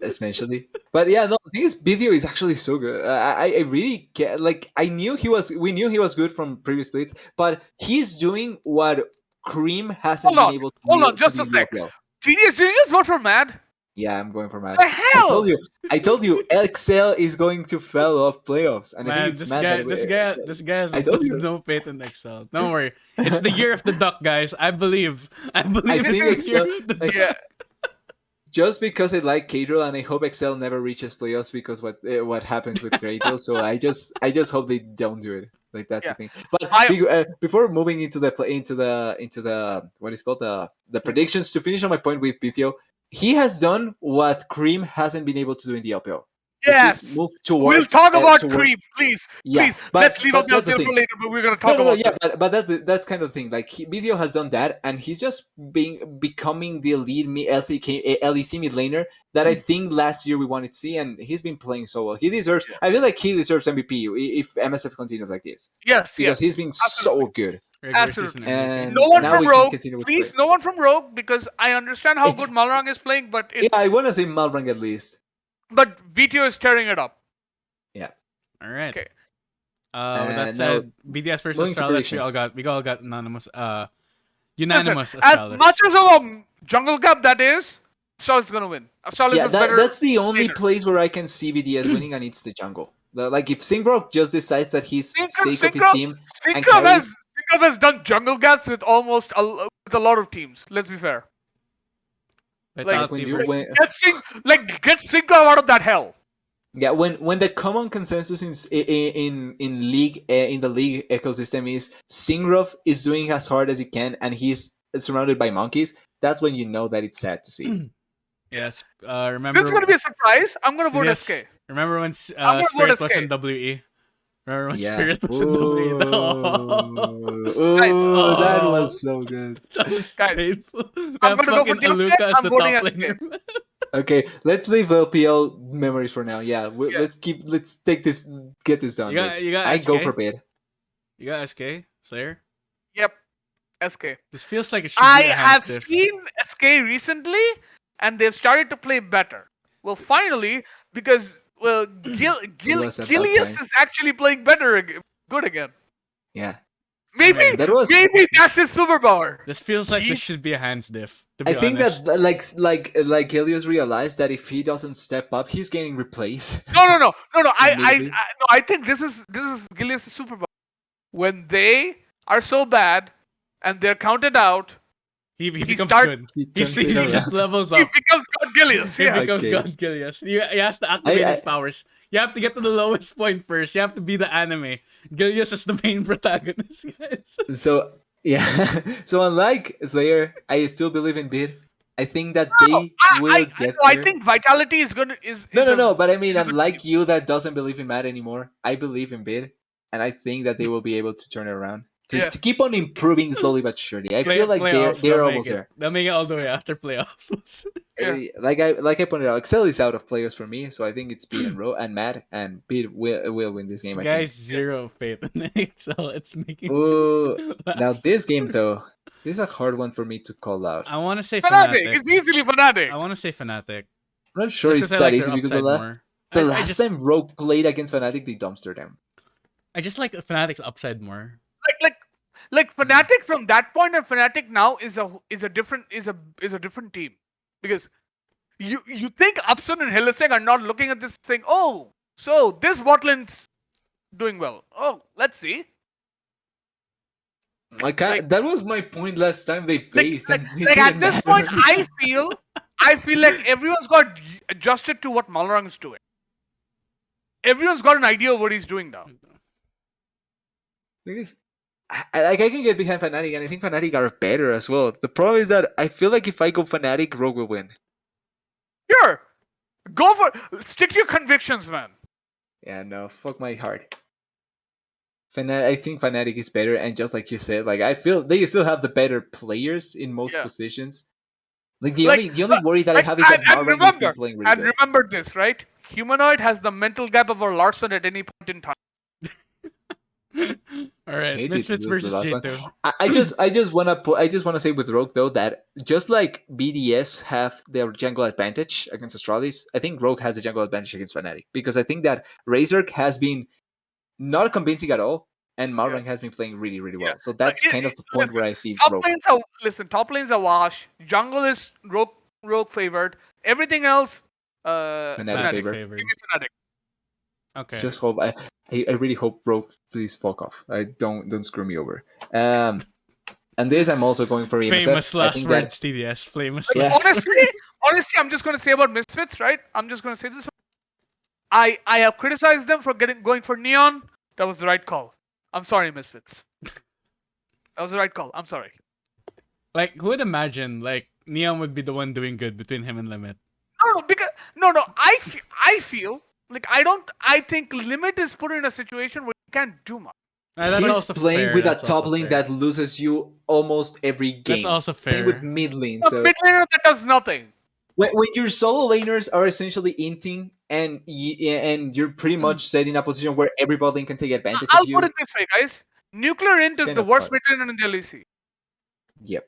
Speaker 3: essentially. But yeah, no, the thing is, BTO is actually so good. I really get like we knew he was good from previous splits, but he's doing what Cream hasn't
Speaker 2: Hold on,
Speaker 3: been able to
Speaker 2: hold
Speaker 3: do.
Speaker 2: on, just
Speaker 3: to
Speaker 2: a
Speaker 3: do
Speaker 2: sec.
Speaker 3: well.
Speaker 2: Genius, did you just vote for Mad?
Speaker 3: Yeah, I'm going for Mad.
Speaker 2: The hell?
Speaker 3: I told you, Excel is going to fall off playoffs, and I
Speaker 1: Man,
Speaker 3: think it's
Speaker 1: this
Speaker 3: mad
Speaker 1: guy,
Speaker 3: that
Speaker 1: this guy has
Speaker 3: I told you.
Speaker 1: no faith in Excel. Don't worry, it's the year of the duck, guys. I believe
Speaker 3: think
Speaker 1: it's the year of the duck.
Speaker 2: Yeah.
Speaker 3: just because I like Cadril, and I hope Excel never reaches playoffs because what happens with Cadril. So I just hope they don't do it. Like that's
Speaker 2: Yeah.
Speaker 3: the thing. But
Speaker 2: I-
Speaker 3: before moving into the what is called the predictions, to finish on my point with PTO, he has done what Cream hasn't been able to do in the LPL. which
Speaker 2: Yes.
Speaker 3: is move towards.
Speaker 2: We'll talk about
Speaker 3: toward-
Speaker 2: Creep, please.
Speaker 3: Yeah,
Speaker 2: Please.
Speaker 3: but-
Speaker 2: Let's leave
Speaker 3: but
Speaker 2: out the
Speaker 3: that's the
Speaker 2: LPL
Speaker 3: thing.
Speaker 2: for later, but we're gonna talk about
Speaker 3: yeah,
Speaker 2: this.
Speaker 3: but that's kind of the thing. Like BDO has done that, and he's just becoming the lead LEC mid laner that I think last year we wanted to see, and he's been playing so well. He deserves. I feel like he deserves MVP if MSF continues like this
Speaker 2: Yes,
Speaker 3: because
Speaker 2: yes.
Speaker 3: he's been
Speaker 2: Absolutely.
Speaker 3: so good.
Speaker 1: Regular
Speaker 2: Absolutely.
Speaker 1: season MVP.
Speaker 3: And
Speaker 2: No one
Speaker 3: now
Speaker 2: from
Speaker 3: we can
Speaker 2: Rogue,
Speaker 3: continue with
Speaker 2: please.
Speaker 3: play.
Speaker 2: No one from Rogue, because I understand how
Speaker 3: Eh.
Speaker 2: good Malrang is playing, but
Speaker 3: Yeah, I want to say Malrang at least.
Speaker 2: but VTO is tearing it up.
Speaker 1: All right.
Speaker 2: Okay.
Speaker 1: With that
Speaker 3: And
Speaker 1: said, BDS versus
Speaker 3: moving to
Speaker 1: Astralis, we
Speaker 3: predictions.
Speaker 1: all got unanimous, unanimous
Speaker 2: Listen,
Speaker 1: Astralis.
Speaker 2: as much as of a jungle gap that is, Astralis is gonna win. Astralis
Speaker 3: Yeah,
Speaker 2: is better.
Speaker 3: that's the only
Speaker 2: laner.
Speaker 3: place where I can see BDS winning, and it's the jungle. Like if Singbrook just decides that he's sake of his team and carries.
Speaker 2: Syncrop has done jungle gaps with with a lot of teams. Let's be fair. Like,
Speaker 1: Vitality
Speaker 3: when
Speaker 1: versus
Speaker 2: get Syncrop out of that hell.
Speaker 3: yeah, when the common consensus in league in the league ecosystem is Singrov is doing as hard as he can, and he's surrounded by monkeys, that's when you know that it's sad to see.
Speaker 1: yes.
Speaker 2: This is
Speaker 1: Remember
Speaker 2: gonna be a surprise. I'm gonna vote
Speaker 1: yes,
Speaker 2: SK.
Speaker 1: remember when
Speaker 2: I'm gonna
Speaker 1: Spirit
Speaker 2: vote
Speaker 1: was
Speaker 2: SK.
Speaker 1: in WE? Remember when
Speaker 3: Yeah.
Speaker 1: Spirit was in WE?
Speaker 2: Guys,
Speaker 3: Ooh, that was so good.
Speaker 1: That was
Speaker 2: Guys,
Speaker 1: painful.
Speaker 2: I'm gonna go for
Speaker 1: Fucking
Speaker 2: Deoxys,
Speaker 1: Aluka as
Speaker 2: I'm
Speaker 1: the
Speaker 2: voting
Speaker 1: top
Speaker 2: SK.
Speaker 1: laner.
Speaker 3: Okay, let's leave LPL memories for now. Yeah,
Speaker 2: Yeah.
Speaker 3: let's take this, get this done.
Speaker 1: You got
Speaker 3: I go
Speaker 1: SK?
Speaker 3: for bid.
Speaker 1: You got SK Slayer.
Speaker 2: Yep, SK.
Speaker 1: This feels like it should
Speaker 2: I
Speaker 1: be a
Speaker 2: have
Speaker 1: hands diff.
Speaker 2: seen SK recently, and they've started to play better. Well, finally, because
Speaker 3: was about
Speaker 2: Gilius
Speaker 3: time.
Speaker 2: is actually playing good again.
Speaker 3: Yeah,
Speaker 2: Maybe
Speaker 3: that was.
Speaker 2: maybe that's his superpower.
Speaker 1: This feels like
Speaker 2: He-
Speaker 1: this should be a hands diff. To be
Speaker 3: I think
Speaker 1: honest.
Speaker 3: that like Helios realized that if he doesn't step up, he's getting replaced.
Speaker 2: No.
Speaker 3: Immediately.
Speaker 2: I think this is Gilius' superpower. When they are so bad and they're counted out,
Speaker 1: He becomes
Speaker 2: start-
Speaker 1: good.
Speaker 3: He
Speaker 1: He,
Speaker 3: turns
Speaker 1: he
Speaker 3: it
Speaker 1: just
Speaker 3: around.
Speaker 1: levels
Speaker 2: he
Speaker 1: up.
Speaker 2: becomes God Gilius.
Speaker 1: He
Speaker 2: Yeah.
Speaker 1: becomes
Speaker 3: Okay.
Speaker 1: God Gilius. He has to activate
Speaker 3: I-
Speaker 1: his powers. You have to get to the lowest point first. You have to be the anime. Gilius is the main protagonist, guys.
Speaker 3: So yeah, so unlike Slayer, I still believe in bid. I think that
Speaker 2: No,
Speaker 3: they will get
Speaker 2: I
Speaker 3: there.
Speaker 2: think Vitality is gonna is
Speaker 3: No. But I mean,
Speaker 2: is a good
Speaker 3: unlike
Speaker 2: team.
Speaker 3: you that doesn't believe in Matt anymore, I believe in Bid, and I think that they will be able to turn it around
Speaker 2: Yeah.
Speaker 3: to keep on improving slowly but surely. I feel like
Speaker 1: Playoffs,
Speaker 3: they're
Speaker 1: they'll make
Speaker 3: almost
Speaker 1: it.
Speaker 3: there.
Speaker 1: They'll make it all the way after playoffs.
Speaker 2: Yeah.
Speaker 3: Like I pointed out, Excel is out of players for me, so I think it's Bid and Matt, and Bid will win this
Speaker 1: This
Speaker 3: game. I
Speaker 1: guy's
Speaker 3: think.
Speaker 1: zero faith in Excel. It's making
Speaker 3: Ooh,
Speaker 1: me
Speaker 3: now
Speaker 1: laugh.
Speaker 3: this game though, this is a hard one for me to call out.
Speaker 1: I want to say
Speaker 2: Fnatic.
Speaker 1: Fnatic.
Speaker 2: It's easily Fnatic.
Speaker 1: I want to say Fnatic.
Speaker 3: I'm not sure
Speaker 1: Just
Speaker 3: it's
Speaker 1: because I
Speaker 3: that
Speaker 1: like
Speaker 3: easy
Speaker 1: their
Speaker 3: because
Speaker 1: upside
Speaker 3: the
Speaker 1: more.
Speaker 3: The
Speaker 1: I
Speaker 3: last
Speaker 1: just,
Speaker 3: time Rogue played against Fnatic, they dumpster them.
Speaker 1: I just like Fnatic's upside more.
Speaker 2: Like Fnatic from that point and Fnatic now is a different team, because you think Upson and Hylissang are not looking at this saying, oh, so this bot lane's doing well. Oh, let's see.
Speaker 3: That was my point last time they faced.
Speaker 2: Like
Speaker 3: and it
Speaker 2: at
Speaker 3: didn't
Speaker 2: this
Speaker 3: matter.
Speaker 2: point, I feel like everyone's got adjusted to what Malrang is doing. Everyone's got an idea of what he's doing now.
Speaker 3: Because I can get behind Fnatic, and I think Fnatic are better as well. The problem is that I feel like if I go Fnatic, Rogue will win.
Speaker 2: Sure, stick to your convictions, man.
Speaker 3: Yeah, no, fuck my heart. I think Fnatic is better, and just like you said, like I feel they still have the better players in most
Speaker 2: Yeah.
Speaker 3: positions. Like the only worry that I have is that
Speaker 2: and
Speaker 3: Malrang has been playing really good.
Speaker 2: remember this, right? Humanoid has the mental gap over Larson at any point in time.
Speaker 1: All right,
Speaker 3: Hated
Speaker 1: Misfits
Speaker 3: to lose the
Speaker 1: versus
Speaker 3: last one.
Speaker 1: J2.
Speaker 3: I just wanna say with Rogue though that just like BDS have their jungle advantage against Astralis, I think Rogue has a jungle advantage against Fnatic because I think that Razor has been not convincing at all, and Malrang has been playing really really well. So that's kind of the point where I see Rogue.
Speaker 2: Top lanes are wash. Jungle is rogue favored. Everything else,
Speaker 3: Fnatic
Speaker 2: Fnatic.
Speaker 3: favor.
Speaker 1: favored.
Speaker 2: Give me Fnatic.
Speaker 1: Okay.
Speaker 3: Just hope I really hope Rogue please fuck off. I don't screw me over. And this I'm also going for EMSF.
Speaker 1: Famous
Speaker 3: I
Speaker 1: last
Speaker 3: think
Speaker 1: words, TDS. Famous
Speaker 3: Yeah.
Speaker 1: last
Speaker 2: Honestly, I'm just gonna say about Misfits, right? I'm just gonna say this. I have criticized them for going for Neon. That was the right call. I'm sorry, Misfits. That was the right call. I'm sorry.
Speaker 1: Like, who would imagine, like, Neon would be the one doing good between him and Limit?
Speaker 2: No. I feel like I think Limit is put in a situation where he can't do much.
Speaker 1: That's
Speaker 3: he's
Speaker 1: also
Speaker 3: playing
Speaker 1: fair,
Speaker 3: with a
Speaker 1: that's
Speaker 3: top
Speaker 1: also
Speaker 3: lane
Speaker 1: fair.
Speaker 3: that loses you almost every game.
Speaker 1: That's also
Speaker 3: Same with
Speaker 1: fair.
Speaker 3: mid lane.
Speaker 2: A
Speaker 3: So
Speaker 2: mid laner that does nothing.
Speaker 3: when your solo laners are essentially inting and you're pretty much set in a position where every bot lane can take advantage
Speaker 2: I'll
Speaker 3: of you.
Speaker 2: put it this way, guys. Nuclear Int is
Speaker 3: kind
Speaker 2: the
Speaker 3: of
Speaker 2: worst
Speaker 3: hard.
Speaker 2: mid laner in the LEC.
Speaker 3: Yep,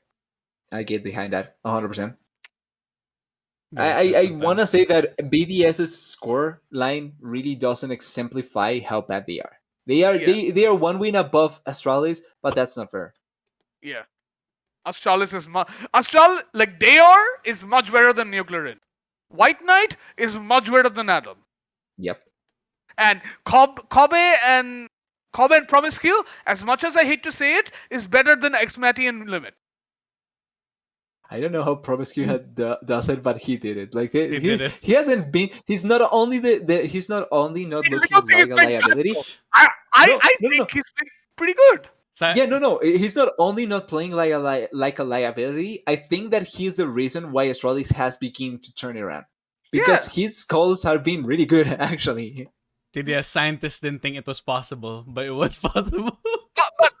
Speaker 3: I get behind that 100%.
Speaker 1: Very
Speaker 3: I
Speaker 1: good
Speaker 3: want to
Speaker 1: sometimes.
Speaker 3: say that BDS's score line really doesn't exemplify how bad they are. They are
Speaker 2: Yeah.
Speaker 3: they are one win above Astralis, but that's not fair.
Speaker 2: Yeah. Astralis is like Dayor is much better than Nuclearin. White Knight is much better than Adam.
Speaker 3: Yep.
Speaker 2: And Kobe and Promiscue, as much as I hate to say it, is better than Xmati and Limit.
Speaker 3: I don't know how Promiscue does it, but he did it. Like
Speaker 1: He did it.
Speaker 3: he hasn't been. He's not only he's not only not
Speaker 2: I
Speaker 3: looking
Speaker 2: don't think
Speaker 3: like
Speaker 2: he's
Speaker 3: a
Speaker 2: been
Speaker 3: liability.
Speaker 2: bad, though. I
Speaker 3: No.
Speaker 2: think he's been pretty good.
Speaker 3: Yeah, no. He's not only not playing like a liability. I think that he's the reason why Astralis has begun to turn around, because his calls have been really good actually.
Speaker 1: TDS scientists didn't think it was possible, but it was possible.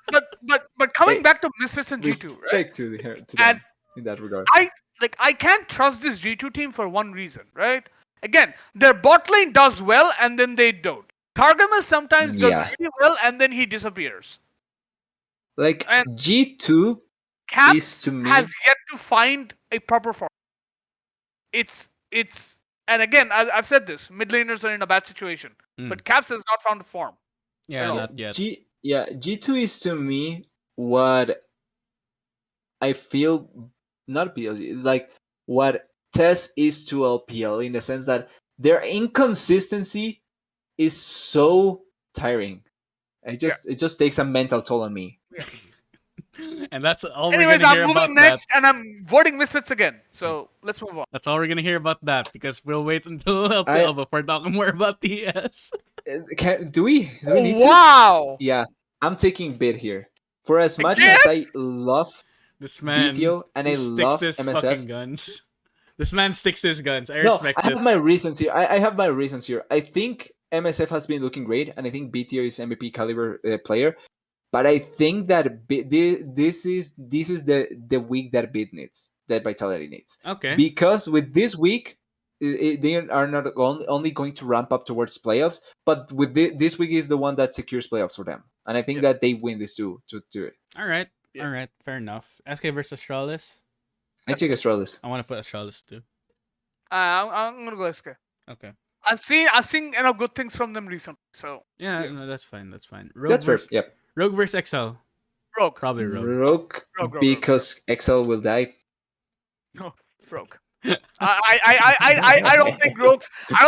Speaker 2: But coming
Speaker 3: Hey,
Speaker 2: back to Misfits and G2, right?
Speaker 3: Respect to them
Speaker 2: And
Speaker 3: in that regard.
Speaker 2: I can't trust this G2 team for one reason, right? Again, their bot lane does well and then they don't. Targamas sometimes does
Speaker 3: Yeah.
Speaker 2: really well and then he disappears.
Speaker 3: Like
Speaker 2: And
Speaker 3: G2
Speaker 2: Caps
Speaker 3: is to me.
Speaker 2: has yet to find a proper form. It's and again I've said this, mid laners are in a bad situation, but Caps has not found a form.
Speaker 1: Yeah,
Speaker 2: Hello.
Speaker 1: not yet.
Speaker 3: G2 is to me what I feel, not PLG, like what TES is to LPL, in the sense that their inconsistency is so tiring. It just takes a mental toll on me.
Speaker 1: And that's all
Speaker 2: Anyways,
Speaker 1: we're gonna hear
Speaker 2: I'm
Speaker 1: about
Speaker 2: moving next and I'm voting Misfits again. So let's move on.
Speaker 1: That's all we're gonna hear about that, because we'll wait until LPL before talking more about TS.
Speaker 3: Do we need to?
Speaker 2: Wow.
Speaker 3: Yeah, I'm taking bid here. For as much
Speaker 2: Again?
Speaker 3: as I love
Speaker 1: This man,
Speaker 3: BTO and
Speaker 1: he
Speaker 3: I
Speaker 1: sticks
Speaker 3: love
Speaker 1: to his
Speaker 3: MSF,
Speaker 1: fucking guns. This man sticks to his guns. I
Speaker 3: no,
Speaker 1: respect
Speaker 3: I have
Speaker 1: it.
Speaker 3: my reasons here. I have my reasons here. I think MSF has been looking great, and I think BTO is MVP caliber player. But I think that this is the week that Bit needs, that Vitality needs.
Speaker 1: Okay.
Speaker 3: Because with this week, they are not only going to ramp up towards playoffs, but with this week is the one that secures playoffs for them, and I think that they win this too to do it.
Speaker 1: All right. All right. Fair enough. SK versus Astralis.
Speaker 3: I take Astralis.
Speaker 1: I want to put Astralis too.
Speaker 2: I'm gonna go SK.
Speaker 1: Okay.
Speaker 2: I've seen good things from them recently. So
Speaker 1: Yeah, no, that's fine. That's fine.
Speaker 3: That's fair. Yep.
Speaker 1: Rogue versus XL.
Speaker 2: Rogue.
Speaker 1: Probably Rogue.
Speaker 3: Rogue, because Excel will die.
Speaker 2: No, Rogue. I don't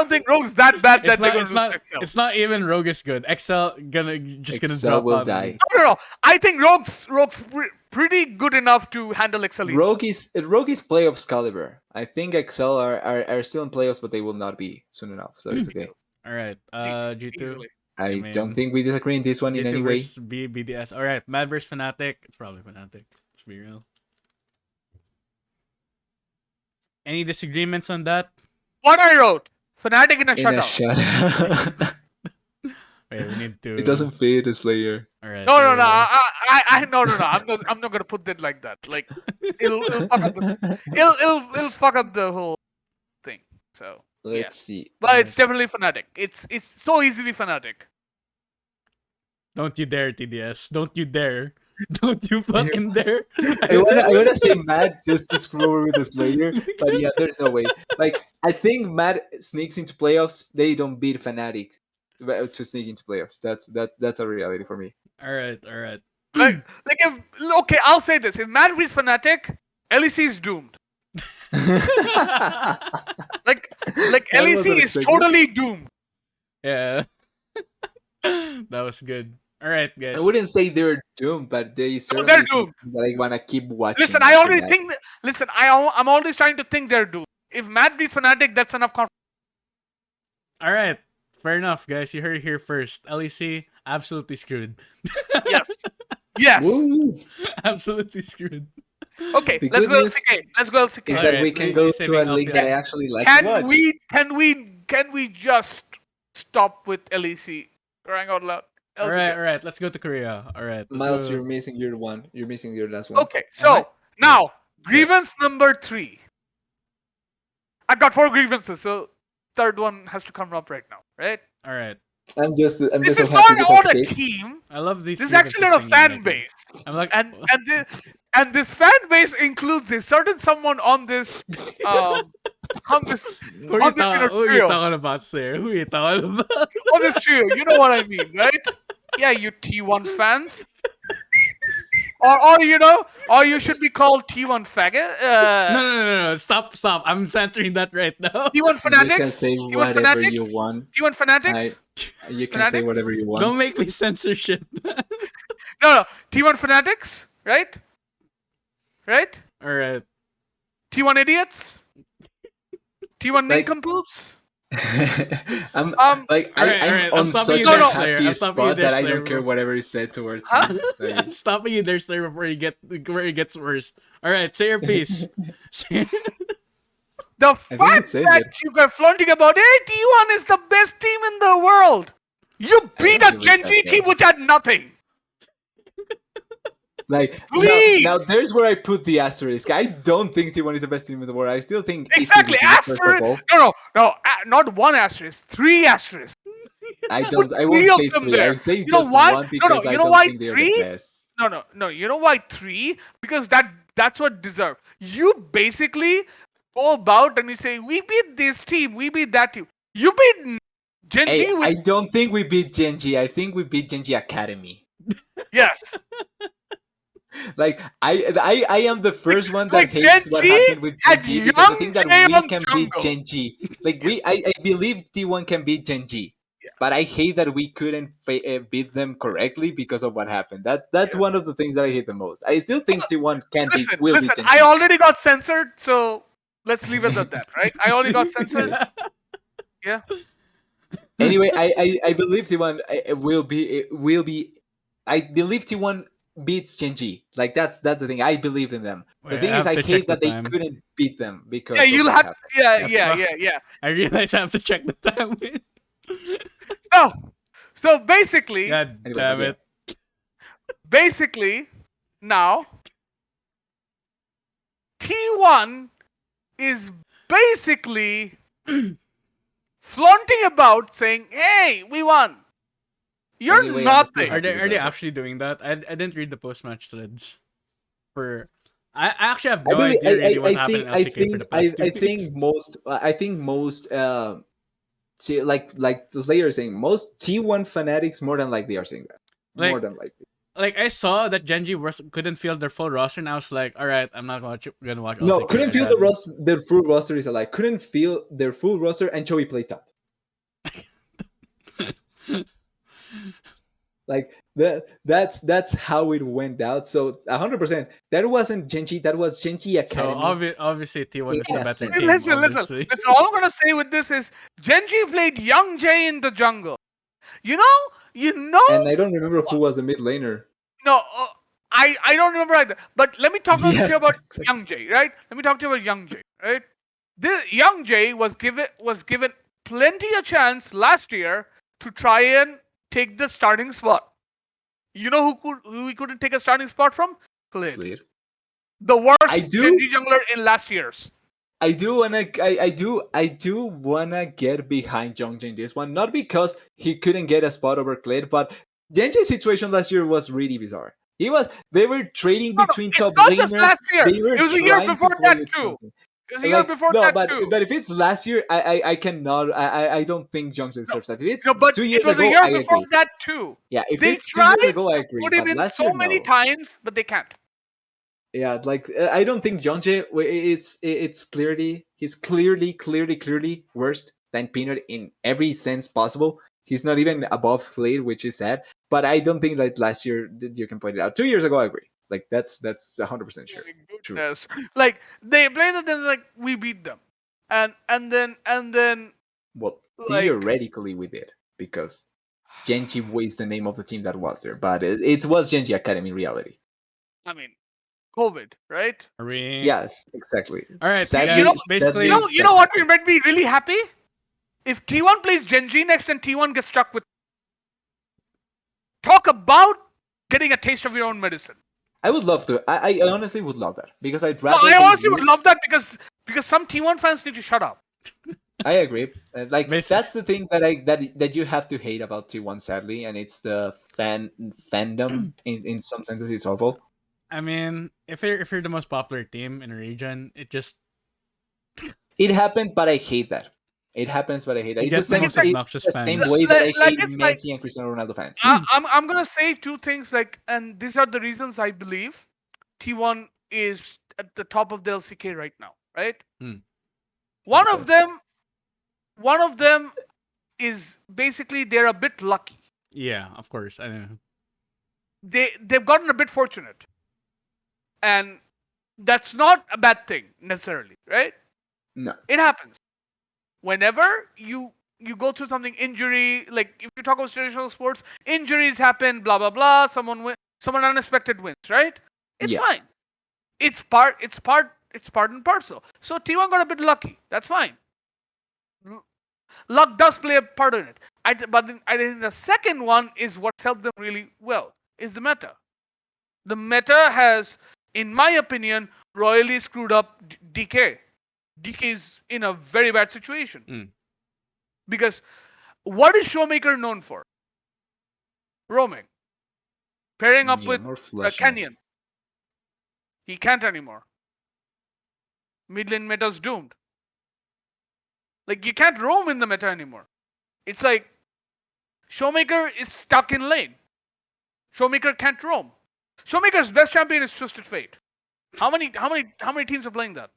Speaker 2: think Rogue's that bad that they're gonna lose to XL.
Speaker 1: It's not even Rogue is good. XL gonna
Speaker 3: XL
Speaker 1: drop
Speaker 3: will
Speaker 1: out.
Speaker 3: die.
Speaker 2: No. I think Rogue's pretty good enough to handle XL.
Speaker 3: Rogue is playoffs caliber. I think XL are still in playoffs, but they will not be soon enough. So it's okay.
Speaker 1: All right. G2.
Speaker 2: Easily.
Speaker 3: I don't think we disagree in this one in
Speaker 1: G2
Speaker 3: any way.
Speaker 1: versus BDS. All right. Mad versus Fnatic. It's probably Fnatic. Let's be real. Any disagreements on that?
Speaker 2: What I wrote: Fnatic in a
Speaker 3: In a
Speaker 2: shutout.
Speaker 3: shutout.
Speaker 1: Wait, we need to.
Speaker 3: It doesn't fade a Slayer.
Speaker 1: All right.
Speaker 2: No. I'm not gonna put it like that. Like it'll fuck up the whole thing. So
Speaker 3: Let's see.
Speaker 2: but it's definitely Fnatic. It's so easily Fnatic.
Speaker 1: Don't you dare, TDS. Don't you dare. Don't you fucking dare.
Speaker 3: I wanna say Matt just to screw over with the Slayer, but yeah, there's no way. Like I think Matt sneaks into playoffs. They don't beat Fnatic to sneak into playoffs. That's a reality for me.
Speaker 1: All right.
Speaker 2: Like if okay, I'll say this: if Matt beats Fnatic, LEC is doomed. Like
Speaker 3: That
Speaker 2: LEC
Speaker 3: wasn't
Speaker 2: is
Speaker 3: expected.
Speaker 2: totally doomed.
Speaker 1: Yeah. That was good. All right, guys.
Speaker 3: I wouldn't say they're doomed, but they certainly
Speaker 2: they're
Speaker 3: something
Speaker 2: doomed.
Speaker 3: that I wanna keep watching.
Speaker 2: Listen, I
Speaker 3: after
Speaker 2: already
Speaker 3: that.
Speaker 2: think. Listen, I'm always trying to think they're doomed. If Matt beats Fnatic, that's enough confidence.
Speaker 1: All right. Fair enough, guys. You heard it here first. LEC, absolutely screwed.
Speaker 2: Yes.
Speaker 3: Woo!
Speaker 1: Absolutely screwed.
Speaker 2: Okay,
Speaker 3: The
Speaker 2: let's
Speaker 3: good
Speaker 2: go
Speaker 3: news
Speaker 2: LCK. Let's go
Speaker 3: Is
Speaker 2: LCK.
Speaker 3: that
Speaker 1: Alright,
Speaker 3: we can
Speaker 1: we're
Speaker 3: go
Speaker 1: saving
Speaker 3: to a
Speaker 1: up,
Speaker 3: league
Speaker 1: yeah.
Speaker 3: that I actually like to watch.
Speaker 2: Can we just stop with LEC? Crying out loud.
Speaker 1: All
Speaker 2: LCK.
Speaker 1: right. Let's go to Korea. All right. let's
Speaker 3: Miles,
Speaker 1: go.
Speaker 3: you're missing your one. You're missing your last one.
Speaker 2: Okay,
Speaker 1: Am I?
Speaker 2: so now grievance number 3. I got 4 grievances, so third one has to come up right now, right?
Speaker 1: All right.
Speaker 3: I'm just
Speaker 2: This
Speaker 3: so
Speaker 2: is
Speaker 3: happy
Speaker 2: not
Speaker 3: with
Speaker 2: on a
Speaker 3: escape.
Speaker 2: team.
Speaker 1: I love these.
Speaker 2: This is actually on a
Speaker 1: grievances thing
Speaker 2: fan
Speaker 1: you're making.
Speaker 2: base,
Speaker 1: I'm like,
Speaker 2: and this fan base includes a certain someone on this on this
Speaker 1: who are
Speaker 2: on this
Speaker 1: you
Speaker 2: trio.
Speaker 1: talking about, sir? Who are you talking about?
Speaker 2: On this trio. You know what I mean, right? Yeah, you T1 fans. or you should be called T1 faggot.
Speaker 1: No. Stop. I'm censoring that right now.
Speaker 2: T1
Speaker 3: You can
Speaker 2: fanatics.
Speaker 3: say
Speaker 2: T1
Speaker 3: whatever
Speaker 2: fanatics.
Speaker 3: you want.
Speaker 2: T1 fanatics.
Speaker 3: You can say
Speaker 2: Fanatics?
Speaker 3: whatever you want.
Speaker 1: Don't make me censor shit.
Speaker 2: No. T1 fanatics. Right. Right.
Speaker 1: All right.
Speaker 2: T1 idiots. T1
Speaker 3: Like-
Speaker 2: nincompoops.
Speaker 3: I'm
Speaker 1: alright,
Speaker 3: I'm
Speaker 1: I'm
Speaker 3: on
Speaker 1: stopping
Speaker 3: such
Speaker 1: you
Speaker 3: a
Speaker 1: there, Slayer. I'm
Speaker 3: happy
Speaker 1: stopping you
Speaker 3: spot
Speaker 1: there,
Speaker 3: that I
Speaker 1: Slayer,
Speaker 3: don't care
Speaker 1: bro.
Speaker 3: whatever is said towards
Speaker 2: Huh?
Speaker 3: me. Like,
Speaker 1: I'm stopping you there, Slayer, before it gets worse. All right, say your piece. Say-
Speaker 2: The
Speaker 3: think
Speaker 2: fact
Speaker 3: you said
Speaker 2: that
Speaker 3: it.
Speaker 2: you are flaunting about, hey, T1 is the best team in the world. You beat
Speaker 3: don't
Speaker 2: a
Speaker 3: give a
Speaker 2: Gen G
Speaker 3: shit,
Speaker 2: team
Speaker 3: bro.
Speaker 2: which had nothing.
Speaker 3: Like
Speaker 2: Please.
Speaker 3: now there's where I put the asterisk. I don't think T1 is the best team in the world. I still think
Speaker 2: Exactly.
Speaker 3: ACDG, first of
Speaker 2: Asterisk.
Speaker 3: all.
Speaker 2: No. Not one asterisk. 3 asterisks.
Speaker 3: I
Speaker 2: Put
Speaker 3: don't. I won't
Speaker 2: 3 of
Speaker 3: say
Speaker 2: them
Speaker 3: 3.
Speaker 2: there.
Speaker 3: I say
Speaker 2: You know
Speaker 3: just
Speaker 2: why?
Speaker 3: one because I
Speaker 2: You know
Speaker 3: don't
Speaker 2: why
Speaker 3: think they're
Speaker 2: 3?
Speaker 3: the best.
Speaker 2: No. You know why 3? Because that's what deserve. You basically go about and you say, we beat this team, we beat that team. You beat Gen
Speaker 3: Hey,
Speaker 2: G with
Speaker 3: I don't think we beat Genji. I think we beat Genji Academy.
Speaker 2: yes.
Speaker 3: Like I am the first one that
Speaker 2: Like
Speaker 3: hates what
Speaker 2: Genji
Speaker 3: happened with
Speaker 2: had
Speaker 3: Genji because I think that
Speaker 2: young Jay
Speaker 3: we
Speaker 2: on
Speaker 3: can beat
Speaker 2: jungle.
Speaker 3: Genji. Like I believe T1 can beat Genji, but I hate that we couldn't beat them correctly because of what happened. That's one of the things that I hate the most. I still think T1 can beat will beat
Speaker 2: Listen.
Speaker 3: Genji.
Speaker 2: I already got censored, so let's leave it at that, right? I already got censored. Yeah.
Speaker 3: Anyway, I believe T1 will be. I believe T1 beats Genji. Like that's the thing. I believe in them. The
Speaker 1: Wait,
Speaker 3: thing
Speaker 1: I
Speaker 3: is,
Speaker 1: have
Speaker 3: I
Speaker 1: to check
Speaker 3: hate
Speaker 1: the
Speaker 3: that they
Speaker 1: time.
Speaker 3: couldn't beat them because
Speaker 2: Yeah,
Speaker 3: of
Speaker 2: you'll
Speaker 3: what
Speaker 2: have.
Speaker 3: happened.
Speaker 2: Yeah.
Speaker 1: I realize I have to check the time.
Speaker 2: So basically,
Speaker 1: God
Speaker 3: Anyway,
Speaker 1: damn
Speaker 3: but
Speaker 1: it.
Speaker 2: now T1 is basically flaunting about saying, "Hey, we won. You're
Speaker 3: Anyway, I'm still
Speaker 2: nothing."
Speaker 3: happy
Speaker 1: Are
Speaker 3: with
Speaker 1: they
Speaker 3: that.
Speaker 1: actually doing that? I didn't read the post match threads. For I actually have
Speaker 3: I
Speaker 1: no
Speaker 3: believe,
Speaker 1: idea really what
Speaker 3: I
Speaker 1: happened
Speaker 3: think
Speaker 1: in
Speaker 3: I
Speaker 1: LCK for
Speaker 3: think
Speaker 1: the past 2
Speaker 3: I
Speaker 1: weeks.
Speaker 3: think most see, like the Slayer is saying, most T1 fanatics more than likely are saying that. More
Speaker 1: Like
Speaker 3: than likely.
Speaker 1: like I saw that Genji couldn't field their full roster, and I was like, all right, I'm not gonna watch
Speaker 3: No,
Speaker 1: LCK
Speaker 3: couldn't feel the
Speaker 1: again.
Speaker 3: their full roster is alike. Couldn't feel their full roster and Joey played top. Like that's how it went out. So 100%. That wasn't Genji. That was Genji
Speaker 1: So
Speaker 3: Academy.
Speaker 1: obviously T1 is the
Speaker 3: Yeah,
Speaker 1: better
Speaker 3: sense.
Speaker 1: team.
Speaker 2: Listen.
Speaker 1: Obviously.
Speaker 2: All I'm gonna say with this is Genji played Young Jay in the jungle. You know.
Speaker 3: And I don't remember who was the mid laner.
Speaker 2: No, I don't remember either. But let me talk to
Speaker 3: Yeah,
Speaker 2: you about
Speaker 3: exactly.
Speaker 2: Young Jay, right? Let me talk to you about Young Jay, right? This Young Jay was given plenty a chance last year to try and take the starting spot. You know who he couldn't take a starting spot from? Klid.
Speaker 3: Played.
Speaker 2: The worst
Speaker 3: I do-
Speaker 2: Genji jungler in last year's.
Speaker 3: I do wanna get behind Jongji in this one, not because he couldn't get a spot over Kled, but Genji's situation last year was really bizarre. They were trading
Speaker 2: No,
Speaker 3: between
Speaker 2: it's
Speaker 3: top
Speaker 2: not just
Speaker 3: laners.
Speaker 2: last year.
Speaker 3: They were
Speaker 2: It was a year
Speaker 3: trying to
Speaker 2: before
Speaker 3: play
Speaker 2: that
Speaker 3: with
Speaker 2: too.
Speaker 3: something.
Speaker 2: It was a year before
Speaker 3: no,
Speaker 2: that
Speaker 3: but
Speaker 2: too.
Speaker 3: if it's last year, I cannot. I don't think Jongji deserves that. If it's
Speaker 2: No, but
Speaker 3: 2
Speaker 2: it
Speaker 3: years
Speaker 2: was a
Speaker 3: ago,
Speaker 2: year
Speaker 3: I
Speaker 2: before
Speaker 3: agree.
Speaker 2: that too.
Speaker 3: Yeah, if
Speaker 2: They
Speaker 3: it's 2 years
Speaker 2: tried
Speaker 3: ago, I
Speaker 2: to
Speaker 3: agree.
Speaker 2: put him
Speaker 3: But
Speaker 2: in
Speaker 3: last
Speaker 2: so
Speaker 3: year,
Speaker 2: many
Speaker 3: no.
Speaker 2: times, but they can't.
Speaker 3: Yeah, like I don't think Jonje. It's clearly he's clearly worse than Peanut in every sense possible. He's not even above Flade, which is sad. But I don't think that last year that you can point it out. 2 years ago, I agree. Like that's 100% sure.
Speaker 2: My
Speaker 3: True.
Speaker 2: goodness. Like they played it and like we beat them. And then
Speaker 3: Well,
Speaker 2: like
Speaker 3: theoretically we did because Genji was the name of the team that was there, but it was Genji Academy in reality.
Speaker 2: I mean COVID, right?
Speaker 1: Are we?
Speaker 3: Yes, exactly.
Speaker 1: All right,
Speaker 3: Sadly,
Speaker 2: You know,
Speaker 1: basically,
Speaker 2: you know what we might be really happy? If T1 plays Genji next and T1 gets stuck with talk about getting a taste of your own medicine.
Speaker 3: I would love to. I honestly would love that because I'd
Speaker 2: No,
Speaker 3: rather.
Speaker 2: I
Speaker 3: they
Speaker 2: honestly would
Speaker 3: lose.
Speaker 2: love that because some T1 fans need to shut up.
Speaker 3: I agree. Like
Speaker 1: Basic-
Speaker 3: that's the thing that you have to hate about T1 sadly, and it's the fandom in some senses it's awful.
Speaker 1: I mean, if you're the most popular team in a region, it just
Speaker 3: It happens, but I hate that. It happens, but I hate it.
Speaker 1: It
Speaker 3: It's the
Speaker 1: gets the
Speaker 3: same.
Speaker 1: most
Speaker 3: It's
Speaker 1: obnoxious
Speaker 3: the same
Speaker 1: fans.
Speaker 3: way that I
Speaker 2: Like
Speaker 3: hate
Speaker 2: it's like
Speaker 3: Messi and Cristiano Ronaldo fans.
Speaker 2: I'm gonna say two things, like, and these are the reasons I believe T1 is at the top of the LCK right now, right?
Speaker 1: Hmm.
Speaker 2: One of
Speaker 3: Depends.
Speaker 2: them, one of them is basically they're a bit lucky.
Speaker 1: Yeah, of course. I know.
Speaker 2: They've gotten a bit fortunate, and that's not a bad thing necessarily, right?
Speaker 3: No.
Speaker 2: It happens whenever you go through something, injury, like if you talk about traditional sports, injuries happen, blah blah blah, someone unexpected wins, right? It's
Speaker 3: Yeah.
Speaker 2: fine. It's part and parcel. So T1 got a bit lucky. That's fine. Luck does play a part in it. I think the second one is what's helped them really well is the meta. The meta has, in my opinion, royally screwed up DK. DK is in a very bad situation.
Speaker 1: Mm.
Speaker 2: Because what is Showmaker known for? Roaming. Pairing up
Speaker 3: Yeah,
Speaker 2: with
Speaker 3: more flushness.
Speaker 2: Kenyan. He can't anymore. Mid lane meta's doomed. Like, you can't roam in the meta anymore. It's like Showmaker is stuck in lane. Showmaker can't roam. Showmaker's best champion is Twisted Fate. How many teams are playing that?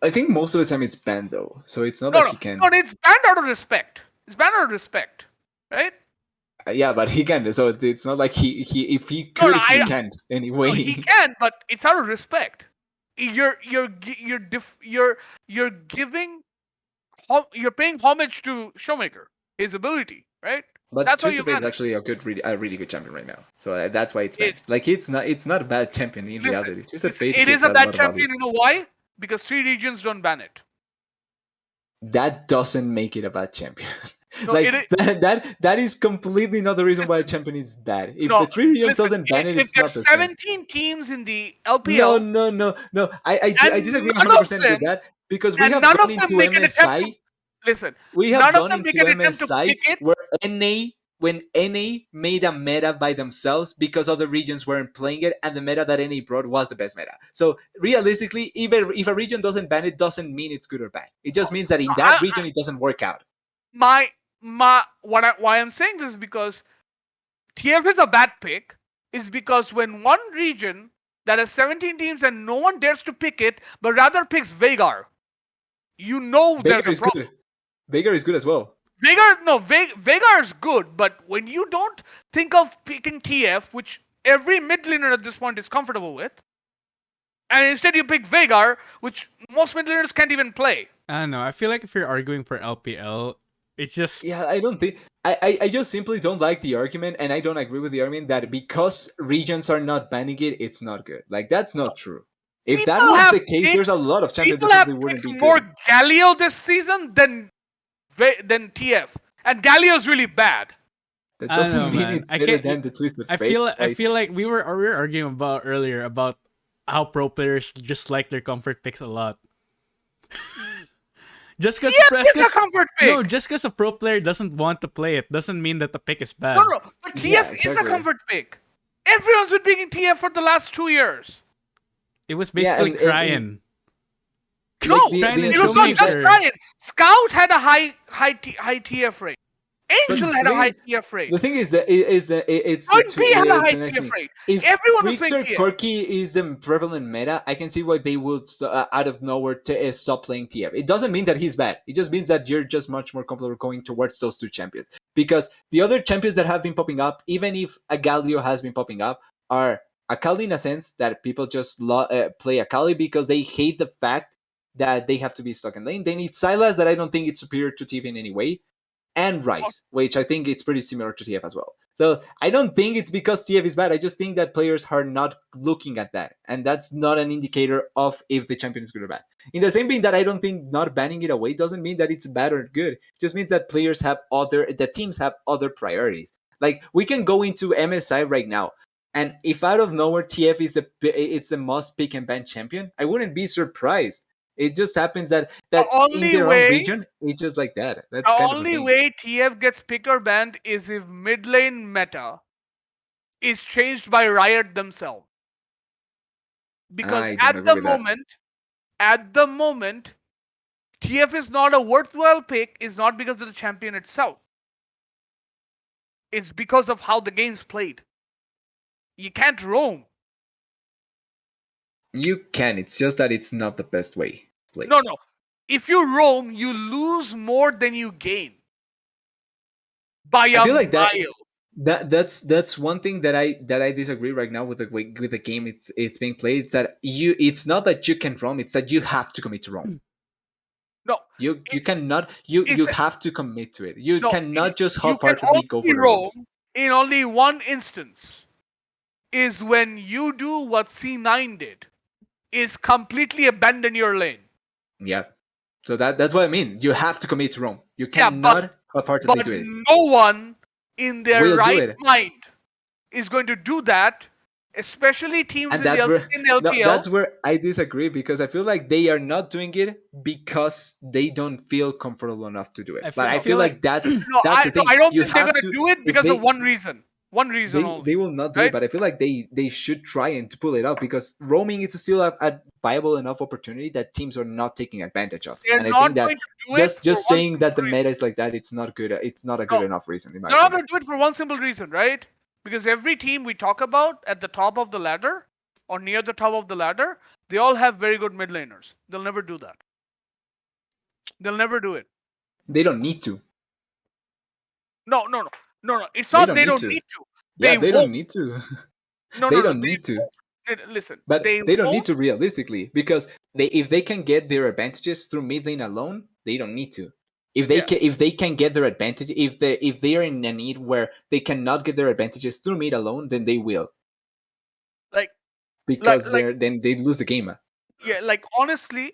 Speaker 3: I think most of the time it's banned though, so it's not
Speaker 2: No,
Speaker 3: that
Speaker 2: no,
Speaker 3: he can.
Speaker 2: no. It's banned out of respect. It's banned out of respect, right?
Speaker 3: Yeah, but he can. So it's not like he if he
Speaker 2: No,
Speaker 3: could
Speaker 2: no,
Speaker 3: he can't anyway.
Speaker 2: no, he can, but it's out of respect. You're giving you're paying homage to Showmaker, his ability, right?
Speaker 3: But
Speaker 2: That's why you
Speaker 3: Twisted Fate is
Speaker 2: ban it.
Speaker 3: actually a really good champion right now. So that's why it's banned.
Speaker 2: It's
Speaker 3: Like it's not a bad champion in
Speaker 2: listen,
Speaker 3: reality. Twisted
Speaker 2: listen,
Speaker 3: Fate
Speaker 2: it is
Speaker 3: gives
Speaker 2: a
Speaker 3: a
Speaker 2: bad
Speaker 3: lot of value.
Speaker 2: champion. You know why? Because 3 regions don't ban it.
Speaker 3: That doesn't make it a bad champion.
Speaker 2: No,
Speaker 3: like
Speaker 2: it
Speaker 3: that is completely not the reason why a
Speaker 2: listen,
Speaker 3: champion is bad. If
Speaker 2: no.
Speaker 3: the three regions
Speaker 2: Listen,
Speaker 3: doesn't ban it,
Speaker 2: if
Speaker 3: it's not
Speaker 2: there's
Speaker 3: the same.
Speaker 2: 17 teams in the
Speaker 3: No,
Speaker 2: LPL,
Speaker 3: no. I
Speaker 2: and
Speaker 3: disagree
Speaker 2: none of
Speaker 3: 100%
Speaker 2: them,
Speaker 3: with that because we
Speaker 2: and
Speaker 3: have
Speaker 2: none
Speaker 3: gone
Speaker 2: of them
Speaker 3: into
Speaker 2: make an attempt to
Speaker 3: MSI.
Speaker 2: listen.
Speaker 3: We have
Speaker 2: None of
Speaker 3: gone
Speaker 2: them make
Speaker 3: into
Speaker 2: an attempt to
Speaker 3: MSI
Speaker 2: pick it.
Speaker 3: where when NA made a meta by themselves because other regions weren't playing it, and the meta that NA brought was the best meta. So realistically, even if a region doesn't ban it, doesn't mean it's good or bad. It just means that in that region it doesn't work out.
Speaker 2: Why I'm saying this is because TF is a bad pick is because when one region that has 17 teams and no one dares to pick it, but rather picks Veigar, you know there's
Speaker 3: Veigar
Speaker 2: a
Speaker 3: is
Speaker 2: problem.
Speaker 3: good. Veigar is good as well.
Speaker 2: Veigar is good, but when you don't think of picking TF, which every mid laner at this point is comfortable with, and instead you pick Veigar, which most mid laners can't even play.
Speaker 1: I don't know. I feel like if you're arguing for LPL, it's just
Speaker 3: Yeah, I don't think I just simply don't like the argument, and I don't agree with the argument that because regions are not banning it, it's not good. Like that's not true. If that
Speaker 2: People
Speaker 3: was
Speaker 2: have
Speaker 3: the case,
Speaker 2: picked
Speaker 3: there's a lot of champions
Speaker 2: people
Speaker 3: that
Speaker 2: have
Speaker 3: simply wouldn't
Speaker 2: picked
Speaker 3: be
Speaker 2: more
Speaker 3: good.
Speaker 2: Galio this season than TF, and Galio's really bad.
Speaker 3: That
Speaker 1: I don't know,
Speaker 3: doesn't mean
Speaker 1: man.
Speaker 3: it's
Speaker 1: I
Speaker 3: better
Speaker 1: can't.
Speaker 3: than the Twisted
Speaker 1: I
Speaker 3: Fate.
Speaker 1: feel like we were arguing about earlier about how pro players just like their comfort picks a lot. Just because
Speaker 2: TF is a comfort pick.
Speaker 1: no, just because a pro player doesn't want to play it doesn't mean that the pick is bad.
Speaker 2: No, but TF
Speaker 3: Yeah,
Speaker 2: is a
Speaker 3: exactly.
Speaker 2: comfort pick. Everyone's been picking TF for the last 2 years.
Speaker 1: It was
Speaker 3: Yeah,
Speaker 1: basically
Speaker 3: and-
Speaker 1: crying.
Speaker 2: No,
Speaker 3: Like,
Speaker 1: Ryan and
Speaker 2: it was not just
Speaker 1: Showmaker.
Speaker 2: Ryan. Scout had a high TF rate.
Speaker 3: But
Speaker 2: Angel
Speaker 3: the
Speaker 2: had a
Speaker 3: thing
Speaker 2: high
Speaker 3: is-
Speaker 2: TF rate.
Speaker 3: The thing is that it's
Speaker 2: Point B had a
Speaker 3: it's
Speaker 2: high
Speaker 3: the next
Speaker 2: TF
Speaker 3: thing.
Speaker 2: rate.
Speaker 3: If
Speaker 2: Everyone was playing
Speaker 3: Victor
Speaker 2: TF.
Speaker 3: Corky is the prevalent meta, I can see why they would out of nowhere to stop playing TF. It doesn't mean that he's bad. It just means that you're just much more comfortable going towards those two champions. Because the other champions that have been popping up, even if a Galio has been popping up, are Akali in a sense that people just play Akali because they hate the fact that they have to be stuck in lane. They need Sylas that I don't think it's superior to TF in any way, and Rice, which I think it's pretty similar to TF as well. So I don't think it's because TF is bad. I just think that players are not looking at that, and that's not an indicator of if the champion is good or bad. In the same vein that I don't think not banning it away doesn't mean that it's bad or good. It just means that the teams have other priorities. Like we can go into MSI right now, and if out of nowhere TF it's the most pick and ban champion, I wouldn't be surprised. It just happens that in
Speaker 2: only
Speaker 3: their
Speaker 2: way-
Speaker 3: own region, it's just like that. That's
Speaker 2: The
Speaker 3: kind of the
Speaker 2: only
Speaker 3: thing.
Speaker 2: way TF gets pick or banned is if mid lane meta is changed by Riot themselves. Because
Speaker 3: I don't agree with that.
Speaker 2: at the moment, TF is not a worthwhile pick is not because of the champion itself. It's because of how the game's played. You can't roam.
Speaker 3: You can. It's just that it's not the best way to play.
Speaker 2: No. If you roam, you lose more than you gain. By a
Speaker 3: I feel like
Speaker 2: mile.
Speaker 3: that's one thing that I disagree right now with the game it's being played. It's that it's not that you can roam, it's that you have to commit to roam.
Speaker 2: No.
Speaker 3: You
Speaker 2: it's-
Speaker 3: cannot you
Speaker 2: it's-
Speaker 3: have to commit to it. You
Speaker 2: No,
Speaker 3: cannot just
Speaker 2: you can
Speaker 3: half-heartedly go
Speaker 2: only
Speaker 3: for the
Speaker 2: roam
Speaker 3: roams.
Speaker 2: in only one instance. Is when you do what C9 did. Is completely abandon your lane.
Speaker 3: Yeah. So that's what I mean. You have to commit to roam. You
Speaker 2: Yeah,
Speaker 3: cannot half-heartedly
Speaker 2: But
Speaker 3: do it.
Speaker 2: no one in their
Speaker 3: Will do
Speaker 2: right
Speaker 3: it.
Speaker 2: mind is going to do that, especially teams
Speaker 3: And
Speaker 2: in the
Speaker 3: that's where
Speaker 2: in LPL.
Speaker 3: no, that's where I disagree, because I feel like they are not doing it because they don't feel comfortable enough to do it. I feel like that's
Speaker 2: I
Speaker 3: the thing.
Speaker 2: don't
Speaker 3: You
Speaker 2: think they're
Speaker 3: have
Speaker 2: going to do it
Speaker 3: if
Speaker 2: because
Speaker 3: they,
Speaker 2: of one reason. One reason only.
Speaker 3: they will not do
Speaker 2: right?
Speaker 3: it, but I feel like they should try and to pull it out, because roaming is still a viable enough opportunity that teams are not taking advantage of.
Speaker 2: They're
Speaker 3: And I
Speaker 2: not
Speaker 3: think that
Speaker 2: going to do it for
Speaker 3: just
Speaker 2: one
Speaker 3: saying that the
Speaker 2: simple
Speaker 3: meta
Speaker 2: reason.
Speaker 3: is like that, it's not good. It's not a good
Speaker 2: No,
Speaker 3: enough reason, in my
Speaker 2: They're not
Speaker 3: opinion.
Speaker 2: going to do it for one simple reason, right? Because every team we talk about at the top of the ladder or near the top of the ladder, they all have very good mid laners. They'll never do that. They'll never do it.
Speaker 3: They don't need to.
Speaker 2: No. It's
Speaker 3: They
Speaker 2: not
Speaker 3: don't
Speaker 2: they
Speaker 3: need
Speaker 2: don't
Speaker 3: to.
Speaker 2: need to.
Speaker 3: Yeah,
Speaker 2: They
Speaker 3: they don't
Speaker 2: won't.
Speaker 3: need to.
Speaker 2: No,
Speaker 3: They
Speaker 2: no, no.
Speaker 3: don't
Speaker 2: They
Speaker 3: need to.
Speaker 2: won't. Listen,
Speaker 3: But they don't need
Speaker 2: won't.
Speaker 3: to realistically, because if they can get their advantages through mid lane alone, they don't need to. If
Speaker 2: Yeah.
Speaker 3: they can get their advantage, if they are in a need where they cannot get their advantages through mid alone, then they will,
Speaker 2: Like
Speaker 3: because
Speaker 2: like
Speaker 3: then they lose the game.
Speaker 2: yeah, like honestly,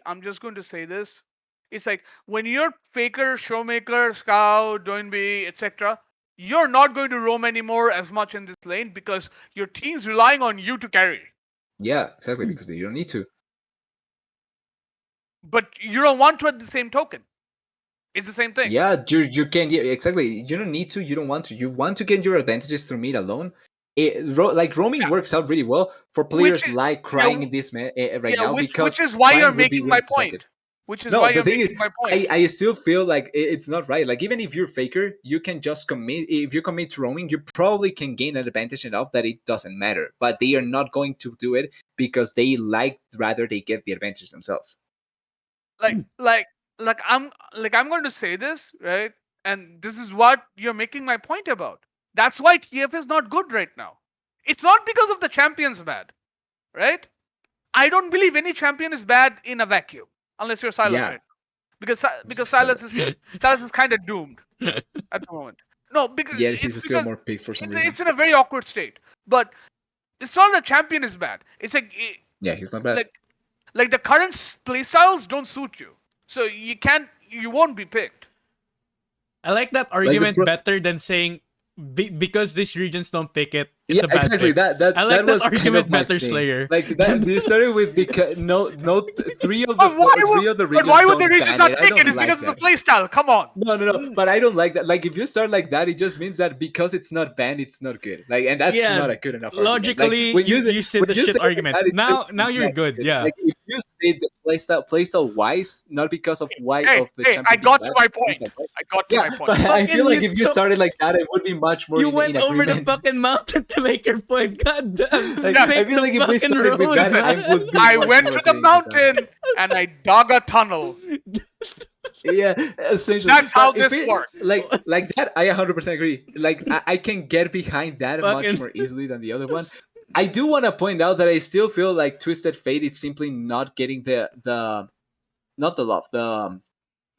Speaker 2: I'm just going to say this. It's like when you're Faker, Showmaker, Scout, Doinby, etc., you're not going to roam anymore as much in this lane because your team's relying on you to carry.
Speaker 3: Yeah, exactly, because they don't need to.
Speaker 2: But you don't want to at the same token. It's the same thing.
Speaker 3: Yeah, you can. Yeah, exactly. You don't need to. You don't want to. You want to get your advantages through mid alone. Like roaming
Speaker 2: Yeah.
Speaker 3: works out really well for
Speaker 2: Which
Speaker 3: players
Speaker 2: is-
Speaker 3: like crying in this right now,
Speaker 2: which
Speaker 3: because
Speaker 2: is why you're
Speaker 3: crying would be
Speaker 2: making my
Speaker 3: willing to suck
Speaker 2: point.
Speaker 3: it.
Speaker 2: Which is
Speaker 3: No,
Speaker 2: why
Speaker 3: the
Speaker 2: you're
Speaker 3: thing is,
Speaker 2: making my point.
Speaker 3: I still feel like it's not right. Like, even if you're Faker, you can just commit. If you commit to roaming, you probably can gain an advantage enough that it doesn't matter. But they are not going to do it because they rather they get the advantage themselves.
Speaker 2: I'm going to say this, right? And this is what you're making my point about. That's why TF is not good right now. It's not because of the champions bad, right? I don't believe any champion is bad in a vacuum, unless you're Silas,
Speaker 3: Yeah.
Speaker 2: right? Because Silas is kind of doomed at the moment. No, because
Speaker 3: Yeah,
Speaker 2: it's
Speaker 3: he's still
Speaker 2: because
Speaker 3: more picked for some reason.
Speaker 2: it's in a very awkward state. But it's not the champion is bad. It's like
Speaker 3: Yeah, he's not bad.
Speaker 2: like the current playstyles don't suit you, so you won't be picked.
Speaker 1: I like that argument better than saying because these regions don't pick it. It's a bad
Speaker 3: exactly.
Speaker 1: pick.
Speaker 3: That
Speaker 1: I like
Speaker 3: that
Speaker 1: that
Speaker 3: was
Speaker 1: argument
Speaker 3: kind of my
Speaker 1: better,
Speaker 3: thing.
Speaker 1: Slayer.
Speaker 3: Like that, they started with because three of the
Speaker 2: But
Speaker 3: regions
Speaker 2: why would the
Speaker 3: don't
Speaker 2: regions
Speaker 3: ban
Speaker 2: not
Speaker 3: it. I
Speaker 2: pick it?
Speaker 3: don't
Speaker 2: It's
Speaker 3: like
Speaker 2: because
Speaker 3: that.
Speaker 2: of the playstyle. Come on.
Speaker 3: No. But I don't like that. Like, if you start like that, it just means that because it's not banned, it's not good. Like, and that's
Speaker 1: Yeah,
Speaker 3: not a good enough argument.
Speaker 1: logically,
Speaker 3: Like,
Speaker 1: you said the shit
Speaker 3: say
Speaker 1: argument.
Speaker 3: that, it
Speaker 1: Now
Speaker 3: just
Speaker 1: you're
Speaker 3: means
Speaker 1: good.
Speaker 3: that.
Speaker 1: Yeah.
Speaker 3: Like, if you say the playstyle wise, not because of why
Speaker 2: Hey,
Speaker 3: of the
Speaker 2: I
Speaker 3: champion being
Speaker 2: got to
Speaker 3: bad,
Speaker 2: my
Speaker 3: then
Speaker 2: point.
Speaker 3: it's like,
Speaker 2: I got to
Speaker 3: yeah,
Speaker 2: my point.
Speaker 3: but I feel like
Speaker 1: Fucking
Speaker 3: if you started like that, it would be much more
Speaker 1: You
Speaker 3: in
Speaker 1: went over the
Speaker 3: agreement.
Speaker 1: fucking mountain to make your point. God damn.
Speaker 3: Like,
Speaker 1: Take
Speaker 3: I feel
Speaker 1: the
Speaker 3: like if we
Speaker 1: fucking
Speaker 3: started with
Speaker 1: roads,
Speaker 3: that, I
Speaker 1: man.
Speaker 3: would be
Speaker 2: I
Speaker 3: much
Speaker 2: went
Speaker 3: more
Speaker 2: to the
Speaker 3: agreeing with that.
Speaker 2: mountain and I dug a tunnel.
Speaker 3: Yeah, essentially.
Speaker 2: That's how
Speaker 3: But if
Speaker 2: this works.
Speaker 3: like that, I 100% agree. Like, I can get behind that much
Speaker 1: Fucking-
Speaker 3: more easily than the other one. I do want to point out that I still feel like Twisted Fate is simply not getting the not the love,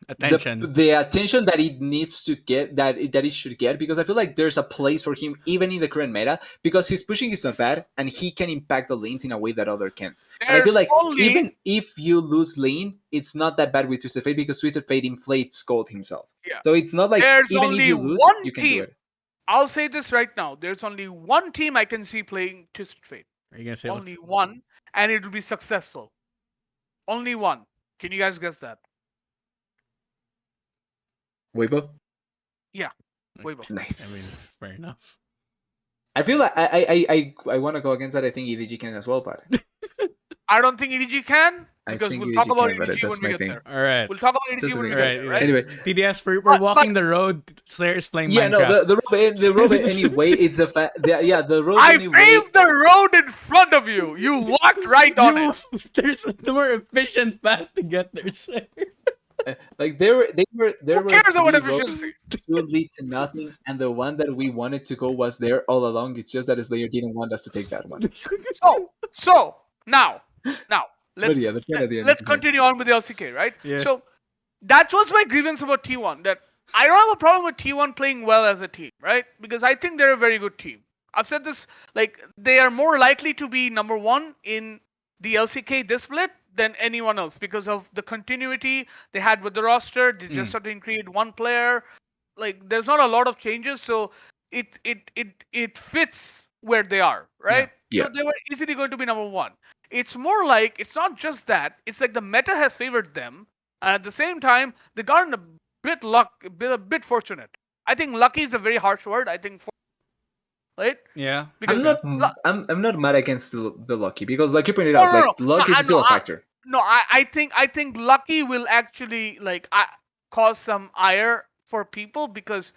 Speaker 1: Attention.
Speaker 3: the attention that it needs to get, that it should get, because I feel like there's a place for him even in the current meta, because his pushing is not bad and he can impact the lanes in a way that other can't. And I feel like even if you lose lane, it's not that bad with Twisted Fate, because Twisted Fate inflates gold himself.
Speaker 2: Yeah.
Speaker 3: So it's not like
Speaker 2: There's
Speaker 3: even
Speaker 2: only
Speaker 3: if you lose,
Speaker 2: one
Speaker 3: you can do
Speaker 2: team.
Speaker 3: it.
Speaker 2: I'll say this right now. There's only one team I can see playing Twisted Fate.
Speaker 1: Are you gonna say
Speaker 2: Only one, and it will be successful. Only one. Can you guys guess that?
Speaker 3: Weibo?
Speaker 2: Yeah, Weibo.
Speaker 3: Nice.
Speaker 1: I mean, fair enough.
Speaker 3: I feel like I want to go against that. I think EDG can as well, but
Speaker 2: I don't think EDG can
Speaker 3: I
Speaker 2: because
Speaker 3: think
Speaker 2: we'll talk
Speaker 3: EDG
Speaker 2: about
Speaker 3: can, but
Speaker 2: EDG
Speaker 3: that's
Speaker 2: when we
Speaker 3: my
Speaker 2: get
Speaker 3: thing.
Speaker 2: there.
Speaker 1: All right.
Speaker 2: We'll talk about EDG
Speaker 3: That's
Speaker 2: when we
Speaker 3: my
Speaker 2: get
Speaker 1: Right,
Speaker 2: there,
Speaker 1: right.
Speaker 2: right?
Speaker 3: Anyway.
Speaker 1: TDS, we're
Speaker 2: But-
Speaker 1: walking the road. Slayer is playing
Speaker 3: Yeah, no,
Speaker 1: Minecraft.
Speaker 3: the road anyway. It's a fact. Yeah, the road
Speaker 2: I
Speaker 3: anyway.
Speaker 2: paved the road in front of you. You walked right on it.
Speaker 1: There's a more efficient path to get there, Slayer.
Speaker 3: Like there were
Speaker 2: Who cares about
Speaker 3: three roads,
Speaker 2: efficiency?
Speaker 3: two lead to nothing, and the one that we wanted to go was there all along. It's just that Slayer didn't want us to take that one.
Speaker 2: So now
Speaker 3: But yeah, the point at the end
Speaker 2: let's
Speaker 3: is fine.
Speaker 2: continue on with the LCK, right?
Speaker 1: Yeah.
Speaker 2: So that was my grievance about T1. That I don't have a problem with T1 playing well as a team, right? Because I think they're a very good team. I've said this, like they are more likely to be number one in the LCK this split than anyone else because of the continuity they had with the roster. They just had to include one player. Like there's not a lot of changes, so it fits where they are, right?
Speaker 3: Yeah.
Speaker 2: So they were easily going to be number one. It's more like it's not just that. It's like the meta has favored them, and at the same time they got a bit fortunate. I think lucky is a very harsh word. I think, right?
Speaker 1: Yeah.
Speaker 2: Because
Speaker 3: I'm not mad against the lucky because like you pointed
Speaker 2: No,
Speaker 3: out,
Speaker 2: no,
Speaker 3: like
Speaker 2: no.
Speaker 3: luck
Speaker 2: No,
Speaker 3: is still a factor.
Speaker 2: I think lucky will actually cause some ire for people because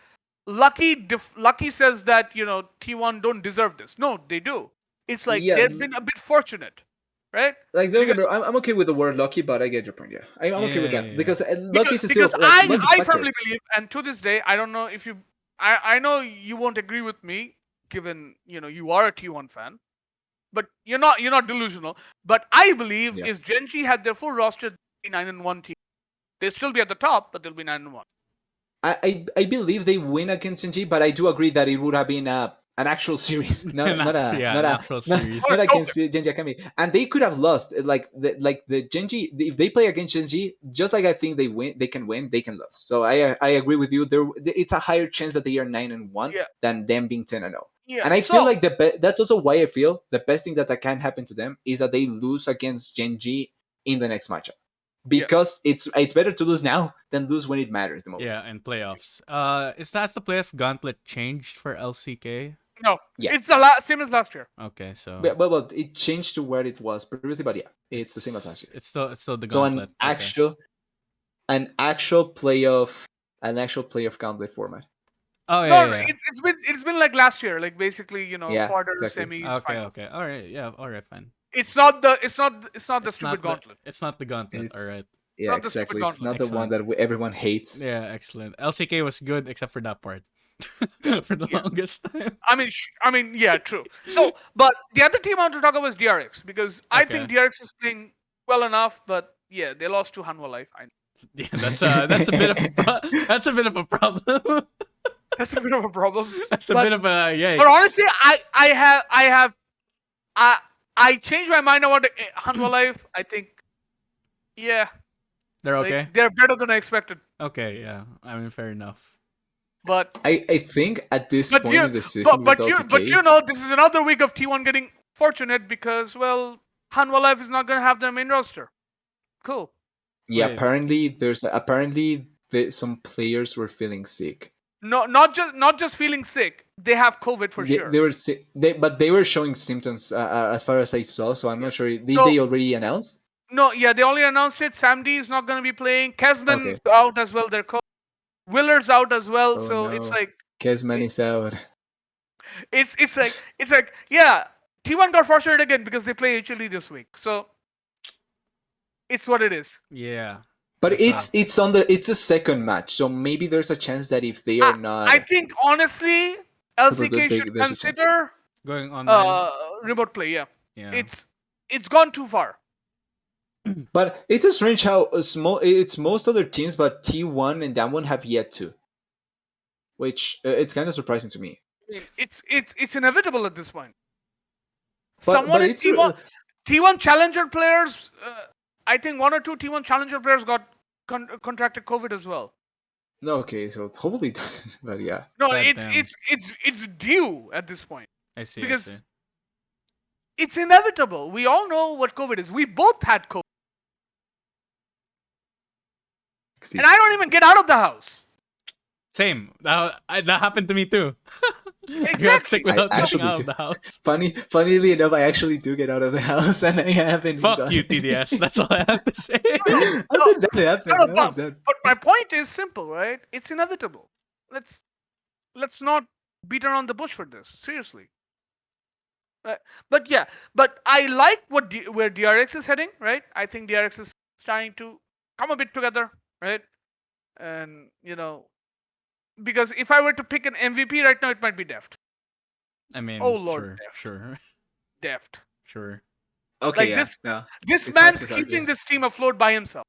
Speaker 2: lucky says that T1 don't deserve this. No, they do. It's like
Speaker 3: Yeah.
Speaker 2: they've been a bit fortunate, right?
Speaker 3: Like don't get me
Speaker 2: Because-
Speaker 3: wrong, I'm okay with the word lucky, but I get your point. Yeah, I'm okay with
Speaker 1: Yeah,
Speaker 3: that
Speaker 1: yeah.
Speaker 3: because lucky is still
Speaker 2: because
Speaker 3: like luck is
Speaker 2: I
Speaker 3: factor.
Speaker 2: firmly believe, and to this day, I don't know if you, I know you won't agree with me, given you are a T1 fan, but you're not delusional. But I believe
Speaker 3: Yeah.
Speaker 2: if Genji had their full roster, they'd be 9-1 team. They'll still be at the top, but they'll be 9-1.
Speaker 3: I believe they win against NG, but I do agree that it would have been an actual series, not
Speaker 1: An actual series.
Speaker 3: not against Genji Akami, and they could have lost. Like the Genji, if they play against Genji, just like I think they can win, they can lose. So I agree with you. It's a higher chance that they are 9-1
Speaker 2: Yeah.
Speaker 3: than them being 10-0.
Speaker 2: Yeah,
Speaker 3: And I feel like that's also why I feel the best thing that can happen to them is that they lose against Genji in the next matchup. Because it's better to lose now than lose when it matters the most.
Speaker 1: Yeah, and playoffs. Is that the playoff gauntlet changed for LCK?
Speaker 2: no,
Speaker 3: Yeah.
Speaker 2: it's the same as last year.
Speaker 1: Okay, so
Speaker 3: But it changed to where it was previously. But yeah, it's the same as last year.
Speaker 1: It's still the
Speaker 3: So
Speaker 1: gauntlet.
Speaker 3: an actual playoff gauntlet format.
Speaker 1: Oh
Speaker 2: No,
Speaker 1: yeah,
Speaker 2: no,
Speaker 1: yeah.
Speaker 2: it's been like last year, like basically
Speaker 3: Yeah,
Speaker 2: quarters,
Speaker 3: exactly.
Speaker 2: semis,
Speaker 1: Okay,
Speaker 2: finals.
Speaker 1: okay. All right, yeah. All right, fine.
Speaker 2: It's not the stupid
Speaker 1: not
Speaker 2: gauntlet.
Speaker 1: It's not the gauntlet.
Speaker 3: It's-
Speaker 1: All right.
Speaker 3: Yeah,
Speaker 2: Not the stupid
Speaker 3: exactly. It's not
Speaker 2: gauntlet.
Speaker 3: the one that everyone hates.
Speaker 1: Yeah, excellent. LCK was good except for that part. For the
Speaker 2: Yeah.
Speaker 1: longest time.
Speaker 2: I mean, yeah, true. So, but the other team I want to talk about was DRX because I think
Speaker 1: Okay.
Speaker 2: DRX is playing well enough, but yeah, they lost to Hanwha Life.
Speaker 1: Yeah, that's a bit of that's a bit of a problem.
Speaker 2: That's a bit of a problem.
Speaker 1: That's a
Speaker 2: But-
Speaker 1: bit of a yeah.
Speaker 2: But honestly, I changed my mind about Hanwha Life. I think, yeah,
Speaker 1: They're
Speaker 2: like,
Speaker 1: okay.
Speaker 2: they're better than I expected.
Speaker 1: Okay, yeah. I mean, fair enough.
Speaker 2: But
Speaker 3: I think at this
Speaker 2: But
Speaker 3: point
Speaker 2: you-
Speaker 3: in the season with LCK,
Speaker 2: but this is another week of T1 getting fortunate because Hanwha Life is not gonna have their main roster. Cool.
Speaker 3: yeah,
Speaker 1: Wait.
Speaker 3: apparently some players were feeling sick.
Speaker 2: No, not just feeling sick. They have COVID for
Speaker 3: they,
Speaker 2: sure.
Speaker 3: They were sick, but they were showing symptoms as far as I saw. So I'm not sure. Did
Speaker 2: So-
Speaker 3: they already announce?
Speaker 2: No, yeah, they only announced it. Sam D is not gonna be playing. Kesman's
Speaker 3: Okay.
Speaker 2: out as well. They're coach. Willard's out as well.
Speaker 3: Oh,
Speaker 2: so it's
Speaker 3: no.
Speaker 2: like
Speaker 3: Kesman is out.
Speaker 2: it's like yeah. T1 got frustrated again because they play HLE this week. So it's what it is.
Speaker 1: Yeah.
Speaker 3: But
Speaker 1: That's
Speaker 3: it's a second match, so maybe there's a chance that if they are not,
Speaker 2: I think honestly, LCK
Speaker 3: good,
Speaker 2: should
Speaker 3: there's a chance.
Speaker 2: consider
Speaker 1: Going online.
Speaker 2: remote play. Yeah.
Speaker 1: Yeah.
Speaker 2: It's gone too far.
Speaker 3: but it's a strange how it's most other teams, but T1 and Damwon have yet to, which it's kind of surprising to me.
Speaker 2: I mean, it's inevitable at this point.
Speaker 3: But
Speaker 2: Someone in
Speaker 3: it's
Speaker 2: T1 challenger players. I think one or two T1 challenger players got contracted COVID as well.
Speaker 3: no, okay, so hopefully it doesn't. But yeah,
Speaker 2: No,
Speaker 1: God
Speaker 2: it's
Speaker 1: damn.
Speaker 2: it's due at this point.
Speaker 1: I see.
Speaker 2: because-
Speaker 1: I see.
Speaker 2: It's inevitable. We all know what COVID is. We both had COVID, and I don't even get out of the house.
Speaker 1: Same. That happened to me too. I got sick
Speaker 2: Exactly.
Speaker 3: I
Speaker 1: without stepping
Speaker 3: actually
Speaker 1: out
Speaker 3: do.
Speaker 1: of the house.
Speaker 3: Funnily enough, I actually do get out of the house, and I haven't
Speaker 1: Fuck
Speaker 3: gone.
Speaker 1: you, TDS. That's all I have to say.
Speaker 3: How
Speaker 2: No,
Speaker 3: did that happen?
Speaker 2: no,
Speaker 3: How is that?
Speaker 2: but my point is simple, right? It's inevitable. Let's let's not beat around the bush for this. Seriously. Uh, but yeah, but I like where DRX is heading, right? I think DRX is starting to come a bit together, right? And because if I were to pick an MVP right now, it might be Deft.
Speaker 1: I
Speaker 2: Oh
Speaker 1: mean,
Speaker 2: Lord,
Speaker 1: sure,
Speaker 2: Deft,
Speaker 1: sure,
Speaker 2: Deft.
Speaker 1: sure.
Speaker 3: Okay,
Speaker 2: Like
Speaker 3: yeah, yeah.
Speaker 2: this
Speaker 3: It's hard
Speaker 2: man's
Speaker 3: to argue.
Speaker 2: keeping this team afloat by himself.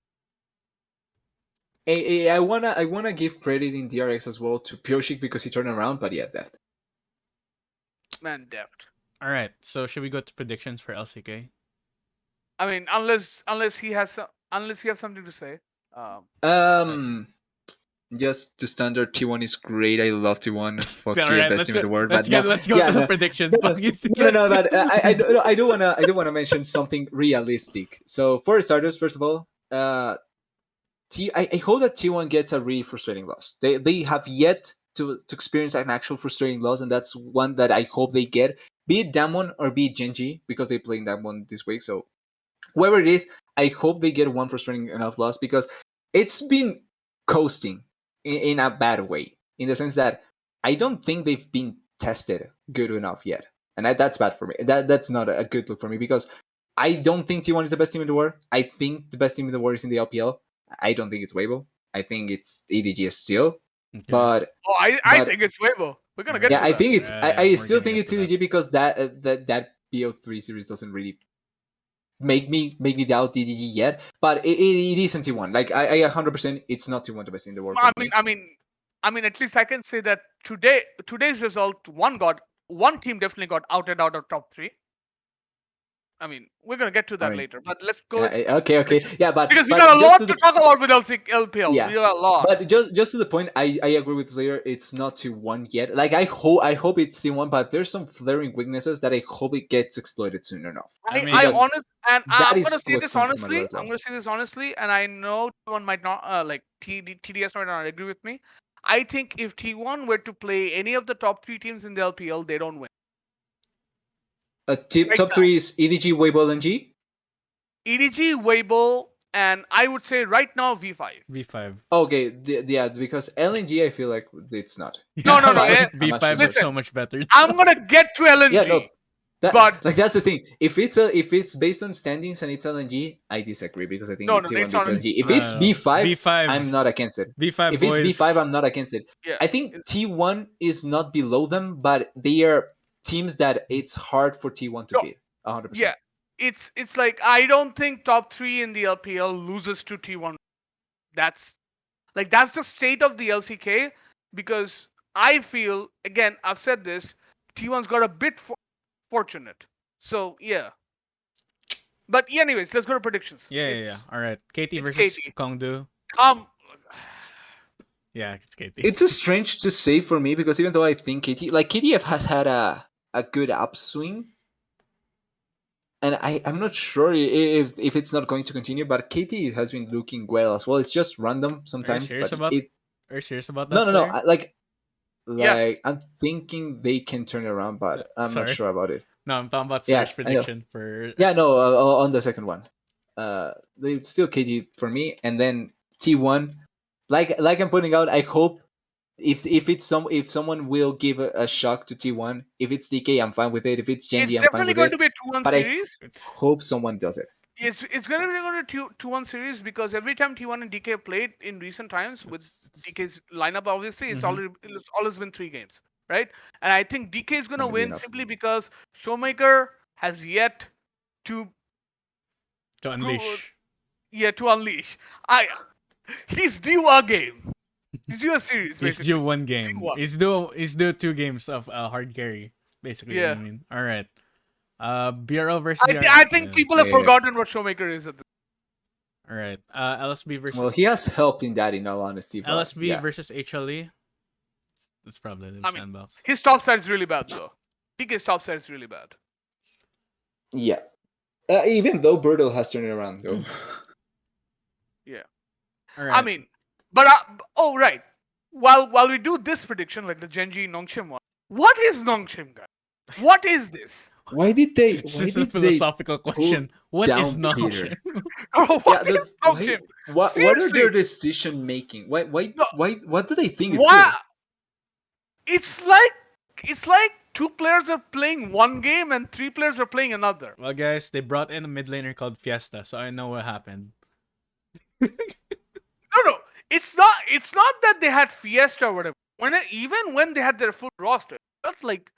Speaker 3: I wanna give credit in DRX as well to Pioshik because he turned around, but yeah, that.
Speaker 2: Man, Deft.
Speaker 1: All right. So should we go to predictions for LCK?
Speaker 2: I mean, unless he has unless you have something to say.
Speaker 3: Um, just the standard T1 is great. I love T1. Fuck
Speaker 1: All
Speaker 3: yeah,
Speaker 1: right.
Speaker 3: best team in the world.
Speaker 1: Let's
Speaker 3: But no,
Speaker 1: let's go
Speaker 3: yeah,
Speaker 1: to the
Speaker 3: no,
Speaker 1: predictions.
Speaker 3: no,
Speaker 1: Fuck you,
Speaker 3: no,
Speaker 1: let's go.
Speaker 3: but I do wanna mention something realistic. So for starters, first of all, I hope that T1 gets a really frustrating loss. They have yet to experience an actual frustrating loss, and that's one that I hope they get. Be it Damwon or be it Genji, because they playing that one this week. So whoever it is, I hope they get one frustrating enough loss because it's been coasting in a bad way, in the sense that I don't think they've been tested good enough yet, and that's bad for me. That's not a good look for me because I don't think T1 is the best team in the world. I think the best team in the world is in the LPL. I don't think it's Weibo. I think it's EDG still,
Speaker 1: Okay.
Speaker 3: but
Speaker 2: Oh, I
Speaker 3: but
Speaker 2: think it's Weibo. We're gonna get
Speaker 3: yeah,
Speaker 2: to
Speaker 3: I
Speaker 2: that.
Speaker 3: think it's. I
Speaker 1: We're
Speaker 3: still
Speaker 1: gonna
Speaker 3: think
Speaker 1: get
Speaker 3: it's
Speaker 1: to that.
Speaker 3: EDG because that BO3 series doesn't really make me doubt DDG yet, but it isn't T1. Like I 100%, it's not T1 the best in the world for
Speaker 2: I mean,
Speaker 3: me.
Speaker 2: I mean, I mean. At least I can say that today's result, one team definitely got outed out of top three. I mean, we're gonna get to
Speaker 3: I
Speaker 2: that
Speaker 3: mean,
Speaker 2: later, but let's go
Speaker 3: okay, yeah,
Speaker 2: because we got
Speaker 3: but
Speaker 2: a
Speaker 3: just
Speaker 2: lot
Speaker 3: to
Speaker 2: to
Speaker 3: the
Speaker 2: talk about with LPL.
Speaker 3: yeah,
Speaker 2: We got a lot.
Speaker 3: but just to the point, I agree with Slayer. It's not T1 yet. Like I hope it's T1, but there's some flaring weaknesses that I hope it gets exploited soon enough
Speaker 1: I
Speaker 2: I
Speaker 3: because
Speaker 1: mean,
Speaker 2: honest and
Speaker 3: that
Speaker 2: I'm
Speaker 3: is
Speaker 2: gonna say
Speaker 3: what's
Speaker 2: this
Speaker 3: going to matter
Speaker 2: honestly.
Speaker 3: as
Speaker 2: I'm
Speaker 3: well.
Speaker 2: gonna say this honestly, and I know T1 might not TDS might not agree with me. I think if T1 were to play any of the top three teams in the LPL, they don't win right
Speaker 3: Top
Speaker 2: now.
Speaker 3: three is EDG, Weibo, LNG.
Speaker 2: EDG, Weibo, and I would say right now V5.
Speaker 1: V5.
Speaker 3: Okay, yeah, because LNG I feel like it's not.
Speaker 2: No,
Speaker 1: Yeah,
Speaker 2: no,
Speaker 1: I
Speaker 2: no.
Speaker 1: was
Speaker 3: But
Speaker 1: like
Speaker 3: I'm actually
Speaker 1: V5 is
Speaker 3: not.
Speaker 2: Listen,
Speaker 1: so much better.
Speaker 2: I'm gonna get to
Speaker 3: Yeah,
Speaker 2: LNG,
Speaker 3: no, that
Speaker 2: but
Speaker 3: like that's the thing. If it's based on standings and it's LNG, I disagree because I think
Speaker 2: no, no,
Speaker 3: T1
Speaker 2: it's
Speaker 3: beats
Speaker 2: not.
Speaker 3: LNG. If it's
Speaker 1: No,
Speaker 3: B5, I'm
Speaker 1: V5,
Speaker 3: not against it.
Speaker 1: V5
Speaker 3: If it's B5,
Speaker 1: boys.
Speaker 3: I'm not against it.
Speaker 2: Yeah,
Speaker 3: I think
Speaker 2: it's,
Speaker 3: T1 is not below them, but they are teams that it's hard for T1 to
Speaker 2: no,
Speaker 3: beat. 100%.
Speaker 2: yeah. It's like I don't think top three in the LPL loses to T1. That's that's the state of the LCK because I feel again I've said this T1's got a bit fortunate. So yeah, but anyways, let's go to predictions.
Speaker 1: Yeah. All right. KT
Speaker 2: It's
Speaker 1: versus
Speaker 2: KT.
Speaker 1: Kongdu.
Speaker 2: Um,
Speaker 1: Yeah, it's KT.
Speaker 3: It's a strange to say for me because even though I think KTF has had a good upswing, and I'm not sure if it's not going to continue, but KT has been looking well as well. It's just random
Speaker 1: Are you
Speaker 3: sometimes,
Speaker 1: serious
Speaker 3: but
Speaker 1: about?
Speaker 3: it
Speaker 1: Are you serious about
Speaker 3: no
Speaker 1: that,
Speaker 3: no no
Speaker 1: Slayer?
Speaker 2: yes.
Speaker 3: I'm thinking they can turn it around, but I'm not
Speaker 1: Sorry.
Speaker 3: sure about it.
Speaker 1: No, I'm talking about
Speaker 3: Yeah,
Speaker 1: Slayer's
Speaker 3: I know.
Speaker 1: prediction for.
Speaker 3: Yeah, no, on the second one, it's still KT for me, and then T1. Like I'm putting out, I hope if someone will give a shock to T1, if it's DK, I'm fine with it. If it's Genji,
Speaker 2: It's
Speaker 3: I'm fine
Speaker 2: definitely
Speaker 3: with
Speaker 2: going
Speaker 3: it.
Speaker 2: to be a 2-1
Speaker 3: But I
Speaker 2: series.
Speaker 1: It's
Speaker 3: hope someone does it.
Speaker 2: It's going to be going to 2-1 series because every time T1 and DK played in recent times with
Speaker 1: it's
Speaker 2: DK's lineup, obviously
Speaker 1: Mhm.
Speaker 2: it's always been 3 games, right? And I think DK is going to
Speaker 3: Gonna be
Speaker 2: win
Speaker 3: enough.
Speaker 2: simply because Showmaker has yet to
Speaker 1: to
Speaker 2: go,
Speaker 1: unleash.
Speaker 2: to unleash. He's due a game. He's due a series
Speaker 1: He's due
Speaker 2: basically.
Speaker 1: one
Speaker 2: Due
Speaker 1: game.
Speaker 2: one.
Speaker 1: He's due 2 games of hard carry. Basically, what you
Speaker 2: Yeah.
Speaker 1: mean. All right. BRL versus DR.
Speaker 2: I think
Speaker 1: Yeah.
Speaker 2: people have
Speaker 3: Yeah.
Speaker 2: forgotten what Showmaker is at this.
Speaker 1: All right. LSB
Speaker 3: Well,
Speaker 1: versus
Speaker 3: he has helped in that, in all honesty. But
Speaker 1: LSB
Speaker 3: yeah,
Speaker 1: versus HLE. That's probably the
Speaker 2: I mean,
Speaker 1: sandbox.
Speaker 2: his top side is really bad though. DK's top side is really bad.
Speaker 3: yeah. Even though Birdo has turned it around, though.
Speaker 2: Yeah.
Speaker 1: All right.
Speaker 2: I mean, but oh right. While we do this prediction, like the Genji Nongshim one, What is Nongshim, guys? What is this?
Speaker 3: Why did they?
Speaker 1: This
Speaker 3: Why
Speaker 1: is a
Speaker 3: did they
Speaker 1: philosophical
Speaker 3: pull
Speaker 1: question. What is
Speaker 3: down Peter?
Speaker 1: Nongshim?
Speaker 2: What
Speaker 3: Yeah,
Speaker 2: is
Speaker 3: that's why.
Speaker 2: Nongshim?
Speaker 3: What are their
Speaker 2: Seriously,
Speaker 3: decision making?
Speaker 2: no,
Speaker 3: What do they think it's
Speaker 2: why?
Speaker 3: good?
Speaker 2: It's like two players are playing one game and three players are playing another.
Speaker 1: Well, guys, they brought in a mid laner called Fiesta, so I know what happened.
Speaker 2: No. It's not that they had Fiesta or whatever. Even when they had their full roster, that's like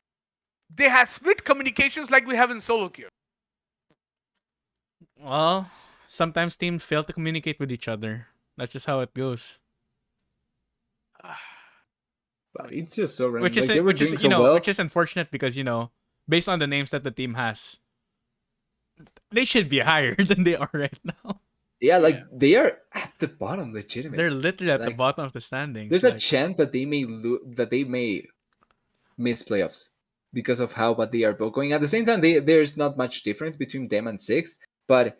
Speaker 2: they had split communications like we have in solo queue.
Speaker 1: Well, sometimes teams fail to communicate with each other. That's just how it goes.
Speaker 3: But it's just so random.
Speaker 1: Which is
Speaker 3: Like they were
Speaker 1: which
Speaker 3: doing
Speaker 1: is
Speaker 3: so well.
Speaker 1: which is unfortunate because based on the names that the team has, they should be higher than they are right now.
Speaker 3: Yeah, like they are at the bottom, legitimately.
Speaker 1: They're literally at the
Speaker 3: Like,
Speaker 1: bottom of the standings.
Speaker 3: There's a
Speaker 1: like-
Speaker 3: chance that they may miss playoffs because of how bad they are both going. At the same time, there's not much difference between them and sixth, but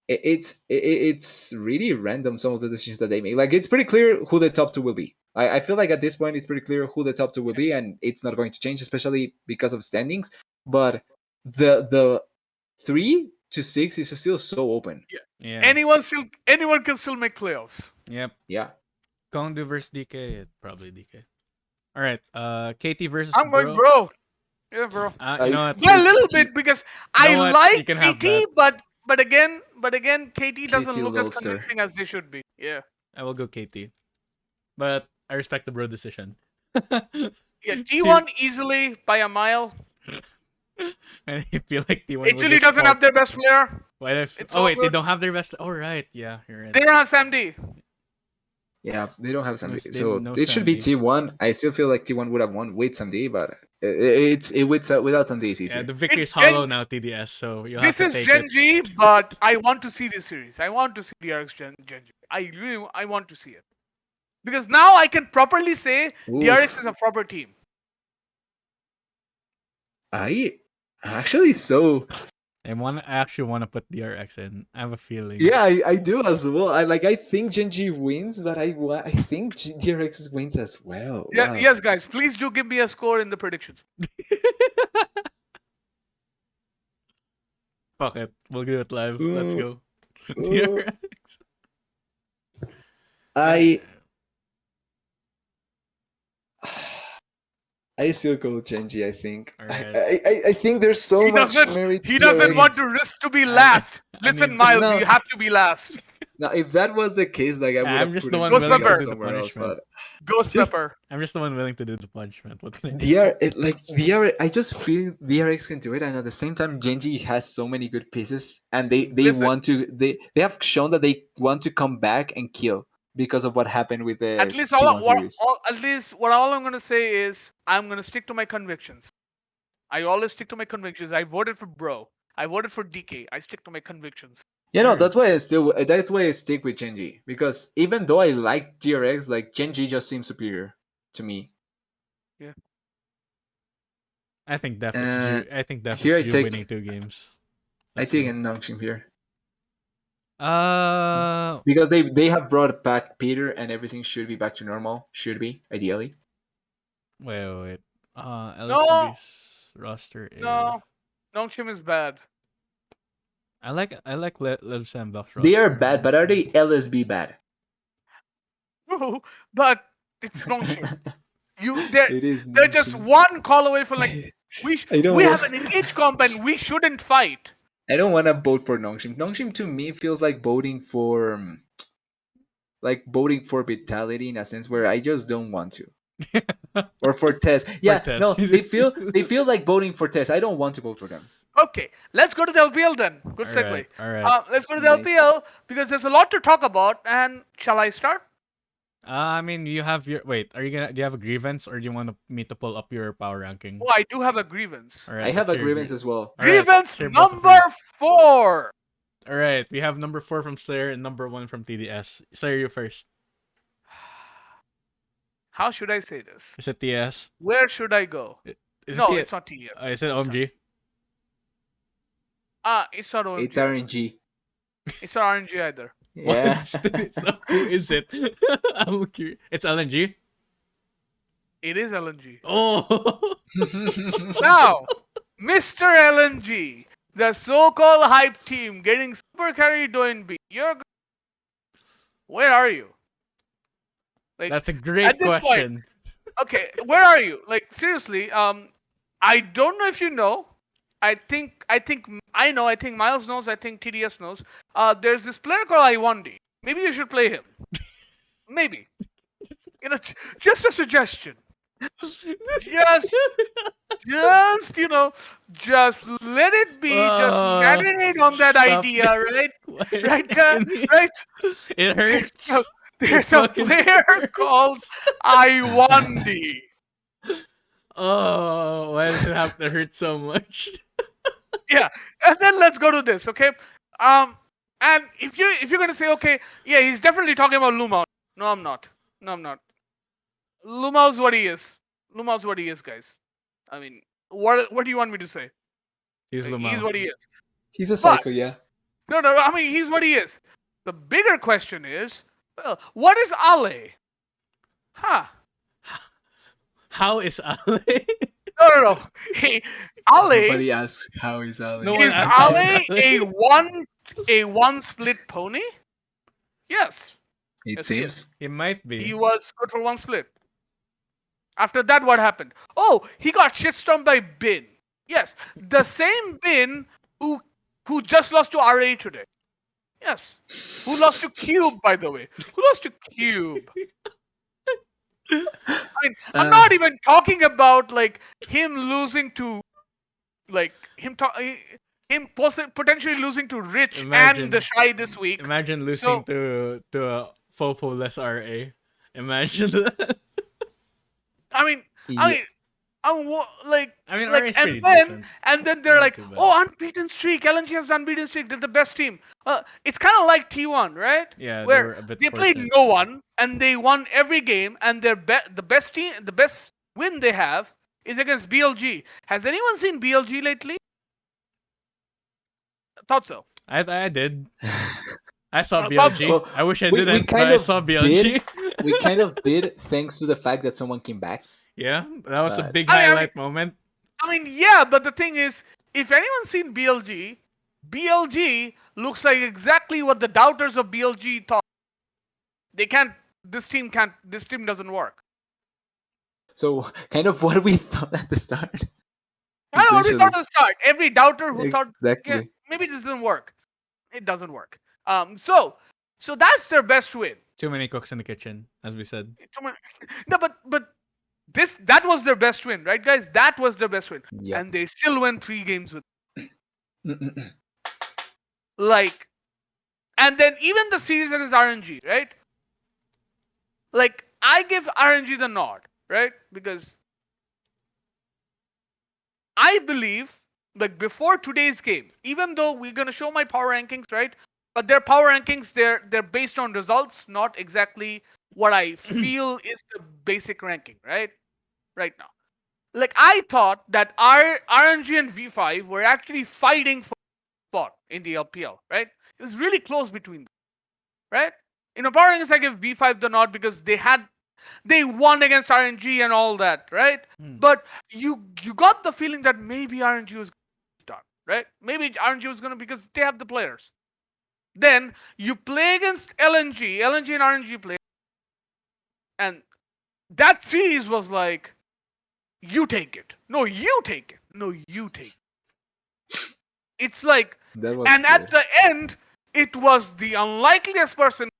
Speaker 3: it's really random some of the decisions that they make. Like it's pretty clear who the top two will be. I feel like at this point it's pretty clear who the top two will be, and it's not going to change, especially because of standings. But the 3 to 6 is still so open.
Speaker 1: yeah.
Speaker 2: Anyone can still make playoffs.
Speaker 1: Yep.
Speaker 3: Yeah.
Speaker 1: Kongdu versus DK, probably DK. All right. KT versus
Speaker 2: I'm going bro. Yeah, bro.
Speaker 1: You know what?
Speaker 2: Yeah, a little bit because I
Speaker 1: what? You
Speaker 2: like
Speaker 1: can have
Speaker 2: KT, but again, KT doesn't
Speaker 3: KT
Speaker 2: look as
Speaker 3: Lulster.
Speaker 2: convincing as they should be. Yeah.
Speaker 1: I will go KT, but I respect the bro decision.
Speaker 2: Yeah, T1 easily by a mile.
Speaker 1: And I feel like T1
Speaker 2: It really doesn't have their best player.
Speaker 1: Why if?
Speaker 2: It's
Speaker 1: Oh
Speaker 2: all
Speaker 1: wait, they
Speaker 2: good.
Speaker 1: don't have their best. Oh right, yeah, you're right.
Speaker 2: They don't have Sam D.
Speaker 3: Yeah, they don't have Sandy,
Speaker 1: they-
Speaker 3: so
Speaker 1: no
Speaker 3: it should be
Speaker 1: Sandy.
Speaker 3: T1. I still feel like T1 would have won with Sandy, but without Sandy is easier.
Speaker 1: Yeah, the victory is
Speaker 2: It's
Speaker 1: hollow
Speaker 2: Gen-
Speaker 1: now, TDS. So you
Speaker 2: This
Speaker 1: have
Speaker 2: is
Speaker 1: to take
Speaker 2: Gen
Speaker 1: it.
Speaker 2: G, but I want to see this series. I want to see DRX Gen G. I want to see it. Because now I can properly say DRX is a proper team.
Speaker 3: I actually so
Speaker 1: I actually want to put DRX in. I have a feeling.
Speaker 3: yeah, I do as well. I think Genji wins, but I think DRX wins as well.
Speaker 2: Yeah,
Speaker 3: Wow.
Speaker 2: yes, guys. Please do give me a score in the predictions.
Speaker 1: Fuck it. We'll do it live. Let's go.
Speaker 3: Ooh.
Speaker 1: DRX.
Speaker 3: I still go Genji. I think.
Speaker 1: Alright.
Speaker 3: I think there's so much merit.
Speaker 2: He doesn't want to risk to be last. Listen,
Speaker 1: mean,
Speaker 2: Miles,
Speaker 3: no.
Speaker 2: you have to be last.
Speaker 3: Now, if that was the case, like I would
Speaker 1: I'm
Speaker 3: have
Speaker 1: just
Speaker 3: put
Speaker 1: the
Speaker 3: it
Speaker 1: one
Speaker 2: willing to do the
Speaker 3: somewhere else.
Speaker 1: punishment.
Speaker 3: But
Speaker 2: Ghost
Speaker 3: Just-
Speaker 2: Pepper.
Speaker 1: I'm just the one willing to do the punishment. What can I
Speaker 3: VR. I just feel VRX can do it, and at the same time, Genji has so many good pieces, and they
Speaker 2: Listen.
Speaker 3: want to. They have shown that they want to come back and kill because of what happened with the
Speaker 2: At least
Speaker 3: T1 series.
Speaker 2: all I'm gonna say is I'm gonna stick to my convictions. I always stick to my convictions. I voted for Bro. I voted for DK. I stick to my convictions.
Speaker 3: Yeah, no,
Speaker 1: Sure.
Speaker 3: that's why I stick with Genji, because even though I like GRX, like Genji just seems superior to me.
Speaker 1: I think Def is
Speaker 3: Uh,
Speaker 1: due. I think Def
Speaker 3: here
Speaker 1: is
Speaker 3: I
Speaker 1: due
Speaker 3: take-
Speaker 1: winning 2 games.
Speaker 3: I
Speaker 1: Let's
Speaker 3: think
Speaker 1: see.
Speaker 3: in Nongshim here
Speaker 1: Uh,
Speaker 3: because they have brought back Peter and everything should be back to normal. Should be ideally.
Speaker 1: wait. LSB's roster is.
Speaker 2: No, Nongshim is bad.
Speaker 1: I like Liv Sandbox roster.
Speaker 3: They are bad, but are they LSB bad?
Speaker 2: But it's Nongshim. They're
Speaker 3: It is.
Speaker 2: just
Speaker 3: Nongshim.
Speaker 2: one call away from like
Speaker 3: I don't
Speaker 2: we
Speaker 3: wa-
Speaker 2: have an engaged comp and we shouldn't fight.
Speaker 3: I don't want to vote for Nongshim. Nongshim to me feels like voting for Vitality in a sense where I just don't want to. Or for Tess. Yeah,
Speaker 1: Tess.
Speaker 3: no, they feel like voting for Tess. I don't want to vote for them.
Speaker 2: Okay, let's go to the LPL then. Good segue.
Speaker 1: All right.
Speaker 2: Let's go to the
Speaker 3: Nice.
Speaker 2: LPL because there's a lot to talk about. And shall I start?
Speaker 1: I mean, you have your. Wait, do you have a grievance or do you want me to pull up your power ranking?
Speaker 2: Oh, I do have a grievance.
Speaker 1: All right,
Speaker 3: I have
Speaker 1: let's
Speaker 3: a
Speaker 1: hear your
Speaker 3: grievance as well.
Speaker 1: All right,
Speaker 2: Grievance
Speaker 1: hear both of you.
Speaker 2: number 4.
Speaker 1: All right, we have number 4 from Slayer and number 1 from TDS. Slayer, you first.
Speaker 2: How should I say this?
Speaker 1: Is it TS?
Speaker 2: Where should I go?
Speaker 1: Is
Speaker 2: No,
Speaker 1: it
Speaker 2: it's not TS.
Speaker 1: Is it OMG?
Speaker 2: It's not OMG.
Speaker 3: It's RNG.
Speaker 2: It's not RNG either.
Speaker 3: Yeah.
Speaker 1: So who is it? I'm curious. It's LNG.
Speaker 2: It is LNG.
Speaker 1: Oh.
Speaker 2: Now, Mr. LNG, the so-called hype team getting super carried doing B. Where are you? Like
Speaker 1: That's a
Speaker 2: at
Speaker 1: great
Speaker 2: this point,
Speaker 1: question.
Speaker 2: okay, where are you? Like seriously, I don't know if you know. I know. I think Miles knows. I think TDS knows. There's this player called Iwandi. Maybe you should play him. Maybe. Just a suggestion. Just, just let it be. Just
Speaker 1: Oh,
Speaker 2: marinate on that
Speaker 1: stop
Speaker 2: idea,
Speaker 1: it.
Speaker 2: right?
Speaker 1: Why are you
Speaker 2: Right,
Speaker 1: making me?
Speaker 2: right.
Speaker 1: It hurts. It
Speaker 2: There's a
Speaker 1: fucking
Speaker 2: player called
Speaker 1: hurts.
Speaker 2: Iwandi.
Speaker 1: Oh, why does it have to hurt so much?
Speaker 2: Yeah, and then let's go to this, okay? And if you're gonna say, okay, yeah, he's definitely talking about Lumao. No, I'm not. No, I'm not. Lumao's what he is. Lumao's what he is, guys. I mean, what do you want me to say?
Speaker 1: He's
Speaker 2: He's
Speaker 1: Lamau.
Speaker 2: what he is.
Speaker 3: He's a
Speaker 2: But
Speaker 3: psycho, yeah.
Speaker 2: no. I mean, he's what he is. The bigger question is, well, what is Ale? Huh?
Speaker 1: How is Ale?
Speaker 2: No. Hey, Ale
Speaker 3: Everybody asks how is Ali.
Speaker 1: No one
Speaker 2: is
Speaker 1: asked how is
Speaker 2: Ale
Speaker 1: Ale.
Speaker 2: a one split pony? Yes.
Speaker 3: It
Speaker 2: Yes, he is.
Speaker 3: seems.
Speaker 1: He might
Speaker 2: He
Speaker 1: be.
Speaker 2: was good for one split. After that, what happened? Oh, he got shitstormed by Bin. Yes, the same Bin who just lost to RA today. Yes, who lost to Cube, by the way. Who lost to Cube? I mean, I'm not even talking about like him losing to like potentially losing to Rich
Speaker 1: Imagine.
Speaker 2: and the Shy this week.
Speaker 1: Imagine losing to a Fofo less RA. Imagine that.
Speaker 2: I mean,
Speaker 3: Yeah.
Speaker 2: like,
Speaker 1: I mean, RA is
Speaker 2: and
Speaker 1: pretty
Speaker 2: then
Speaker 1: decent.
Speaker 2: they're
Speaker 1: Not
Speaker 2: like,
Speaker 1: too bad.
Speaker 2: oh, unbeaten streak. LNG has the unbeaten streak. They're the best team. It's kind of like T1, right?
Speaker 1: Yeah, they
Speaker 2: Where
Speaker 1: were a bit
Speaker 2: they played
Speaker 1: fortunate.
Speaker 2: no one and they won every game, and the best win they have is against BLG. Has anyone seen BLG lately? Thought so.
Speaker 1: I did. I saw
Speaker 2: Thought so.
Speaker 1: BLG.
Speaker 3: Well,
Speaker 1: I wish I
Speaker 3: we
Speaker 1: didn't, but
Speaker 3: kind
Speaker 1: I
Speaker 3: of
Speaker 1: saw BLG.
Speaker 3: we kind of did thanks to the fact that someone came back.
Speaker 1: Yeah, that was a
Speaker 3: But
Speaker 1: big
Speaker 2: I mean,
Speaker 1: highlight moment.
Speaker 2: yeah, but the thing is, if anyone's seen BLG, BLG looks like exactly what the doubters of BLG thought. They can't. This team can't. This team doesn't work.
Speaker 3: so kind of what we thought at the start.
Speaker 2: I know what we
Speaker 3: Essentially.
Speaker 2: thought at the start. Every doubter who thought, yeah,
Speaker 3: Exactly.
Speaker 2: maybe this doesn't work. It doesn't work. So that's their best win.
Speaker 1: Too many cooks in the kitchen, as we said.
Speaker 2: No, but that was their best win, right, guys? That was their best win,
Speaker 3: Yep.
Speaker 2: and they still won 3 games with
Speaker 3: Mm-mm-mm.
Speaker 2: like, and then even the series against RNG, right? Like, I give RNG the nod, right? Because I believe, like, before today's game, even though we're gonna show my power rankings, right? But their power rankings, they're based on results, not exactly what I feel is the basic ranking, right? Right now. Like, I thought that RNG and V5 were actually fighting for spot in the LPL, right? It was really close between them, right? In power rankings, I give V5 the nod because they won against RNG and all that, right? But you got the feeling that maybe RNG was going to start, right? Maybe RNG was going to, because they have the players. Then you play against LNG and RNG play, and that series was like, you take it. No, you take it. No, you take it. It's like,
Speaker 3: That was
Speaker 2: and at
Speaker 3: good.
Speaker 2: the end, it was the unlikeliest person,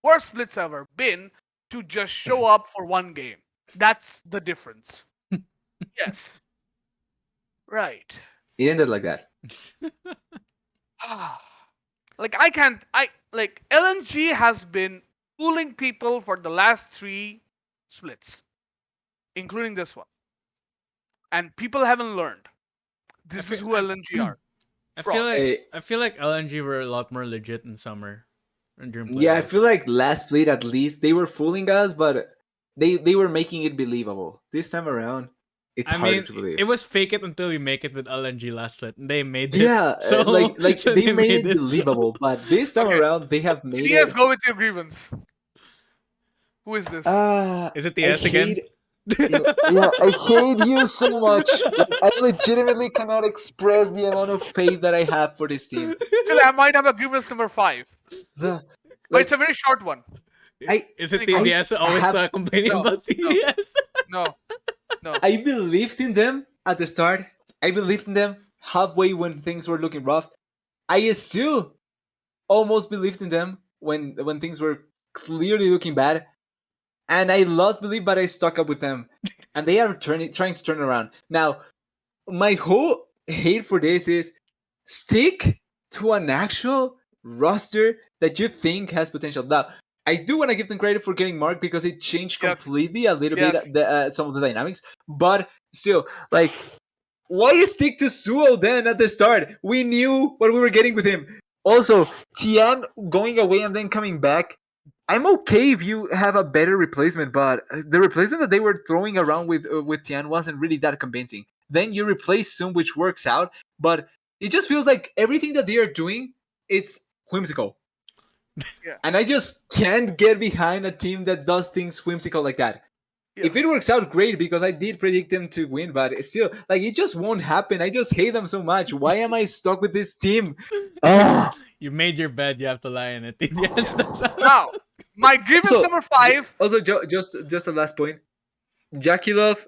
Speaker 2: worst splits ever been, to just show up for one game. That's the difference. Yes. Right.
Speaker 3: It ended like that.
Speaker 2: Like, LNG has been fooling people for the last 3 splits, including this one. And people haven't learned. This is who LNG are.
Speaker 1: I feel like LNG were a lot more legit in summer. During
Speaker 3: Yeah, I
Speaker 1: playoffs.
Speaker 3: feel like last split at least they were fooling us, but they were making it believable. This time around, it's
Speaker 1: I
Speaker 3: harder
Speaker 1: mean,
Speaker 3: to believe.
Speaker 1: it was fake it until you make it with LNG last split. They made it.
Speaker 3: Yeah,
Speaker 1: So
Speaker 3: like
Speaker 1: so
Speaker 3: they made it
Speaker 1: so-
Speaker 3: believable, but this time
Speaker 2: Okay.
Speaker 3: around they have made
Speaker 2: TDS,
Speaker 3: it.
Speaker 2: go with your grievance. Who is this?
Speaker 1: Is it
Speaker 3: I
Speaker 1: TS again?
Speaker 3: hate Yeah, I hate you so much. Like, I legitimately cannot express the amount of faith that I have for this team.
Speaker 2: Actually, I might have a grievance number 5,
Speaker 3: The
Speaker 2: but it's
Speaker 3: like
Speaker 2: a very short one.
Speaker 3: I
Speaker 1: Is it
Speaker 2: Go.
Speaker 3: I
Speaker 1: TDS always
Speaker 3: have
Speaker 1: complaining
Speaker 2: No,
Speaker 1: about
Speaker 2: no,
Speaker 1: TDS?
Speaker 2: no, no.
Speaker 3: I believed in them at the start. I believed in them halfway when things were looking rough. I still almost believed in them when things were clearly looking bad. And I lost belief, but I stuck up with them. And they are trying to turn around. Now, my whole hate for this is stick to an actual roster that you think has potential. Now, I do want to give them credit for getting Mark because it changed
Speaker 2: Yes,
Speaker 3: completely a little bit
Speaker 2: yes.
Speaker 3: some of the dynamics. But still, like, why stick to Suo then at the start? We knew what we were getting with him. Also, Tian going away and then coming back. I'm okay if you have a better replacement, but the replacement that they were throwing around with Tian wasn't really that convincing. Then you replace Sun, which works out, but it just feels like everything that they are doing, it's whimsical.
Speaker 2: Yeah,
Speaker 3: And I just can't get behind a team that does things whimsical like that.
Speaker 2: yeah.
Speaker 3: If it works out, great, because I did predict them to win, but it's still, like, it just won't happen. I just hate them so much. Why am I stuck with this team? Ah.
Speaker 1: You made your bed, you have to lie in it. TDS, that's how.
Speaker 2: Now, my grievance
Speaker 3: Also,
Speaker 2: number 5.
Speaker 3: just the last point. Jackie Love,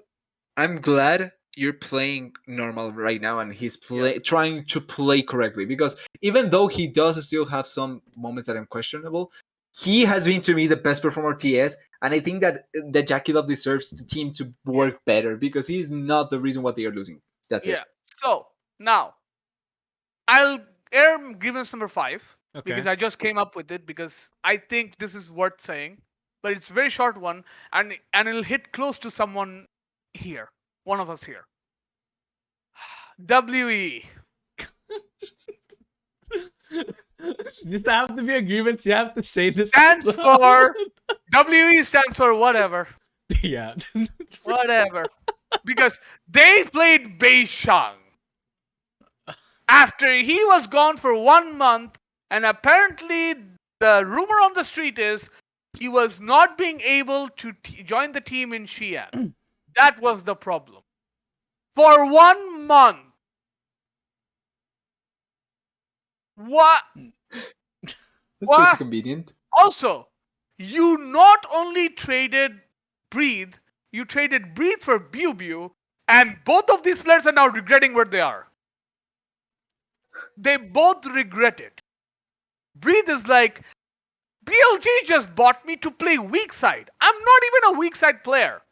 Speaker 3: I'm glad you're playing normal right now, and he's
Speaker 2: Yeah,
Speaker 3: trying to play correctly. Because even though he does still have some moments that are questionable, he has been to me the best performer TS, and I think that Jackie Love deserves the team to
Speaker 2: yeah,
Speaker 3: work better because he's not the reason why they are losing. That's it.
Speaker 2: yeah. So now I'll air grievance number 5
Speaker 1: Okay.
Speaker 2: because I just came up with it because I think this is worth saying, but it's a very short one and it'll hit close to someone here, one of us here. WE
Speaker 1: This have to be a grievance. You have to say this.
Speaker 2: stands
Speaker 1: out loud.
Speaker 2: for WE stands for whatever,
Speaker 1: Yeah.
Speaker 2: whatever, because they played Beishang after he was gone for 1 month, and apparently the rumor on the street is he was not being able to join the team in Xi'an. That was the problem. For 1 month. What?
Speaker 3: That's pretty
Speaker 2: What?
Speaker 3: convenient.
Speaker 2: Also, you not only traded Breathe, you traded Breathe for Bew, and both of these players are now regretting where they are. They both regret it. Breathe is like, BLG just bought me to play weak side. I'm not even a weak side player.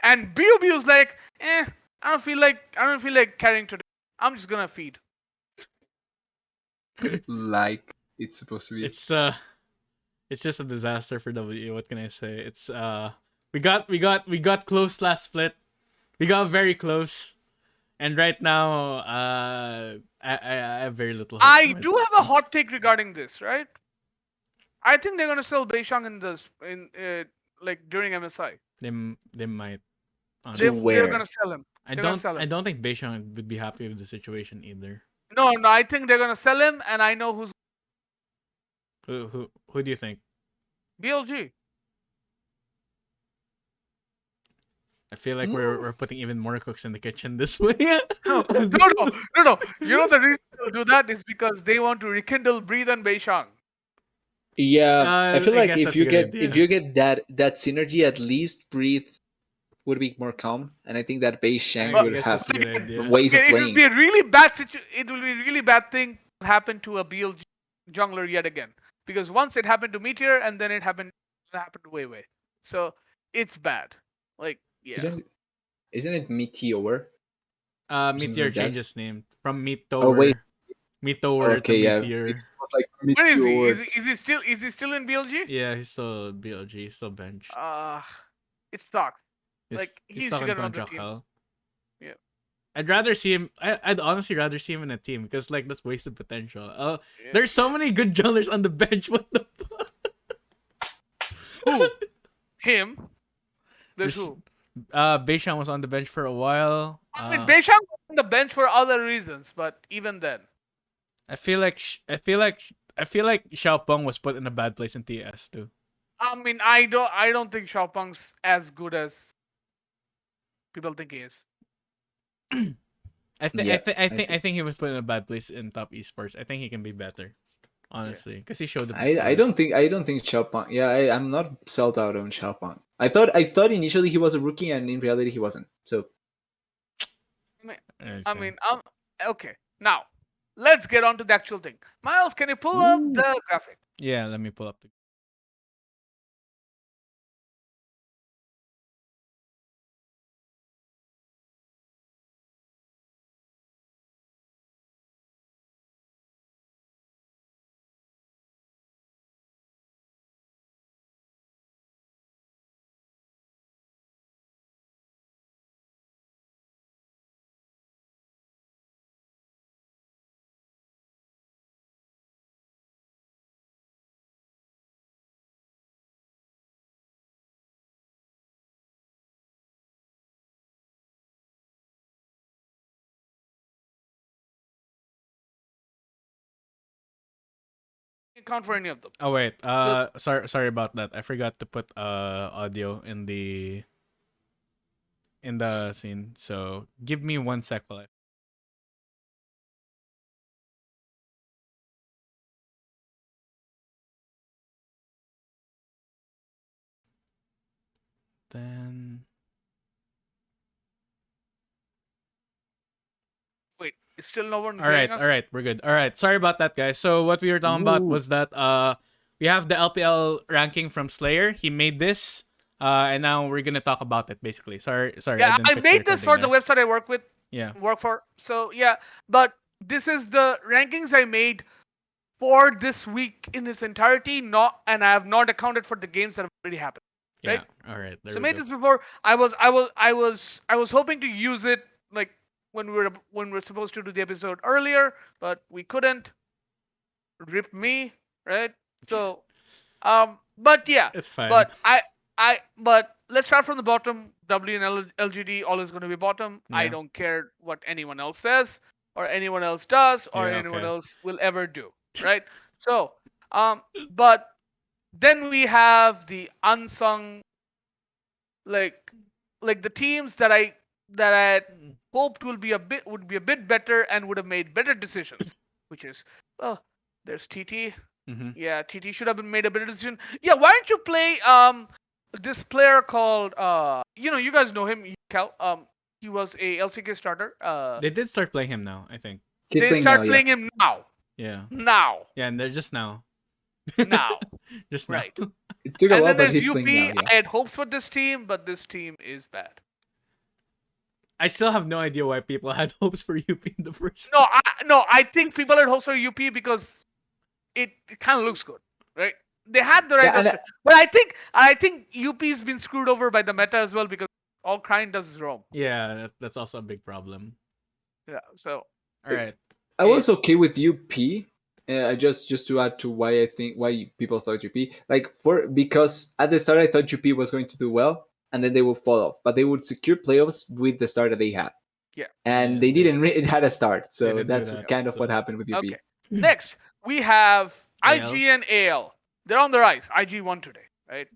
Speaker 2: And Bew is like, I don't feel like carrying today. I'm just gonna feed.
Speaker 3: Like it's supposed to be.
Speaker 1: It's just a disaster for W. What can I say? It's we got close last split. We got very close. And right now, I have very little hope.
Speaker 2: I
Speaker 1: from it.
Speaker 2: do have a hot take regarding this, right? I think they're gonna sell Beishang like during MSI.
Speaker 1: They might.
Speaker 3: To
Speaker 1: Honestly.
Speaker 2: They're
Speaker 3: where?
Speaker 2: gonna sell him.
Speaker 1: I
Speaker 2: They're gonna
Speaker 1: don't.
Speaker 2: sell
Speaker 1: I
Speaker 2: him.
Speaker 1: don't think Beishang would be happy with the situation either.
Speaker 2: No, I think they're gonna sell him, and I know who's
Speaker 1: Who do you think?
Speaker 2: BLG.
Speaker 1: I feel like we're putting even more cooks in the kitchen this way.
Speaker 2: No. You know the reason they'll do that is because they want to rekindle Breathe and Beishang.
Speaker 3: Yeah, I feel
Speaker 1: I
Speaker 3: like
Speaker 1: guess that's a good
Speaker 3: if
Speaker 1: idea.
Speaker 3: you get that synergy, at least Breathe would be more calm, and I think that Beige Shang
Speaker 1: I
Speaker 3: would
Speaker 1: guess
Speaker 3: have
Speaker 1: that's a good idea.
Speaker 3: ways of
Speaker 2: It will
Speaker 3: playing.
Speaker 2: be a really bad It will be a really bad thing to happen to a BLG jungler yet again. Because once it happened to Meteor, and then it happened to Weiwei. So it's bad. Like, yeah.
Speaker 3: Isn't it Meteor or something
Speaker 1: Meteor
Speaker 3: like that?
Speaker 1: changes name from
Speaker 3: Oh wait,
Speaker 1: Meteor to
Speaker 3: okay, yeah, it
Speaker 1: Meteor.
Speaker 3: was like
Speaker 2: Where is he?
Speaker 3: Meteor.
Speaker 2: Is he still in BLG?
Speaker 1: Yeah, he's still BLG. He's still benched.
Speaker 2: It sucks.
Speaker 1: He's
Speaker 2: Like
Speaker 1: he's
Speaker 2: he
Speaker 1: stuck
Speaker 2: should
Speaker 1: in
Speaker 2: get another
Speaker 1: contract
Speaker 2: team.
Speaker 1: hell.
Speaker 2: Yeah.
Speaker 1: I'd rather see him. I'd honestly rather see him in a team because like that's wasted potential.
Speaker 2: Yeah.
Speaker 1: There's so many good junglers on the bench. What the fuck?
Speaker 2: Who? Him. There's
Speaker 1: There's-
Speaker 2: who?
Speaker 1: Beishan was on the bench for a while.
Speaker 2: I mean, Beishang was on the bench for other reasons, but even then.
Speaker 1: I feel like Xiaopeng was put in a bad place in TS too.
Speaker 2: I mean, I don't think Xiaopeng's as good as people think he is.
Speaker 1: I think
Speaker 3: Yeah,
Speaker 1: I think he was put in a bad place in top esports. I think he can be better,
Speaker 2: Yeah.
Speaker 1: honestly, because he showed the
Speaker 3: I
Speaker 1: promise.
Speaker 3: don't think Xiaopeng. Yeah, I'm not sold out on Xiaopeng. I thought initially he was a rookie, and in reality he wasn't. So
Speaker 2: I mean,
Speaker 1: I
Speaker 2: I
Speaker 1: see.
Speaker 2: mean, okay. Now, let's get on to the actual thing. Miles, can you pull up
Speaker 3: ooh,
Speaker 2: the graphic?
Speaker 1: Yeah, let me pull up the.
Speaker 2: You can't count for any of them.
Speaker 1: Oh wait,
Speaker 2: So
Speaker 1: sorry about that. I forgot to put audio in the scene. So give me 1 sec while I. Then
Speaker 2: wait, is still no one hearing
Speaker 1: all
Speaker 2: us?
Speaker 1: right, we're good. All right, sorry about that, guys. So what we were talking about
Speaker 3: ooh.
Speaker 1: was that we have the LPL ranking from Slayer. He made this, and now we're gonna talk about it basically. Sorry, I
Speaker 2: Yeah,
Speaker 1: didn't
Speaker 2: I
Speaker 1: fix the
Speaker 2: made this
Speaker 1: recording
Speaker 2: for the
Speaker 1: there.
Speaker 2: website I
Speaker 1: Yeah,
Speaker 2: work for. So yeah, but this is the rankings I made for this week in its entirety. Not, and I have not accounted for the games that have already happened. Right.
Speaker 1: yeah. All right, there
Speaker 2: So
Speaker 1: we
Speaker 2: made
Speaker 1: go.
Speaker 2: this before. I was hoping to use it like when we were supposed to do the episode earlier, but we couldn't. Rip me, right? So but yeah,
Speaker 1: It's fine.
Speaker 2: but let's start from the bottom. W and LGD always going to be bottom. I
Speaker 1: Yeah,
Speaker 2: don't care what anyone else says or anyone else does or
Speaker 1: yeah.
Speaker 2: anyone
Speaker 1: Okay.
Speaker 2: else will ever do, right? So but then we have the unsung, like the teams that I hoped would be a bit better and would have made better decisions, which is, well, there's TT.
Speaker 1: Mm-hmm.
Speaker 2: Yeah, TT should have been made a better decision. Yeah, why don't you play this player called you guys know him, Cal. He was a LCK starter.
Speaker 1: They did start playing him now. I think.
Speaker 3: He's
Speaker 2: They
Speaker 3: playing now.
Speaker 2: start
Speaker 3: Yeah,
Speaker 2: playing him now.
Speaker 1: Yeah.
Speaker 2: Now.
Speaker 1: Yeah, and they're just now.
Speaker 2: Now.
Speaker 1: Just now.
Speaker 2: Right.
Speaker 3: it took a
Speaker 2: And
Speaker 3: while,
Speaker 2: then
Speaker 3: but
Speaker 2: there's
Speaker 3: he's playing now.
Speaker 2: UP.
Speaker 3: Yeah.
Speaker 2: I had hopes for this team, but this team is bad.
Speaker 1: I still have no idea why people had hopes for UP in the first.
Speaker 2: No, I think people had hopes for UP because it kind of looks good, right? They had the right
Speaker 3: Yeah, and
Speaker 2: roster, but I think UP's been screwed over by the meta as well because all Crying does is roam.
Speaker 1: Yeah, that's also a big problem.
Speaker 2: Yeah, so
Speaker 1: All right.
Speaker 3: I
Speaker 1: Eh,
Speaker 3: was okay with UP. Just to add to why people thought UP, like, for because at the start I thought UP was going to do well and then they would fall off, but they would secure playoffs with the start that they had,
Speaker 2: yeah,
Speaker 3: and
Speaker 1: yeah,
Speaker 3: they didn't. It had a start,
Speaker 1: they
Speaker 3: so
Speaker 1: didn't do
Speaker 3: that's
Speaker 1: that
Speaker 3: kind of what
Speaker 1: still.
Speaker 3: happened with UP.
Speaker 2: okay. Next we have
Speaker 1: AL.
Speaker 2: IG and AL. They're on the rise. IG won today, right?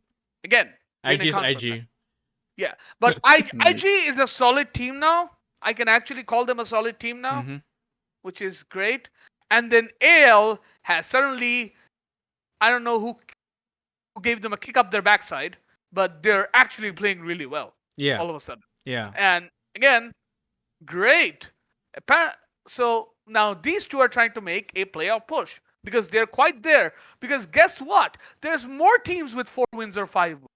Speaker 2: Again, didn't
Speaker 1: IG is
Speaker 2: account for that.
Speaker 1: IG.
Speaker 2: Yeah, but IG
Speaker 3: Nice.
Speaker 2: is a solid team now. I can actually call them a solid team now,
Speaker 1: Mm-hmm.
Speaker 2: which is great. And then AL has suddenly, I don't know who gave them a kick up their backside, but they're actually playing really well
Speaker 1: Yeah.
Speaker 2: all of a sudden.
Speaker 1: Yeah.
Speaker 2: And again, great. So now these two are trying to make a playoff push because they're quite there. Because guess what? There's more teams with 4 wins or 5 wins.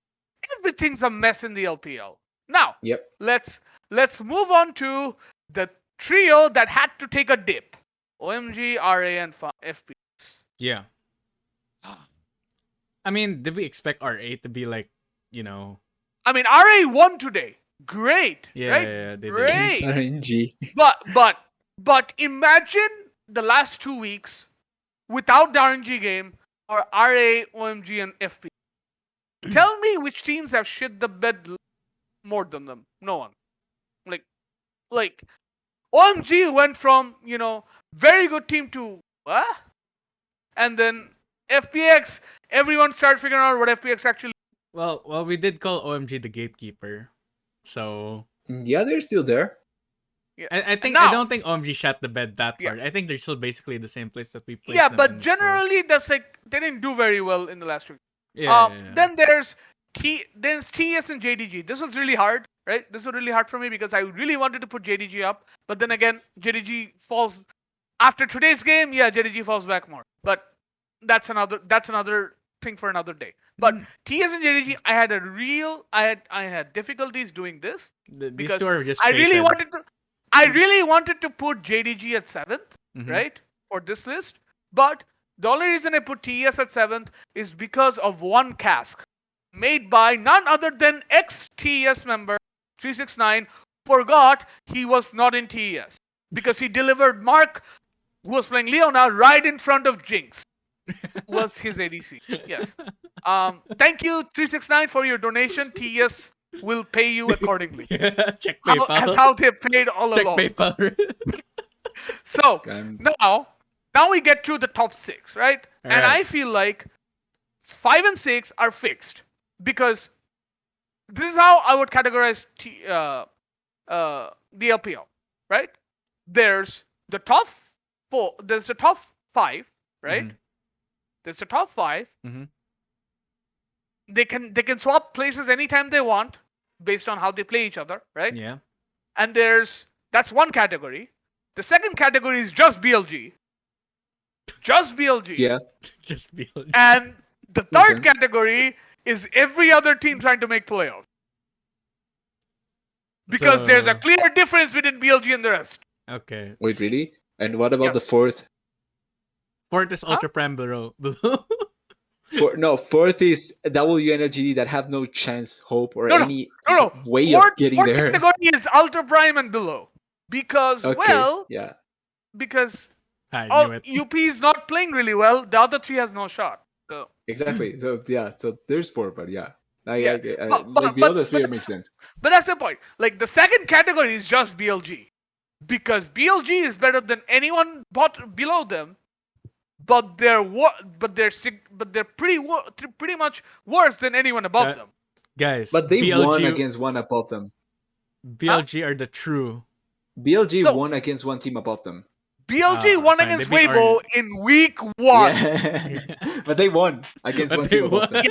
Speaker 2: Everything's a mess in the LPL. Now,
Speaker 3: Yep.
Speaker 2: let's move on to the trio that had to take a dip. OMG, RA, and FPS.
Speaker 1: Yeah. I mean, did we expect RA to be like, you know?
Speaker 2: I mean, RA won today. Great,
Speaker 1: Yeah,
Speaker 2: right?
Speaker 1: yeah, they did.
Speaker 3: Against
Speaker 2: Great.
Speaker 3: RNG.
Speaker 2: But imagine the last 2 weeks without the RNG game or RA, OMG, and FP. Tell me which teams have shit the bed more than them. No one. Like like OMG went from, very good team to what? And then FPX everyone started figuring out what FPX actually.
Speaker 1: Well, we did call OMG the gatekeeper, so
Speaker 3: Yeah, they're still there.
Speaker 2: Yeah.
Speaker 1: I
Speaker 2: And
Speaker 1: think I
Speaker 2: now,
Speaker 1: don't think OMG shot the bed that
Speaker 2: yeah,
Speaker 1: hard. I think they're still basically the same place that we placed
Speaker 2: yeah,
Speaker 1: them
Speaker 2: but
Speaker 1: in before.
Speaker 2: generally that's like they didn't do very well in the last week.
Speaker 1: Yeah.
Speaker 2: Then there's TS and JDG. This was really hard, right? This was really hard for me because I really wanted to put JDG up, but then again, JDG falls after today's game. Yeah, JDG falls back more, but that's another thing for another day. But
Speaker 1: Mm.
Speaker 2: TS and JDG, I had difficulties doing this
Speaker 1: These
Speaker 2: because
Speaker 1: two are just
Speaker 2: I really
Speaker 1: fated.
Speaker 2: wanted to I really wanted to put JDG at 7th,
Speaker 1: Mhm.
Speaker 2: right, for this list, but the only reason I put TS at 7th is because of one cask made by none other than ex-TES member 369 forgot he was not in TES because he delivered Mark, who was playing Leona, right in front of Jinx, who was his ADC. Yes. Thank you 369 for your donation. TES will pay you accordingly.
Speaker 1: Check
Speaker 2: As
Speaker 1: PayPal.
Speaker 2: how they paid all
Speaker 1: Check
Speaker 2: along.
Speaker 1: PayPal.
Speaker 2: So
Speaker 3: I'm-
Speaker 2: now we get to the top 6, right? And
Speaker 1: Alright.
Speaker 2: I feel like 5 and 6 are fixed because this is how I would categorize the LPL, right? There's the top 4, there's the top 5, right?
Speaker 1: Mhm.
Speaker 2: There's the top 5.
Speaker 1: Mhm.
Speaker 2: They can swap places anytime they want based on how they play each other, right?
Speaker 1: Yeah.
Speaker 2: And that's one category. The second category is just BLG. Just BLG.
Speaker 3: yeah.
Speaker 1: Just be
Speaker 2: And the
Speaker 3: Makes
Speaker 2: third
Speaker 3: sense.
Speaker 2: category is every other team trying to make playoffs. Because there's a
Speaker 1: So-
Speaker 2: clear difference between BLG and the rest.
Speaker 1: Okay.
Speaker 3: Wait, really? And what about the
Speaker 2: Yes.
Speaker 3: fourth?
Speaker 1: Fourth is Ultra Prime below.
Speaker 3: Fourth is WNLGD that have no chance, hope, or
Speaker 2: No.
Speaker 3: any way
Speaker 2: Fourth,
Speaker 3: of getting
Speaker 2: fourth
Speaker 3: there.
Speaker 2: category is Ultra Prime and below. Because,
Speaker 3: Okay. Yeah.
Speaker 2: because
Speaker 1: I knew it.
Speaker 2: UP is not playing really well. The other three has no shot. So
Speaker 3: Exactly. So yeah. So there's four, but yeah.
Speaker 2: yeah,
Speaker 3: Like the other three make sense.
Speaker 2: But that's the point. Like the second category is just BLG, because BLG is better than anyone below them, but they're pretty much worse than anyone above them.
Speaker 1: Guys,
Speaker 3: But they
Speaker 1: BLG,
Speaker 3: won against one above them.
Speaker 1: BLG are the true.
Speaker 3: BLG
Speaker 2: So-
Speaker 3: won against one team above them.
Speaker 2: BLG
Speaker 1: Ah,
Speaker 2: won
Speaker 1: fine,
Speaker 2: against
Speaker 1: they beat
Speaker 2: Weibo
Speaker 1: Arn.
Speaker 2: in week 1.
Speaker 3: Yeah. But they won against
Speaker 1: But
Speaker 3: one
Speaker 1: they
Speaker 3: team above
Speaker 1: won.
Speaker 3: them.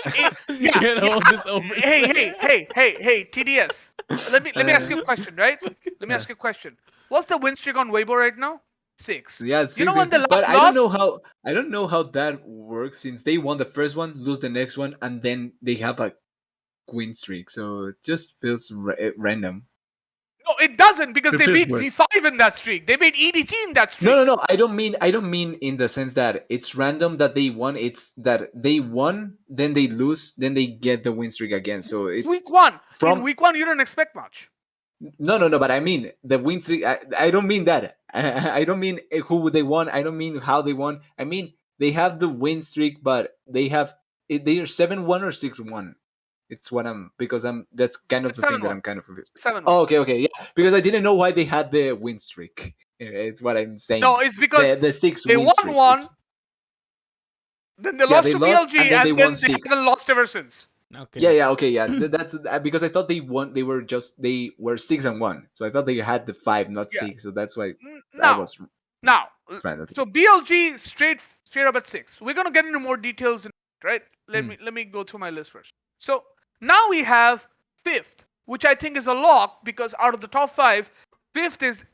Speaker 2: Yeah,
Speaker 1: Get all this over.
Speaker 2: Hey, TDS. Let me ask you a question, right? Let me ask you a question. What's the win streak on Weibo right now? 6.
Speaker 3: Yeah, it's
Speaker 2: You know
Speaker 3: six,
Speaker 2: when the
Speaker 3: but
Speaker 2: last
Speaker 3: I don't
Speaker 2: loss?
Speaker 3: know how that works since they won the first one, lose the next one, and then they have a win streak. So it just feels random.
Speaker 2: No, it doesn't, because
Speaker 1: It
Speaker 2: they
Speaker 1: feels
Speaker 2: beat
Speaker 1: worse.
Speaker 2: V5 in that streak. They beat EDT in that streak.
Speaker 3: No. I don't mean in the sense that it's random that they won. It's that they won, then they lose, then they get the win streak again. So
Speaker 2: It's
Speaker 3: it's
Speaker 2: week 1.
Speaker 3: from-
Speaker 2: In week 1, you don't expect much.
Speaker 3: no. But I mean the win streak. I don't mean that. I don't mean who they won. I don't mean how they won. I mean they have the win streak, but they are 7-1 or 6-1. It's what I'm because I'm. That's kind of
Speaker 2: It's
Speaker 3: the thing that
Speaker 2: 7-1.
Speaker 3: I'm kind of confused.
Speaker 2: 7.
Speaker 3: Oh, okay, yeah. Because I didn't know why they had the win streak. It's what I'm saying.
Speaker 2: No, it's because
Speaker 3: the 6
Speaker 2: they
Speaker 3: win
Speaker 2: won
Speaker 3: streak.
Speaker 2: one,
Speaker 3: It's-
Speaker 2: then they
Speaker 3: Yeah,
Speaker 2: lost
Speaker 3: they
Speaker 2: to
Speaker 3: lost,
Speaker 2: BLG,
Speaker 3: and then they won
Speaker 2: they
Speaker 3: 6.
Speaker 2: haven't lost ever since.
Speaker 1: Okay.
Speaker 3: Yeah, okay, yeah. That's because I thought they won. They were 6-1. So I thought they had the 5, not
Speaker 2: Yeah.
Speaker 3: 6. So that's why I
Speaker 2: Now,
Speaker 3: was trying to.
Speaker 2: so BLG straight up at 6. We're gonna get into more details, right? Let me go through my list first. So now we have 5th, which I think is a lock, because out of the top 5, 5th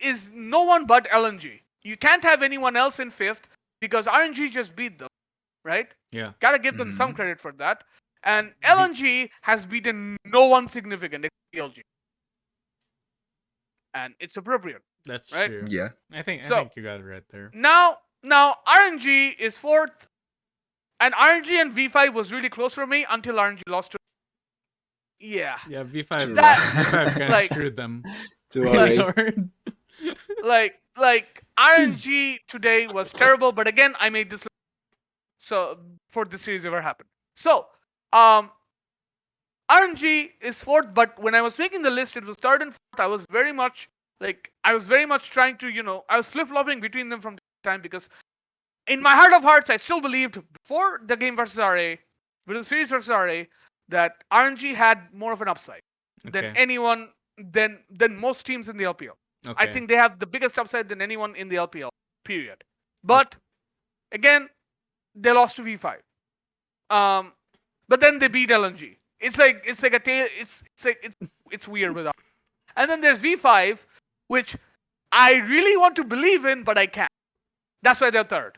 Speaker 2: is no one but LNG. You can't have anyone else in 5th because RNG just beat them, right?
Speaker 1: Yeah.
Speaker 2: Gotta give them some
Speaker 3: Mhm.
Speaker 2: credit for that. And LNG has beaten no one significant except BLG, and it's appropriate.
Speaker 1: That's
Speaker 2: Right?
Speaker 1: true.
Speaker 3: Yeah.
Speaker 1: I think you got it right there.
Speaker 2: Now RNG is 4th, and RNG and V5 was really close for me until RNG lost to. Yeah,
Speaker 1: Yeah, V5.
Speaker 2: That-
Speaker 1: V5 kind of
Speaker 2: like-
Speaker 1: screwed them.
Speaker 3: To
Speaker 1: Really
Speaker 3: alright.
Speaker 1: hard.
Speaker 2: like RNG today was terrible, but again, I made this so for this series ever happened. So RNG is 4th, but when I was making the list, it was 3rd and 4th. I was very much trying to, I was flip-flopping between them from time to time, because in my heart of hearts, I still believed before the game versus RA, with the series versus RA, that RNG had more of an upside than
Speaker 1: Okay.
Speaker 2: anyone than most teams in the LPL. I
Speaker 1: Okay.
Speaker 2: think they have the biggest upside than anyone in the LPL. Period. But again, they lost to V5. But then they beat LNG. It's like a tail. It's weird with. And then there's V5, which I really want to believe in, but I can't. That's why they're third,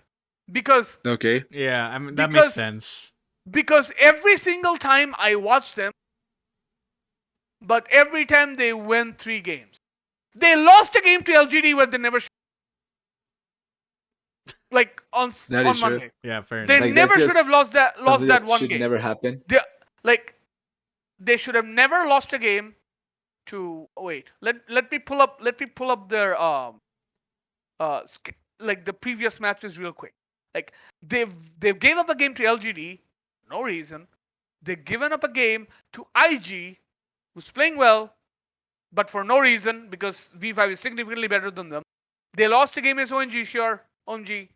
Speaker 2: because
Speaker 3: Okay.
Speaker 1: Yeah, I mean that makes
Speaker 2: because
Speaker 1: sense.
Speaker 2: because every single time I watch them, but every time they win 3 games, they lost a game to LGD where they never like
Speaker 3: That
Speaker 2: on
Speaker 3: is true.
Speaker 2: Monday.
Speaker 1: Yeah, fair
Speaker 2: They
Speaker 1: enough.
Speaker 3: Like that's
Speaker 2: never should
Speaker 3: just
Speaker 2: have lost that
Speaker 3: something that
Speaker 2: one
Speaker 3: should
Speaker 2: game.
Speaker 3: never happen.
Speaker 2: They like they should have never lost a game to. Oh, wait, let me pull up their like the previous matches real quick. Like they've gave up a game to LGD, no reason. They've given up a game to IG, who's playing well, but for no reason, because V5 is significantly better than them. They lost a game against ONG, sure. ONG,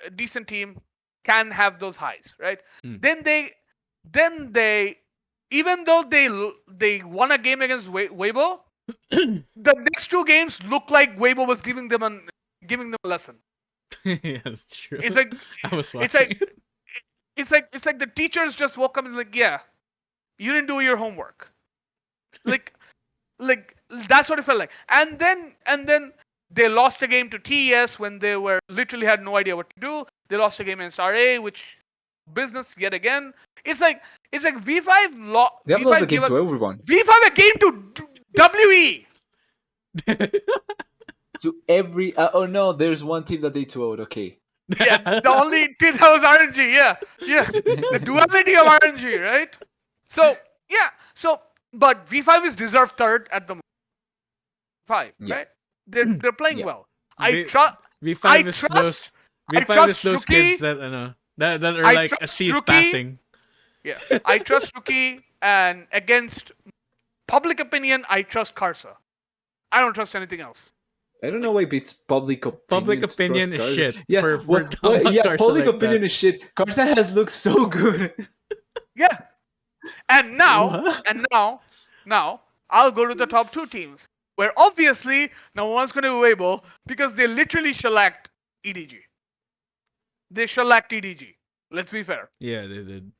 Speaker 2: a decent team, can have those highs, right?
Speaker 1: Hmm.
Speaker 2: Then they, even though they won a game against Weibo, the next 2 games look like Weibo was giving them a lesson.
Speaker 1: Yeah, that's true.
Speaker 2: It's like
Speaker 1: I was watching.
Speaker 2: it's like it's like the teachers just woke up and like, yeah, you didn't do your homework. Like that's what it felt like. And then they lost a game to TES when they were literally had no idea what to do. They lost a game in SRA, which business yet again. It's like V5
Speaker 3: They have lost a
Speaker 2: gave
Speaker 3: game to everyone.
Speaker 2: V5 a game to WE.
Speaker 3: To every. Oh no, there's one team that they 2-0'd. Okay.
Speaker 2: Yeah, the only team that was RNG. Yeah. The duality of RNG, right? So yeah, but V5 is deserved third at the moment.
Speaker 3: Yeah.
Speaker 2: Right? They're playing
Speaker 3: Yeah.
Speaker 2: well.
Speaker 1: V-
Speaker 2: I trust.
Speaker 1: V5
Speaker 2: I
Speaker 1: is
Speaker 2: trust-
Speaker 1: those
Speaker 2: I
Speaker 1: V5 is
Speaker 2: trust
Speaker 1: those
Speaker 2: Rookie.
Speaker 1: kids that that are
Speaker 2: I
Speaker 1: like a
Speaker 2: trust
Speaker 1: C is
Speaker 2: Rookie.
Speaker 1: passing.
Speaker 2: Yeah, I trust Rookie, and against public opinion, I trust Karsa. I don't trust anything else.
Speaker 3: I don't know why it's public opinion.
Speaker 1: Public
Speaker 3: to
Speaker 1: opinion
Speaker 3: trust
Speaker 1: is
Speaker 3: Karsa.
Speaker 1: shit.
Speaker 3: Yeah,
Speaker 1: for
Speaker 3: what,
Speaker 1: talking about
Speaker 3: yeah,
Speaker 1: Karsa
Speaker 3: public
Speaker 1: like
Speaker 3: opinion
Speaker 1: that.
Speaker 3: is shit. Karsa has looked so good.
Speaker 2: Yeah, and now,
Speaker 3: What?
Speaker 2: now I'll go to the top 2 teams, where obviously no one's going to be Weibo because they literally shellacked EDG. They shellacked EDG. Let's be fair.
Speaker 1: Yeah, they did.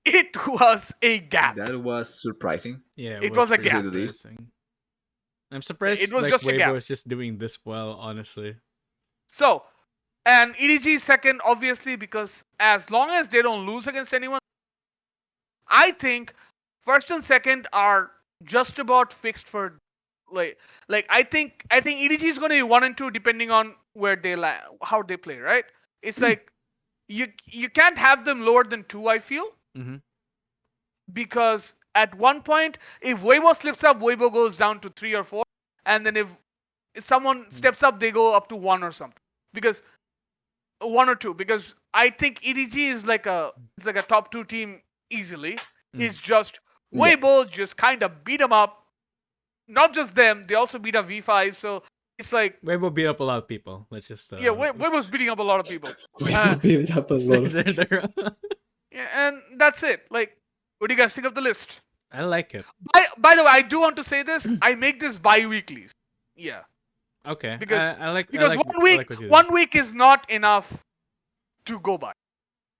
Speaker 2: It was a gap.
Speaker 3: That was surprising.
Speaker 1: Yeah,
Speaker 2: It was a
Speaker 1: pretty
Speaker 3: gap. To say the least.
Speaker 1: surprising. I'm surprised
Speaker 2: It was
Speaker 1: like
Speaker 2: just a gap.
Speaker 1: Weibo is just doing this well, honestly.
Speaker 2: So, and EDG second, obviously, because as long as they don't lose against anyone, I think first and second are just about fixed for like I think EDG is going to be 1 and 2 depending on where they how they play, right? It's like you can't have them lower than 2, I feel,
Speaker 1: Mhm.
Speaker 2: because at one point if Weibo slips up, Weibo goes down to 3 or 4, and then if someone steps up, they go up to 1 or something, because 1 or 2, because I think EDG is like a top 2 team easily. It's just
Speaker 3: Yeah.
Speaker 2: Weibo just kind of beat them up. Not just them, they also beat up V5. So it's like
Speaker 1: Weibo beat up a lot of people. Let's just
Speaker 2: yeah, Weibo's beating up a lot of people.
Speaker 3: Weibo beat up a lot of
Speaker 1: They're-
Speaker 2: Yeah, and that's it. Like, what do you guys think of the list?
Speaker 1: I like it.
Speaker 2: By the way, I do want to say this. I make this bi-weekly. Yeah,
Speaker 1: Okay.
Speaker 2: Because-
Speaker 1: I like
Speaker 2: because
Speaker 1: I like,
Speaker 2: 1
Speaker 1: I
Speaker 2: week
Speaker 1: like what you do.
Speaker 2: 1 week is not enough to go by.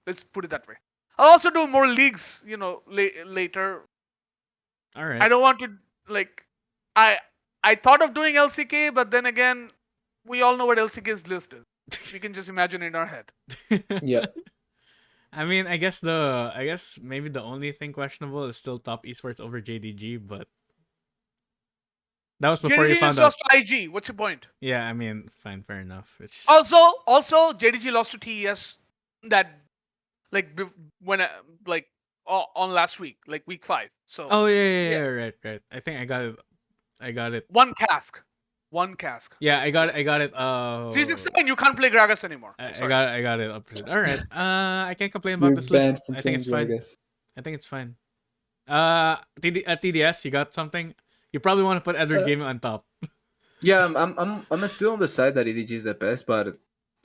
Speaker 2: Let's put it that way. I'll also do more leagues, later.
Speaker 1: All right.
Speaker 2: I don't want to like. I thought of doing LCK, but then again, we all know what LCK's list is. We can just imagine it in our head.
Speaker 3: Yeah.
Speaker 1: I mean, I guess maybe the only thing questionable is still top esports over JDG, but that was before you
Speaker 2: JDG
Speaker 1: found
Speaker 2: just
Speaker 1: out.
Speaker 2: lost to IG. What's your point?
Speaker 1: Yeah, I mean, fine, fair enough. It's
Speaker 2: Also, JDG lost to TES that when on last week, like week 5. So
Speaker 1: oh yeah, right. I think I got it.
Speaker 2: one cask.
Speaker 1: Yeah, I got it.
Speaker 2: 369, you can't play Gragas anymore.
Speaker 1: I
Speaker 2: Sorry.
Speaker 1: got it up. All right. I can't complain about
Speaker 3: You're
Speaker 1: this
Speaker 3: banned
Speaker 1: list.
Speaker 3: from
Speaker 1: I think it's
Speaker 3: playing
Speaker 1: fine.
Speaker 3: Gragas.
Speaker 1: I think it's fine. At TDS, you got something. You probably want to put Edward Gaming on top.
Speaker 3: Yeah, I'm still on the side that EDG is the best, but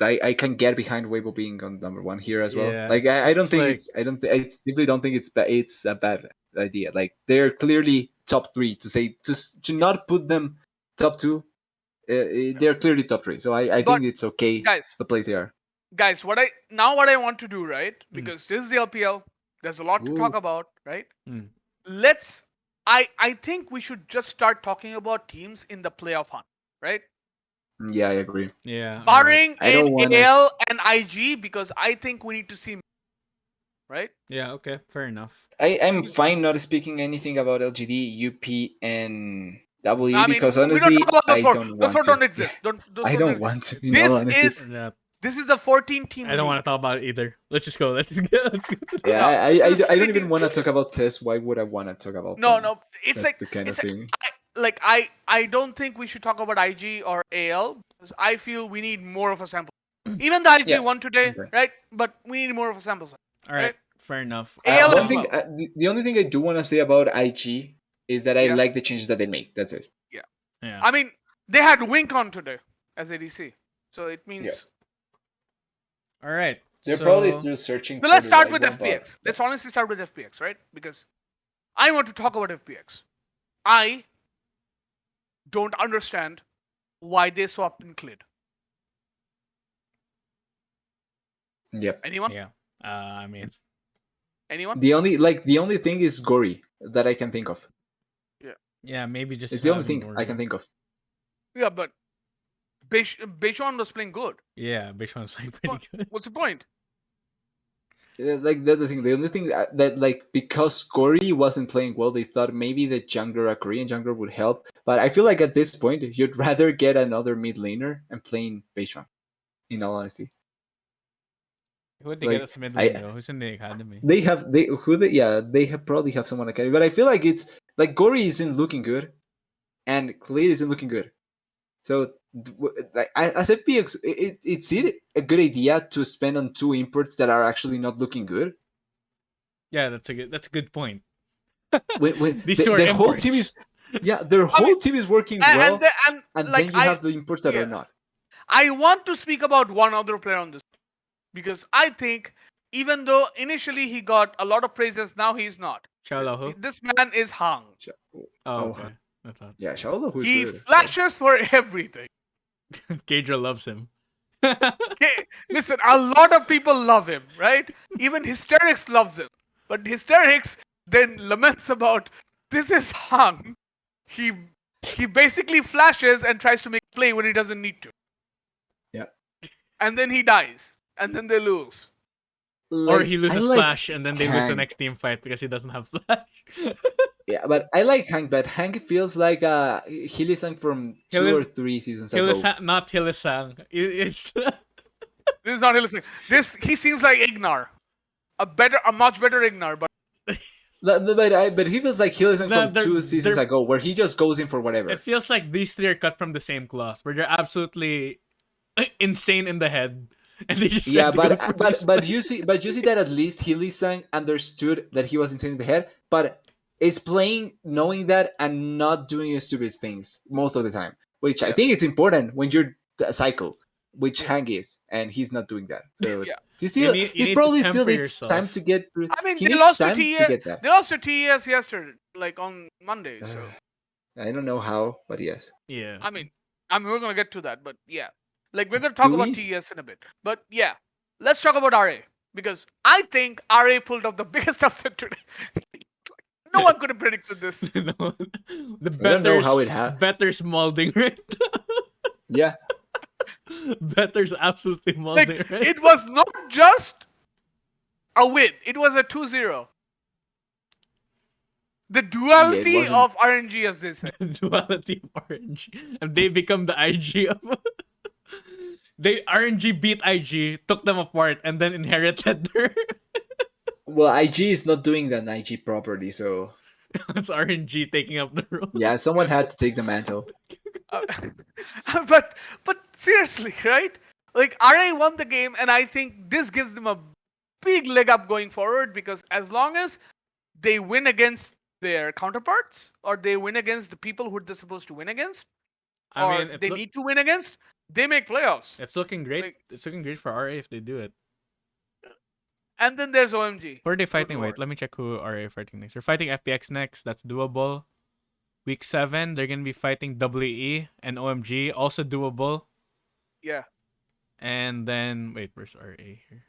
Speaker 3: I can get behind Weibo being on number 1 here as well.
Speaker 1: Yeah,
Speaker 3: Like I don't
Speaker 1: it's
Speaker 3: think
Speaker 1: like-
Speaker 3: it's I simply don't think it's a bad idea. Like they're clearly top 3. To not put them top 2, they're clearly top 3. So I
Speaker 2: But
Speaker 3: think it's okay
Speaker 2: guys,
Speaker 3: the place they are.
Speaker 2: what I want to do, right? Because this is the LPL. There's a lot to talk
Speaker 3: Ooh.
Speaker 2: about, right?
Speaker 1: Mm.
Speaker 2: Let's. I think we should just start talking about teams in the playoff hunt, right?
Speaker 3: Yeah, I agree.
Speaker 1: Yeah. Alright.
Speaker 2: Barring
Speaker 3: I don't
Speaker 2: in
Speaker 3: wanna
Speaker 2: AL and IG, because I think we need to see, right?
Speaker 1: Yeah. Okay. Fair enough.
Speaker 3: I'm fine not speaking anything about LGD, UP, and W
Speaker 2: I mean,
Speaker 3: because
Speaker 2: we don't
Speaker 3: honestly,
Speaker 2: talk about those
Speaker 3: I
Speaker 2: four.
Speaker 3: don't
Speaker 2: Those
Speaker 3: want
Speaker 2: four
Speaker 3: to.
Speaker 2: don't exist.
Speaker 3: I don't want to. In all
Speaker 2: This
Speaker 3: honesty.
Speaker 2: is
Speaker 1: Yeah.
Speaker 2: this is a 14 team.
Speaker 1: I don't want
Speaker 2: league.
Speaker 1: to talk about it either. Let's just go. Let's go. Let's go.
Speaker 3: Yeah,
Speaker 2: No,
Speaker 3: I
Speaker 2: this is
Speaker 3: don't even
Speaker 2: 14
Speaker 3: want to talk about tests. Why would I want to talk about
Speaker 2: No,
Speaker 3: them?
Speaker 2: no. It's
Speaker 3: That's
Speaker 2: like
Speaker 3: the kind of thing.
Speaker 2: I don't think we should talk about IG or AL because I feel we need more of a sample. Even the IG
Speaker 3: Yeah,
Speaker 2: won today,
Speaker 3: okay.
Speaker 2: right? But we need more of a sample size.
Speaker 1: All right.
Speaker 2: Right?
Speaker 1: Fair enough.
Speaker 2: AL
Speaker 3: One
Speaker 2: as
Speaker 3: thing,
Speaker 2: well.
Speaker 3: the only thing I do want to say about IG is that I
Speaker 2: Yeah.
Speaker 3: like the changes that they make. That's it.
Speaker 1: Yeah.
Speaker 2: I mean, they had Wink on today as ADC, so it means.
Speaker 3: Yeah.
Speaker 1: All right.
Speaker 3: They're
Speaker 1: so,
Speaker 3: probably still searching.
Speaker 2: So
Speaker 3: for
Speaker 2: let's
Speaker 3: the
Speaker 2: start
Speaker 3: right
Speaker 2: with
Speaker 3: one, but-
Speaker 2: FPX. Let's honestly start with FPX, right? Because I want to talk about FPX. I don't understand why they swapped in Clid.
Speaker 3: Yep.
Speaker 2: Anyone?
Speaker 1: Yeah. I mean,
Speaker 2: Anyone?
Speaker 3: The only thing is Gory that I can think of.
Speaker 1: yeah. Maybe just.
Speaker 3: It's the only
Speaker 1: having
Speaker 3: thing I
Speaker 1: Gordon.
Speaker 3: can think of.
Speaker 2: Yeah, but Beishon was playing good.
Speaker 1: Yeah, Bishon's like pretty good.
Speaker 2: What's the point?
Speaker 3: Like that's the thing. The only thing that like because Gory wasn't playing well, they thought maybe the jungler, a Korean jungler, would help. But I feel like at this point, you'd rather get another mid laner and playing Beishon. In all honesty,
Speaker 1: Who would they
Speaker 3: Like,
Speaker 1: get as mid
Speaker 3: I-
Speaker 1: lane though? Who's in the academy?
Speaker 3: they have probably have someone academy. But I feel like it's like Gory isn't looking good, and Clade isn't looking good. So like, as a PX, it's it a good idea to spend on 2 imports that are actually not looking good.
Speaker 1: Yeah, that's a good point.
Speaker 3: When
Speaker 1: These two are
Speaker 3: the whole
Speaker 1: imports.
Speaker 3: team is their whole team is working well, and
Speaker 2: like
Speaker 3: then you have the imports that
Speaker 2: yeah.
Speaker 3: are not.
Speaker 2: I want to speak about one other player on this because I think even though initially he got a lot of praises, now he's not.
Speaker 1: Xiaolahu?
Speaker 2: This man is hung.
Speaker 1: Oh,
Speaker 3: Oh,
Speaker 1: okay. I thought
Speaker 3: Yeah, Shaola who's
Speaker 2: He
Speaker 3: good.
Speaker 2: flashes for everything.
Speaker 1: Gadra loves him.
Speaker 2: Okay, listen, a lot of people love him, right? Even Hysterics loves him. But Hysterics then laments about this is hung. He basically flashes and tries to make a play when he doesn't need to.
Speaker 3: Yeah.
Speaker 2: And then he dies. And then they lose.
Speaker 1: Or
Speaker 3: Like,
Speaker 1: he
Speaker 3: I
Speaker 1: loses
Speaker 3: like
Speaker 1: Flash and then they lose the
Speaker 3: Hank.
Speaker 1: next team fight because he doesn't have Flash.
Speaker 3: Yeah, but I like Hank. But Hank feels like Hillisang from 2
Speaker 1: Hillis-
Speaker 3: or 3 seasons ago.
Speaker 1: Not Hillisang. It's
Speaker 2: This is not listening. He seems like Ignar. A much better Ignar, but
Speaker 3: But he feels like Hillisang
Speaker 1: No,
Speaker 3: from
Speaker 1: they're-
Speaker 3: 2 seasons
Speaker 1: they're-
Speaker 3: ago, where he just goes in for whatever.
Speaker 1: it feels like these three are cut from the same cloth, where they're absolutely insane in the head, and they just
Speaker 3: Yeah,
Speaker 1: try to go for these
Speaker 3: but you
Speaker 1: plays.
Speaker 3: see that at least Hillisang understood that he was insane in the head, but is playing knowing that and not doing stupid things most of the time, which I think it's important when you're a cycle, which Hank is, and he's not doing that. So
Speaker 2: Yeah.
Speaker 3: you see,
Speaker 1: You need
Speaker 3: he
Speaker 1: to
Speaker 3: probably still
Speaker 1: temper
Speaker 3: needs time
Speaker 1: yourself.
Speaker 3: to get.
Speaker 2: I mean
Speaker 3: he
Speaker 2: they
Speaker 3: needs
Speaker 2: lost to
Speaker 3: time to
Speaker 2: TES.
Speaker 3: get that.
Speaker 2: They lost to TES yesterday, like on Monday. So
Speaker 3: I don't know how, but yes.
Speaker 1: Yeah.
Speaker 2: I mean we're gonna get to that, but yeah. Like we're gonna talk
Speaker 3: Do
Speaker 2: about
Speaker 3: we?
Speaker 2: TES in a bit. But yeah. Let's talk about RA. Because I think RA pulled off the biggest upset today. No one could have predicted this.
Speaker 1: No, the
Speaker 3: I don't know how it
Speaker 1: Better's molding right
Speaker 3: Yeah,
Speaker 1: now. Better's absolutely
Speaker 2: Like
Speaker 1: molding right
Speaker 2: it was not just a win, it was a 2-0. The duality
Speaker 3: wasn't-
Speaker 2: of RNG, as they say.
Speaker 1: The duality of RNG. And they become the IG of they RNG beat IG, took them apart, and then inherited their
Speaker 3: well, IG is not doing that IG properly, so
Speaker 1: it's RNG taking up the role.
Speaker 3: yeah, someone had to take the mantle.
Speaker 2: Uh, but seriously, right? Like RA won the game, and I think this gives them a big leg up going forward because as long as they win against their counterparts or they win against the people who they're supposed to win against, or
Speaker 1: I mean,
Speaker 2: they need to win against, they make playoffs.
Speaker 1: It's looking great.
Speaker 2: Like,
Speaker 1: It's looking great for RA if they do it.
Speaker 2: and then there's OMG.
Speaker 1: Who are they
Speaker 2: Good
Speaker 1: fighting?
Speaker 2: lord.
Speaker 1: Wait, let me check who RA fighting next. They're fighting FPX next. That's doable. Week 7, they're gonna be fighting WE and OMG, also doable.
Speaker 2: Yeah.
Speaker 1: And then wait, where's RA here?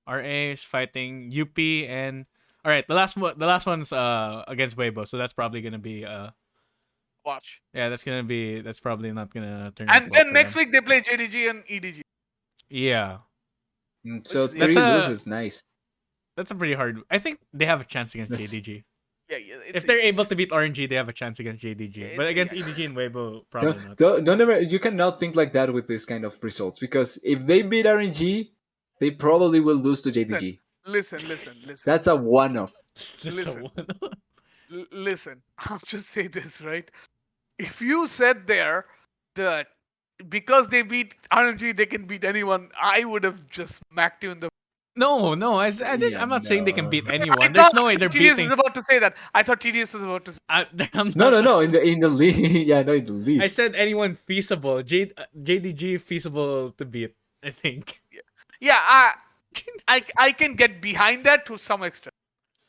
Speaker 1: RA is fighting UP and all right. The last one's against Weibo, so that's probably gonna be
Speaker 2: Watch.
Speaker 1: yeah, that's probably not gonna turn out
Speaker 2: And
Speaker 1: well
Speaker 2: then
Speaker 1: for
Speaker 2: next
Speaker 1: them.
Speaker 2: week they play JDG and EDG.
Speaker 1: Yeah,
Speaker 3: So
Speaker 2: Which,
Speaker 1: That's
Speaker 3: three
Speaker 1: a
Speaker 3: losers, nice.
Speaker 1: that's a pretty hard. I think they have a chance against
Speaker 3: That's
Speaker 1: JDG.
Speaker 2: yeah,
Speaker 1: If they're able to beat RNG, they have a chance against
Speaker 2: yeah,
Speaker 1: JDG. But
Speaker 2: it's a
Speaker 1: against
Speaker 2: yes.
Speaker 1: EDG and Weibo, probably not.
Speaker 3: don't ever. You cannot think like that with this kind of results because if they beat RNG, they probably will lose to JDG.
Speaker 2: Listen.
Speaker 3: That's a one-off.
Speaker 1: That's a
Speaker 2: Listen.
Speaker 1: one.
Speaker 2: Listen. I'll just say this, right? If you said there that because they beat RNG, they can beat anyone, I would have just smacked you in the.
Speaker 1: No, I didn't.
Speaker 3: Yeah,
Speaker 1: I'm not saying they can
Speaker 3: no.
Speaker 1: beat
Speaker 2: I
Speaker 1: anyone.
Speaker 2: thought
Speaker 1: There's no way they're
Speaker 2: TDS was
Speaker 1: beating.
Speaker 2: about to say that. I thought TDS was about to say.
Speaker 1: I'm
Speaker 3: No,
Speaker 1: not,
Speaker 3: no. In the league, yeah, no, in the
Speaker 1: I
Speaker 3: least.
Speaker 1: said anyone feasible. JDG feasible to beat. I think.
Speaker 2: Yeah, I can get behind that to some extent,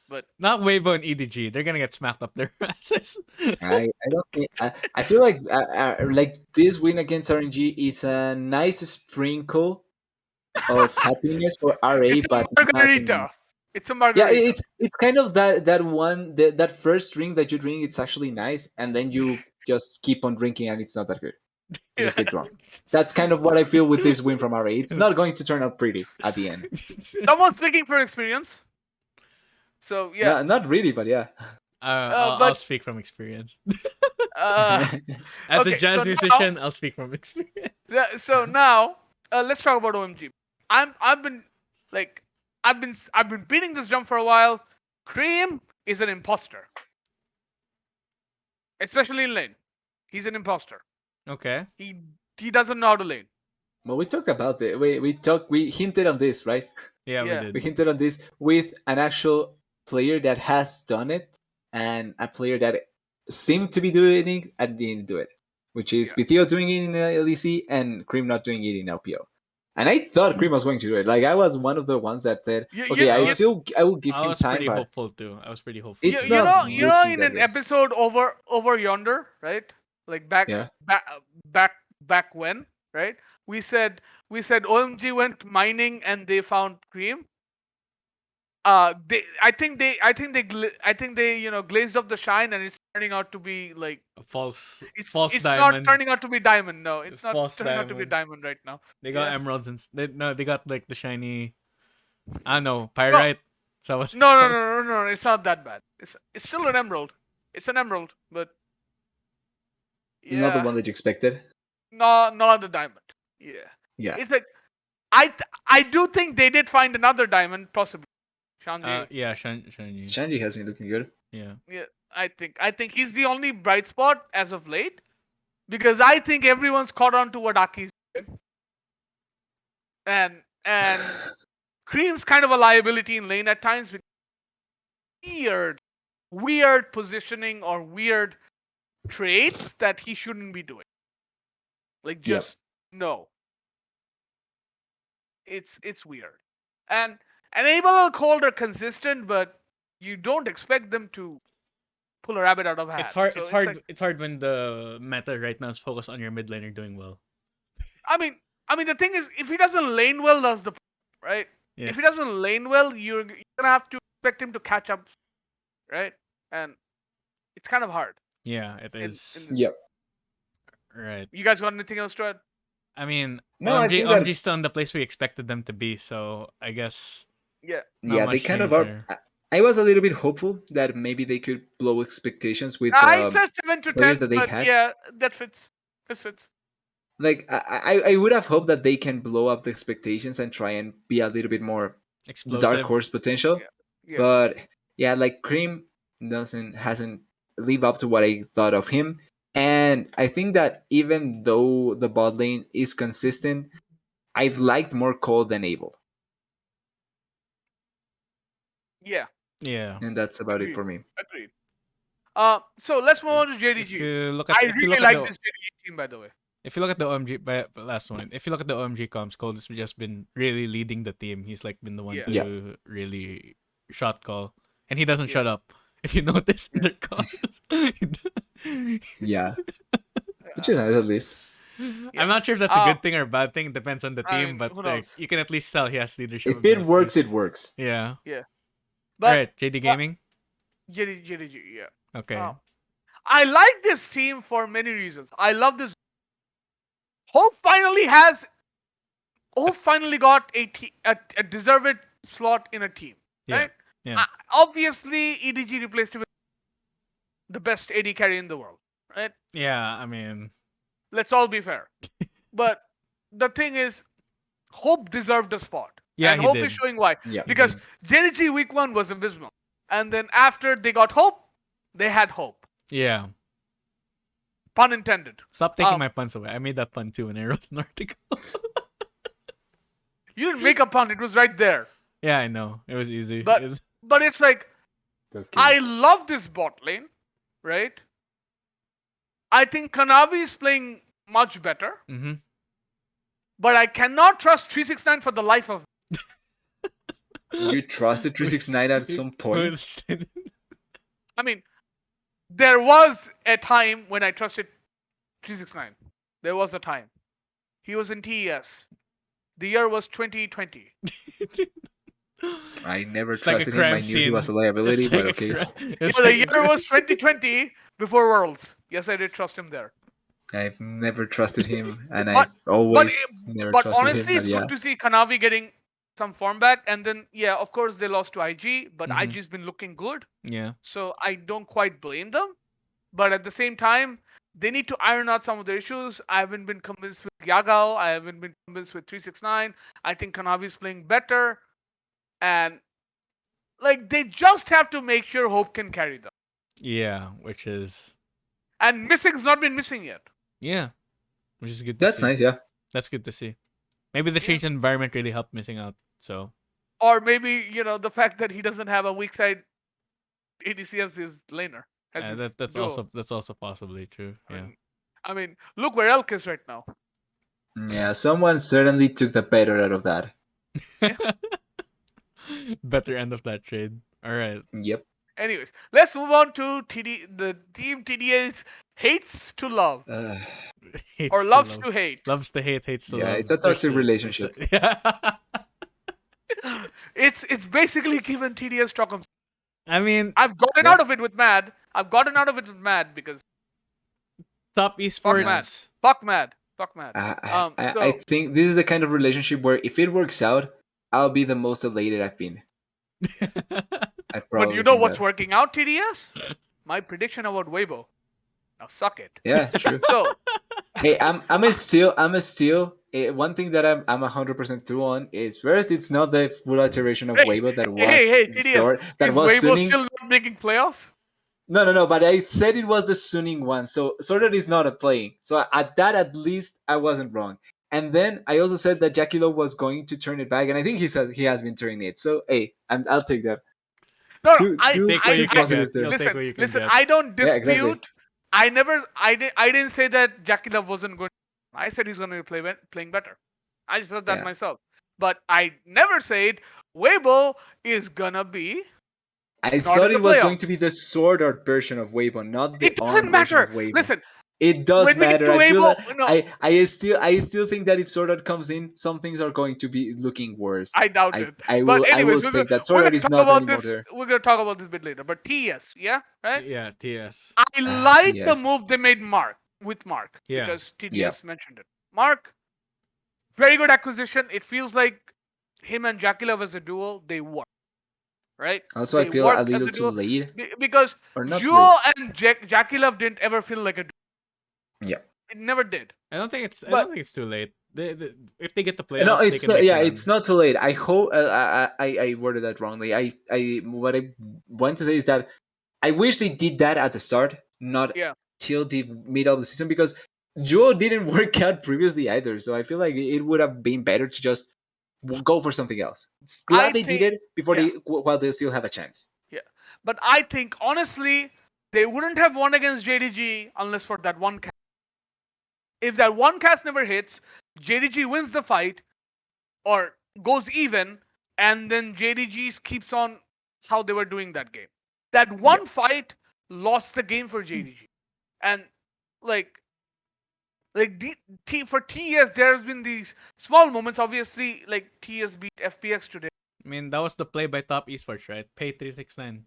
Speaker 2: but
Speaker 1: Not Weibo and EDG. They're gonna get smacked up their asses.
Speaker 3: I don't think I feel like this win against RNG is a nice sprinkle of happiness for RA,
Speaker 2: it's a
Speaker 3: but nothing.
Speaker 2: margarita. It's a
Speaker 3: Yeah,
Speaker 2: margarita.
Speaker 3: it's kind of that first drink that you drink. It's actually nice, and then you just keep on drinking, and it's not that good. You
Speaker 2: Yeah.
Speaker 3: just get drunk. That's kind of what I feel with this win from RA. It's not going to turn out pretty at the end.
Speaker 2: Someone speaking for experience. So yeah,
Speaker 3: Not really, but yeah.
Speaker 1: I'll
Speaker 2: but
Speaker 1: speak from experience.
Speaker 2: uh,
Speaker 1: As a
Speaker 2: okay. So
Speaker 1: jazz
Speaker 2: now,
Speaker 1: musician, I'll speak from experience.
Speaker 2: so now let's talk about OMG. I've been like I've been beating this drum for a while. Cream is an imposter, especially in lane. He's an imposter.
Speaker 1: Okay.
Speaker 2: He doesn't know how to lane.
Speaker 3: Well, we talked about it. We hinted on this, right?
Speaker 1: Yeah, we
Speaker 2: Yeah.
Speaker 3: We
Speaker 1: did.
Speaker 3: hinted on this with an actual player that has done it and a player that seemed to be doing it and didn't do it, which is
Speaker 2: Yeah.
Speaker 3: Pitio doing it in LEC and Cream not doing it in LPO. And I thought Cream was going to do it. Like I was one of the ones that said,
Speaker 2: You,
Speaker 3: okay,
Speaker 2: you, you,
Speaker 3: I will give
Speaker 1: I
Speaker 3: him
Speaker 1: was
Speaker 3: time,
Speaker 1: pretty
Speaker 3: but
Speaker 1: hopeful too. I was pretty hopeful.
Speaker 3: it's
Speaker 2: you
Speaker 3: not
Speaker 2: know
Speaker 3: looking
Speaker 2: in
Speaker 3: that
Speaker 2: an
Speaker 3: good.
Speaker 2: episode over yonder, right? Like
Speaker 3: Yeah.
Speaker 2: back when, right? We said OMG went mining and they found cream. I think they glazed up the shine and it's turning out to be like
Speaker 1: A false
Speaker 2: it's not
Speaker 1: diamond.
Speaker 2: turning out to be diamond. No,
Speaker 1: It's
Speaker 2: it's not
Speaker 1: false
Speaker 2: turning out to be
Speaker 1: diamond.
Speaker 2: diamond right now.
Speaker 1: They got
Speaker 2: Yeah.
Speaker 1: emeralds and they got like the shiny. I don't know,
Speaker 2: No,
Speaker 1: pyrite. So what's
Speaker 2: no. It's not that bad. It's still an emerald. It's an emerald, but
Speaker 3: Not the
Speaker 2: yeah,
Speaker 3: one that you expected.
Speaker 2: not the diamond. Yeah,
Speaker 3: Yeah.
Speaker 2: it's like I do think they did find another diamond, possibly. Shanji.
Speaker 1: Yeah, shiny.
Speaker 3: Shanji has been looking good.
Speaker 1: Yeah.
Speaker 2: Yeah, I think he's the only bright spot as of late because I think everyone's caught on to what Aki's doing. And Cream's kind of a liability in lane at times because weird positioning or weird traits that he shouldn't be doing. Like
Speaker 3: Yep.
Speaker 2: just no. It's weird. And Abel and Cold are consistent, but you don't expect them to pull a rabbit out of a hat.
Speaker 1: It's hard.
Speaker 2: So
Speaker 1: It's
Speaker 2: it's like
Speaker 1: hard. It's hard when the meta right now is focused on your mid laner doing well.
Speaker 2: I mean the thing is if he doesn't lane well, that's the problem, right?
Speaker 1: Yeah.
Speaker 2: If he doesn't lane well, you're gonna have to expect him to catch up, right? And it's kind of hard.
Speaker 1: Yeah, it
Speaker 2: In,
Speaker 1: is.
Speaker 2: in this.
Speaker 3: Yep.
Speaker 1: Right.
Speaker 2: You guys got anything else to add?
Speaker 1: I mean,
Speaker 3: No, I
Speaker 1: OMG,
Speaker 3: think that
Speaker 1: OMG's still in the place we expected them to be. So I guess
Speaker 2: Yeah.
Speaker 1: not
Speaker 3: yeah,
Speaker 1: much
Speaker 3: they kind of
Speaker 1: change
Speaker 3: are.
Speaker 1: there.
Speaker 3: I was a little bit hopeful that maybe they could blow expectations with
Speaker 2: I said 7 to
Speaker 3: players
Speaker 2: 10,
Speaker 3: that they
Speaker 2: but
Speaker 3: had.
Speaker 2: yeah, that fits. This fits.
Speaker 3: Like I would have hoped that they can blow up the expectations and try and be a little bit more the dark
Speaker 1: Explosive.
Speaker 3: horse potential.
Speaker 2: Yeah. Yeah.
Speaker 3: But yeah, like Cream hasn't lived up to what I thought of him. And I think that even though the bot lane is consistent, I've liked more Cole than Abel.
Speaker 2: Yeah.
Speaker 1: Yeah.
Speaker 3: And that's about it
Speaker 2: Agreed.
Speaker 3: for me.
Speaker 2: Agreed. So let's move on to
Speaker 1: If
Speaker 2: JDG.
Speaker 1: you look
Speaker 2: I
Speaker 1: at
Speaker 2: really like this JDG team, by the way.
Speaker 1: If you look at the OMG, last one, if you look at the OMG comps, Cole has just been really leading the team. He's like been the one
Speaker 2: Yeah.
Speaker 3: Yeah.
Speaker 1: to really shot call, and he doesn't
Speaker 2: Yeah.
Speaker 1: shut up. If you notice in
Speaker 2: Yeah.
Speaker 1: their calls,
Speaker 3: Yeah. Which is nice at least.
Speaker 1: I'm not sure if that's a good thing or a bad thing. It depends on the
Speaker 2: I
Speaker 1: team,
Speaker 2: mean,
Speaker 1: but
Speaker 2: who
Speaker 1: like
Speaker 2: knows?
Speaker 1: you can at least tell he has leadership
Speaker 3: If it works,
Speaker 1: abilities.
Speaker 3: it works.
Speaker 1: Yeah.
Speaker 2: Yeah.
Speaker 1: All
Speaker 2: But
Speaker 1: right, JD Gaming.
Speaker 2: JDG, yeah.
Speaker 1: Okay.
Speaker 2: I like this team for many reasons. I love this. Hope finally has. Hope finally got a deserved slot in a team,
Speaker 1: Yeah.
Speaker 2: right?
Speaker 1: Yeah.
Speaker 2: Obviously, EDG replaced him with the best AD carry in the world, right?
Speaker 1: Yeah. I mean,
Speaker 2: Let's all be fair. But the thing is, Hope deserved a spot,
Speaker 1: yeah,
Speaker 2: and
Speaker 1: he
Speaker 2: Hope
Speaker 1: did.
Speaker 2: is showing why.
Speaker 3: Yeah.
Speaker 1: He
Speaker 2: Because
Speaker 1: did.
Speaker 2: JDG week 1 was abysmal, and then after they got Hope, they had Hope.
Speaker 1: Yeah.
Speaker 2: Pun intended.
Speaker 1: Stop taking my puns away. I made that pun too when I wrote an article.
Speaker 2: You didn't make a pun; it was right there.
Speaker 1: Yeah, I know. It was easy.
Speaker 2: But
Speaker 1: It was-
Speaker 2: but it's like
Speaker 3: Okay.
Speaker 2: I love this bot lane, right? I think Kanavi is playing much better,
Speaker 1: Mhm.
Speaker 2: but I cannot trust 369 for the life of me.
Speaker 3: You trusted 369 at some point?
Speaker 2: I mean, there was a time when I trusted 369. There was a time. He was in TES. The year was 2020.
Speaker 3: I never
Speaker 1: It's like a
Speaker 3: trusted him. I
Speaker 1: crime
Speaker 3: knew
Speaker 1: scene.
Speaker 3: he was a liability,
Speaker 1: It's
Speaker 3: but
Speaker 1: like a
Speaker 3: okay.
Speaker 1: cri- it's
Speaker 2: The
Speaker 1: like
Speaker 2: year was 2020 before Worlds. Yes, I did trust him there.
Speaker 3: I've never trusted him, and
Speaker 2: But-
Speaker 3: I've always never
Speaker 2: But
Speaker 3: trusted
Speaker 2: honestly,
Speaker 3: him.
Speaker 2: it's
Speaker 3: But yeah,
Speaker 2: good to see Kanavi getting some form back. And then, yeah, of course, they lost to IG, but
Speaker 1: Mhm.
Speaker 2: IG's been looking good.
Speaker 1: Yeah.
Speaker 2: So I don't quite blame them. But at the same time, they need to iron out some of their issues. I haven't been convinced with Yagao. I haven't been convinced with 369. I think Kanavi's playing better. And like they just have to make sure Hope can carry them.
Speaker 1: Yeah, which is
Speaker 2: And missing's not been missing yet.
Speaker 1: yeah, which is good to
Speaker 3: that's
Speaker 1: see.
Speaker 3: nice. Yeah,
Speaker 1: That's good to see. Maybe the
Speaker 2: Yeah.
Speaker 1: change in environment really helped missing out. So
Speaker 2: Or maybe, the fact that he doesn't have a weak side ADC as his laner. As his
Speaker 1: that's
Speaker 2: duo.
Speaker 1: also possibly true. Yeah.
Speaker 2: I mean, look where Elk is right now.
Speaker 3: yeah. Someone certainly took the better out of that.
Speaker 1: Better end of that trade. All right.
Speaker 3: Yep.
Speaker 2: Anyways, let's move on to the team TDA's hates to love.
Speaker 1: Hates
Speaker 2: Or
Speaker 1: to
Speaker 2: loves
Speaker 1: love.
Speaker 2: to hate.
Speaker 1: Loves to hate, hates to
Speaker 3: Yeah,
Speaker 1: love.
Speaker 3: it's a toxic
Speaker 1: It's
Speaker 3: relationship.
Speaker 1: yeah.
Speaker 2: It's basically given TDS Stockholm.
Speaker 1: I mean,
Speaker 2: I've gotten
Speaker 3: Yeah.
Speaker 2: out of it with Mad. I've gotten out of it with Mad because
Speaker 1: top esports.
Speaker 2: Mad. fuck Mad. Fuck Mad.
Speaker 3: I think this is the kind of relationship where if it works out, I'll be the most elated I've been. I
Speaker 2: But
Speaker 3: probably
Speaker 2: you know
Speaker 3: think
Speaker 2: what's
Speaker 3: that.
Speaker 2: working out, TDS? My prediction about Weibo. Now suck it.
Speaker 3: Yeah, true.
Speaker 2: So
Speaker 3: Hey, I'm still one thing that I'm 100% through on is first it's not the full iteration of
Speaker 2: Hey,
Speaker 3: Weibo that was
Speaker 2: hey,
Speaker 3: the
Speaker 2: TDS.
Speaker 3: story that
Speaker 2: Is
Speaker 3: was
Speaker 2: Weibo
Speaker 3: Suning.
Speaker 2: still not making playoffs?
Speaker 3: No, but I said it was the Suning one, so that is not a playing. So at that at least I wasn't wrong. And then I also said that Jackilo was going to turn it back, and I think he said he has been turning it. So hey, I'll take that.
Speaker 2: No,
Speaker 3: Two
Speaker 1: Take what you can
Speaker 3: positives
Speaker 1: get.
Speaker 3: there.
Speaker 1: You'll take what you can
Speaker 2: Listen.
Speaker 1: get.
Speaker 2: I don't
Speaker 3: Yeah,
Speaker 2: dispute.
Speaker 3: exactly.
Speaker 2: I didn't say that Jackie Love wasn't going. I said he's going to be playing better. I just said that
Speaker 3: Yeah.
Speaker 2: myself. But I never said Weibo is gonna be.
Speaker 3: I
Speaker 2: Not
Speaker 3: thought
Speaker 2: in
Speaker 3: it
Speaker 2: the
Speaker 3: was going
Speaker 2: playoffs.
Speaker 3: to be the Sword Art version of Weibo, not the
Speaker 2: It doesn't
Speaker 3: on version
Speaker 2: matter.
Speaker 3: of Weibo.
Speaker 2: Listen,
Speaker 3: It does
Speaker 2: when we get
Speaker 3: matter.
Speaker 2: to
Speaker 3: I feel
Speaker 2: Weibo,
Speaker 3: that
Speaker 2: no,
Speaker 3: I still think that if Sword Art comes in, some things are going to be looking worse.
Speaker 2: I doubt it.
Speaker 3: I
Speaker 2: But
Speaker 3: will
Speaker 2: anyways,
Speaker 3: take that.
Speaker 2: we're
Speaker 3: Sword Art
Speaker 2: gonna
Speaker 3: is
Speaker 2: talk
Speaker 3: not
Speaker 2: about
Speaker 3: anymore
Speaker 2: this.
Speaker 3: there.
Speaker 2: We're gonna talk about this a bit later. But TS, yeah, right?
Speaker 1: Yeah, TS.
Speaker 2: I like the
Speaker 3: TS.
Speaker 2: move they made Mark
Speaker 1: Yeah.
Speaker 2: because TDS mentioned it. Mark, very good acquisition. It feels like him and Jackie Love as a duo, they work, right?
Speaker 3: Also,
Speaker 2: They
Speaker 3: I feel
Speaker 2: work
Speaker 3: a
Speaker 2: as
Speaker 3: little
Speaker 2: a
Speaker 3: too
Speaker 2: duo
Speaker 3: late,
Speaker 2: because
Speaker 3: or not
Speaker 2: Duo
Speaker 3: late.
Speaker 2: and Jackie Love didn't ever feel like a duo.
Speaker 3: Yeah.
Speaker 2: It never did.
Speaker 1: I don't think it's
Speaker 2: But
Speaker 1: too late. If they get to playoffs,
Speaker 3: No,
Speaker 1: they
Speaker 3: it's
Speaker 1: can
Speaker 3: not.
Speaker 1: make
Speaker 3: Yeah,
Speaker 1: a
Speaker 3: it's
Speaker 1: run.
Speaker 3: not too late. I hope I worded that wrongly. I what I want to say is that I wish they did that at the start, not
Speaker 2: yeah,
Speaker 3: till the middle of the season, because Joe didn't work out previously either. So I feel like it would have been better to just go for something else. It's glad
Speaker 2: I
Speaker 3: they
Speaker 2: think
Speaker 3: did it before
Speaker 2: yeah.
Speaker 3: while they still have a chance.
Speaker 2: Yeah, but I think honestly they wouldn't have won against JDG unless for that one. If that one cast never hits, JDG wins the fight or goes even, and then JDG keeps on how they were doing that game. That one fight lost the game for JDG. And like for TS, there's been these small moments. Obviously, like TS beat FPX today.
Speaker 1: I mean, that was the play by Top Esports, right? Pay 369.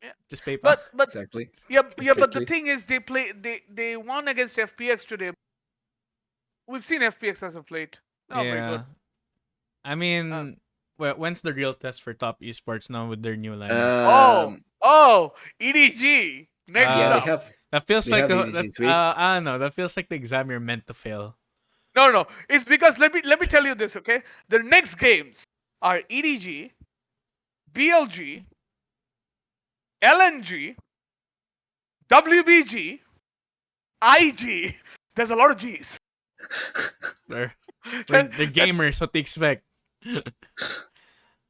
Speaker 2: Yeah.
Speaker 1: Just PayPal.
Speaker 2: But
Speaker 3: Exactly.
Speaker 2: yeah, but the
Speaker 3: Exactly.
Speaker 2: thing is, they won against FPX today. We've seen FPX as of late. Not very good.
Speaker 1: I mean, when's the real test for Top Esports now with their new lineup?
Speaker 2: EDG. Next
Speaker 3: Yeah, they
Speaker 2: up.
Speaker 3: have.
Speaker 1: That feels
Speaker 3: They
Speaker 1: like
Speaker 3: have EDG, sweet.
Speaker 1: I don't know. That feels like the exam you're meant to fail.
Speaker 2: No. It's because let me tell you this, okay? The next games are EDG, BLG, LNG, WBG, IG. There's a lot of G's.
Speaker 1: They're gamers. What they expect?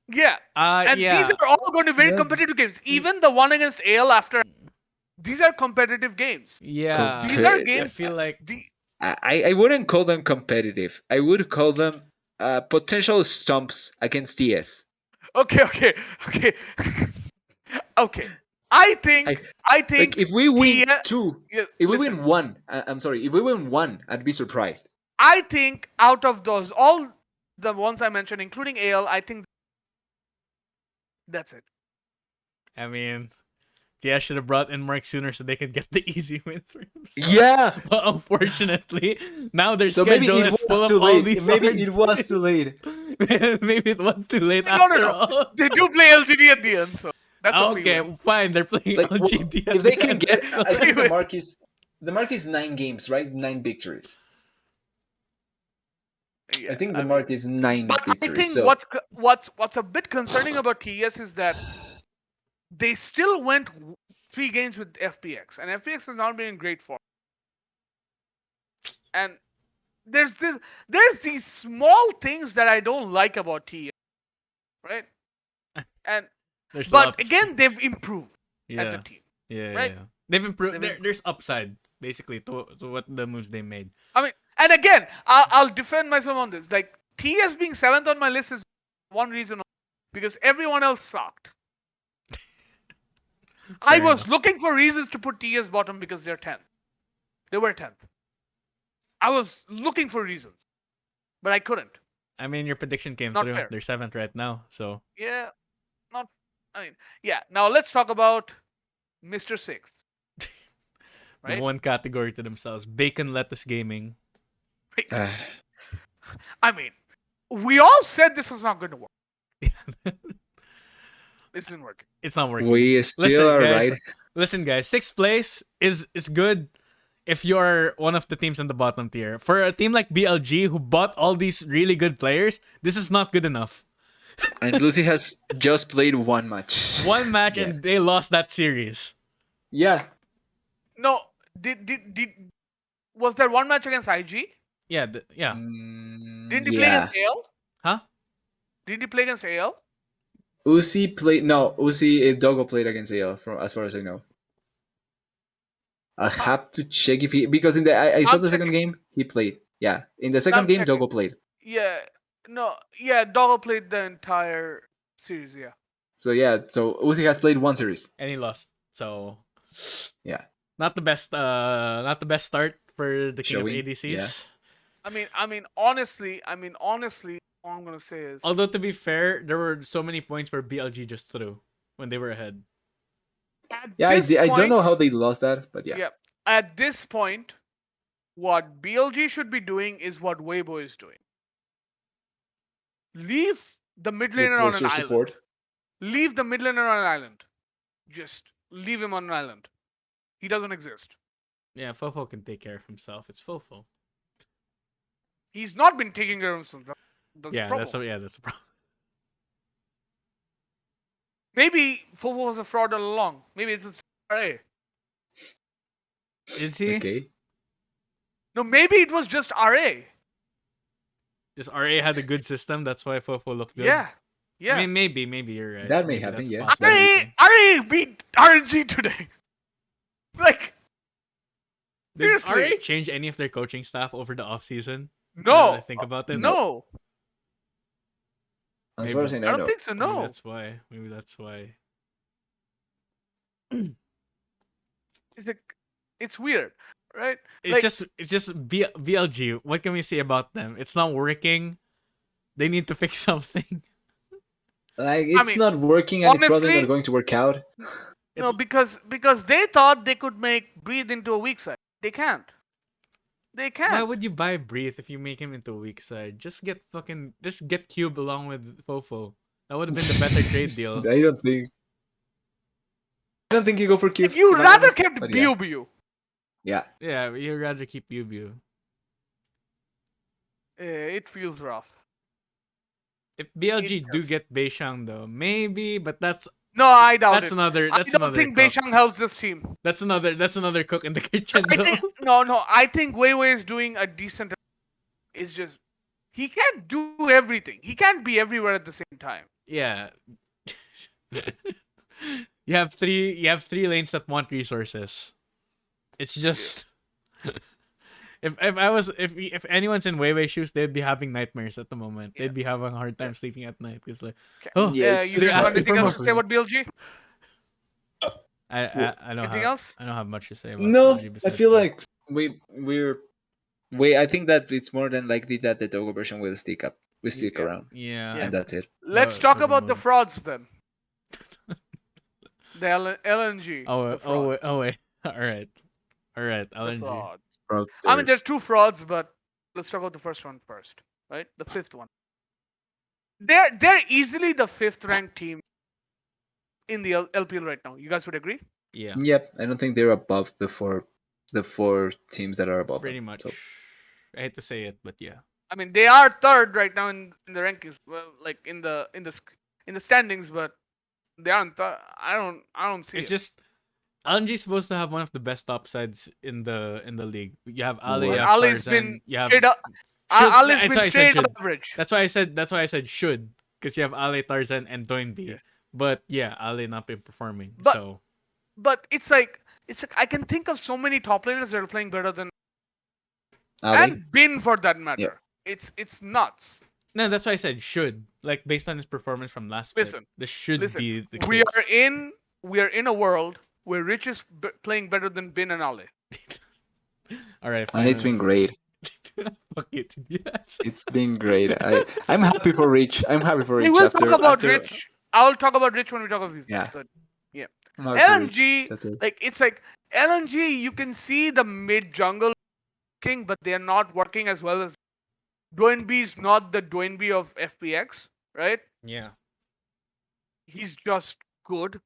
Speaker 2: Yeah. And
Speaker 1: yeah.
Speaker 2: these are all going to be very
Speaker 3: Yeah.
Speaker 2: competitive games. Even the one against AL after. These are competitive games.
Speaker 1: Yeah.
Speaker 2: These are
Speaker 3: I
Speaker 2: games.
Speaker 1: I feel like
Speaker 3: I wouldn't call them competitive. I would call them potential stumps against TS.
Speaker 2: Okay. Okay. I think
Speaker 3: Like if we win
Speaker 2: TS
Speaker 3: two,
Speaker 2: yeah,
Speaker 3: if we
Speaker 2: listen.
Speaker 3: win one, I'm sorry, if we win one, I'd be surprised.
Speaker 2: I think out of those, all the ones I mentioned, including AL, I think that's it.
Speaker 1: I mean, TS should have brought in Mark sooner so they could get the easy wins for themselves.
Speaker 3: Yeah.
Speaker 1: But unfortunately, now their
Speaker 3: So maybe
Speaker 1: schedule
Speaker 3: it
Speaker 1: is full
Speaker 3: was
Speaker 1: of
Speaker 3: too
Speaker 1: all
Speaker 3: late.
Speaker 1: these.
Speaker 3: Maybe
Speaker 1: hard
Speaker 3: it was too late.
Speaker 1: Maybe it was too late
Speaker 2: No.
Speaker 1: after all.
Speaker 2: They do play LGD at the end, so that's a free
Speaker 1: Okay,
Speaker 2: win.
Speaker 1: fine. They're playing
Speaker 3: Like
Speaker 1: LGD. at
Speaker 3: if they
Speaker 1: the
Speaker 3: can
Speaker 1: end,
Speaker 3: get,
Speaker 1: excellent.
Speaker 3: I think
Speaker 2: Anyway.
Speaker 3: the mark is 9 games, right? 9 victories.
Speaker 2: Yeah,
Speaker 3: I think the
Speaker 2: mean,
Speaker 3: mark is 9
Speaker 2: but
Speaker 3: victories.
Speaker 2: I think
Speaker 3: so
Speaker 2: what's a bit concerning about TES is that they still went 3 games with FPX, and FPX has not been in great form. And there's these small things that I don't like about TES, right? And
Speaker 1: There's
Speaker 2: but
Speaker 1: lots.
Speaker 2: again, they've improved as a
Speaker 1: Yeah.
Speaker 2: team.
Speaker 1: Yeah,
Speaker 2: Right?
Speaker 1: yeah. They've improved.
Speaker 2: They've improved.
Speaker 1: There's upside basically to what the moves they made.
Speaker 2: I mean, and again, I'll defend myself on this. Like TS being 7th on my list is one reason, because everyone else sucked. I
Speaker 1: Fair
Speaker 2: was
Speaker 1: enough.
Speaker 2: looking for reasons to put TS bottom because they're 10th. They were 10th. I was looking for reasons, but I couldn't.
Speaker 1: I mean, your prediction came
Speaker 2: Not
Speaker 1: through.
Speaker 2: fair.
Speaker 1: They're 7th right now, so
Speaker 2: Yeah, not. I mean, yeah. Now let's talk about Mr. Six.
Speaker 1: the
Speaker 2: Right?
Speaker 1: one category to themselves. Bacon lettuce gaming.
Speaker 2: I mean, we all said this was not going to work. This isn't working.
Speaker 1: It's not working.
Speaker 3: we still are
Speaker 1: guys,
Speaker 3: right.
Speaker 1: Listen, guys. 6th place is good if you're one of the teams in the bottom tier. For a team like BLG who bought all these really good players, this is not good enough.
Speaker 3: And Lucy has just played one match.
Speaker 1: One match
Speaker 3: Yeah.
Speaker 1: and they lost that series.
Speaker 3: Yeah.
Speaker 2: No, did was there one match against IG?
Speaker 1: Yeah, yeah.
Speaker 2: Didn't he play against AL?
Speaker 1: Huh?
Speaker 2: Didn't he play against AL?
Speaker 3: Uzi Doggo played against AL from as far as I know. I have to check if he, because in the I saw
Speaker 2: I'm
Speaker 3: the second
Speaker 2: checking.
Speaker 3: game he played. Yeah, in the second
Speaker 2: I'm
Speaker 3: game
Speaker 2: checking.
Speaker 3: Doggo played.
Speaker 2: Yeah, Doggo played the entire series. Yeah.
Speaker 3: So Uzi has played one series.
Speaker 1: And he lost. So
Speaker 3: Yeah.
Speaker 1: not the best start for the king
Speaker 3: Showing,
Speaker 1: of ADCs.
Speaker 3: yeah.
Speaker 2: I mean, honestly, all I'm gonna say is
Speaker 1: Although to be fair, there were so many points where BLG just threw when they were ahead.
Speaker 3: Yeah, I don't know how they lost that, but yeah.
Speaker 2: At this point, what BLG should be doing is what Weibo is doing. Leave the mid laner on
Speaker 3: Replace
Speaker 2: an
Speaker 3: your
Speaker 2: island.
Speaker 3: support.
Speaker 2: Leave the mid laner on an island. Just leave him on an island. He doesn't exist.
Speaker 1: Yeah, Fofo can take care of himself. It's Fofo.
Speaker 2: He's not been taking care of himself. That's the problem.
Speaker 1: That's the problem.
Speaker 2: Maybe Fofo was a fraud all along. Maybe it's RA.
Speaker 1: Is he?
Speaker 3: Okay.
Speaker 2: No, maybe it was just RA.
Speaker 1: Just RA had a good system. That's why Fofo looked good.
Speaker 2: Yeah.
Speaker 1: I mean, maybe you're right.
Speaker 3: That may
Speaker 1: Maybe
Speaker 3: happen,
Speaker 1: that's a
Speaker 3: yeah.
Speaker 1: possibility.
Speaker 2: RA beat RNG today. Like,
Speaker 1: Did
Speaker 2: Seriously.
Speaker 1: RA change any of their coaching staff over the offseason? Now that I
Speaker 2: No.
Speaker 1: think about it.
Speaker 2: No.
Speaker 3: As far as
Speaker 1: Maybe.
Speaker 3: I
Speaker 2: I don't
Speaker 3: know.
Speaker 2: think so.
Speaker 1: Maybe
Speaker 2: No.
Speaker 1: that's why. Maybe that's why.
Speaker 2: It's like, it's weird, right?
Speaker 1: It's just VLG. What can we say about them? It's not working. They need to fix something.
Speaker 3: Like
Speaker 2: I
Speaker 3: it's
Speaker 2: mean,
Speaker 3: not working, and it's probably
Speaker 2: honestly,
Speaker 3: not going to work out.
Speaker 2: no, because they thought they could make Breathe into a weak side. They can't. They
Speaker 1: Why
Speaker 2: can't.
Speaker 1: would you buy Breathe if you make him into a weak side? Just get Cube along with Fofo. That would have been the better trade deal.
Speaker 3: I don't think you go for Q.
Speaker 2: Like, you
Speaker 3: to be
Speaker 2: rather
Speaker 3: honest,
Speaker 2: kept
Speaker 3: but yeah.
Speaker 2: Biu.
Speaker 3: Yeah.
Speaker 1: Yeah, you'd rather keep Yubu.
Speaker 2: It feels rough.
Speaker 1: If BLG
Speaker 2: It
Speaker 1: do
Speaker 2: does.
Speaker 1: get Beishang though, maybe, but that's
Speaker 2: No, I doubt
Speaker 1: that's
Speaker 2: it.
Speaker 1: another
Speaker 2: I
Speaker 1: that's
Speaker 2: don't
Speaker 1: another
Speaker 2: think
Speaker 1: cook.
Speaker 2: Beishang helps this team.
Speaker 1: That's another cook in the kitchen
Speaker 2: I
Speaker 1: though.
Speaker 2: think no. I think Wei is doing a decent. It's just he can't do everything. He can't be everywhere at the same time.
Speaker 1: Yeah. You have three lanes that want resources. It's just if anyone's in Weiwei shoes, they'd be having nightmares at the moment.
Speaker 2: Yeah.
Speaker 1: They'd be having a hard time sleeping at night because like,
Speaker 2: Okay.
Speaker 1: oh,
Speaker 3: Yeah, it's
Speaker 2: You
Speaker 1: they're
Speaker 2: guys have
Speaker 1: asking
Speaker 2: anything
Speaker 1: for
Speaker 2: else
Speaker 1: more
Speaker 2: to say about BLG?
Speaker 1: I don't
Speaker 2: Anything
Speaker 1: have
Speaker 2: else?
Speaker 1: I don't have much to say about
Speaker 3: No,
Speaker 1: BLG
Speaker 3: I
Speaker 1: besides
Speaker 3: feel
Speaker 1: that.
Speaker 3: like we. I think that it's more than likely that the Togo version will stick
Speaker 2: Yeah.
Speaker 3: around,
Speaker 1: Yeah,
Speaker 2: Yeah.
Speaker 3: and that's it.
Speaker 2: Let's
Speaker 1: That
Speaker 2: talk
Speaker 1: wouldn't
Speaker 2: about the
Speaker 1: move.
Speaker 2: frauds then. The LNG.
Speaker 1: Oh,
Speaker 2: the frauds.
Speaker 1: oh wait. All right.
Speaker 2: The
Speaker 1: LNG.
Speaker 2: frauds.
Speaker 3: Fraudsters.
Speaker 2: I mean, there are two frauds, but let's talk about the first one first, right? The fifth one. They're easily the fifth ranked team in the LPL right now. You guys would agree?
Speaker 1: Yeah,
Speaker 3: Yep, I don't think they're above the four teams that are above
Speaker 1: pretty
Speaker 3: them.
Speaker 1: much.
Speaker 3: So
Speaker 1: I hate to say it, but yeah.
Speaker 2: I mean, they are third right now in the rankings, well, like in the standings, but they aren't. I don't see
Speaker 1: It's
Speaker 2: it.
Speaker 1: just LNG is supposed to have one of the best top sides in the league. You have Ali, you
Speaker 3: What?
Speaker 1: have
Speaker 2: Ali's
Speaker 1: Tarzan,
Speaker 2: been
Speaker 1: you have
Speaker 2: straight up.
Speaker 1: should.
Speaker 2: Ali's
Speaker 1: That's
Speaker 2: been
Speaker 1: why I said
Speaker 2: straight up
Speaker 1: should.
Speaker 2: average.
Speaker 1: That's why I said should, because you have Ali, Tarzan, and Doinby.
Speaker 2: Yeah.
Speaker 1: But yeah, Ali not been performing.
Speaker 2: But-
Speaker 1: So
Speaker 2: But it's like I can think of so many top laners that are playing better than
Speaker 3: Ali,
Speaker 2: and Bin for that matter. It's nuts.
Speaker 1: no, that's why I said should. Like based on his performance from last split,
Speaker 2: Listen,
Speaker 1: this should be the
Speaker 2: we
Speaker 1: case.
Speaker 2: are in a world where Rich is playing better than Bin and Ali.
Speaker 1: All right,
Speaker 3: and it's been great.
Speaker 1: Fuck it. Yes.
Speaker 3: It's been great. I'm happy for Rich. I'm happy for Rich.
Speaker 2: We will
Speaker 3: after,
Speaker 2: talk about
Speaker 3: after,
Speaker 2: Rich. I'll talk about Rich when we talk about
Speaker 3: Yeah.
Speaker 2: But
Speaker 3: I'm happy for Rich.
Speaker 2: LNG,
Speaker 3: That's it.
Speaker 2: like it's like LNG. You can see the mid jungle working, but they're not working as well as Doinby is not the Doinby of FPX, right?
Speaker 1: Yeah.
Speaker 2: He's just good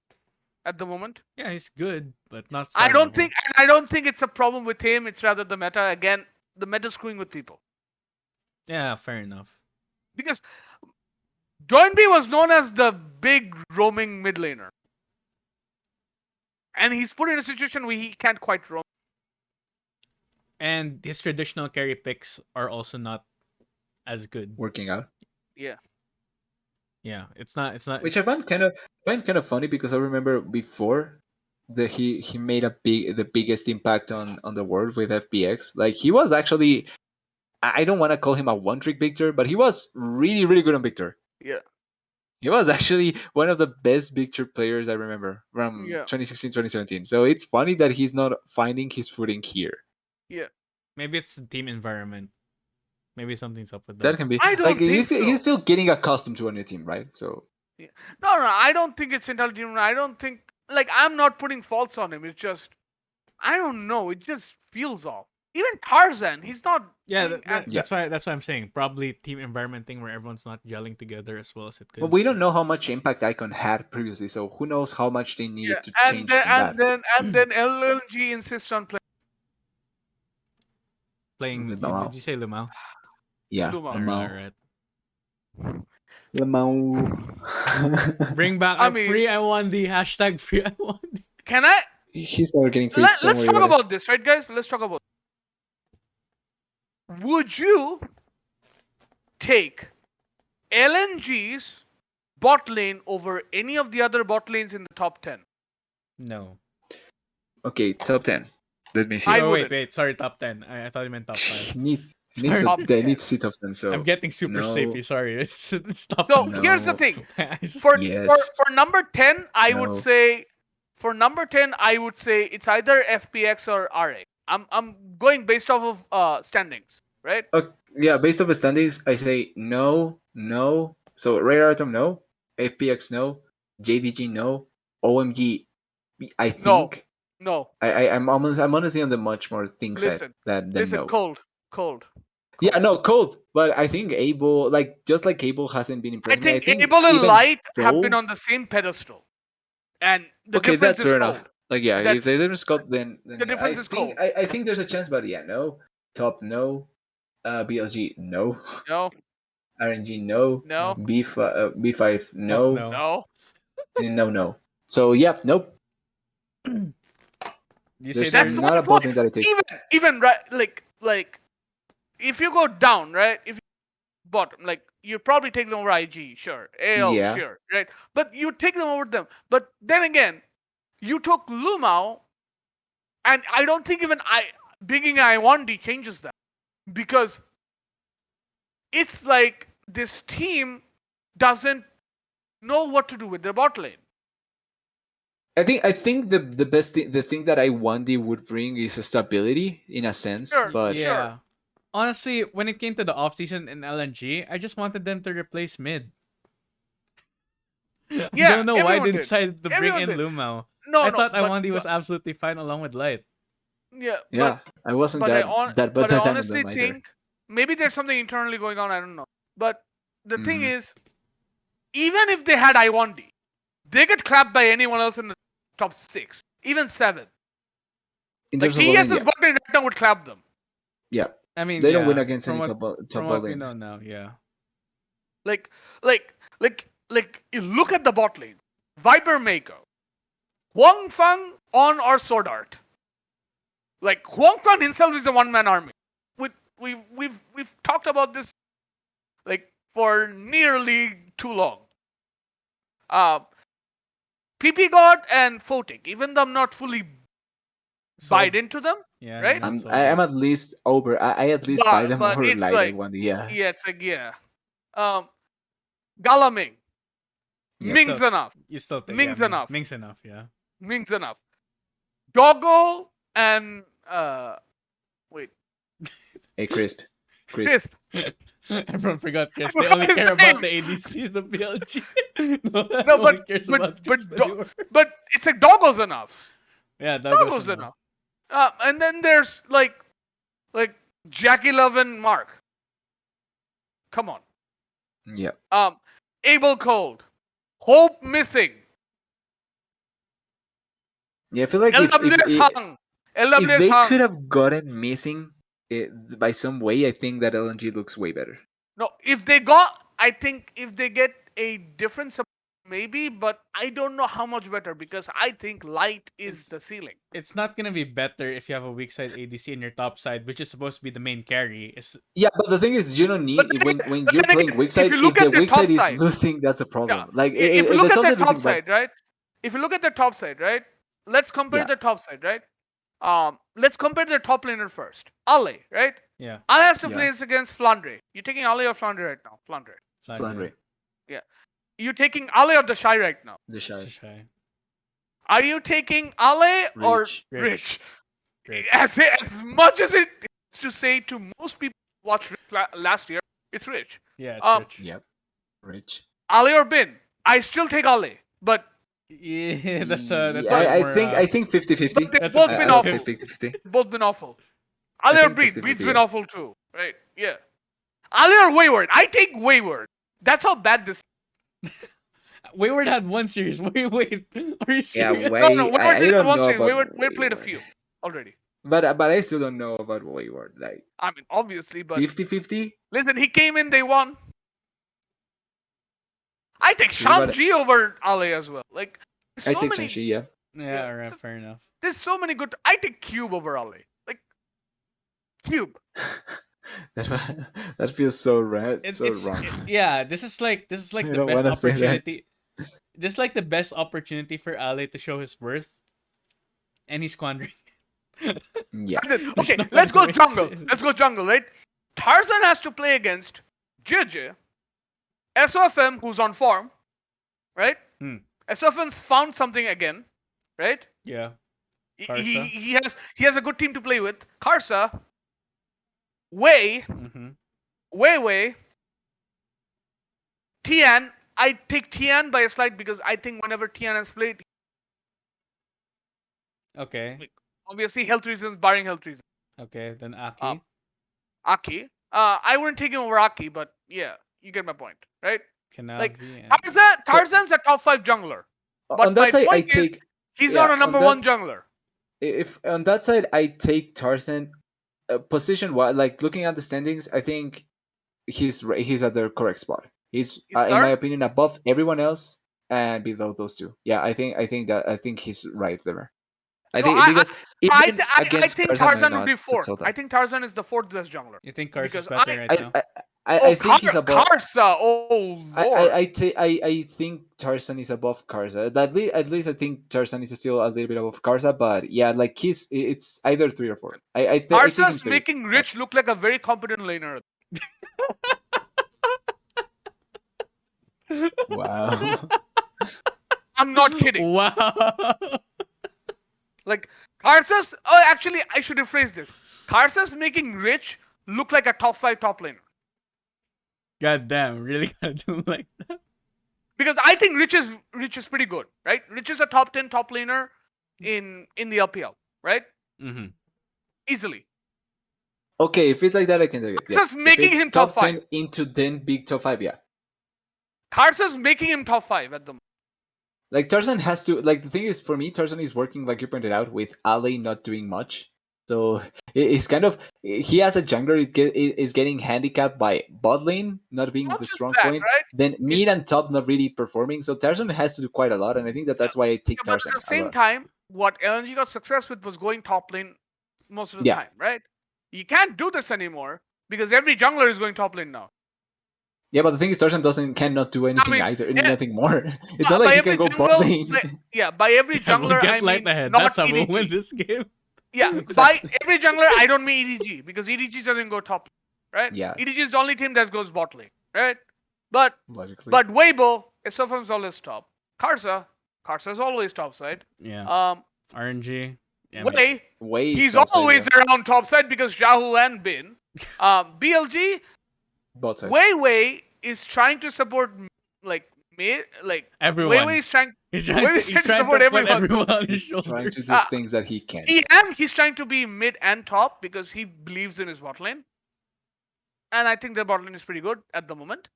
Speaker 2: at the moment.
Speaker 1: Yeah, he's good, but not.
Speaker 2: I
Speaker 1: star
Speaker 2: don't
Speaker 1: level.
Speaker 2: think it's a problem with him. It's rather the meta. Again, the meta screwing with people.
Speaker 1: Yeah, fair enough.
Speaker 2: Because Doinby was known as the big roaming mid laner. And he's put in a situation where he can't quite roam.
Speaker 1: And his traditional carry picks are also not as good.
Speaker 3: Working out,
Speaker 2: Yeah.
Speaker 1: Yeah, it's not.
Speaker 3: which I find kind of funny because I remember before he made the biggest impact on the world with FBX. Like he was actually, I don't want to call him a one trick Victor, but he was really really good on Victor.
Speaker 2: Yeah.
Speaker 3: He was actually one of the best Victor players I remember from
Speaker 2: Yeah.
Speaker 3: 2016 2017. So it's funny that he's not finding his footing here.
Speaker 2: Yeah.
Speaker 1: Maybe it's the team environment. Maybe something's up with
Speaker 3: That
Speaker 1: that.
Speaker 3: can be.
Speaker 2: I don't
Speaker 3: like
Speaker 2: think
Speaker 3: he's
Speaker 2: so.
Speaker 3: still getting accustomed to a new team, right? So
Speaker 2: No, I don't think it's intelligent. I don't think I'm not putting faults on him. It's just I don't know. It just feels off. Even Tarzan, he's not.
Speaker 1: Yeah,
Speaker 2: doing
Speaker 1: that,
Speaker 2: as-
Speaker 1: that's why I'm saying probably team environment thing where everyone's not gelling together as well as it could.
Speaker 3: but we don't know how much impact Icon had previously, so who knows how much they needed
Speaker 2: Yeah,
Speaker 3: to
Speaker 2: and
Speaker 3: change
Speaker 2: then
Speaker 3: from that.
Speaker 2: and then LLG insists on
Speaker 1: Playing.
Speaker 3: Lamau.
Speaker 1: Did you say Lamau?
Speaker 3: Yeah,
Speaker 2: Luma.
Speaker 1: Alright.
Speaker 3: Lamau.
Speaker 1: Bring back
Speaker 2: I
Speaker 1: a
Speaker 2: mean-
Speaker 1: free I1D hashtag free I1D.
Speaker 2: Can I?
Speaker 3: He's never getting free.
Speaker 2: Let's talk about this, right, guys? Let's talk about. Would you take LNG's bot lane over any of the other bot lanes in the top 10?
Speaker 1: No.
Speaker 3: Okay, top 10. Let me see.
Speaker 2: I
Speaker 1: Oh
Speaker 2: wouldn't.
Speaker 1: wait, sorry, top 10. I thought you meant top 5.
Speaker 3: Need
Speaker 1: Sorry.
Speaker 2: Top
Speaker 3: they
Speaker 2: 10.
Speaker 3: need to see top 10. So
Speaker 1: I'm getting super
Speaker 3: no,
Speaker 1: sleepy. Sorry, it's top
Speaker 2: So
Speaker 1: 10.
Speaker 2: here's the
Speaker 3: no,
Speaker 2: thing.
Speaker 1: My eyes.
Speaker 2: For
Speaker 3: yes,
Speaker 2: number 10, I would
Speaker 3: no.
Speaker 2: say it's either FPX or RA. I'm going based off of standings, right?
Speaker 3: Yeah, based on the standings, I say no, no. So Rare Atom, no. FPX, no. JDG, no. OMG, I
Speaker 2: No,
Speaker 3: think
Speaker 2: no.
Speaker 3: I'm honestly on the much more thing side
Speaker 2: Listen,
Speaker 3: than
Speaker 2: listen.
Speaker 3: no.
Speaker 2: Cold.
Speaker 3: Yeah, no, cold. But I think Abel, like just like Abel hasn't been
Speaker 2: I
Speaker 3: impressing me. I
Speaker 2: think
Speaker 3: think
Speaker 2: Abel and
Speaker 3: even
Speaker 2: Light have been
Speaker 3: though
Speaker 2: on the same pedestal, and the
Speaker 3: okay,
Speaker 2: difference
Speaker 3: that's
Speaker 2: is
Speaker 3: fair enough.
Speaker 2: cold.
Speaker 3: Like yeah, if
Speaker 2: That's
Speaker 3: they didn't sculpt, then
Speaker 2: the
Speaker 3: yeah,
Speaker 2: difference is cold.
Speaker 3: I think there's a chance, but yeah, no. Top no. BLG no.
Speaker 2: No,
Speaker 3: RNG no.
Speaker 2: no,
Speaker 3: B5
Speaker 1: Fuck
Speaker 3: no.
Speaker 1: no.
Speaker 2: no.
Speaker 3: No. So yeah, nope.
Speaker 1: You say
Speaker 3: There's
Speaker 1: they're
Speaker 2: That's
Speaker 3: not
Speaker 2: my
Speaker 3: a bot
Speaker 2: point.
Speaker 3: lane that I take.
Speaker 2: Even right, like if you go down, right? If you bottom, like you probably take them over IG, sure. AL,
Speaker 3: Yeah.
Speaker 2: sure, right? But you take them over them. But then again, you took Lumao, and I don't think even bringing I1D changes that because it's like this team doesn't know what to do with their bot lane.
Speaker 3: I think the best thing the thing that I 1D would bring is a stability in a sense,
Speaker 2: Sure,
Speaker 3: but
Speaker 2: sure.
Speaker 1: Yeah. Honestly, when it came to the offseason in LNG, I just wanted them to replace mid. I
Speaker 2: Yeah,
Speaker 1: don't know why
Speaker 2: everyone
Speaker 1: they
Speaker 2: did.
Speaker 1: decided to bring
Speaker 2: Everyone
Speaker 1: in
Speaker 2: did.
Speaker 1: Lumao.
Speaker 2: No,
Speaker 1: I
Speaker 2: no,
Speaker 1: thought
Speaker 2: but
Speaker 1: Iwandi was absolutely fine along with Light.
Speaker 2: yeah,
Speaker 3: yeah, I wasn't that
Speaker 2: I
Speaker 3: down on
Speaker 2: honestly
Speaker 3: them either.
Speaker 2: think maybe there's something internally going on. I don't know. But the thing
Speaker 3: Mhm.
Speaker 2: is, even if they had I1D, they get clapped by anyone else in the top 6, even 7.
Speaker 3: In
Speaker 2: Like
Speaker 3: terms of bowling,
Speaker 2: TS's button right now would clap them.
Speaker 3: yeah,
Speaker 1: I mean,
Speaker 3: they don't win
Speaker 1: yeah.
Speaker 3: against
Speaker 1: From
Speaker 3: any
Speaker 1: what
Speaker 3: top
Speaker 1: from what we
Speaker 3: bowling.
Speaker 1: know now, yeah.
Speaker 2: Like, you look at the bot lane. Viper Mako, Huang Fang on or Sword Art. Like Huang Fang himself is a one-man army. We've talked about this like for nearly too long. PP God and Photic, even though I'm not fully
Speaker 1: Sold.
Speaker 2: buyed into them,
Speaker 1: Yeah, you're
Speaker 2: right?
Speaker 1: not sold
Speaker 3: I'm
Speaker 1: yet.
Speaker 3: at least over. I at least buy them
Speaker 2: But
Speaker 3: over
Speaker 2: it's
Speaker 3: light. I
Speaker 2: like,
Speaker 3: 1D. Yeah.
Speaker 2: yeah, it's like, yeah. Um, Galaming,
Speaker 3: Yep.
Speaker 2: Ming's enough,
Speaker 1: You still think
Speaker 2: Ming's enough,
Speaker 1: Ming's enough, yeah.
Speaker 2: Ming's enough. Doggo and wait,
Speaker 3: Hey, crisp.
Speaker 2: Crisp.
Speaker 1: Everyone forgot
Speaker 2: I
Speaker 1: Chris. They
Speaker 2: forgot
Speaker 1: only
Speaker 2: his
Speaker 1: care
Speaker 2: name.
Speaker 1: about the ADCs of BLG.
Speaker 2: No,
Speaker 1: no one cares about Chris anymore.
Speaker 2: but it's like Doggo's enough.
Speaker 1: Yeah, Douglas
Speaker 2: Doggo's enough. And then there's like Jackie Love and Mark. Come on.
Speaker 3: Yeah.
Speaker 2: Abel Cold. Hope missing.
Speaker 3: Yeah. I feel like
Speaker 2: LWS hung.
Speaker 3: if
Speaker 2: LWS
Speaker 3: they could
Speaker 2: hung.
Speaker 3: have gotten missing it by some way, I think that LNG looks way better.
Speaker 2: No, I think if they get a different support, maybe, but I don't know how much better because I think light is the ceiling.
Speaker 1: It's not gonna be better if you have a weak side ADC in your top side, which is supposed to be the main carry.
Speaker 3: Yeah, but the thing is, you don't
Speaker 2: But
Speaker 3: need
Speaker 2: then,
Speaker 3: when
Speaker 2: but
Speaker 3: you're
Speaker 2: then
Speaker 3: playing
Speaker 2: again,
Speaker 3: weak
Speaker 2: if
Speaker 3: side.
Speaker 2: you
Speaker 3: If
Speaker 2: look
Speaker 3: the
Speaker 2: at their
Speaker 3: weak
Speaker 2: top
Speaker 3: side is
Speaker 2: side,
Speaker 3: losing, that's a
Speaker 2: yeah.
Speaker 3: problem. Like
Speaker 2: If you
Speaker 3: the
Speaker 2: look at
Speaker 3: top
Speaker 2: their
Speaker 3: side losing,
Speaker 2: top
Speaker 3: but
Speaker 2: side, right? If you look at their top side, right? Let's compare
Speaker 3: yeah,
Speaker 2: the top side, right? Let's compare their top laner first. Ale, right?
Speaker 1: Yeah,
Speaker 2: Ale has to
Speaker 3: Yeah.
Speaker 2: play against Flandre. You're taking Ale or Flandre right now? Flandre.
Speaker 3: Flandre,
Speaker 2: Yeah. You're taking Ale or the Shy right now?
Speaker 3: the shy,
Speaker 1: Shy.
Speaker 2: Are you taking Ale or
Speaker 3: Rich.
Speaker 2: Rich?
Speaker 1: Rich.
Speaker 2: As much as it is to say to most people who watched Rich last year, it's Rich.
Speaker 1: Yeah, it's
Speaker 2: Um,
Speaker 1: Rich.
Speaker 3: Yep, Rich.
Speaker 2: Ale or Bin? I still take Ale, but
Speaker 1: Yeah, that's a
Speaker 3: Yeah,
Speaker 1: bit more.
Speaker 3: I think 50-50.
Speaker 2: but they've
Speaker 1: That's a
Speaker 2: both
Speaker 1: bit
Speaker 2: been
Speaker 3: I would say
Speaker 2: awful.
Speaker 3: 50-50.
Speaker 2: Both been awful.
Speaker 3: I
Speaker 2: Ale or
Speaker 3: think
Speaker 2: Breed?
Speaker 3: 50-50,
Speaker 2: Breed's
Speaker 3: yeah.
Speaker 2: been awful too, right? Yeah. Ale or Wayward? I take Wayward. That's how bad this.
Speaker 1: Wayward had one series. Wait, are you
Speaker 3: Yeah,
Speaker 1: serious?
Speaker 2: No,
Speaker 3: way.
Speaker 2: Wayward
Speaker 3: I
Speaker 2: didn't have
Speaker 3: don't
Speaker 2: one
Speaker 3: know
Speaker 2: series.
Speaker 3: about
Speaker 2: Wayward played a
Speaker 3: Wayward.
Speaker 2: few already.
Speaker 3: But I still don't know about Wayward. Like
Speaker 2: I mean, obviously, but
Speaker 3: 50-50.
Speaker 2: listen, he came in, they won. I take
Speaker 3: True, but
Speaker 2: Shanji over Ale as well. Like,
Speaker 3: I
Speaker 2: so
Speaker 3: take
Speaker 2: many.
Speaker 3: Senshi. Yeah.
Speaker 1: Yeah, alright, fair enough.
Speaker 2: There's so many good. I take Cube over Ale. Like, Cube.
Speaker 3: that feels so right. So wrong.
Speaker 1: Yeah. This is like
Speaker 3: I
Speaker 1: the
Speaker 3: don't
Speaker 1: best
Speaker 3: wanna say that.
Speaker 1: opportunity. Just like the best opportunity for Ale to show his worth, and he's squandering.
Speaker 3: Yeah.
Speaker 2: And then,
Speaker 1: There's
Speaker 2: okay,
Speaker 1: no
Speaker 2: let's
Speaker 1: other
Speaker 2: go
Speaker 1: way to
Speaker 2: jungle.
Speaker 1: say it.
Speaker 2: Let's go jungle, right? Tarzan has to play against JJ, SOFM, who's on form, right?
Speaker 1: Hmm.
Speaker 2: SOFM's found something again, right?
Speaker 1: Yeah.
Speaker 2: He,
Speaker 1: Karsa.
Speaker 2: he has a good team to play with. Karsa, Wei,
Speaker 1: Mm-hmm.
Speaker 2: Wei, Tian. I take Tian by a slight because I think whenever Tian has played,
Speaker 1: Okay.
Speaker 2: like, obviously health reasons, barring health reasons.
Speaker 1: Okay. Then
Speaker 2: Uh,
Speaker 1: Aki.
Speaker 2: Aki. I wouldn't take him over Aki, but yeah, you get my point, right? Like
Speaker 1: Kanavi and
Speaker 3: So
Speaker 2: Tarzan's a top 5 jungler,
Speaker 3: on
Speaker 2: but
Speaker 3: that
Speaker 2: my
Speaker 3: side, I
Speaker 2: point is
Speaker 3: take
Speaker 2: he's not
Speaker 3: yeah.
Speaker 2: a
Speaker 3: On
Speaker 2: number
Speaker 3: that,
Speaker 2: 1 jungler.
Speaker 3: if on that side, I take Tarzan. Position what, like looking at the standings, I think he's at the correct spot. He's
Speaker 2: He's
Speaker 3: in my
Speaker 2: third.
Speaker 3: opinion above everyone else and below those two. Yeah, I think he's right there. I
Speaker 2: So
Speaker 3: think because even
Speaker 2: I
Speaker 3: against
Speaker 2: think
Speaker 3: Tarzan might
Speaker 2: Tarzan would
Speaker 3: not,
Speaker 2: be
Speaker 3: but
Speaker 2: fourth.
Speaker 3: still
Speaker 2: I
Speaker 3: though.
Speaker 2: think Tarzan is the fourth best jungler
Speaker 1: you think Karsa's
Speaker 2: because
Speaker 1: better right
Speaker 3: I
Speaker 1: now?
Speaker 3: I, I think he's above.
Speaker 2: Karsa. Oh lord.
Speaker 3: I think Tarzan is above Karza. At least I think Tarzan is still a little bit above Karza, but yeah, like it's either 3 or 4. I take him
Speaker 2: Karsa's
Speaker 3: 3.
Speaker 2: making Rich look like a very competent laner.
Speaker 3: Wow.
Speaker 2: I'm not kidding.
Speaker 1: Wow.
Speaker 2: Like Karsa's. Oh, actually, I should rephrase this. Karsa's making Rich look like a top 5 top laner
Speaker 1: God damn, really gotta do him like that.
Speaker 2: because I think Rich is pretty good, right? Rich is a top 10 top laner in the LPL, right?
Speaker 1: Mm-hmm.
Speaker 2: Easily.
Speaker 3: Okay, if it's like that, I can take it. Yeah.
Speaker 2: Karsa's
Speaker 3: If
Speaker 2: making
Speaker 3: it's
Speaker 2: him top
Speaker 3: top
Speaker 2: 5.
Speaker 3: 10 into then big top 5, yeah.
Speaker 2: Karsa's making him top 5 at the moment.
Speaker 3: Like Tarzan has to, like, the thing is, for me, Tarzan is working, like you pointed out, with Ale not doing much. So it's kind of, he as a jungler is getting handicapped by bot lane not being
Speaker 2: Not
Speaker 3: the
Speaker 2: just
Speaker 3: strong
Speaker 2: that,
Speaker 3: point,
Speaker 2: right?
Speaker 3: then
Speaker 2: He's
Speaker 3: mid and top not really performing. So Tarzan has to do quite a lot, and I think that
Speaker 2: Yeah,
Speaker 3: that's why I take
Speaker 2: but at
Speaker 3: Tarzan
Speaker 2: the
Speaker 3: a
Speaker 2: same
Speaker 3: lot.
Speaker 2: time, what LNG got success with was going top lane most of the
Speaker 3: Yeah.
Speaker 2: time, right? You can't do this anymore because every jungler is going top lane now.
Speaker 3: Yeah, but the thing is, Tarzan cannot do
Speaker 2: I
Speaker 3: anything
Speaker 2: mean,
Speaker 3: either,
Speaker 2: yeah,
Speaker 3: nothing more. It's not like
Speaker 2: by
Speaker 3: he can
Speaker 2: every
Speaker 3: go bot
Speaker 2: jungle,
Speaker 3: lane.
Speaker 2: by every
Speaker 1: Yeah, we'll
Speaker 2: jungler, I
Speaker 1: get light
Speaker 2: mean
Speaker 1: ahead.
Speaker 2: not
Speaker 1: That's how we'll win
Speaker 2: EDG.
Speaker 1: this game.
Speaker 2: Yeah, by
Speaker 3: Exactly.
Speaker 2: every jungler, I don't mean EDG because EDG doesn't go top lane, right?
Speaker 3: Yeah,
Speaker 2: EDG is the only team that goes bot lane, right? But
Speaker 3: logically.
Speaker 2: Weibo, SFM's always top. Karsa's always top side.
Speaker 1: Yeah.
Speaker 2: Um,
Speaker 1: RNG. Yeah,
Speaker 2: Wei,
Speaker 3: Way
Speaker 2: he's
Speaker 3: top side,
Speaker 2: always
Speaker 3: yeah.
Speaker 2: around top side because Shahu and Bin. BLG,
Speaker 3: Bot side.
Speaker 2: Wei is trying to support like me, like
Speaker 1: everyone.
Speaker 2: Wei is trying.
Speaker 1: He's
Speaker 2: Wei
Speaker 1: trying to,
Speaker 2: is
Speaker 1: he's
Speaker 2: trying to
Speaker 1: trying
Speaker 2: support
Speaker 1: to put
Speaker 2: everyone. So,
Speaker 1: everyone on his
Speaker 3: He's trying to
Speaker 1: shoulders.
Speaker 3: do things that he can.
Speaker 2: he's trying to be mid and top because he believes in his bot lane, and I think the bot lane is pretty good at the moment.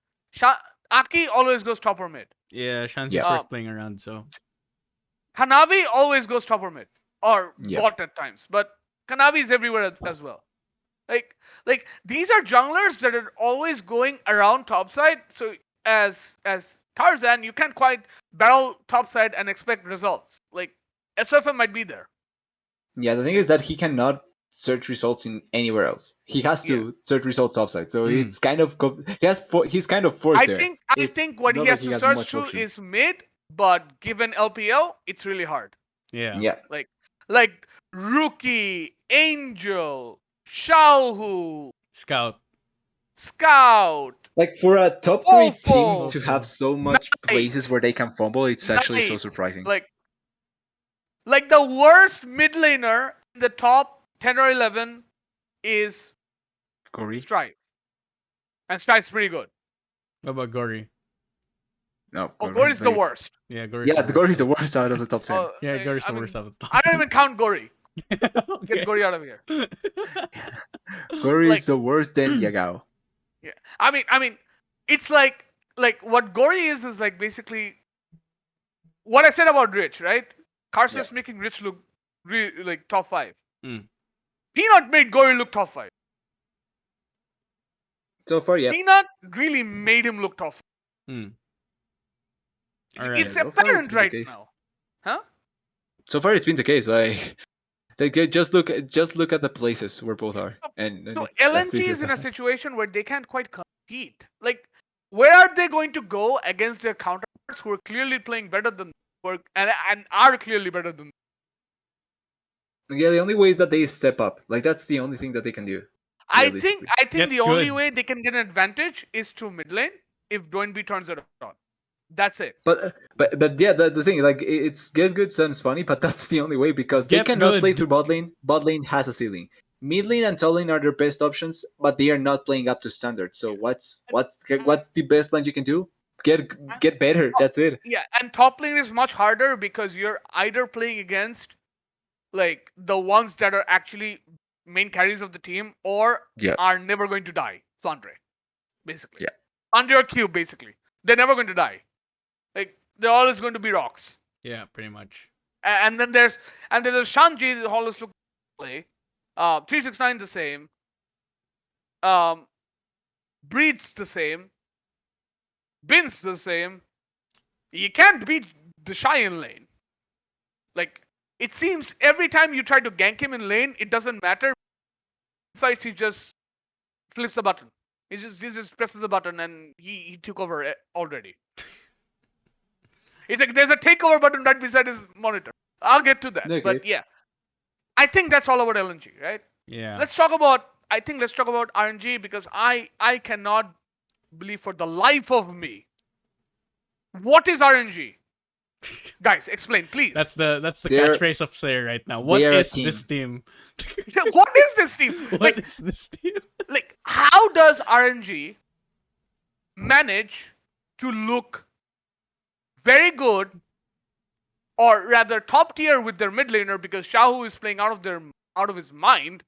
Speaker 2: Aki always goes top or mid.
Speaker 1: Yeah, Shanzi's
Speaker 3: Yeah.
Speaker 1: first playing around, so
Speaker 2: Hanavi always goes top or mid or
Speaker 3: Yeah.
Speaker 2: bot at times, but Kanavi is everywhere as well. Like these are junglers that are always going around topside. So as Tarzan, you can't quite barrel topside and expect results. Like SFM might be there.
Speaker 3: Yeah, the thing is that he cannot search results in anywhere else. He has to search results offside. So
Speaker 1: Mm.
Speaker 3: it's kind of he's kind of forced there.
Speaker 2: I
Speaker 3: It's
Speaker 2: think what he
Speaker 3: not
Speaker 2: has
Speaker 3: like
Speaker 2: to
Speaker 3: has
Speaker 2: search
Speaker 3: much
Speaker 2: to
Speaker 3: option.
Speaker 2: is mid, but given LPL, it's really hard.
Speaker 1: yeah.
Speaker 3: Yeah.
Speaker 2: Like Rookie, Angel, Xiaohu,
Speaker 1: Scout.
Speaker 2: Scout,
Speaker 3: Like for a top 3 team
Speaker 2: Fofo,
Speaker 3: to have so much places where they can fumble, it's actually so
Speaker 2: Knight.
Speaker 3: surprising.
Speaker 2: Like the worst mid laner in the top 10 or 11 is
Speaker 3: Corey?
Speaker 2: Strife. And Strife's pretty good.
Speaker 1: What about Gory?
Speaker 3: No.
Speaker 2: Oh, Gory's the worst.
Speaker 1: Yeah, Gory's
Speaker 3: Yeah,
Speaker 1: the
Speaker 3: Gory's
Speaker 1: worst.
Speaker 3: the worst out of the top 10.
Speaker 2: Oh,
Speaker 1: Yeah, Gory's
Speaker 2: I
Speaker 1: the
Speaker 2: mean,
Speaker 1: worst out of the top.
Speaker 2: I don't even count Gory.
Speaker 1: Okay.
Speaker 2: Get Gory out of here.
Speaker 3: Gory
Speaker 2: like-
Speaker 3: is the worst, then Yagao.
Speaker 2: Yeah. I mean, it's like what Gory is like basically what I said about Rich, right? Carson making Rich look like top 5.
Speaker 1: Mm.
Speaker 2: Peanut made Gory look top 5.
Speaker 3: So far, yeah.
Speaker 2: Peanut really made him look top 5.
Speaker 1: Hmm. All right.
Speaker 2: It's
Speaker 3: So far,
Speaker 2: apparent
Speaker 3: been the
Speaker 2: right
Speaker 3: case.
Speaker 2: now. Huh?
Speaker 3: So far, it's been the case. Like, just look at the places where both are, and
Speaker 2: So
Speaker 3: it's, that's
Speaker 2: LNG
Speaker 3: easy
Speaker 2: is
Speaker 3: as
Speaker 2: in a
Speaker 3: that.
Speaker 2: situation where they can't quite compete. Like, where are they going to go against their counterparts who are clearly playing better than and are clearly better than?
Speaker 3: Yeah, the only way is that they step up. Like that's the only thing that they can do.
Speaker 2: I think
Speaker 3: Realistically.
Speaker 1: Get
Speaker 2: the only
Speaker 1: good.
Speaker 2: way they can get an advantage is through mid lane if Doinby turns it on. That's it.
Speaker 3: But yeah, that's the thing. Like it's get good sounds funny, but that's the only way because they
Speaker 1: Get
Speaker 3: cannot play
Speaker 1: good.
Speaker 3: through bot lane. Bot lane has a ceiling. Mid lane and top lane are their best options, but they are not playing up to standard. So what's the best plan you can do? Get better. That's it.
Speaker 2: Yeah, and top lane is much harder because you're either playing against like the ones that are actually main carries of the team or
Speaker 3: Yeah.
Speaker 2: are never going to die. Flandre, basically.
Speaker 3: Yeah.
Speaker 2: Under your cube, basically. They're never going to die. Like they're always going to be rocks.
Speaker 1: Yeah, pretty much.
Speaker 2: And then there's a Shanji that always look play. 369 the same. Breed's the same. Bin's the same. You can't beat the Shy in lane. Like it seems every time you try to gank him in lane, it doesn't matter. Fights he just flips a button. He just presses a button and he took over already. It's like there's a takeover button right beside his monitor. I'll get to that.
Speaker 3: Okay.
Speaker 2: But yeah. I think that's all about LNG, right?
Speaker 1: Yeah.
Speaker 2: Let's talk about RNG because I cannot believe for the life of me. What is RNG? Guys, explain, please.
Speaker 1: That's the
Speaker 3: They're-
Speaker 1: catchphrase of Slayer right now. What
Speaker 3: they are a
Speaker 1: is
Speaker 3: team.
Speaker 1: this team?
Speaker 2: What is this team?
Speaker 1: What is this team?
Speaker 2: Like, how does RNG manage to look very good, or rather top tier with their mid laner because Shahu is playing out of his mind,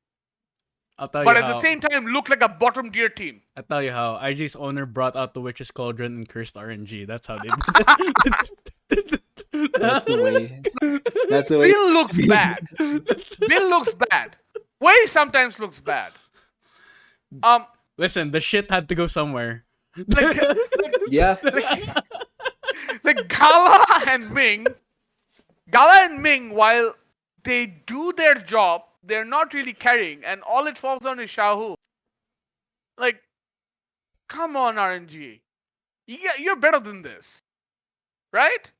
Speaker 1: I'll tell
Speaker 2: but
Speaker 1: you
Speaker 2: at
Speaker 1: how.
Speaker 2: the same time look like a bottom tier team?
Speaker 1: I'll tell you how. IG's owner brought out the Witch's Cauldron and cursed RNG. That's how they did it.
Speaker 3: That's the way. That's the way.
Speaker 2: Bill looks bad. Bill looks bad. Way sometimes looks bad.
Speaker 1: Listen, the shit had to go somewhere.
Speaker 2: Like
Speaker 3: Yeah.
Speaker 2: like Gala and Ming, while they do their job, they're not really carrying, and all it falls on is Shahu. Like, come on, RNG. You're better than this. Right?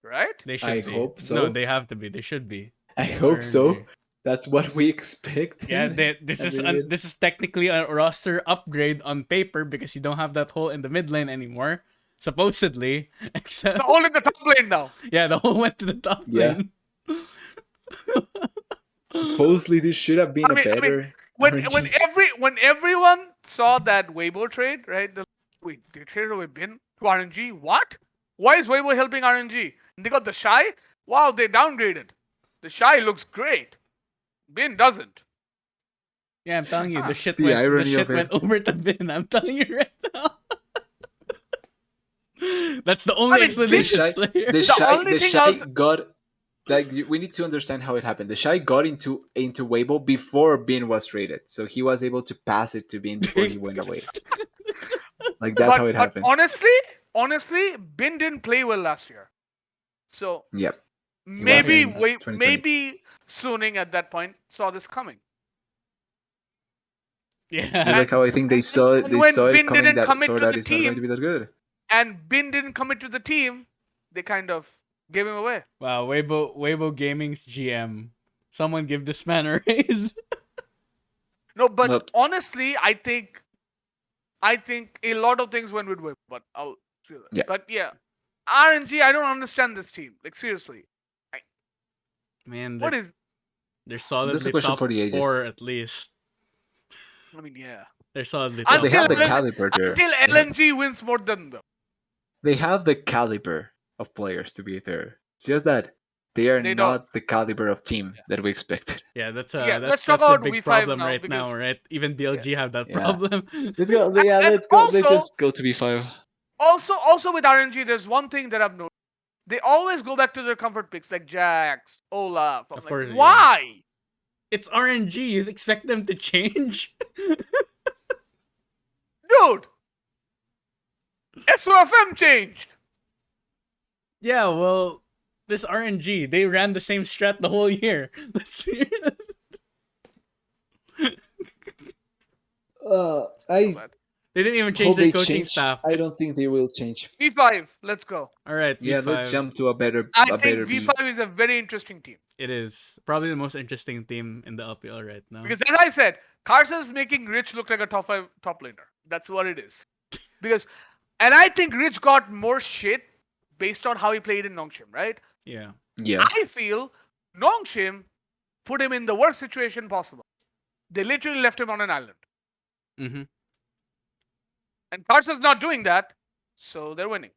Speaker 2: Right?
Speaker 1: They should
Speaker 3: I
Speaker 1: be.
Speaker 3: hope so.
Speaker 1: No, they have to be. They should be.
Speaker 3: I hope so.
Speaker 1: RNG.
Speaker 3: That's what we expect.
Speaker 1: Yeah, this is
Speaker 3: Every year.
Speaker 1: this is technically a roster upgrade on paper because you don't have that hole in the mid lane anymore, supposedly. Except
Speaker 2: The hole in the top lane now.
Speaker 1: yeah, the hole went to the top
Speaker 3: Yeah.
Speaker 1: lane.
Speaker 3: Supposedly this should have been
Speaker 2: I mean,
Speaker 3: a better.
Speaker 2: when
Speaker 3: RNG.
Speaker 2: when everyone saw that Weibo trade, right? Wait, they traded away Bin to RNG. What? Why is Weibo helping RNG? And they got the Shy. Wow, they downgraded. The Shy looks great. Bin doesn't.
Speaker 1: Yeah, I'm telling you, the shit
Speaker 3: the
Speaker 1: went
Speaker 3: irony of it.
Speaker 1: went over to Bin. I'm telling you right now. That's the only
Speaker 2: I mean,
Speaker 1: explanation,
Speaker 3: Shy-
Speaker 1: Slayer.
Speaker 2: only
Speaker 3: the
Speaker 2: thing
Speaker 3: Shy
Speaker 2: else-
Speaker 3: got like we need to understand how it happened. The Shy got into Weibo before Bin was traded, so he was able to pass it to Bin before he went away. Like that's how it happened.
Speaker 2: Honestly, Bin didn't play well last year. So
Speaker 3: Yep.
Speaker 2: maybe
Speaker 3: in 2020.
Speaker 2: maybe Suning at that point saw this coming.
Speaker 3: Just
Speaker 1: Yeah.
Speaker 3: like how I think they saw it.
Speaker 2: And
Speaker 3: They
Speaker 2: when
Speaker 3: saw it
Speaker 2: Bin
Speaker 3: coming
Speaker 2: didn't
Speaker 3: that
Speaker 2: commit
Speaker 3: so
Speaker 2: to
Speaker 3: that
Speaker 2: the
Speaker 3: it's not going
Speaker 2: team-
Speaker 3: to be that good.
Speaker 2: And Bin didn't commit to the team, they kind of gave him away.
Speaker 1: Wow, Weibo Gaming's GM. Someone give this man a raise.
Speaker 2: No, but
Speaker 3: Nope.
Speaker 2: honestly, I think a lot of things went with Weibo, but I'll do that.
Speaker 3: Yeah.
Speaker 2: But yeah. RNG, I don't understand this team. Like seriously.
Speaker 1: Man,
Speaker 2: What
Speaker 1: they're,
Speaker 2: is
Speaker 1: they're solidly
Speaker 3: question
Speaker 1: top
Speaker 3: for the ages.
Speaker 1: 4 at least.
Speaker 2: I mean, yeah.
Speaker 1: They're solidly
Speaker 2: Until
Speaker 1: top
Speaker 3: They have the
Speaker 1: 4.
Speaker 3: caliber there.
Speaker 2: Until LNG wins more than them.
Speaker 3: They have the caliber of players to be there. It's just that they are
Speaker 2: They don't.
Speaker 3: not the caliber of team that we expected.
Speaker 1: Yeah, that's
Speaker 2: Yeah, let's
Speaker 1: that's
Speaker 2: talk
Speaker 1: a
Speaker 2: about
Speaker 1: big
Speaker 2: V5
Speaker 1: problem
Speaker 2: now,
Speaker 1: right now,
Speaker 2: because-
Speaker 1: right? Even BLG have that
Speaker 3: Yeah.
Speaker 1: problem.
Speaker 3: Let's go. Yeah,
Speaker 2: And
Speaker 3: let's go. Let's
Speaker 2: also-
Speaker 3: just go to B5.
Speaker 2: Also with RNG, there's one thing that I've noticed. They always go back to their comfort picks like Jax, Olaf. I'm
Speaker 1: Of
Speaker 2: like,
Speaker 1: course, yeah.
Speaker 2: why?
Speaker 1: It's RNG. You expect them to change?
Speaker 2: Dude! SOFM changed.
Speaker 1: Yeah, well, this RNG, they ran the same strat the whole year. Let's be honest.
Speaker 3: I
Speaker 2: But
Speaker 1: They didn't even change
Speaker 3: Hope
Speaker 1: their
Speaker 3: they
Speaker 1: coaching
Speaker 3: change.
Speaker 1: staff.
Speaker 3: I
Speaker 1: It's
Speaker 3: don't think they will change.
Speaker 2: V5, let's go.
Speaker 1: all right.
Speaker 3: Yeah, let's
Speaker 1: V5.
Speaker 3: jump to a better
Speaker 2: I
Speaker 3: a
Speaker 2: think
Speaker 3: better B.
Speaker 2: V5 is a very interesting team.
Speaker 1: It is probably the most interesting team in the LPL right now.
Speaker 2: Because as I said, Carson's making Rich look like a top 5 top laner. That's what it is. Because, and I think Rich got more shit based on how he played in Nongshim, right?
Speaker 1: Yeah.
Speaker 3: Yeah.
Speaker 2: I feel Nongshim put him in the worst situation possible. They literally left him on an island.
Speaker 1: Mm-hmm.
Speaker 2: And Carson's not doing that, so they're winning.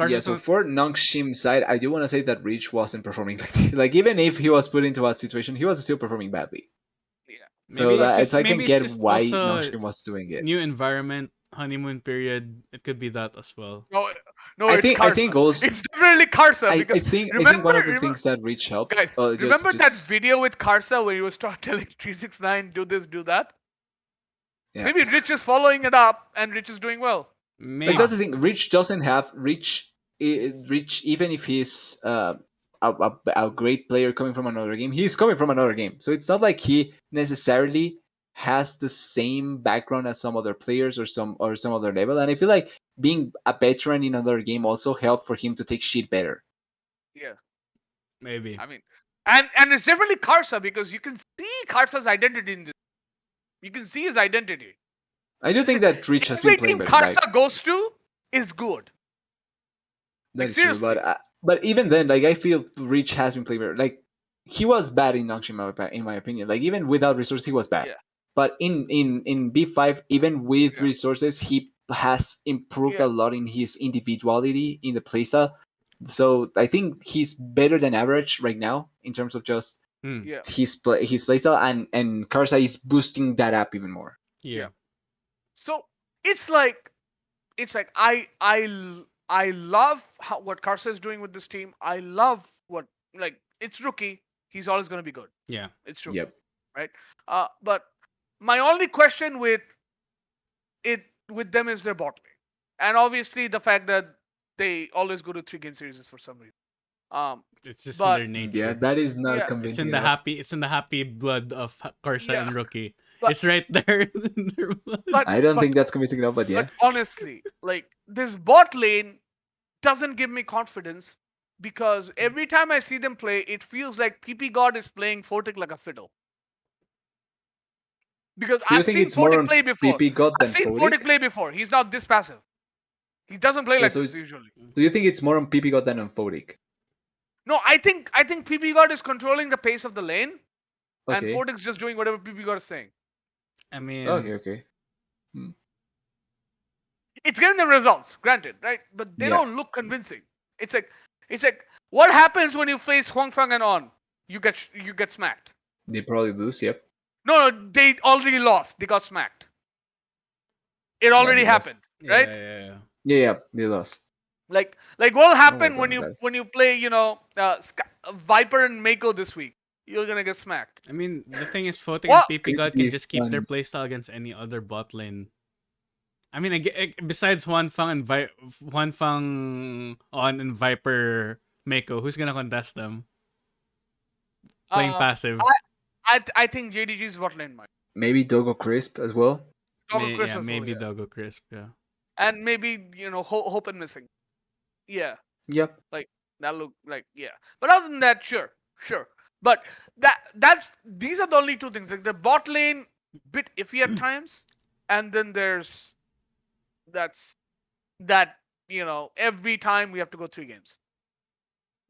Speaker 3: Yeah, so for Nongshim's side, I do want to say that Reach wasn't performing like even if he was put into that situation, he was still performing badly.
Speaker 2: Yeah.
Speaker 1: Maybe
Speaker 3: So
Speaker 1: it's just
Speaker 3: I can
Speaker 1: maybe
Speaker 3: get
Speaker 1: it's just
Speaker 3: why
Speaker 1: also
Speaker 3: Nongshim was doing it.
Speaker 1: new environment, honeymoon period. It could be that as well.
Speaker 2: No,
Speaker 3: I
Speaker 2: it's
Speaker 3: think
Speaker 2: Carson.
Speaker 3: also
Speaker 2: It's definitely Karsa
Speaker 3: I
Speaker 2: because
Speaker 3: think
Speaker 2: remember,
Speaker 3: one of the things that Reach helps.
Speaker 2: guys, remember that video with Karsa where he was telling 369 do this, do that?
Speaker 3: Yeah.
Speaker 2: Maybe Rich is following it up and Rich is doing well.
Speaker 1: Maybe.
Speaker 3: Like that's the thing. Rich doesn't have Rich. Rich, even if he's a great player coming from another game, he's coming from another game. So it's not like he necessarily has the same background as some other players or some other level. And I feel like being a veteran in another game also helped for him to take shit better.
Speaker 2: Yeah.
Speaker 1: Maybe.
Speaker 2: I mean, and it's definitely Karsa because you can see Karsa's identity in this. You can see his identity.
Speaker 3: I do think that Rich has been
Speaker 2: Every
Speaker 3: playing
Speaker 2: team
Speaker 3: better.
Speaker 2: Karsa goes to is good.
Speaker 3: That
Speaker 2: Like,
Speaker 3: is true,
Speaker 2: seriously.
Speaker 3: but even then, like I feel Rich has been playing better. Like he was bad in Nongshim, in my opinion. Like even without resources, he was bad.
Speaker 2: Yeah.
Speaker 3: But in B5, even with
Speaker 2: Yeah.
Speaker 3: resources, he has improved
Speaker 2: Yeah.
Speaker 3: a lot in his individuality in the playstyle. So I think he's better than average right now in terms of just
Speaker 1: Hmm.
Speaker 2: Yeah.
Speaker 3: his playstyle, and Karsa is boosting that up even more.
Speaker 1: Yeah.
Speaker 2: So it's like I love what Karsa is doing with this team. I love what it's rookie. He's always going to be good.
Speaker 1: Yeah.
Speaker 2: It's true.
Speaker 3: Yep.
Speaker 2: Right? But my only question with them is their bot lane, and obviously the fact that they always go to 3-game series for some reason.
Speaker 1: It's just in
Speaker 2: But
Speaker 1: their nature.
Speaker 3: Yeah, that is not
Speaker 2: Yeah.
Speaker 1: It's
Speaker 3: convincing
Speaker 1: in the
Speaker 3: enough.
Speaker 1: happy blood of Karsa
Speaker 2: Yeah.
Speaker 1: and Rookie.
Speaker 2: But-
Speaker 1: It's right there in their blood.
Speaker 2: but
Speaker 3: I don't
Speaker 2: but,
Speaker 3: think that's convincing enough, but yeah.
Speaker 2: but honestly, like this bot lane doesn't give me confidence because every time I see them play, it feels like PP God is playing Fortic like a fiddle. Because
Speaker 3: So you
Speaker 2: I've
Speaker 3: think
Speaker 2: seen
Speaker 3: it's more
Speaker 2: Fortic
Speaker 3: on
Speaker 2: play before.
Speaker 3: PP God than
Speaker 2: I've seen
Speaker 3: Fortic?
Speaker 2: Fortic play before. He's not this passive. He doesn't play
Speaker 3: Yeah,
Speaker 2: like
Speaker 3: so
Speaker 2: this usually.
Speaker 3: So you think it's more on PP God than on Photic?
Speaker 2: No, I think PP God is controlling the pace of the lane, and
Speaker 3: Okay.
Speaker 2: Fortic's just doing whatever PP God is saying.
Speaker 1: I mean,
Speaker 3: Okay.
Speaker 2: It's getting them results, granted, right? But they
Speaker 3: Yeah.
Speaker 2: don't look convincing. It's like what happens when you face Huang Fang and On? You get smacked.
Speaker 3: They probably lose, yep.
Speaker 2: No, they already lost. They got smacked. It already
Speaker 3: they lost.
Speaker 2: happened, right?
Speaker 1: Yeah.
Speaker 3: Yeah, they lost.
Speaker 2: Like what'll happen
Speaker 3: God,
Speaker 2: when you
Speaker 3: that-
Speaker 2: when you play, Viper and Mako this week? You're gonna get smacked.
Speaker 1: I mean, the thing is, Photic
Speaker 2: What?
Speaker 1: and PP
Speaker 3: Going to
Speaker 1: God can
Speaker 3: be
Speaker 1: just keep their
Speaker 3: fun.
Speaker 1: playstyle against any other bot lane. I mean, besides Juan Fang on and Viper Mako, who's gonna contest them? Playing passive.
Speaker 2: I think JDG's bot lane might.
Speaker 3: Maybe Dogo Crisp as well.
Speaker 2: Doggo Chris as well,
Speaker 1: Maybe
Speaker 2: yeah.
Speaker 1: Doggo Crisp. Yeah.
Speaker 2: And maybe Hope and Missing. Yeah.
Speaker 3: Yep.
Speaker 2: That look like but other than that, sure. But these are the only two things. Like the bot lane, bit iffy at times, and then there's that every time we have to go 3 games.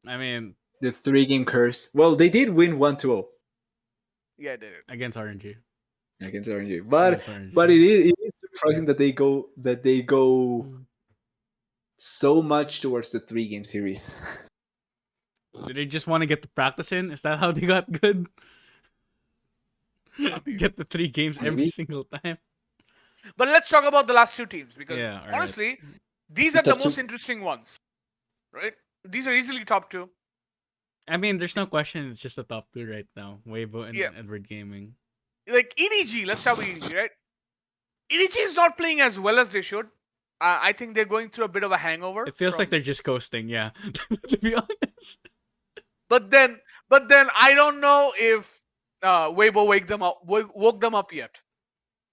Speaker 1: I mean,
Speaker 3: The 3-game curse. Well, they did win 1-0
Speaker 2: Yeah, I did it.
Speaker 1: against RNG.
Speaker 3: against RNG. But
Speaker 1: Against RNG.
Speaker 3: it is surprising that they go so much towards the 3-game series.
Speaker 1: Did they just want to get the practice in? Is that how they got good? Get the 3 games every
Speaker 3: Maybe.
Speaker 1: single time.
Speaker 2: But let's talk about the last 2 teams because
Speaker 1: Yeah, all right.
Speaker 2: honestly, these are the
Speaker 3: Top two.
Speaker 2: most interesting ones, right? These are easily top 2.
Speaker 1: I mean, there's no question. It's just the top 2 right now. Weibo and
Speaker 2: Yeah.
Speaker 1: Edward Gaming.
Speaker 2: Like EDG, let's start with EDG, right? EDG is not playing as well as they should. I think they're going through a bit of a hangover.
Speaker 1: It feels like they're just coasting. Yeah, to be honest.
Speaker 2: But then I don't know if Weibo woke them up yet.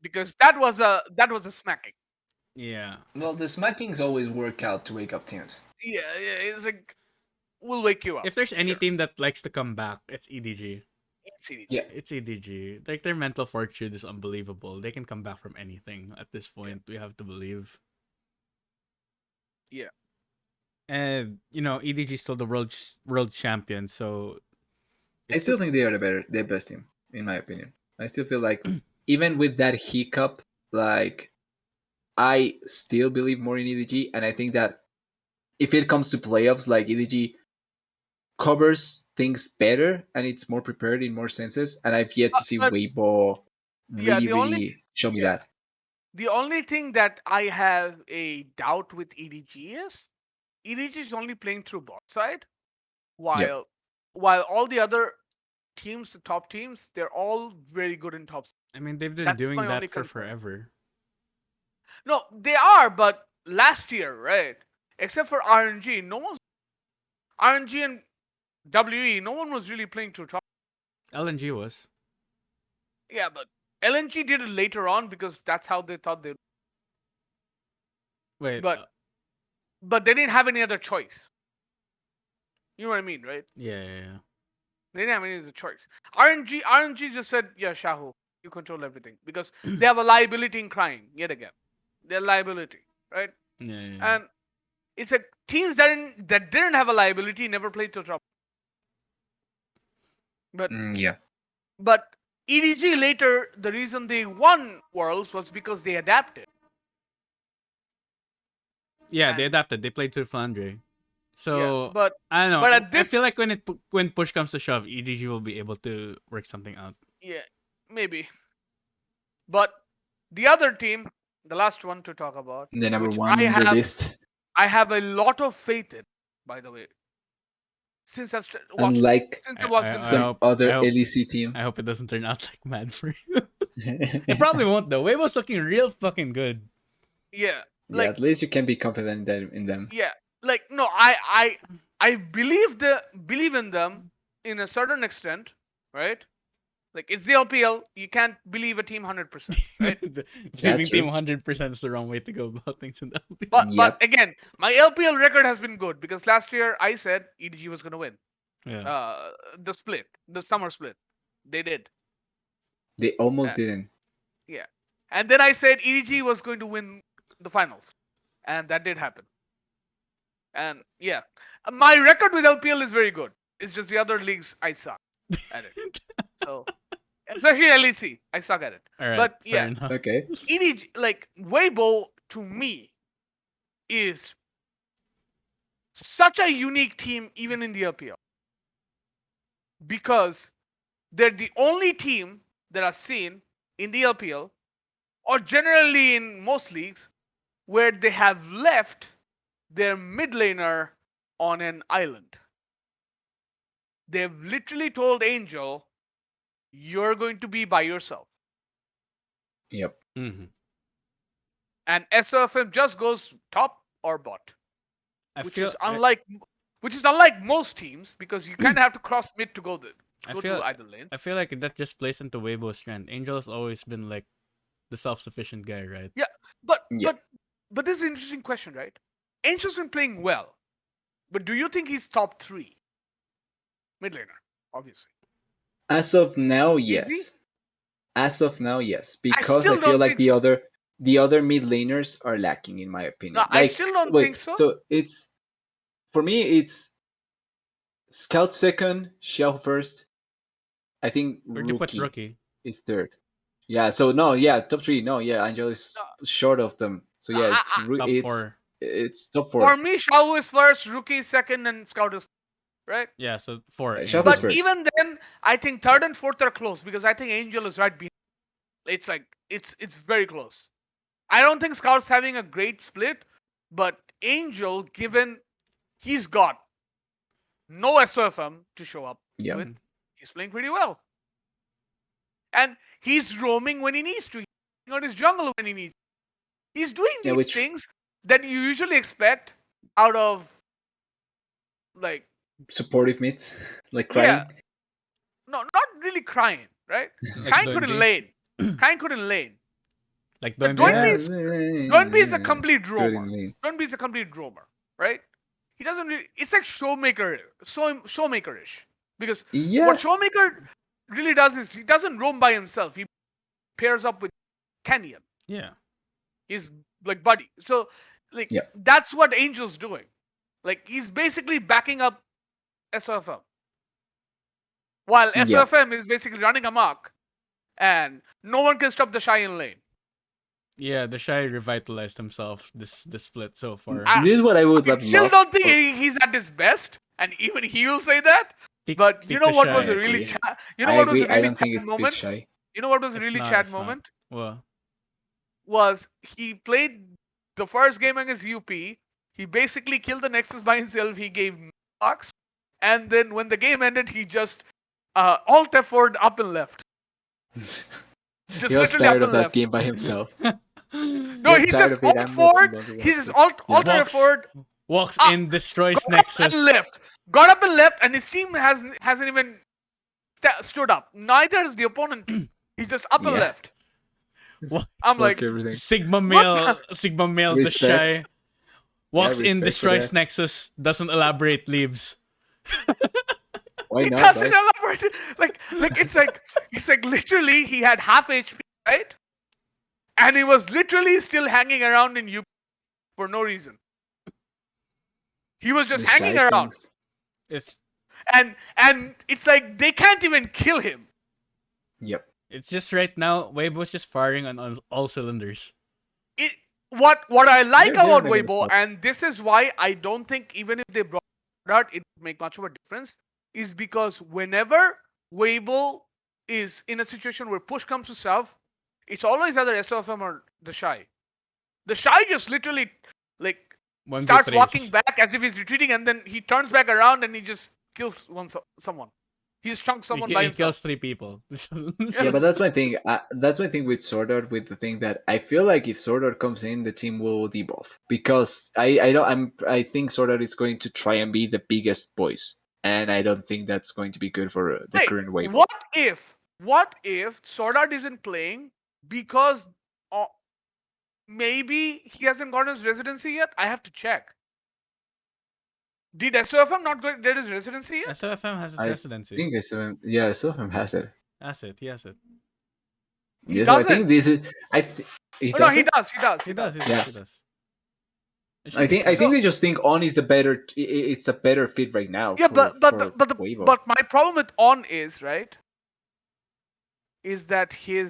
Speaker 2: because that was a smacking.
Speaker 1: Yeah.
Speaker 3: Well, the smackings always work out to wake up teams.
Speaker 2: Yeah, it's like we'll wake you up.
Speaker 1: If there's any
Speaker 2: Sure.
Speaker 1: team that likes to come back, it's EDG.
Speaker 2: It's easy.
Speaker 3: Yeah.
Speaker 1: It's EDG. Like their mental fortitude is unbelievable. They can come back from anything at this point. We have to believe.
Speaker 2: Yeah.
Speaker 1: And EDG is still the world champion, so
Speaker 3: I
Speaker 1: it's
Speaker 3: still think they are the best team, in my opinion. I still feel like even with that hiccup, like I still believe more in EDG, and I think that if it comes to playoffs, like EDG covers things better and it's more prepared in more senses. And I've yet to see
Speaker 2: But
Speaker 3: Weibo
Speaker 2: yeah,
Speaker 3: really, really show me
Speaker 2: yeah,
Speaker 3: that.
Speaker 2: the only thing that I have a doubt with EDG is EDG is only playing through bot side,
Speaker 3: Yep.
Speaker 2: while all the other teams, the top teams, they're all very good in top side.
Speaker 1: I mean, they've been
Speaker 2: That's
Speaker 1: doing
Speaker 2: my only
Speaker 1: that for
Speaker 2: concern.
Speaker 1: forever.
Speaker 2: No, they are, but last year, right? Except for RNG, no one's RNG and WE, no one was really playing through top.
Speaker 1: LNG was.
Speaker 2: Yeah, but LNG did it later on because that's how they thought they.
Speaker 1: Wait,
Speaker 2: But they didn't have any other choice. You know what I mean, right?
Speaker 1: yeah.
Speaker 2: They didn't have any other choice. RNG just said, "Yeah, Shahu, you control everything," because they have a liability in crying yet again. Their liability, right?
Speaker 1: Yeah.
Speaker 2: And it's a teams that didn't have a liability never played to top. But
Speaker 3: Yeah.
Speaker 2: but EDG later, the reason they won Worlds was because they adapted.
Speaker 1: Yeah, they
Speaker 2: And
Speaker 1: adapted. They played to Flandre.
Speaker 2: yeah,
Speaker 1: So
Speaker 2: but
Speaker 1: I don't
Speaker 2: but
Speaker 1: know.
Speaker 2: at
Speaker 1: I
Speaker 2: this
Speaker 1: feel like when push comes to shove, EDG will be able to work something out.
Speaker 2: yeah, maybe. But the other team, the last one to talk about,
Speaker 3: The number
Speaker 2: which
Speaker 3: one in your list,
Speaker 2: I have a lot of faith in, by the way, since
Speaker 3: unlike
Speaker 2: since I
Speaker 1: I,
Speaker 2: watched
Speaker 1: I,
Speaker 2: them
Speaker 1: I
Speaker 2: play.
Speaker 3: some
Speaker 1: hope I
Speaker 3: other
Speaker 1: hope
Speaker 3: LEC team.
Speaker 1: I hope it doesn't turn out like mad for you. It probably won't though. Weibo's looking real fucking good.
Speaker 2: Yeah,
Speaker 3: Yeah,
Speaker 2: like
Speaker 3: at least you can be confident in them.
Speaker 2: yeah, like no, I believe in them in a certain extent, right? Like it's the LPL, you can't believe a team 100%, right?
Speaker 1: Believing
Speaker 3: That's
Speaker 1: team
Speaker 3: true.
Speaker 1: 100% is the wrong way to go about things in the LPL.
Speaker 2: But
Speaker 3: Yep.
Speaker 2: again, my LPL record has been good because last year I said EDG was gonna win.
Speaker 1: Yeah.
Speaker 2: The summer split, they did.
Speaker 3: They almost
Speaker 2: Uh,
Speaker 3: didn't.
Speaker 2: yeah, and then I said EDG was going to win the finals, and that did happen. And yeah, my record with LPL is very good. It's just the other leagues I suck at it. So especially LEC, I suck at it.
Speaker 1: All right.
Speaker 2: But
Speaker 1: Fair
Speaker 2: yeah,
Speaker 1: enough.
Speaker 3: Okay.
Speaker 2: EDG like Weibo to me is such a unique team even in the LPL because they're the only team that I've seen in the LPL or generally in most leagues where they have left their mid laner on an island. They've literally told Angel, "You're going to be by yourself,"
Speaker 3: Yep.
Speaker 1: Mm-hmm.
Speaker 2: and SOFM just goes top or bot,
Speaker 1: I
Speaker 2: which
Speaker 1: feel
Speaker 2: is unlike most teams because you kind of have to cross mid to
Speaker 1: I
Speaker 2: go
Speaker 1: feel
Speaker 2: to either lanes.
Speaker 1: I feel like that just plays into Weibo's strength. Angel's always been like the self-sufficient guy, right?
Speaker 2: Yeah, but
Speaker 3: Yeah.
Speaker 2: but this is an interesting question, right? Angel's been playing well, but do you think he's top 3 mid laner? Obviously,
Speaker 3: As of now,
Speaker 2: is he?
Speaker 3: yes. As of now, yes.
Speaker 2: I
Speaker 3: Because I
Speaker 2: still
Speaker 3: feel
Speaker 2: don't
Speaker 3: like
Speaker 2: think so.
Speaker 3: the other mid laners are lacking in my
Speaker 2: No,
Speaker 3: opinion.
Speaker 2: I
Speaker 3: Like
Speaker 2: still don't think
Speaker 3: wait,
Speaker 2: so.
Speaker 3: so it's for me it's Scout second, Shell first. I think
Speaker 1: Where'd you put
Speaker 3: Rookie
Speaker 1: Rookie?
Speaker 3: is third. Yeah, so no, yeah, top 3. No, yeah, Angel is
Speaker 2: No,
Speaker 3: short of them. So
Speaker 2: no,
Speaker 3: yeah,
Speaker 1: Top four.
Speaker 3: it's top 4.
Speaker 2: for me, Xiao is first, Rookie is second, and Scout is right.
Speaker 1: Yeah, so 4
Speaker 3: Shell is
Speaker 2: But
Speaker 1: Angel.
Speaker 3: first.
Speaker 2: even then, I think third and fourth are close because I think Angel is right behind. It's like it's very close. I don't think Scout's having a great split, but Angel, given he's got no SOFM to show up
Speaker 3: Yep.
Speaker 2: with, he's playing pretty well. And he's roaming when he needs to. He's on his jungle when he needs. He's doing
Speaker 3: Yeah,
Speaker 2: these
Speaker 3: which
Speaker 2: things that you usually expect out of like
Speaker 3: supportive mids like
Speaker 2: yeah,
Speaker 3: crying.
Speaker 2: no, not really crying, right?
Speaker 1: Like
Speaker 2: Crying
Speaker 1: Dundee.
Speaker 2: couldn't lane. Crying couldn't lane.
Speaker 1: Like
Speaker 2: But
Speaker 1: Doinby.
Speaker 2: Doinby is a complete
Speaker 3: Put it in
Speaker 2: roamer.
Speaker 3: lane.
Speaker 2: Doinby is a complete roamer, right? He doesn't really. It's like showmaker-ish. Because
Speaker 3: Yeah.
Speaker 2: what showmaker really does is he doesn't roam by himself. He pairs up with Canyon,
Speaker 1: Yeah.
Speaker 2: his like buddy. So like
Speaker 3: Yeah.
Speaker 2: that's what Angel's doing. Like he's basically backing up SOFM, while
Speaker 3: Yeah.
Speaker 2: SOFM is basically running amok, and no one can stop the Shy in lane.
Speaker 1: Yeah, the Shy revitalized himself this split so far.
Speaker 2: I,
Speaker 3: This is what I would
Speaker 2: I
Speaker 3: have
Speaker 2: still
Speaker 3: loved.
Speaker 2: don't think he's at his best, and even he will say that. But you
Speaker 1: Pick
Speaker 2: know
Speaker 1: the
Speaker 2: what
Speaker 1: Shy.
Speaker 2: was
Speaker 3: I
Speaker 2: a really
Speaker 3: agree.
Speaker 2: you know
Speaker 3: I
Speaker 2: what was
Speaker 3: agree.
Speaker 2: a
Speaker 3: I
Speaker 2: really
Speaker 3: don't think
Speaker 2: Chad
Speaker 3: it's big
Speaker 2: moment?
Speaker 3: shy.
Speaker 2: You know what was a
Speaker 1: It's
Speaker 2: really
Speaker 1: not.
Speaker 2: Chad
Speaker 1: It's not.
Speaker 2: moment?
Speaker 1: Well,
Speaker 2: Was he played the first game against UP? He basically killed the Nexus by himself. He gave blocks, and then when the game ended, he just alt F4 up and left. Just
Speaker 3: He was
Speaker 2: literally up
Speaker 3: tired of
Speaker 2: and
Speaker 3: that
Speaker 2: left.
Speaker 3: game by himself.
Speaker 2: No,
Speaker 3: I'm
Speaker 2: he
Speaker 3: tired
Speaker 2: just
Speaker 3: of it.
Speaker 2: alt
Speaker 3: I'm not
Speaker 2: forward.
Speaker 3: longer gonna
Speaker 2: He just
Speaker 3: play.
Speaker 2: alt
Speaker 3: Yeah.
Speaker 2: alter
Speaker 1: Walks-
Speaker 2: forward.
Speaker 1: walks
Speaker 2: Ah,
Speaker 1: in, destroys
Speaker 2: Got up
Speaker 1: Nexus.
Speaker 2: and left. Got up and left, and his team hasn't even stood up. Neither is the opponent team. He just up and
Speaker 3: Yeah.
Speaker 2: left.
Speaker 1: Wa-
Speaker 2: I'm
Speaker 3: Fuck
Speaker 2: like,
Speaker 3: everything.
Speaker 1: Sigma
Speaker 2: What
Speaker 1: male, the
Speaker 3: Respect.
Speaker 1: Shy. Walks in,
Speaker 3: respect for
Speaker 1: destroys
Speaker 3: that.
Speaker 1: Nexus, doesn't elaborate, leaves.
Speaker 3: Why
Speaker 2: he
Speaker 3: not?
Speaker 2: doesn't
Speaker 3: Dog?
Speaker 2: elaborate. Like it's like literally he had half HP, right? And he was literally still hanging around in UP for no reason. He was just
Speaker 3: The
Speaker 2: hanging
Speaker 3: shy
Speaker 2: around.
Speaker 3: things.
Speaker 1: It's
Speaker 2: And it's like they can't even kill him.
Speaker 3: Yep.
Speaker 1: it's just right now, Weibo's just firing on all cylinders.
Speaker 2: What I like
Speaker 3: They're
Speaker 2: about
Speaker 3: in a good
Speaker 2: Weibo,
Speaker 3: spot.
Speaker 2: and this is why I don't think even if they brought it out, it would make much of a difference, is because whenever Weibo is in a situation where push comes to shove, it's always either SOFM or the Shy. The Shy just literally like
Speaker 1: One
Speaker 2: starts
Speaker 1: v
Speaker 2: walking
Speaker 1: threes.
Speaker 2: back as if he's retreating, and then he turns back around and he just kills someone. He just chunks someone by
Speaker 1: He
Speaker 2: himself.
Speaker 1: kills 3 people.
Speaker 3: Yeah, but that's my thing. That's my thing with Sword Art. With the thing that I feel like if Sword Art comes in, the team will debuff because I think Sword Art is going to try and be the biggest boys, and I don't think that's going to be good for the
Speaker 2: Hey,
Speaker 3: current wave.
Speaker 2: what if Sword Art isn't playing because maybe he hasn't gotten his residency yet? I have to check. Did SOFM not get his residency yet?
Speaker 1: SOFM has his
Speaker 3: I
Speaker 1: residency.
Speaker 3: think I saw him. Yeah, I saw him has it.
Speaker 1: He has it.
Speaker 2: He
Speaker 3: Yeah, so I
Speaker 2: doesn't.
Speaker 3: think this is. He
Speaker 2: Oh, no, he
Speaker 3: doesn't?
Speaker 2: does.
Speaker 1: He does.
Speaker 3: Yeah.
Speaker 1: He does. It should
Speaker 3: I
Speaker 1: be
Speaker 3: think
Speaker 1: fine.
Speaker 3: they just think On is the better. It's a better fit right now.
Speaker 2: Yeah,
Speaker 3: for Weibo.
Speaker 2: but my problem with On is right. Is that he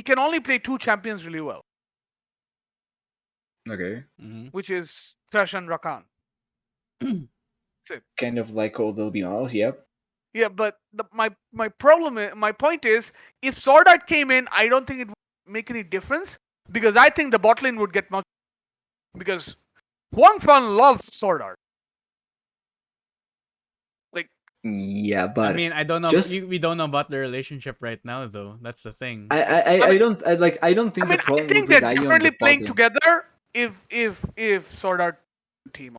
Speaker 2: can only play 2 champions really well,
Speaker 3: Okay.
Speaker 1: Mhm.
Speaker 2: which is Thresh and Rakan.
Speaker 3: Kind of like all the Bials. Yep.
Speaker 2: Yeah, but my point is, if Sword Art came in, I don't think it would make any difference because I think the bot lane would get much because Huang Fan loves Sword Art. Like,
Speaker 3: Yeah, but
Speaker 1: I mean, I don't know.
Speaker 3: just-
Speaker 1: We don't know about the relationship right now, though. That's the thing.
Speaker 3: I don't think
Speaker 2: I
Speaker 3: the
Speaker 2: mean,
Speaker 3: problem
Speaker 2: I think
Speaker 3: would
Speaker 2: they're
Speaker 3: lie on
Speaker 2: definitely
Speaker 3: the
Speaker 2: playing
Speaker 3: bot lane.
Speaker 2: together if Sword Art team.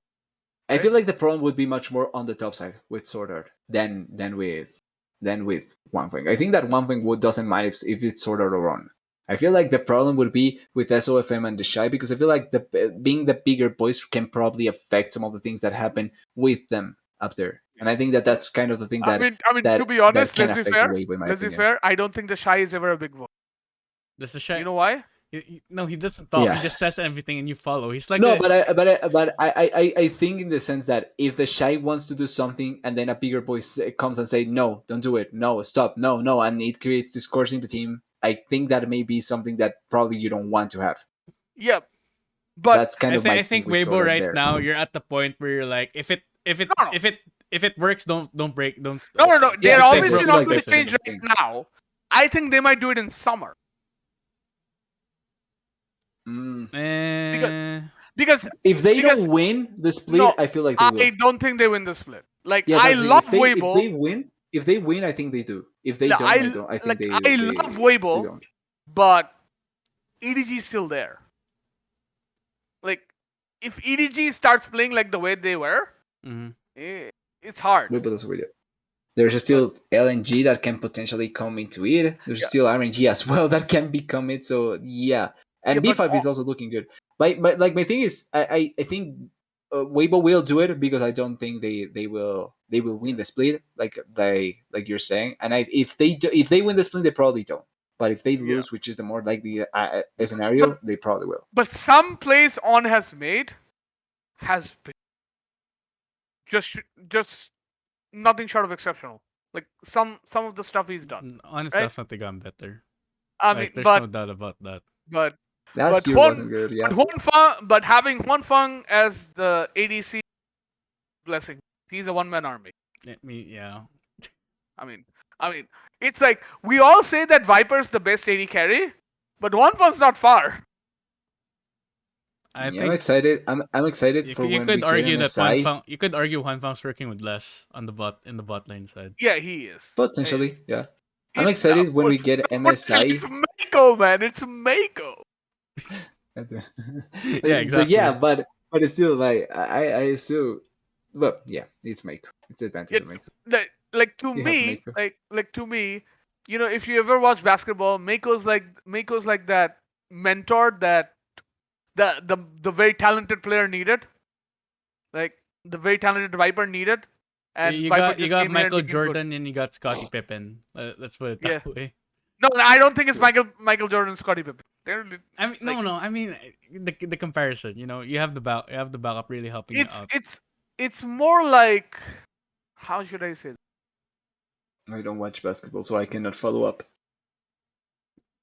Speaker 3: I feel like the problem would be much more on the top side with Sword Art than with One Thing. I think that One Thing doesn't mind if it's Sword Art or On. I feel like the problem would be with SOFM and the Shy because I feel like being the bigger boys can probably affect some of the things that happen with them up there, and I think that's kind of the thing that
Speaker 2: I mean, to be honest,
Speaker 3: can
Speaker 2: let's be
Speaker 3: affect
Speaker 2: fair.
Speaker 3: the Weibo, in my
Speaker 2: Let's be
Speaker 3: opinion.
Speaker 2: fair. I don't think the Shy is ever a big voice.
Speaker 1: This is Shy.
Speaker 2: You know why?
Speaker 1: No, he doesn't talk.
Speaker 3: Yeah.
Speaker 1: He just says everything, and you follow. He's like
Speaker 3: No,
Speaker 1: a-
Speaker 3: but I think in the sense that if the Shy wants to do something and then a bigger voice comes and say no, don't do it, no, stop, no, and it creates discourse in the team. I think that may be something that probably you don't want to have.
Speaker 2: Yeah, but
Speaker 3: That's kind of my
Speaker 1: I think
Speaker 3: thing with
Speaker 1: Weibo
Speaker 3: Sword Art
Speaker 1: right
Speaker 3: there.
Speaker 1: now, you're at the point where you're like, if it
Speaker 2: No.
Speaker 1: if it works, don't break, don't.
Speaker 2: no.
Speaker 3: Yeah,
Speaker 2: They're
Speaker 3: exactly.
Speaker 2: obviously
Speaker 1: Broke
Speaker 2: not
Speaker 1: like
Speaker 2: going
Speaker 1: this,
Speaker 2: to change
Speaker 3: thing.
Speaker 2: right now. I think they might do it in summer because
Speaker 3: If they
Speaker 2: because-
Speaker 3: don't win the split,
Speaker 2: no,
Speaker 3: I feel like they will.
Speaker 2: I don't think they win the split. Like
Speaker 3: Yeah,
Speaker 2: I
Speaker 3: that's the thing.
Speaker 2: love
Speaker 3: If they
Speaker 2: Weibo.
Speaker 3: win, I think they do. If they
Speaker 2: No,
Speaker 3: don't, I don't. I think they
Speaker 2: I love
Speaker 3: they
Speaker 2: Weibo,
Speaker 3: don't.
Speaker 2: but EDG is still there. Like if EDG starts playing like the way they were,
Speaker 1: Mhm.
Speaker 2: it's hard.
Speaker 3: Weibo doesn't win it. There's still LNG that can potentially come into it. There's
Speaker 2: Yeah.
Speaker 3: still RNG as well that can become it. So yeah, and
Speaker 2: Yeah, but
Speaker 3: B5 is also looking good. But like my thing is, I think Weibo will do it because I don't think they will win the split like you're saying. And if they win the split, they probably don't. But if they
Speaker 2: Yeah.
Speaker 3: lose, which is the more likely
Speaker 2: But
Speaker 3: scenario, they probably will.
Speaker 2: but some plays On has made has been just just nothing short of exceptional. Like some of the stuff he's done,
Speaker 1: Honest,
Speaker 2: right?
Speaker 1: definitely gotten better.
Speaker 2: I mean,
Speaker 1: Like, there's no doubt about that.
Speaker 2: but
Speaker 3: Last
Speaker 2: but
Speaker 3: year wasn't good. Yeah.
Speaker 2: But having Huan Feng as the ADC blessing, he's a one man army.
Speaker 1: Yeah.
Speaker 2: I mean, it's like we all say that Viper's the best AD carry, but Huan Feng's not far.
Speaker 1: I
Speaker 3: Yeah,
Speaker 1: think
Speaker 3: I'm excited. I'm excited
Speaker 1: you
Speaker 3: for
Speaker 1: could, you
Speaker 3: when we
Speaker 1: could
Speaker 3: get
Speaker 1: argue
Speaker 3: an
Speaker 1: that Juan
Speaker 3: SI.
Speaker 1: Fang, you could argue Juan Fang's working with less on the bot lane side.
Speaker 2: Yeah, he is.
Speaker 3: Potentially, yeah. I'm
Speaker 2: It's
Speaker 3: excited when we get MSI.
Speaker 2: It's Mako, man. It's Mako.
Speaker 1: Yeah,
Speaker 3: So yeah,
Speaker 1: exactly.
Speaker 3: but it's still like I still, well, yeah, it's Mako. It's the advantage of Mako.
Speaker 2: Like to
Speaker 3: You have
Speaker 2: me,
Speaker 3: Mako.
Speaker 2: like to me, if you ever watch basketball, Mako's like that mentor that the very talented player needed, like the very talented Viper needed, and
Speaker 1: You
Speaker 2: Viper
Speaker 1: got you
Speaker 2: just
Speaker 1: got
Speaker 2: came here and
Speaker 1: Michael
Speaker 2: became good.
Speaker 1: Jordan and you got Scottie Pippen. Let's put it
Speaker 2: Yeah.
Speaker 1: that way.
Speaker 2: No, I don't think it's Michael Jordan and Scottie Pippen. They're
Speaker 1: I mean,
Speaker 2: like,
Speaker 1: no. I mean, the comparison. You have the backup really helping you out.
Speaker 2: it's more like, how should I say this?
Speaker 3: I don't watch basketball, so I cannot follow up.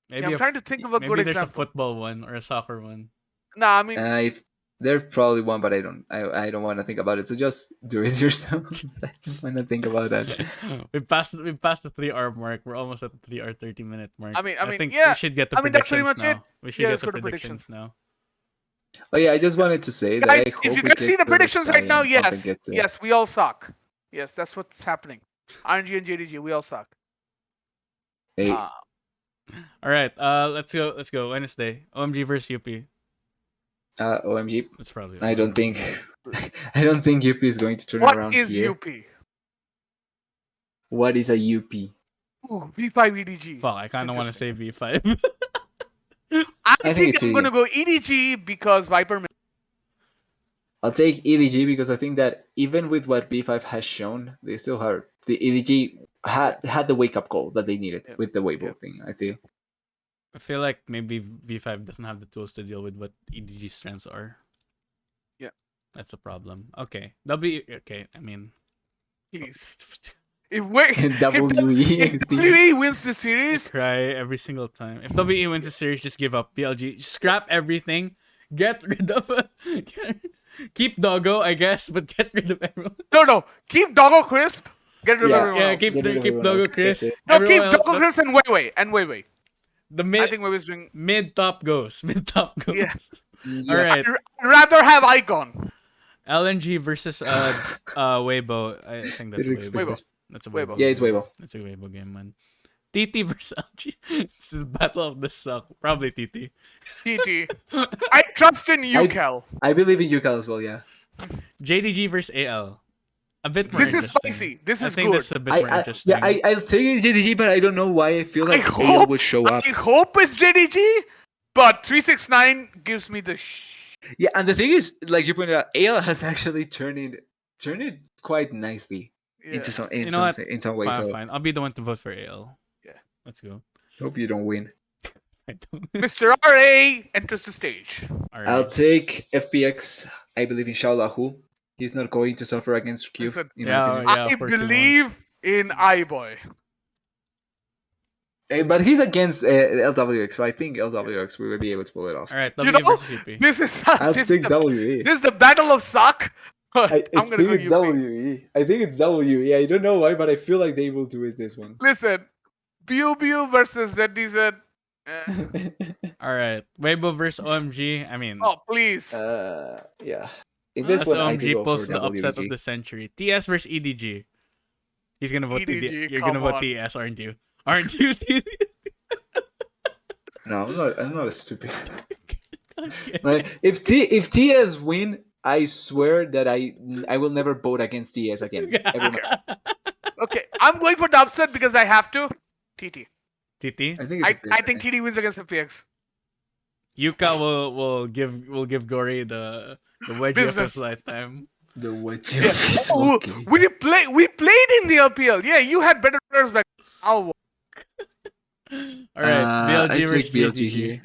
Speaker 1: Maybe
Speaker 2: I'm trying to think of a
Speaker 1: maybe
Speaker 2: good
Speaker 1: there's
Speaker 2: example.
Speaker 1: a football one or a soccer one.
Speaker 2: Nah, I mean,
Speaker 3: If there's probably one, but I don't want to think about it. So just do it yourself. I don't want to think about that.
Speaker 1: we passed the 3 hour mark. We're almost at the 3 hour 30-minute mark.
Speaker 2: I mean,
Speaker 1: think
Speaker 2: yeah.
Speaker 1: we should get the
Speaker 2: I mean, that's pretty
Speaker 1: predictions
Speaker 2: much it.
Speaker 1: now. We should
Speaker 2: Yeah,
Speaker 1: get
Speaker 2: let's
Speaker 1: the
Speaker 2: go to
Speaker 1: predictions
Speaker 2: predictions.
Speaker 1: now.
Speaker 3: Oh yeah, I just wanted to say that I
Speaker 2: Guys,
Speaker 3: hope
Speaker 2: if you
Speaker 3: we
Speaker 2: guys see
Speaker 3: get
Speaker 2: the predictions right now,
Speaker 3: Saiyan up and get to-
Speaker 2: yes, we all suck. Yes, that's what's happening. RNG and JDG, we all suck.
Speaker 3: Hey,
Speaker 2: Uh,
Speaker 1: All right. Let's go. Let's go. Wednesday. OMG versus UP.
Speaker 3: OMG.
Speaker 1: That's probably.
Speaker 3: I don't think I don't think UP is going to turn
Speaker 2: what
Speaker 3: around
Speaker 2: is
Speaker 3: here.
Speaker 2: UP?
Speaker 3: What is a UP?
Speaker 2: Ooh, V5 EDG.
Speaker 1: Fuck. I kind of want to say V5.
Speaker 2: I
Speaker 3: think
Speaker 2: think
Speaker 3: it's
Speaker 2: I'm
Speaker 3: EDG.
Speaker 2: gonna go EDG because Viper.
Speaker 3: I'll take EDG because I think that even with what B5 has shown, they still have the EDG had the wake up call that they needed
Speaker 2: Yep.
Speaker 3: with the Weibo
Speaker 2: Yep.
Speaker 3: thing. I feel.
Speaker 1: I feel like maybe V5 doesn't have the tools to deal with what EDG strengths are.
Speaker 2: Yeah.
Speaker 1: That's a problem. Okay. Okay. I mean.
Speaker 2: Jeez. If
Speaker 3: WE
Speaker 2: if WWE wins the series,
Speaker 1: Cry every single time. If WE wins the series, just give up. PLG, just scrap everything. Get rid of keep Doggo, I guess, but get rid of everyone.
Speaker 2: no, keep Doggo Crisp. Get rid of
Speaker 3: Yeah.
Speaker 2: everyone
Speaker 1: Yeah,
Speaker 2: else.
Speaker 1: keep
Speaker 3: Get rid of everyone
Speaker 1: Doggo
Speaker 3: else.
Speaker 1: Chris.
Speaker 3: That's it.
Speaker 2: No,
Speaker 1: Everyone
Speaker 2: keep
Speaker 1: else-
Speaker 2: Doggo Crisp and Weiwei.
Speaker 1: The
Speaker 2: I think Weiwei's doing.
Speaker 1: mid top goes. Mid top goes.
Speaker 2: Yeah.
Speaker 1: All right.
Speaker 2: I'd rather have Icon.
Speaker 1: LNG versus Weibo. I think that's
Speaker 3: Didn't
Speaker 1: a
Speaker 3: expect
Speaker 1: Weibo.
Speaker 3: it.
Speaker 1: That's a
Speaker 2: Weibo.
Speaker 1: Weibo.
Speaker 3: Yeah, it's Weibo.
Speaker 1: That's a Weibo game, man. TT versus LG. This is the battle of the suck. Probably TT.
Speaker 2: TT. I trust in you, Cal.
Speaker 3: I believe in UCal as well. Yeah.
Speaker 1: JDG versus AL. A bit more
Speaker 2: This is
Speaker 1: interesting.
Speaker 2: spicy. This
Speaker 1: I
Speaker 2: is
Speaker 1: think
Speaker 2: good.
Speaker 1: this is a bit more interesting.
Speaker 3: I'll take JDG, but I don't know why I feel like AL will show up.
Speaker 2: I hope it's JDG, but 369 gives me the
Speaker 3: Yeah, and the thing is, like you pointed out, AL has actually turned it quite nicely
Speaker 2: Yeah.
Speaker 3: into some
Speaker 1: You know what?
Speaker 3: in some ways.
Speaker 1: Fine,
Speaker 3: So
Speaker 1: fine. I'll be the one to vote for AL.
Speaker 2: Yeah.
Speaker 1: Let's go.
Speaker 3: hope you don't win.
Speaker 1: I don't.
Speaker 2: Mr. RA enters the stage.
Speaker 1: All
Speaker 3: I'll
Speaker 1: right.
Speaker 3: take FPX. I believe in Xiaolahu. He's not going to suffer against Q.
Speaker 2: Listen,
Speaker 3: In
Speaker 1: Yeah,
Speaker 3: my opinion.
Speaker 1: yeah.
Speaker 2: I
Speaker 1: of course he won't.
Speaker 2: believe in iBoy.
Speaker 3: But he's against LWX, so I think LWX will be able to pull it off.
Speaker 1: All right.
Speaker 2: You
Speaker 1: W
Speaker 2: know,
Speaker 1: versus UP.
Speaker 2: this is
Speaker 3: I'll
Speaker 2: this,
Speaker 3: take
Speaker 2: is the,
Speaker 3: WE.
Speaker 2: this is the battle of suck. But
Speaker 3: I
Speaker 2: I'm gonna
Speaker 3: think
Speaker 2: go
Speaker 3: it's
Speaker 2: UP.
Speaker 3: WE. I think it's WE. I don't know why, but I feel like they will do it this one.
Speaker 2: Listen, BU versus ZDZ.
Speaker 1: All right. Weibo versus OMG. I mean,
Speaker 2: Oh please.
Speaker 3: Yeah. In this
Speaker 1: unless
Speaker 3: one, I do
Speaker 1: OMG
Speaker 3: go
Speaker 1: pulls
Speaker 3: for
Speaker 1: the upset of
Speaker 3: WEG.
Speaker 1: the century. TS versus EDG. He's gonna vote TD.
Speaker 2: EDG,
Speaker 1: You're gonna
Speaker 2: come
Speaker 1: vote
Speaker 2: on.
Speaker 1: TS, aren't you? Aren't you? TD?
Speaker 3: No, I'm not a stupid.
Speaker 1: Okay.
Speaker 3: Right? If TS win, I swear that I will never vote against TS again. Ever in my-
Speaker 2: Okay, I'm going for the upset because I have to. TT.
Speaker 1: TT.
Speaker 3: I think it's a
Speaker 2: I think TT wins against FPX.
Speaker 1: Yuka will give Gory the wedgie of his
Speaker 2: Business.
Speaker 1: lifetime.
Speaker 3: the what
Speaker 2: Yeah. Oh, we played in the LPL. Yeah, you had better players back. Oh,
Speaker 1: All right,
Speaker 3: I
Speaker 1: BLG versus
Speaker 3: take BLG
Speaker 1: JDG.
Speaker 3: here.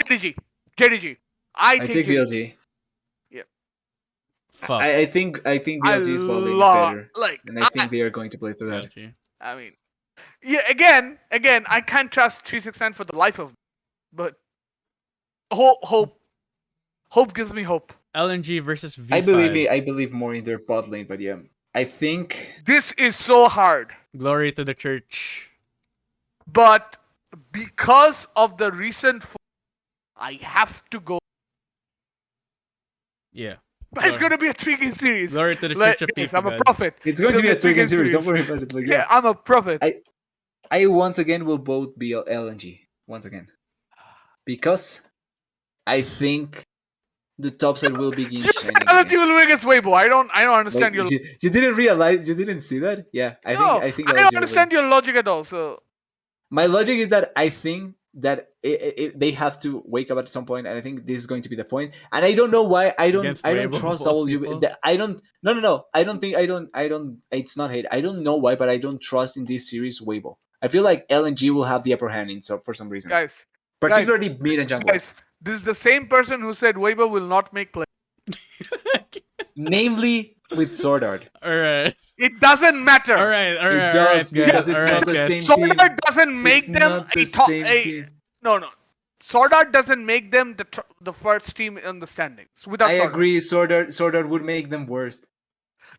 Speaker 2: JDG. I
Speaker 3: I
Speaker 2: take
Speaker 3: take
Speaker 2: JDG.
Speaker 3: BLG.
Speaker 1: Fuck
Speaker 3: I think BLG's bot lane is
Speaker 2: love
Speaker 3: better,
Speaker 2: like
Speaker 3: and I think they are going to play through that.
Speaker 1: BLG.
Speaker 2: I mean, yeah. Again, I can't trust 369 for the life of me. But hope gives me hope.
Speaker 1: LNG versus V5.
Speaker 3: I believe more in their bot lane, but yeah, I think
Speaker 2: This is so hard.
Speaker 1: Glory to the church.
Speaker 2: But because of the recent, I have to go.
Speaker 1: Yeah.
Speaker 2: But it's going to be a 3-game series.
Speaker 1: Glory to the
Speaker 2: Like,
Speaker 1: church of
Speaker 2: yes,
Speaker 1: people.
Speaker 2: I'm a
Speaker 1: God.
Speaker 2: prophet.
Speaker 3: it's going to be a 3-game series. Don't worry
Speaker 2: series.
Speaker 3: about it. Like,
Speaker 2: Yeah, I'm a prophet.
Speaker 3: I once again will vote LNG once again because I think the top side will begin
Speaker 2: Just
Speaker 3: shining.
Speaker 2: LNG
Speaker 3: again.
Speaker 2: will win against Weibo. I don't understand
Speaker 3: Like,
Speaker 2: your.
Speaker 3: you didn't realize, you didn't see that? Yeah, I think
Speaker 2: I
Speaker 3: LNG
Speaker 2: don't
Speaker 3: will
Speaker 2: understand
Speaker 3: win.
Speaker 2: your logic at all. So
Speaker 3: My logic is that I think that they have to wake up at some point, and I think this is going to be the point. And I don't know why
Speaker 1: Against
Speaker 3: I don't
Speaker 1: Weibo,
Speaker 3: trust
Speaker 1: of all
Speaker 3: WB.
Speaker 1: people?
Speaker 3: I don't no. I don't think I don't. It's not hate. I don't know why, but I don't trust in this series Weibo. I feel like LNG will have the upper hand for some reason,
Speaker 2: guys,
Speaker 3: particularly mid and jungle.
Speaker 2: guys, this is the same person who said Weibo will not make play.
Speaker 3: Namely with Sword Art.
Speaker 1: Alright.
Speaker 2: It doesn't matter.
Speaker 1: Alright,
Speaker 3: It does because it's not the same
Speaker 2: Sword
Speaker 3: team.
Speaker 2: Art doesn't make
Speaker 3: It's
Speaker 2: them
Speaker 3: not the
Speaker 2: a top.
Speaker 3: same team.
Speaker 2: No. Sword Art doesn't make them the first team in the standings. Without
Speaker 3: I
Speaker 2: Sword Art.
Speaker 3: agree. Sword Art would make them worst.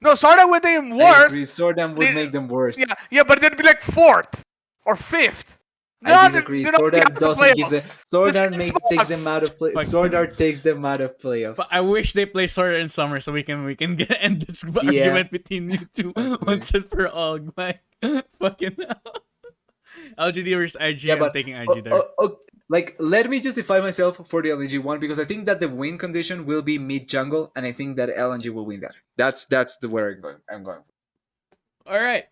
Speaker 2: No, Sword Art would make them
Speaker 3: I agree.
Speaker 2: worse.
Speaker 3: Sword Art would
Speaker 2: They-
Speaker 3: make them worst.
Speaker 2: Yeah, but they'd be like 4th or 5th.
Speaker 3: I disagree.
Speaker 2: They don't
Speaker 3: Sword
Speaker 2: get
Speaker 3: Art
Speaker 2: out of
Speaker 3: doesn't give them.
Speaker 2: playoffs.
Speaker 3: Sword
Speaker 2: This
Speaker 3: Art
Speaker 2: is
Speaker 3: takes
Speaker 2: spots.
Speaker 3: them out of play.
Speaker 1: Fuck.
Speaker 3: Sword Art takes them out of playoffs.
Speaker 1: But I wish they play Sword Art in summer so we can end this
Speaker 3: Yeah.
Speaker 1: argument between you two once and for all. Like fucking hell. LGD versus IG.
Speaker 3: Yeah,
Speaker 1: I'm
Speaker 3: but
Speaker 1: taking IG there.
Speaker 3: like, let me justify myself for the LNG one because I think that the win condition will be mid jungle, and I think that LNG will win that. That's the where I'm going.
Speaker 1: All right.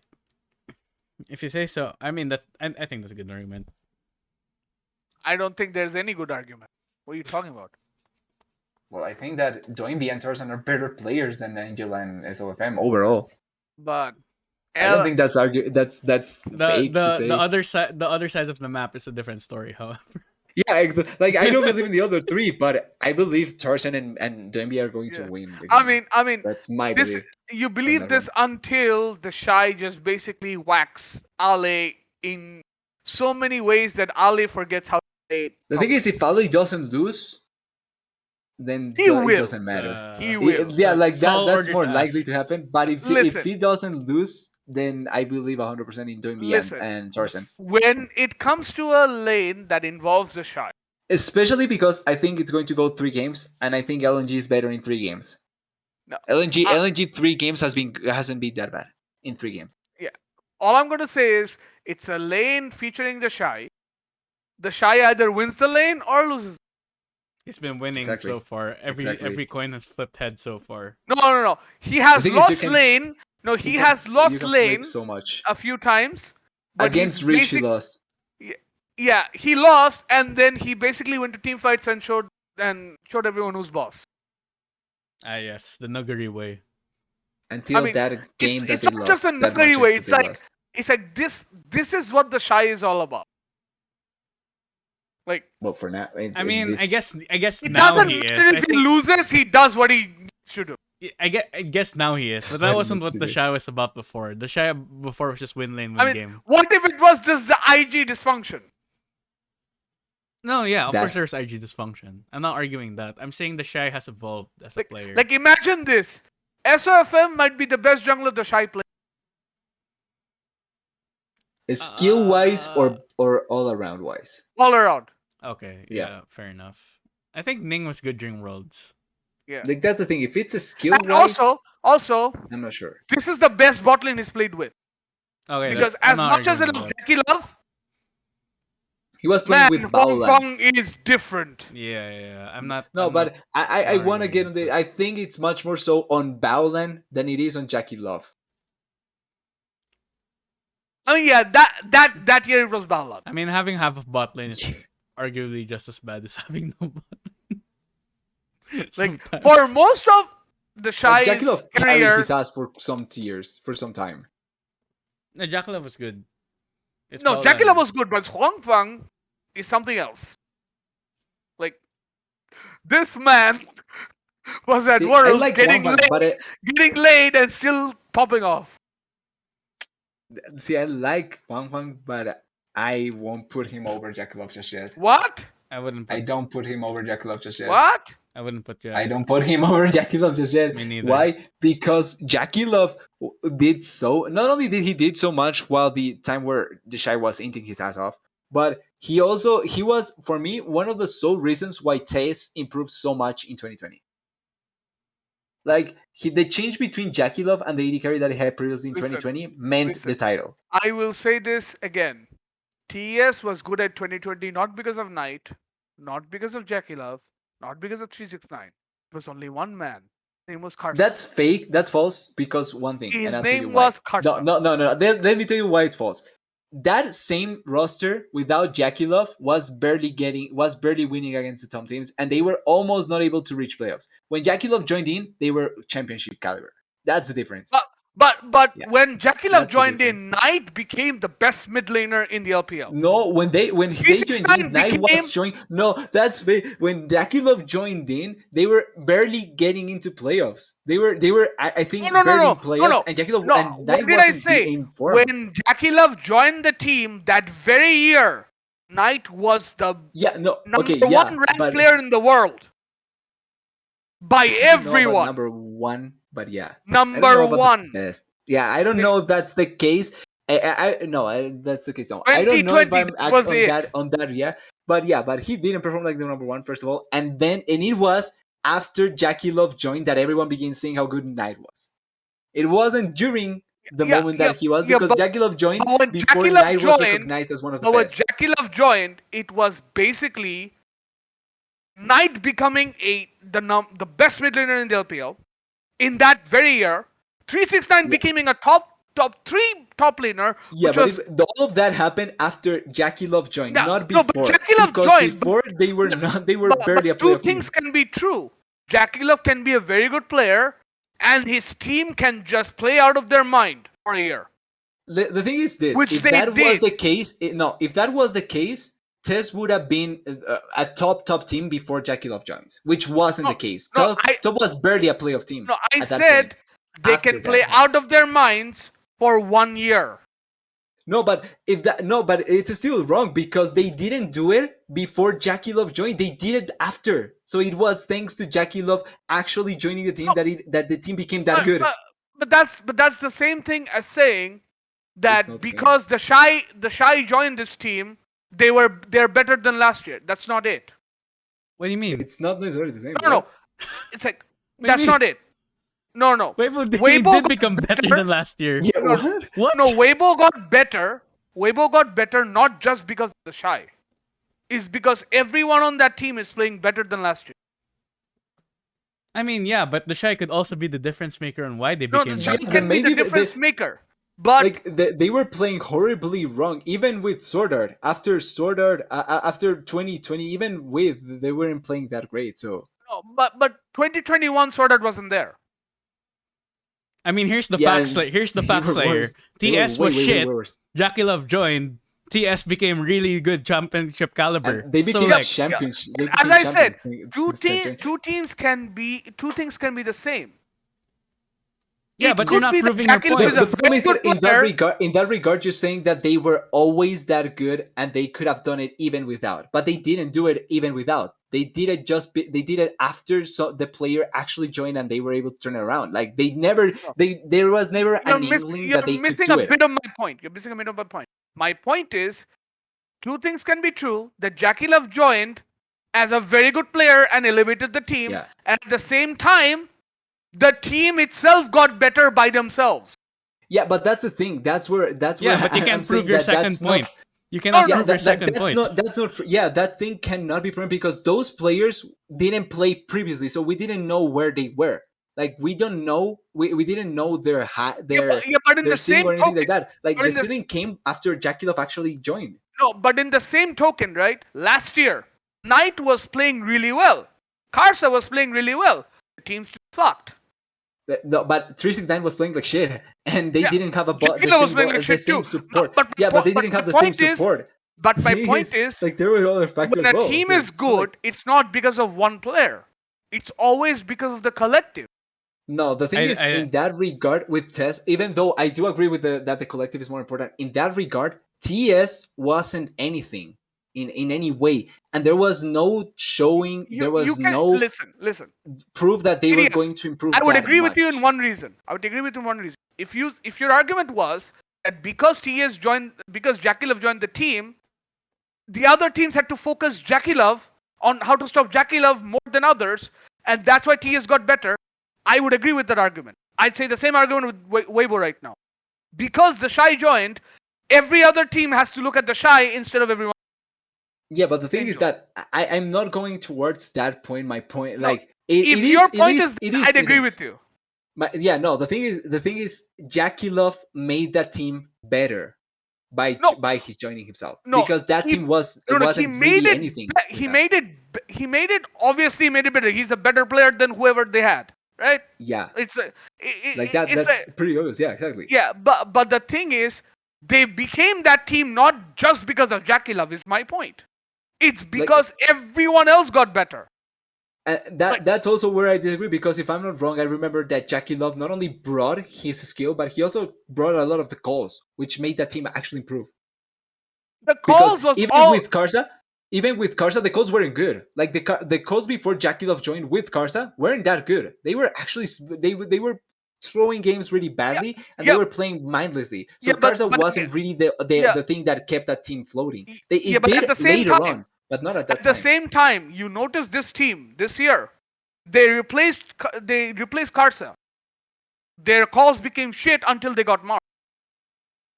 Speaker 1: If you say so. I mean I think that's a good argument.
Speaker 2: I don't think there's any good argument. What are you talking about?
Speaker 3: Well, I think that Doinby and Tarzan are better players than Angel and SOFM overall.
Speaker 2: But
Speaker 3: I don't think that's fake to say.
Speaker 1: The other sides of the map is a different story, however.
Speaker 3: Yeah, like I don't believe in the other three, but I believe Tarzan and Doinby are going to
Speaker 2: Yeah.
Speaker 3: win. the
Speaker 2: I
Speaker 3: game.
Speaker 2: mean,
Speaker 3: That's my
Speaker 2: this
Speaker 3: belief.
Speaker 2: you believe
Speaker 3: that
Speaker 2: this until the Shy just basically whacks Ale in so many ways that Ale forgets how to play.
Speaker 3: The thing is, if Ali doesn't lose, then
Speaker 2: He
Speaker 3: it
Speaker 2: will.
Speaker 3: doesn't matter.
Speaker 2: He will.
Speaker 3: Yeah, like
Speaker 1: Tall
Speaker 3: that's
Speaker 1: order
Speaker 3: more
Speaker 1: to
Speaker 3: likely
Speaker 1: ask.
Speaker 3: to happen. But if
Speaker 2: Listen.
Speaker 3: he doesn't lose, then I believe 100% in Doinby
Speaker 2: Listen.
Speaker 3: and Tarzan.
Speaker 2: When it comes to a lane that involves the Shy,
Speaker 3: Especially because I think it's going to go 3 games, and I think LNG is better in 3 games.
Speaker 2: no,
Speaker 3: LNG 3 games hasn't been that bad in 3 games.
Speaker 2: all I'm going to say is it's a lane featuring the Shy. The Shy either wins the lane or loses.
Speaker 1: He's been winning
Speaker 3: Exactly.
Speaker 1: so far. Every coin has flipped head so far.
Speaker 2: No. He has
Speaker 3: The thing is, you
Speaker 2: lost
Speaker 3: can-
Speaker 2: lane. No, he
Speaker 3: You
Speaker 2: has
Speaker 3: can-
Speaker 2: lost
Speaker 3: you can
Speaker 2: lane
Speaker 3: flip so much.
Speaker 2: a few times. But
Speaker 3: Against
Speaker 2: he's
Speaker 3: Rich, he lost.
Speaker 2: Yeah, he lost, and then he basically went to team fights and showed everyone who's boss.
Speaker 1: Ah yes, the Nuggery way.
Speaker 3: Until
Speaker 2: I mean,
Speaker 3: that game
Speaker 2: it's
Speaker 3: that they
Speaker 2: not
Speaker 3: lost.
Speaker 2: just a
Speaker 3: that
Speaker 2: nuggery
Speaker 3: much
Speaker 2: way.
Speaker 3: that
Speaker 2: It's
Speaker 3: they
Speaker 2: like
Speaker 3: lost.
Speaker 2: this is what the Shy is all about. Like,
Speaker 3: Well, for now,
Speaker 1: I mean, I guess
Speaker 2: it
Speaker 1: now
Speaker 2: doesn't
Speaker 1: he is.
Speaker 2: matter if he loses, he does what he needs to do.
Speaker 1: I guess now he is, but
Speaker 3: That's
Speaker 1: that
Speaker 3: what
Speaker 1: wasn't
Speaker 3: he
Speaker 1: what
Speaker 3: needs
Speaker 1: the
Speaker 3: to do.
Speaker 1: Shy was about before. The Shy before was just win lane, win
Speaker 2: I mean,
Speaker 1: game.
Speaker 2: what if it was just the IG dysfunction?
Speaker 1: No, yeah, of
Speaker 3: That-
Speaker 1: course there's IG dysfunction. I'm not arguing that. I'm saying the Shy has evolved as a player.
Speaker 2: Like, imagine this: SOFM might be the best jungler the Shy plays.
Speaker 3: Skill wise or all around wise.
Speaker 2: All around.
Speaker 1: Okay,
Speaker 3: Yeah.
Speaker 1: yeah, fair enough. I think Ning was good during Worlds.
Speaker 2: Yeah.
Speaker 3: Like that's the thing. If it's a skill
Speaker 2: And
Speaker 3: wise,
Speaker 2: also,
Speaker 3: I'm not sure.
Speaker 2: this is the best bot lane he's played with.
Speaker 1: Okay,
Speaker 2: Because
Speaker 1: I'm
Speaker 2: as
Speaker 1: not
Speaker 2: much as I
Speaker 1: arguing
Speaker 2: love
Speaker 1: that.
Speaker 2: Jackie Love,
Speaker 3: He was playing
Speaker 2: man,
Speaker 3: with
Speaker 2: Hong
Speaker 3: Baolan.
Speaker 2: Kong is different.
Speaker 1: Yeah. I'm not.
Speaker 3: No,
Speaker 1: I'm
Speaker 3: but
Speaker 1: not
Speaker 3: I want to
Speaker 1: arguing
Speaker 3: get on
Speaker 1: against
Speaker 3: the.
Speaker 1: that.
Speaker 3: I think it's much more so on Baolan than it is on Jackie Love.
Speaker 2: I mean, yeah, that year it was bad luck.
Speaker 1: I mean, having half of bot lane is arguably just as bad as having no bot lane.
Speaker 2: Like
Speaker 1: Sometimes.
Speaker 2: for most of the Shy's
Speaker 3: Jackie Love carried
Speaker 2: career,
Speaker 3: his ass for some years, for some time.
Speaker 1: No, Jackalove was good. It's
Speaker 2: no,
Speaker 1: about
Speaker 2: Jackie
Speaker 1: when-
Speaker 2: Love was good, but Huang Fang is something else. Like this man was at
Speaker 3: See, I
Speaker 2: Worlds
Speaker 3: like
Speaker 2: getting
Speaker 3: Wang Fang,
Speaker 2: laid, getting laid and still popping off.
Speaker 3: I like Wang Fang, but I won't put him over Jackie Love just yet.
Speaker 2: What?
Speaker 1: I wouldn't
Speaker 3: I
Speaker 1: put.
Speaker 3: don't put him over Jackie Love just yet.
Speaker 2: What?
Speaker 1: I wouldn't put you.
Speaker 3: I don't put him over Jackie Love just yet.
Speaker 1: Me neither.
Speaker 3: Why? Because Jackie Love did so. Not only did he did so much while the time where the Shy was eating his ass off, but he was for me one of the sole reasons why Taze improved so much in 2020. Like the change between Jackie Love and the AD carry that he had previously in
Speaker 2: Listen,
Speaker 3: 2020 meant
Speaker 2: listen.
Speaker 3: the title.
Speaker 2: I will say this again. TS was good at 2020 not because of Knight, not because of Jackie Love, not because of 369. It was only one man. His name was Carson.
Speaker 3: That's fake. That's false. Because one thing,
Speaker 2: His
Speaker 3: and I'll tell you
Speaker 2: name
Speaker 3: why.
Speaker 2: was Carson.
Speaker 3: No. Let me tell you why it's false. That same roster without Jackie Love was barely winning against the top teams, and they were almost not able to reach playoffs. When Jackie Love joined in, they were championship caliber. That's the difference.
Speaker 2: But
Speaker 3: Yeah,
Speaker 2: when Jackie Love
Speaker 3: that's the
Speaker 2: joined in, Knight became the best mid laner in the LPL.
Speaker 3: No, when they joined in,
Speaker 2: 369
Speaker 3: Knight was
Speaker 2: became-
Speaker 3: joined. No, that's fake. When Jackie Love joined in, they were barely getting into playoffs. They were I think barely in playoffs, and Jackie Love
Speaker 2: No,
Speaker 3: and Knight
Speaker 2: what did I
Speaker 3: wasn't
Speaker 2: say?
Speaker 3: in form.
Speaker 2: When Jackie Love joined the team that very year, Knight was the number one ranked player in the world. By
Speaker 3: I don't know about
Speaker 2: everyone.
Speaker 3: number one, but yeah.
Speaker 2: Number
Speaker 3: I don't know about the
Speaker 2: one.
Speaker 3: best. Yeah, I don't know if that's the case. That's the case. No, I don't know if
Speaker 2: 2020
Speaker 3: I'm
Speaker 2: was
Speaker 3: on
Speaker 2: it.
Speaker 3: that. Yeah, but he didn't perform like the number one first of all, and it was after Jackie Love joined that everyone began seeing how good Knight was. It wasn't during the moment that he was because Jackie Love joined
Speaker 2: when
Speaker 3: before
Speaker 2: Jackie Love
Speaker 3: Knight was
Speaker 2: joined-
Speaker 3: recognized as one of the
Speaker 2: When
Speaker 3: best.
Speaker 2: Jackie Love joined, it was basically Knight becoming the best mid laner in the LPL. In that very year, 369 becoming a top 3 top laner.
Speaker 3: Yeah,
Speaker 2: which
Speaker 3: but
Speaker 2: was,
Speaker 3: all of that happened after Jackie Love joined,
Speaker 2: Yeah,
Speaker 3: not
Speaker 2: no,
Speaker 3: before.
Speaker 2: but Jackie Love
Speaker 3: because
Speaker 2: joined,
Speaker 3: before they were not. They were barely a
Speaker 2: but two
Speaker 3: playoff team.
Speaker 2: things can be true. Jackie Love can be a very good player, and his team can just play out of their mind for a year.
Speaker 3: The thing is this:
Speaker 2: Which
Speaker 3: if
Speaker 2: they
Speaker 3: that was
Speaker 2: did.
Speaker 3: the case, if that was the case, Tess would have been a top team before Jackie Love joins, which wasn't the case. Top was barely a playoff team.
Speaker 2: No, I
Speaker 3: at that
Speaker 2: said
Speaker 3: point,
Speaker 2: they
Speaker 3: after
Speaker 2: can play
Speaker 3: that.
Speaker 2: out of their minds for 1 year.
Speaker 3: No, but but it's still wrong because they didn't do it before Jackie Love joined. They did it after. So it was thanks to Jackie Love actually joining the team that the team became that good.
Speaker 2: But that's the same thing as saying
Speaker 3: It's
Speaker 2: that
Speaker 3: not the
Speaker 2: because the shy joined this team, they're better than last year. That's not it.
Speaker 1: What do you mean?
Speaker 3: It's not necessarily the same.
Speaker 2: No. It's like
Speaker 1: What do you
Speaker 2: that's
Speaker 1: mean?
Speaker 2: not it. No.
Speaker 1: Weibo
Speaker 2: Weibo
Speaker 1: did
Speaker 2: got
Speaker 1: become better than last year.
Speaker 3: Yeah,
Speaker 2: No,
Speaker 3: what?
Speaker 1: What?
Speaker 2: No, Weibo got better. Weibo got better not just because of the shy. It's because everyone on that team is playing better than last year.
Speaker 1: I mean, yeah, but the Shy could also be the difference maker on why they
Speaker 2: No,
Speaker 1: became
Speaker 2: the shy
Speaker 1: better.
Speaker 2: can be
Speaker 3: maybe
Speaker 2: the
Speaker 3: they-
Speaker 2: difference maker. But
Speaker 3: Like they were playing horribly wrong, even with Sword Art. After Sword Art, after 2020, even with they weren't playing that great. So
Speaker 2: no, but 2021 Sword Art wasn't there.
Speaker 1: I mean, here's the
Speaker 3: Yeah,
Speaker 1: facts. Here's the
Speaker 3: they
Speaker 1: facts
Speaker 3: were
Speaker 1: layer.
Speaker 3: worse. They were
Speaker 1: TS
Speaker 3: way,
Speaker 1: was
Speaker 3: way, way
Speaker 1: shit.
Speaker 3: worse.
Speaker 1: Jackie Love joined. TS became really good championship caliber.
Speaker 3: And they became
Speaker 1: so, like,
Speaker 3: champions. They
Speaker 2: As
Speaker 3: became
Speaker 2: I said,
Speaker 3: champions.
Speaker 2: two things can be the same.
Speaker 1: yeah,
Speaker 2: It
Speaker 1: but you're
Speaker 2: could
Speaker 1: not
Speaker 2: be that
Speaker 1: proving your
Speaker 2: Jackie Love
Speaker 1: point.
Speaker 2: is a
Speaker 3: The problem
Speaker 2: very
Speaker 3: is
Speaker 2: good
Speaker 3: that
Speaker 2: player.
Speaker 3: in that regard, you're saying that they were always that good and they could have done it even without, but they didn't do it even without. They did it they did it after the player actually joined and they were able to turn it around. Like there was never an inkling that they
Speaker 2: You're
Speaker 3: could
Speaker 2: missing
Speaker 3: do
Speaker 2: a
Speaker 3: it.
Speaker 2: bit of my point. You're missing a bit of my point. My point is, two things can be true: that Jackie Love joined as a very good player and elevated the team,
Speaker 3: Yeah.
Speaker 2: and at the same time, the team itself got better by themselves.
Speaker 3: Yeah, but that's the thing. That's where
Speaker 1: but you
Speaker 3: I'm
Speaker 1: can't
Speaker 3: saying
Speaker 1: prove your
Speaker 3: that
Speaker 1: second
Speaker 3: that's
Speaker 1: point.
Speaker 3: not-
Speaker 1: You cannot
Speaker 3: Yeah,
Speaker 1: prove your second
Speaker 3: that's
Speaker 1: point.
Speaker 3: not that thing cannot be proven because those players didn't play previously, so we didn't know where they were. Like we don't know, we didn't know their
Speaker 2: but in
Speaker 3: their
Speaker 2: the
Speaker 3: ceiling
Speaker 2: same
Speaker 3: or anything
Speaker 2: token,
Speaker 3: like that. Like
Speaker 2: but
Speaker 3: the
Speaker 2: in the
Speaker 3: ceiling came after Jackie Love actually joined.
Speaker 2: no, but in the same token, right? Last year, Knight was playing really well. Karsa was playing really well. The team still sucked.
Speaker 3: No, but 369 was playing like shit, and they
Speaker 2: Yeah.
Speaker 3: didn't have
Speaker 2: Jackie Love was playing like
Speaker 3: the
Speaker 2: shit
Speaker 3: same
Speaker 2: too. No,
Speaker 3: support.
Speaker 2: but
Speaker 3: Yeah, but they didn't
Speaker 2: my
Speaker 3: have the same
Speaker 2: point is,
Speaker 3: support.
Speaker 2: but my
Speaker 3: Thing
Speaker 2: point is,
Speaker 3: like there were other factors
Speaker 2: when
Speaker 3: as
Speaker 2: a
Speaker 3: well.
Speaker 2: team
Speaker 3: So
Speaker 2: is
Speaker 3: it's not
Speaker 2: good,
Speaker 3: like,
Speaker 2: it's not because of one player. It's always because of the collective.
Speaker 3: no, the thing is,
Speaker 1: I
Speaker 3: in that regard, with Tess, even though I do agree with that the collective is more important, in that regard, TS wasn't anything in any way, and there was no showing, there
Speaker 2: You
Speaker 3: was
Speaker 2: can
Speaker 3: no
Speaker 2: listen.
Speaker 3: proof that they were
Speaker 2: Yes,
Speaker 3: going to improve
Speaker 2: I would
Speaker 3: that
Speaker 2: agree with
Speaker 3: much.
Speaker 2: you in one reason. I would agree with you in one reason. If your argument was that because Jackie Love joined the team, the other teams had to focus Jackie Love on how to stop Jackie Love more than others, and that's why TS got better. I would agree with that argument. I'd say the same argument with Weibo right now. Because the Shy joined, every other team has to look at the Shy instead of everyone.
Speaker 3: Yeah, but the thing is
Speaker 2: Angel.
Speaker 3: that I'm not going towards that point. My point,
Speaker 2: No,
Speaker 3: like it
Speaker 2: if your
Speaker 3: it
Speaker 2: point
Speaker 3: is,
Speaker 2: is
Speaker 3: it
Speaker 2: that,
Speaker 3: is
Speaker 2: I'd agree
Speaker 3: fitting.
Speaker 2: with you.
Speaker 3: Yeah, no. The thing is, Jackie Love made that team better
Speaker 2: No,
Speaker 3: by his joining himself,
Speaker 2: no,
Speaker 3: because that team
Speaker 2: he
Speaker 3: wasn't
Speaker 2: made
Speaker 3: really
Speaker 2: it.
Speaker 3: anything.
Speaker 2: He made it. He made it. Obviously, made it better. He's a better player than whoever they had, right?
Speaker 3: Yeah,
Speaker 2: It's a.
Speaker 3: like that.
Speaker 2: It's
Speaker 3: That's
Speaker 2: a.
Speaker 3: pretty obvious. Yeah, exactly.
Speaker 2: Yeah, but the thing is, they became that team not just because of Jackie Love. Is my point. It's
Speaker 3: Like
Speaker 2: because everyone else got better. Like,
Speaker 3: that's also where I disagree, because if I'm not wrong, I remember that Jackie Love not only brought his skill, but he also brought a lot of the calls, which made that team actually improve.
Speaker 2: the
Speaker 3: Because
Speaker 2: calls was all.
Speaker 3: even with Karsa, the calls weren't good. Like the calls before Jackie Love joined with Karsa weren't that good. They were actually they were throwing games really
Speaker 2: Yeah,
Speaker 3: badly, and they
Speaker 2: yeah,
Speaker 3: were playing mindlessly. So
Speaker 2: yeah,
Speaker 3: Karsa
Speaker 2: but
Speaker 3: wasn't really
Speaker 2: yeah,
Speaker 3: the thing that kept that team floating.
Speaker 2: yeah,
Speaker 3: It
Speaker 2: but at
Speaker 3: did
Speaker 2: the same
Speaker 3: later
Speaker 2: time,
Speaker 3: on, but not at that
Speaker 2: at the
Speaker 3: time.
Speaker 2: same time, you notice this team this year, they replaced Karsa. Their calls became shit until they got marked.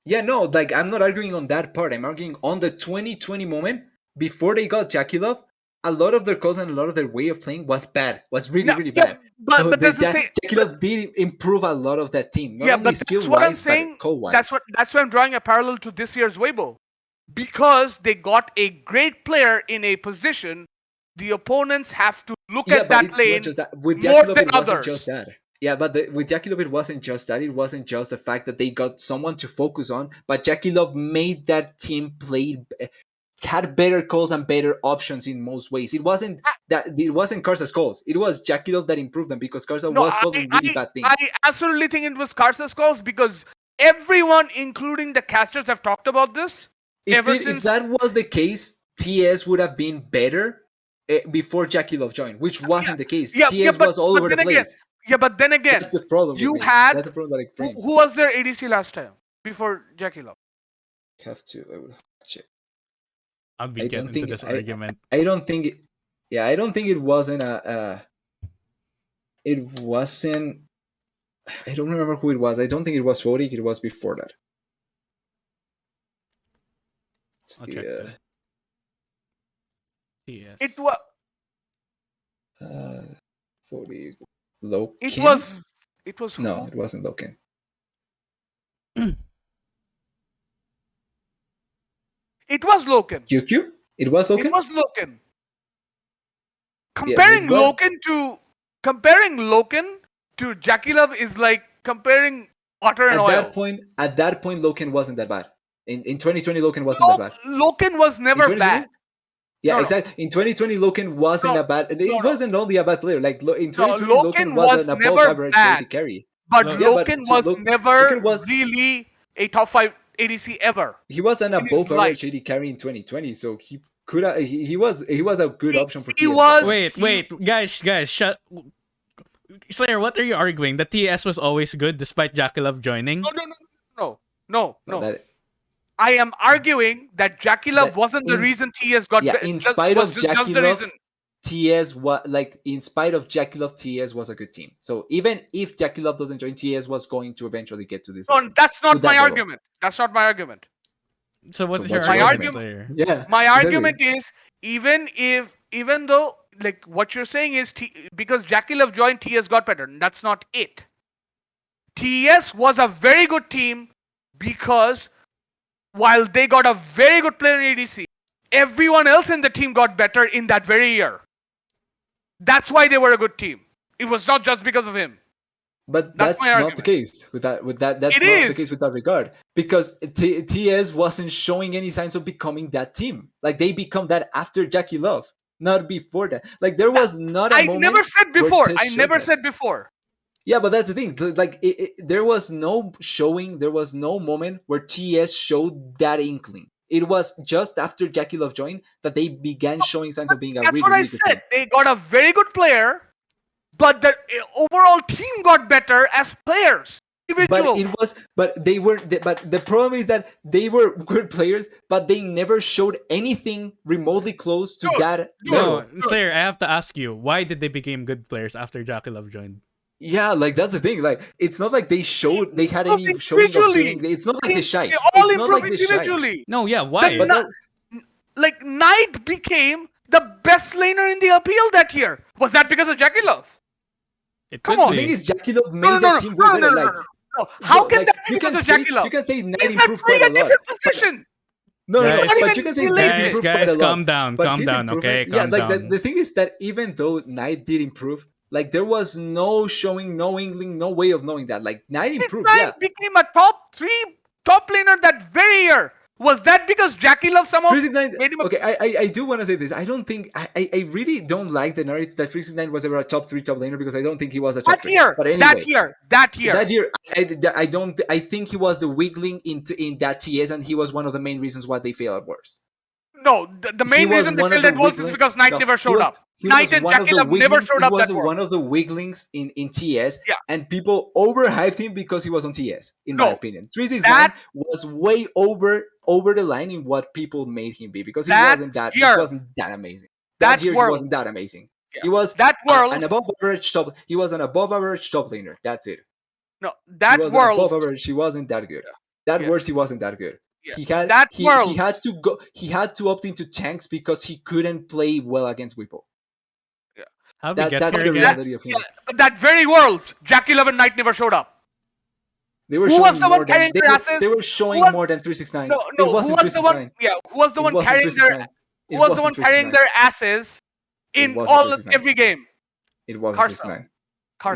Speaker 3: Yeah, no, like I'm not arguing on that part. I'm arguing on the 2020 moment before they got Jackie Love. A lot of their calls and a lot of their way of playing was bad, was really,
Speaker 2: No,
Speaker 3: really
Speaker 2: yeah,
Speaker 3: bad. So
Speaker 2: but
Speaker 3: the
Speaker 2: that's the same.
Speaker 3: Jackie Love did improve a lot of that team, not
Speaker 2: Yeah,
Speaker 3: only
Speaker 2: but
Speaker 3: skill
Speaker 2: that's what I'm
Speaker 3: wise, but
Speaker 2: saying.
Speaker 3: call wise.
Speaker 2: That's why I'm drawing a parallel to this year's Weibo. Because they got a great player in a position, the opponents have to look
Speaker 3: Yeah,
Speaker 2: at
Speaker 3: but
Speaker 2: that
Speaker 3: it's not
Speaker 2: lane
Speaker 3: just that. With
Speaker 2: more
Speaker 3: Jackie Love,
Speaker 2: than
Speaker 3: it wasn't just
Speaker 2: others.
Speaker 3: that. Yeah, but with Jackie Love, it wasn't just that. It wasn't just the fact that they got someone to focus on, but Jackie Love made that team play, had better calls and better options in most ways. It wasn't Karsa's calls. It was Jackie Love that improved them, because Karsa
Speaker 2: No,
Speaker 3: was calling really bad
Speaker 2: I
Speaker 3: things.
Speaker 2: absolutely think it was Karsa's calls because everyone, including the casters, have talked about this ever
Speaker 3: If
Speaker 2: since.
Speaker 3: that was the case, TS would have been better before Jackie Love joined, which
Speaker 2: Yeah,
Speaker 3: wasn't the case.
Speaker 2: yeah, yeah,
Speaker 3: TS was all
Speaker 2: but
Speaker 3: over the
Speaker 2: then again,
Speaker 3: place.
Speaker 2: but then again,
Speaker 3: That's the problem with
Speaker 2: you
Speaker 3: me.
Speaker 2: had
Speaker 3: That's the problem that I framed.
Speaker 2: who was their ADC last time before Jackie Love?
Speaker 3: I would have to check.
Speaker 1: I'll be
Speaker 3: I don't
Speaker 1: getting into
Speaker 3: think
Speaker 1: this argument.
Speaker 3: I don't think it, yeah, I don't think it wasn't it wasn't, I don't remember who it was. I don't think it was Fodik. It was before that.
Speaker 1: I'll check that. Yes.
Speaker 2: It was.
Speaker 3: Fodik. Loken?
Speaker 2: It was. It was
Speaker 3: No,
Speaker 2: who?
Speaker 3: it wasn't Loken.
Speaker 2: It was Loken.
Speaker 3: QQ? It was Loken?
Speaker 2: It was Loken.
Speaker 3: Yeah, it was.
Speaker 2: Comparing Loken to Jackie Love is like comparing water and oil.
Speaker 3: At that point, Loken wasn't that bad. In 2020, Loken wasn't that bad.
Speaker 2: Loken was
Speaker 3: In
Speaker 2: never
Speaker 3: 2020?
Speaker 2: bad.
Speaker 3: Yeah,
Speaker 2: No.
Speaker 3: exactly. In 2020, Loken wasn't
Speaker 2: No,
Speaker 3: a bad. It
Speaker 2: no.
Speaker 3: wasn't only a bad player. Like in 2020, Loken
Speaker 2: Loken
Speaker 3: was
Speaker 2: was
Speaker 3: an above
Speaker 2: never
Speaker 3: average
Speaker 2: bad.
Speaker 3: AD carry.
Speaker 2: But
Speaker 1: Yeah,
Speaker 2: Loken was never
Speaker 3: Loken was
Speaker 2: really a top 5 ADC ever.
Speaker 3: he was an
Speaker 2: in his
Speaker 3: above average
Speaker 2: life.
Speaker 3: AD carry in 2020, so he could he was a good option for
Speaker 2: He
Speaker 3: TS.
Speaker 2: was.
Speaker 1: Wait, guys, shut. Slayer, what are you arguing? The TS was always good despite Jackie Love joining.
Speaker 2: No.
Speaker 3: No, that-
Speaker 2: I am arguing that Jackie Love
Speaker 3: That
Speaker 2: wasn't the
Speaker 3: in-
Speaker 2: reason TS got
Speaker 3: yeah,
Speaker 2: better.
Speaker 3: in spite of
Speaker 2: Just
Speaker 3: Jackie
Speaker 2: the
Speaker 3: Love,
Speaker 2: reason.
Speaker 3: TS was like, in spite of Jackie Love, TS was a good team. So even if Jackie Love doesn't join, TS was going to eventually get to this.
Speaker 2: No,
Speaker 3: level,
Speaker 2: that's
Speaker 3: to
Speaker 2: not
Speaker 3: that
Speaker 2: my
Speaker 3: level.
Speaker 2: argument. That's not my argument.
Speaker 1: So what
Speaker 3: So
Speaker 1: is your
Speaker 3: what's your
Speaker 1: argument,
Speaker 2: argument?
Speaker 1: Slayer?
Speaker 3: Yeah,
Speaker 2: My
Speaker 3: exactly.
Speaker 2: argument is even though like what you're saying is because Jackie Love joined, TS got better. That's not it. TS was a very good team because while they got a very good player in ADC, everyone else in the team got better in that very year. That's why they were a good team. It was not just because of him.
Speaker 3: But
Speaker 2: That's my
Speaker 3: that's not the
Speaker 2: argument.
Speaker 3: case with that. That's
Speaker 2: It
Speaker 3: not the
Speaker 2: is.
Speaker 3: case with that regard because TS wasn't showing any signs of becoming that team. Like they become that after Jackie Love, not before that. Like there was not a
Speaker 2: I
Speaker 3: moment
Speaker 2: never said
Speaker 3: where
Speaker 2: before.
Speaker 3: TS
Speaker 2: I
Speaker 3: showed
Speaker 2: never
Speaker 3: that.
Speaker 2: said before.
Speaker 3: Yeah, but that's the thing. Like there was no showing. There was no moment where TS showed that inkling. It was just after Jackie Love joined that they began showing signs of being a
Speaker 2: That's
Speaker 3: really,
Speaker 2: what I
Speaker 3: really good team.
Speaker 2: said. They got a very good player, but the overall team got better as players, individuals.
Speaker 3: But they were, but the problem is that they were good players, but they never showed anything remotely close to
Speaker 2: Dude,
Speaker 3: that
Speaker 2: dude,
Speaker 3: level.
Speaker 1: No, Slayer, I have to ask you, why did they become good players after Jackie Love joined?
Speaker 3: Yeah, like that's the thing. Like it's not like they had
Speaker 2: improve
Speaker 3: any showing of
Speaker 2: individually.
Speaker 3: ceiling. It's not like they shy.
Speaker 2: They all
Speaker 3: It's not
Speaker 2: improve
Speaker 3: like they shy.
Speaker 2: individually.
Speaker 1: No, yeah,
Speaker 2: The
Speaker 1: why?
Speaker 3: But that,
Speaker 2: like Knight became the best laner in the appeal that year. Was that because of Jackie Love?
Speaker 1: It
Speaker 2: Come
Speaker 1: could
Speaker 2: on.
Speaker 3: the thing
Speaker 1: be.
Speaker 3: is, Jackie Love
Speaker 2: No,
Speaker 3: made
Speaker 2: no,
Speaker 3: the
Speaker 2: no,
Speaker 3: team
Speaker 2: no,
Speaker 3: way
Speaker 2: no, no,
Speaker 3: better.
Speaker 2: no,
Speaker 3: Like
Speaker 2: no, no. How can
Speaker 3: like
Speaker 2: that be because of Jackie Love?
Speaker 3: you can say Knight
Speaker 2: He's not
Speaker 3: improved quite
Speaker 2: playing
Speaker 3: a
Speaker 2: a
Speaker 3: lot.
Speaker 2: different position.
Speaker 3: No,
Speaker 1: Guys,
Speaker 2: not
Speaker 3: but
Speaker 2: even
Speaker 3: you can say Knight
Speaker 2: related.
Speaker 3: improved quite a lot.
Speaker 1: Calm down,
Speaker 3: But
Speaker 1: calm
Speaker 3: his
Speaker 1: down,
Speaker 3: improvement,
Speaker 1: okay?
Speaker 3: yeah,
Speaker 1: Calm
Speaker 3: like
Speaker 1: down.
Speaker 3: the thing is that even though Knight did improve, like there was no showing, no inkling, no way of knowing that. Like Knight improved, yeah.
Speaker 2: Knight became a top laner that very year. Was that because Jackie Love somehow
Speaker 3: 369.
Speaker 2: made him a
Speaker 3: Okay, I do want to say this. I don't think I really don't like the narrative that 369 was ever a top 3 top laner because I don't think he was a top
Speaker 2: that
Speaker 3: 3.
Speaker 2: year?
Speaker 3: But anyway,
Speaker 2: That year.
Speaker 3: that year I don't I think he was the wiggling in that TS and he was one of the main reasons why they failed worse.
Speaker 2: No, the
Speaker 3: He
Speaker 2: main
Speaker 3: was
Speaker 2: reason they
Speaker 3: one of
Speaker 2: failed
Speaker 3: the
Speaker 2: at Worlds is
Speaker 3: wigglings.
Speaker 2: because Knight
Speaker 3: No,
Speaker 2: never showed up.
Speaker 3: he
Speaker 2: Knight
Speaker 3: was
Speaker 2: and
Speaker 3: one of
Speaker 2: Jackie
Speaker 3: the
Speaker 2: Love never
Speaker 3: wigglings.
Speaker 2: showed
Speaker 3: He
Speaker 2: up
Speaker 3: was
Speaker 2: that World.
Speaker 3: one of the wigglings in TS,
Speaker 2: Yeah.
Speaker 3: and people overhyped him because he was on TS. In my
Speaker 2: No,
Speaker 3: opinion, 369
Speaker 2: that
Speaker 3: was way over the line in what people made him be because he
Speaker 2: that
Speaker 3: wasn't that
Speaker 2: year,
Speaker 3: amazing. That
Speaker 2: that
Speaker 3: year he
Speaker 2: World,
Speaker 3: wasn't that amazing.
Speaker 2: yeah,
Speaker 3: He was
Speaker 2: that
Speaker 3: an
Speaker 2: Worlds,
Speaker 3: above average top. He was an above average top laner. That's it.
Speaker 2: no,
Speaker 3: He
Speaker 2: that
Speaker 3: was an above
Speaker 2: Worlds,
Speaker 3: average. He wasn't that good. That
Speaker 2: yeah,
Speaker 3: worse, he wasn't that good.
Speaker 2: yeah,
Speaker 3: He had to go. He had to opt into tanks because he couldn't play well against Whipple.
Speaker 2: yeah.
Speaker 1: How'd we get
Speaker 3: That's
Speaker 1: here
Speaker 3: the
Speaker 1: again?
Speaker 3: reality of him.
Speaker 2: Yeah, but that very Worlds, Jackie Love and Knight never showed up.
Speaker 3: They were
Speaker 2: Who was
Speaker 3: showing
Speaker 2: the one
Speaker 3: more than
Speaker 2: carrying their asses?
Speaker 3: they were
Speaker 2: Who
Speaker 3: showing
Speaker 2: was
Speaker 3: more than 369.
Speaker 2: no,
Speaker 3: It
Speaker 2: no? Who
Speaker 3: wasn't
Speaker 2: was the one?
Speaker 3: 369.
Speaker 2: Yeah, who was the
Speaker 3: It
Speaker 2: one
Speaker 3: wasn't
Speaker 2: carrying their?
Speaker 3: 369.
Speaker 2: Who
Speaker 3: It
Speaker 2: was the
Speaker 3: wasn't
Speaker 2: one carrying
Speaker 3: 369.
Speaker 2: their asses
Speaker 3: It
Speaker 2: in
Speaker 3: wasn't
Speaker 2: all
Speaker 3: 369.
Speaker 2: every game?
Speaker 3: It wasn't
Speaker 2: Karsa,
Speaker 3: 369.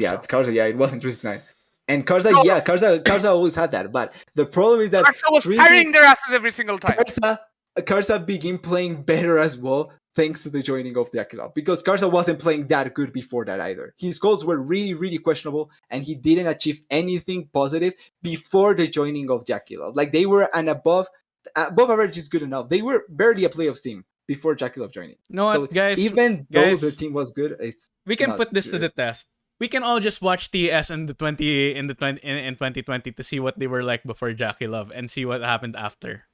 Speaker 3: Yeah,
Speaker 2: Karsa.
Speaker 3: Karza. Yeah, it wasn't 369. And Karza,
Speaker 2: No,
Speaker 3: yeah, Karza always had that. But the problem is that
Speaker 2: Karsa was
Speaker 3: 3
Speaker 2: carrying their asses every single time.
Speaker 3: Karsa began playing better as well thanks to the joining of the Aquila because Karsa wasn't playing that good before that either. His goals were really, really questionable and he didn't achieve anything positive before the joining of the Aquila. Like they were an above average is good enough. They were barely a playoffs team before Jackie Love joining.
Speaker 1: You know
Speaker 3: So
Speaker 1: what, guys?
Speaker 3: even though the team was good, it's
Speaker 1: We can
Speaker 3: not
Speaker 1: put this to
Speaker 3: true.
Speaker 1: the test. We can all just watch TS in the 2020 to see what they were like before Jackie Love and see what happened after.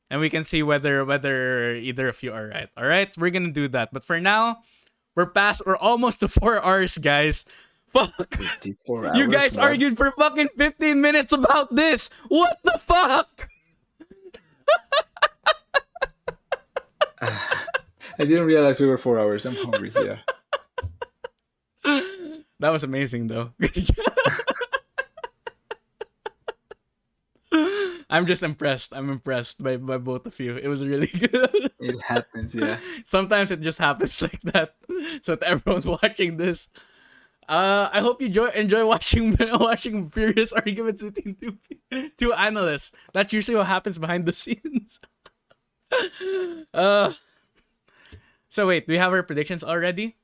Speaker 1: And we can see whether either of you are right. All right, we're gonna do that. But for now, we're almost to 4 hours, guys. Fuck.
Speaker 3: 54
Speaker 1: You
Speaker 3: hours,
Speaker 1: guys
Speaker 3: what?
Speaker 1: argued for fucking 15 minutes about this. What the fuck?
Speaker 3: I didn't realize we were 4 hours. I'm hungry. Yeah.
Speaker 1: That was amazing, though. I'm just impressed. I'm impressed by both of you. It was really good.
Speaker 3: It happens, yeah.
Speaker 1: Sometimes it just happens like that. So to everyone watching this, I hope you enjoy watching watching furious arguments between two analysts. That's usually what happens behind the scenes. So wait, do we have our predictions already?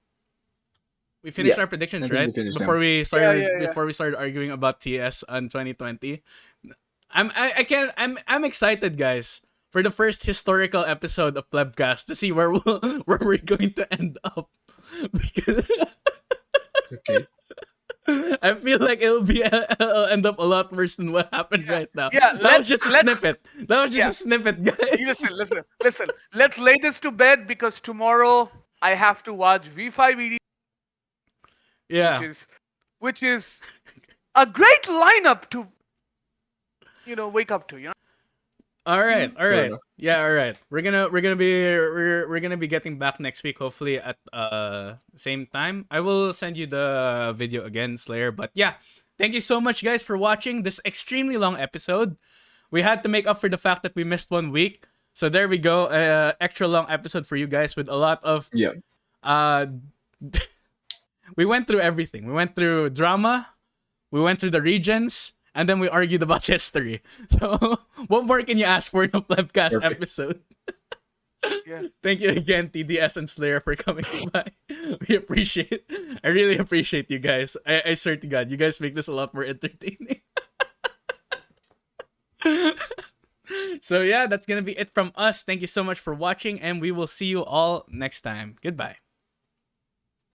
Speaker 1: We finished
Speaker 3: Yeah,
Speaker 1: our predictions,
Speaker 3: I think
Speaker 1: right?
Speaker 3: we finished
Speaker 1: Before
Speaker 3: them.
Speaker 1: we started
Speaker 2: Yeah.
Speaker 1: before we started arguing about TS on 2020. I'm excited, guys, for the first historical episode of Plebcast to see where where we're going to end up. Because
Speaker 3: Okay.
Speaker 1: I feel like it'll end up a lot worse than what happened right now.
Speaker 2: Yeah,
Speaker 1: That was just a snippet. That was just a snippet, guys.
Speaker 2: Listen. Let's lay this to bed because tomorrow I have to watch V5
Speaker 1: Yeah.
Speaker 2: which is a great lineup to wake up to.
Speaker 1: All right, all
Speaker 3: Fair
Speaker 1: right.
Speaker 3: enough.
Speaker 1: Yeah, all right. We're gonna be getting back next week, hopefully at same time. I will send you the video again, Slayer. But yeah, thank you so much, guys, for watching this extremely long episode. We had to make up for the fact that we missed 1 week, so there we go. Extra long episode for you guys with a lot of
Speaker 3: Yeah.
Speaker 1: uh. We went through everything. We went through drama. We went through the regions, and then we argued about history. So, what more can you ask for in a Plebcast
Speaker 3: Perfect.
Speaker 1: episode?
Speaker 2: Yeah.
Speaker 1: Thank you again, TDS and Slayer, for coming by. We appreciate. I really appreciate you guys. I swear to God, you guys make this a lot more entertaining. So yeah, that's gonna be it from us. Thank you so much for watching, and we will see you all next time. Goodbye.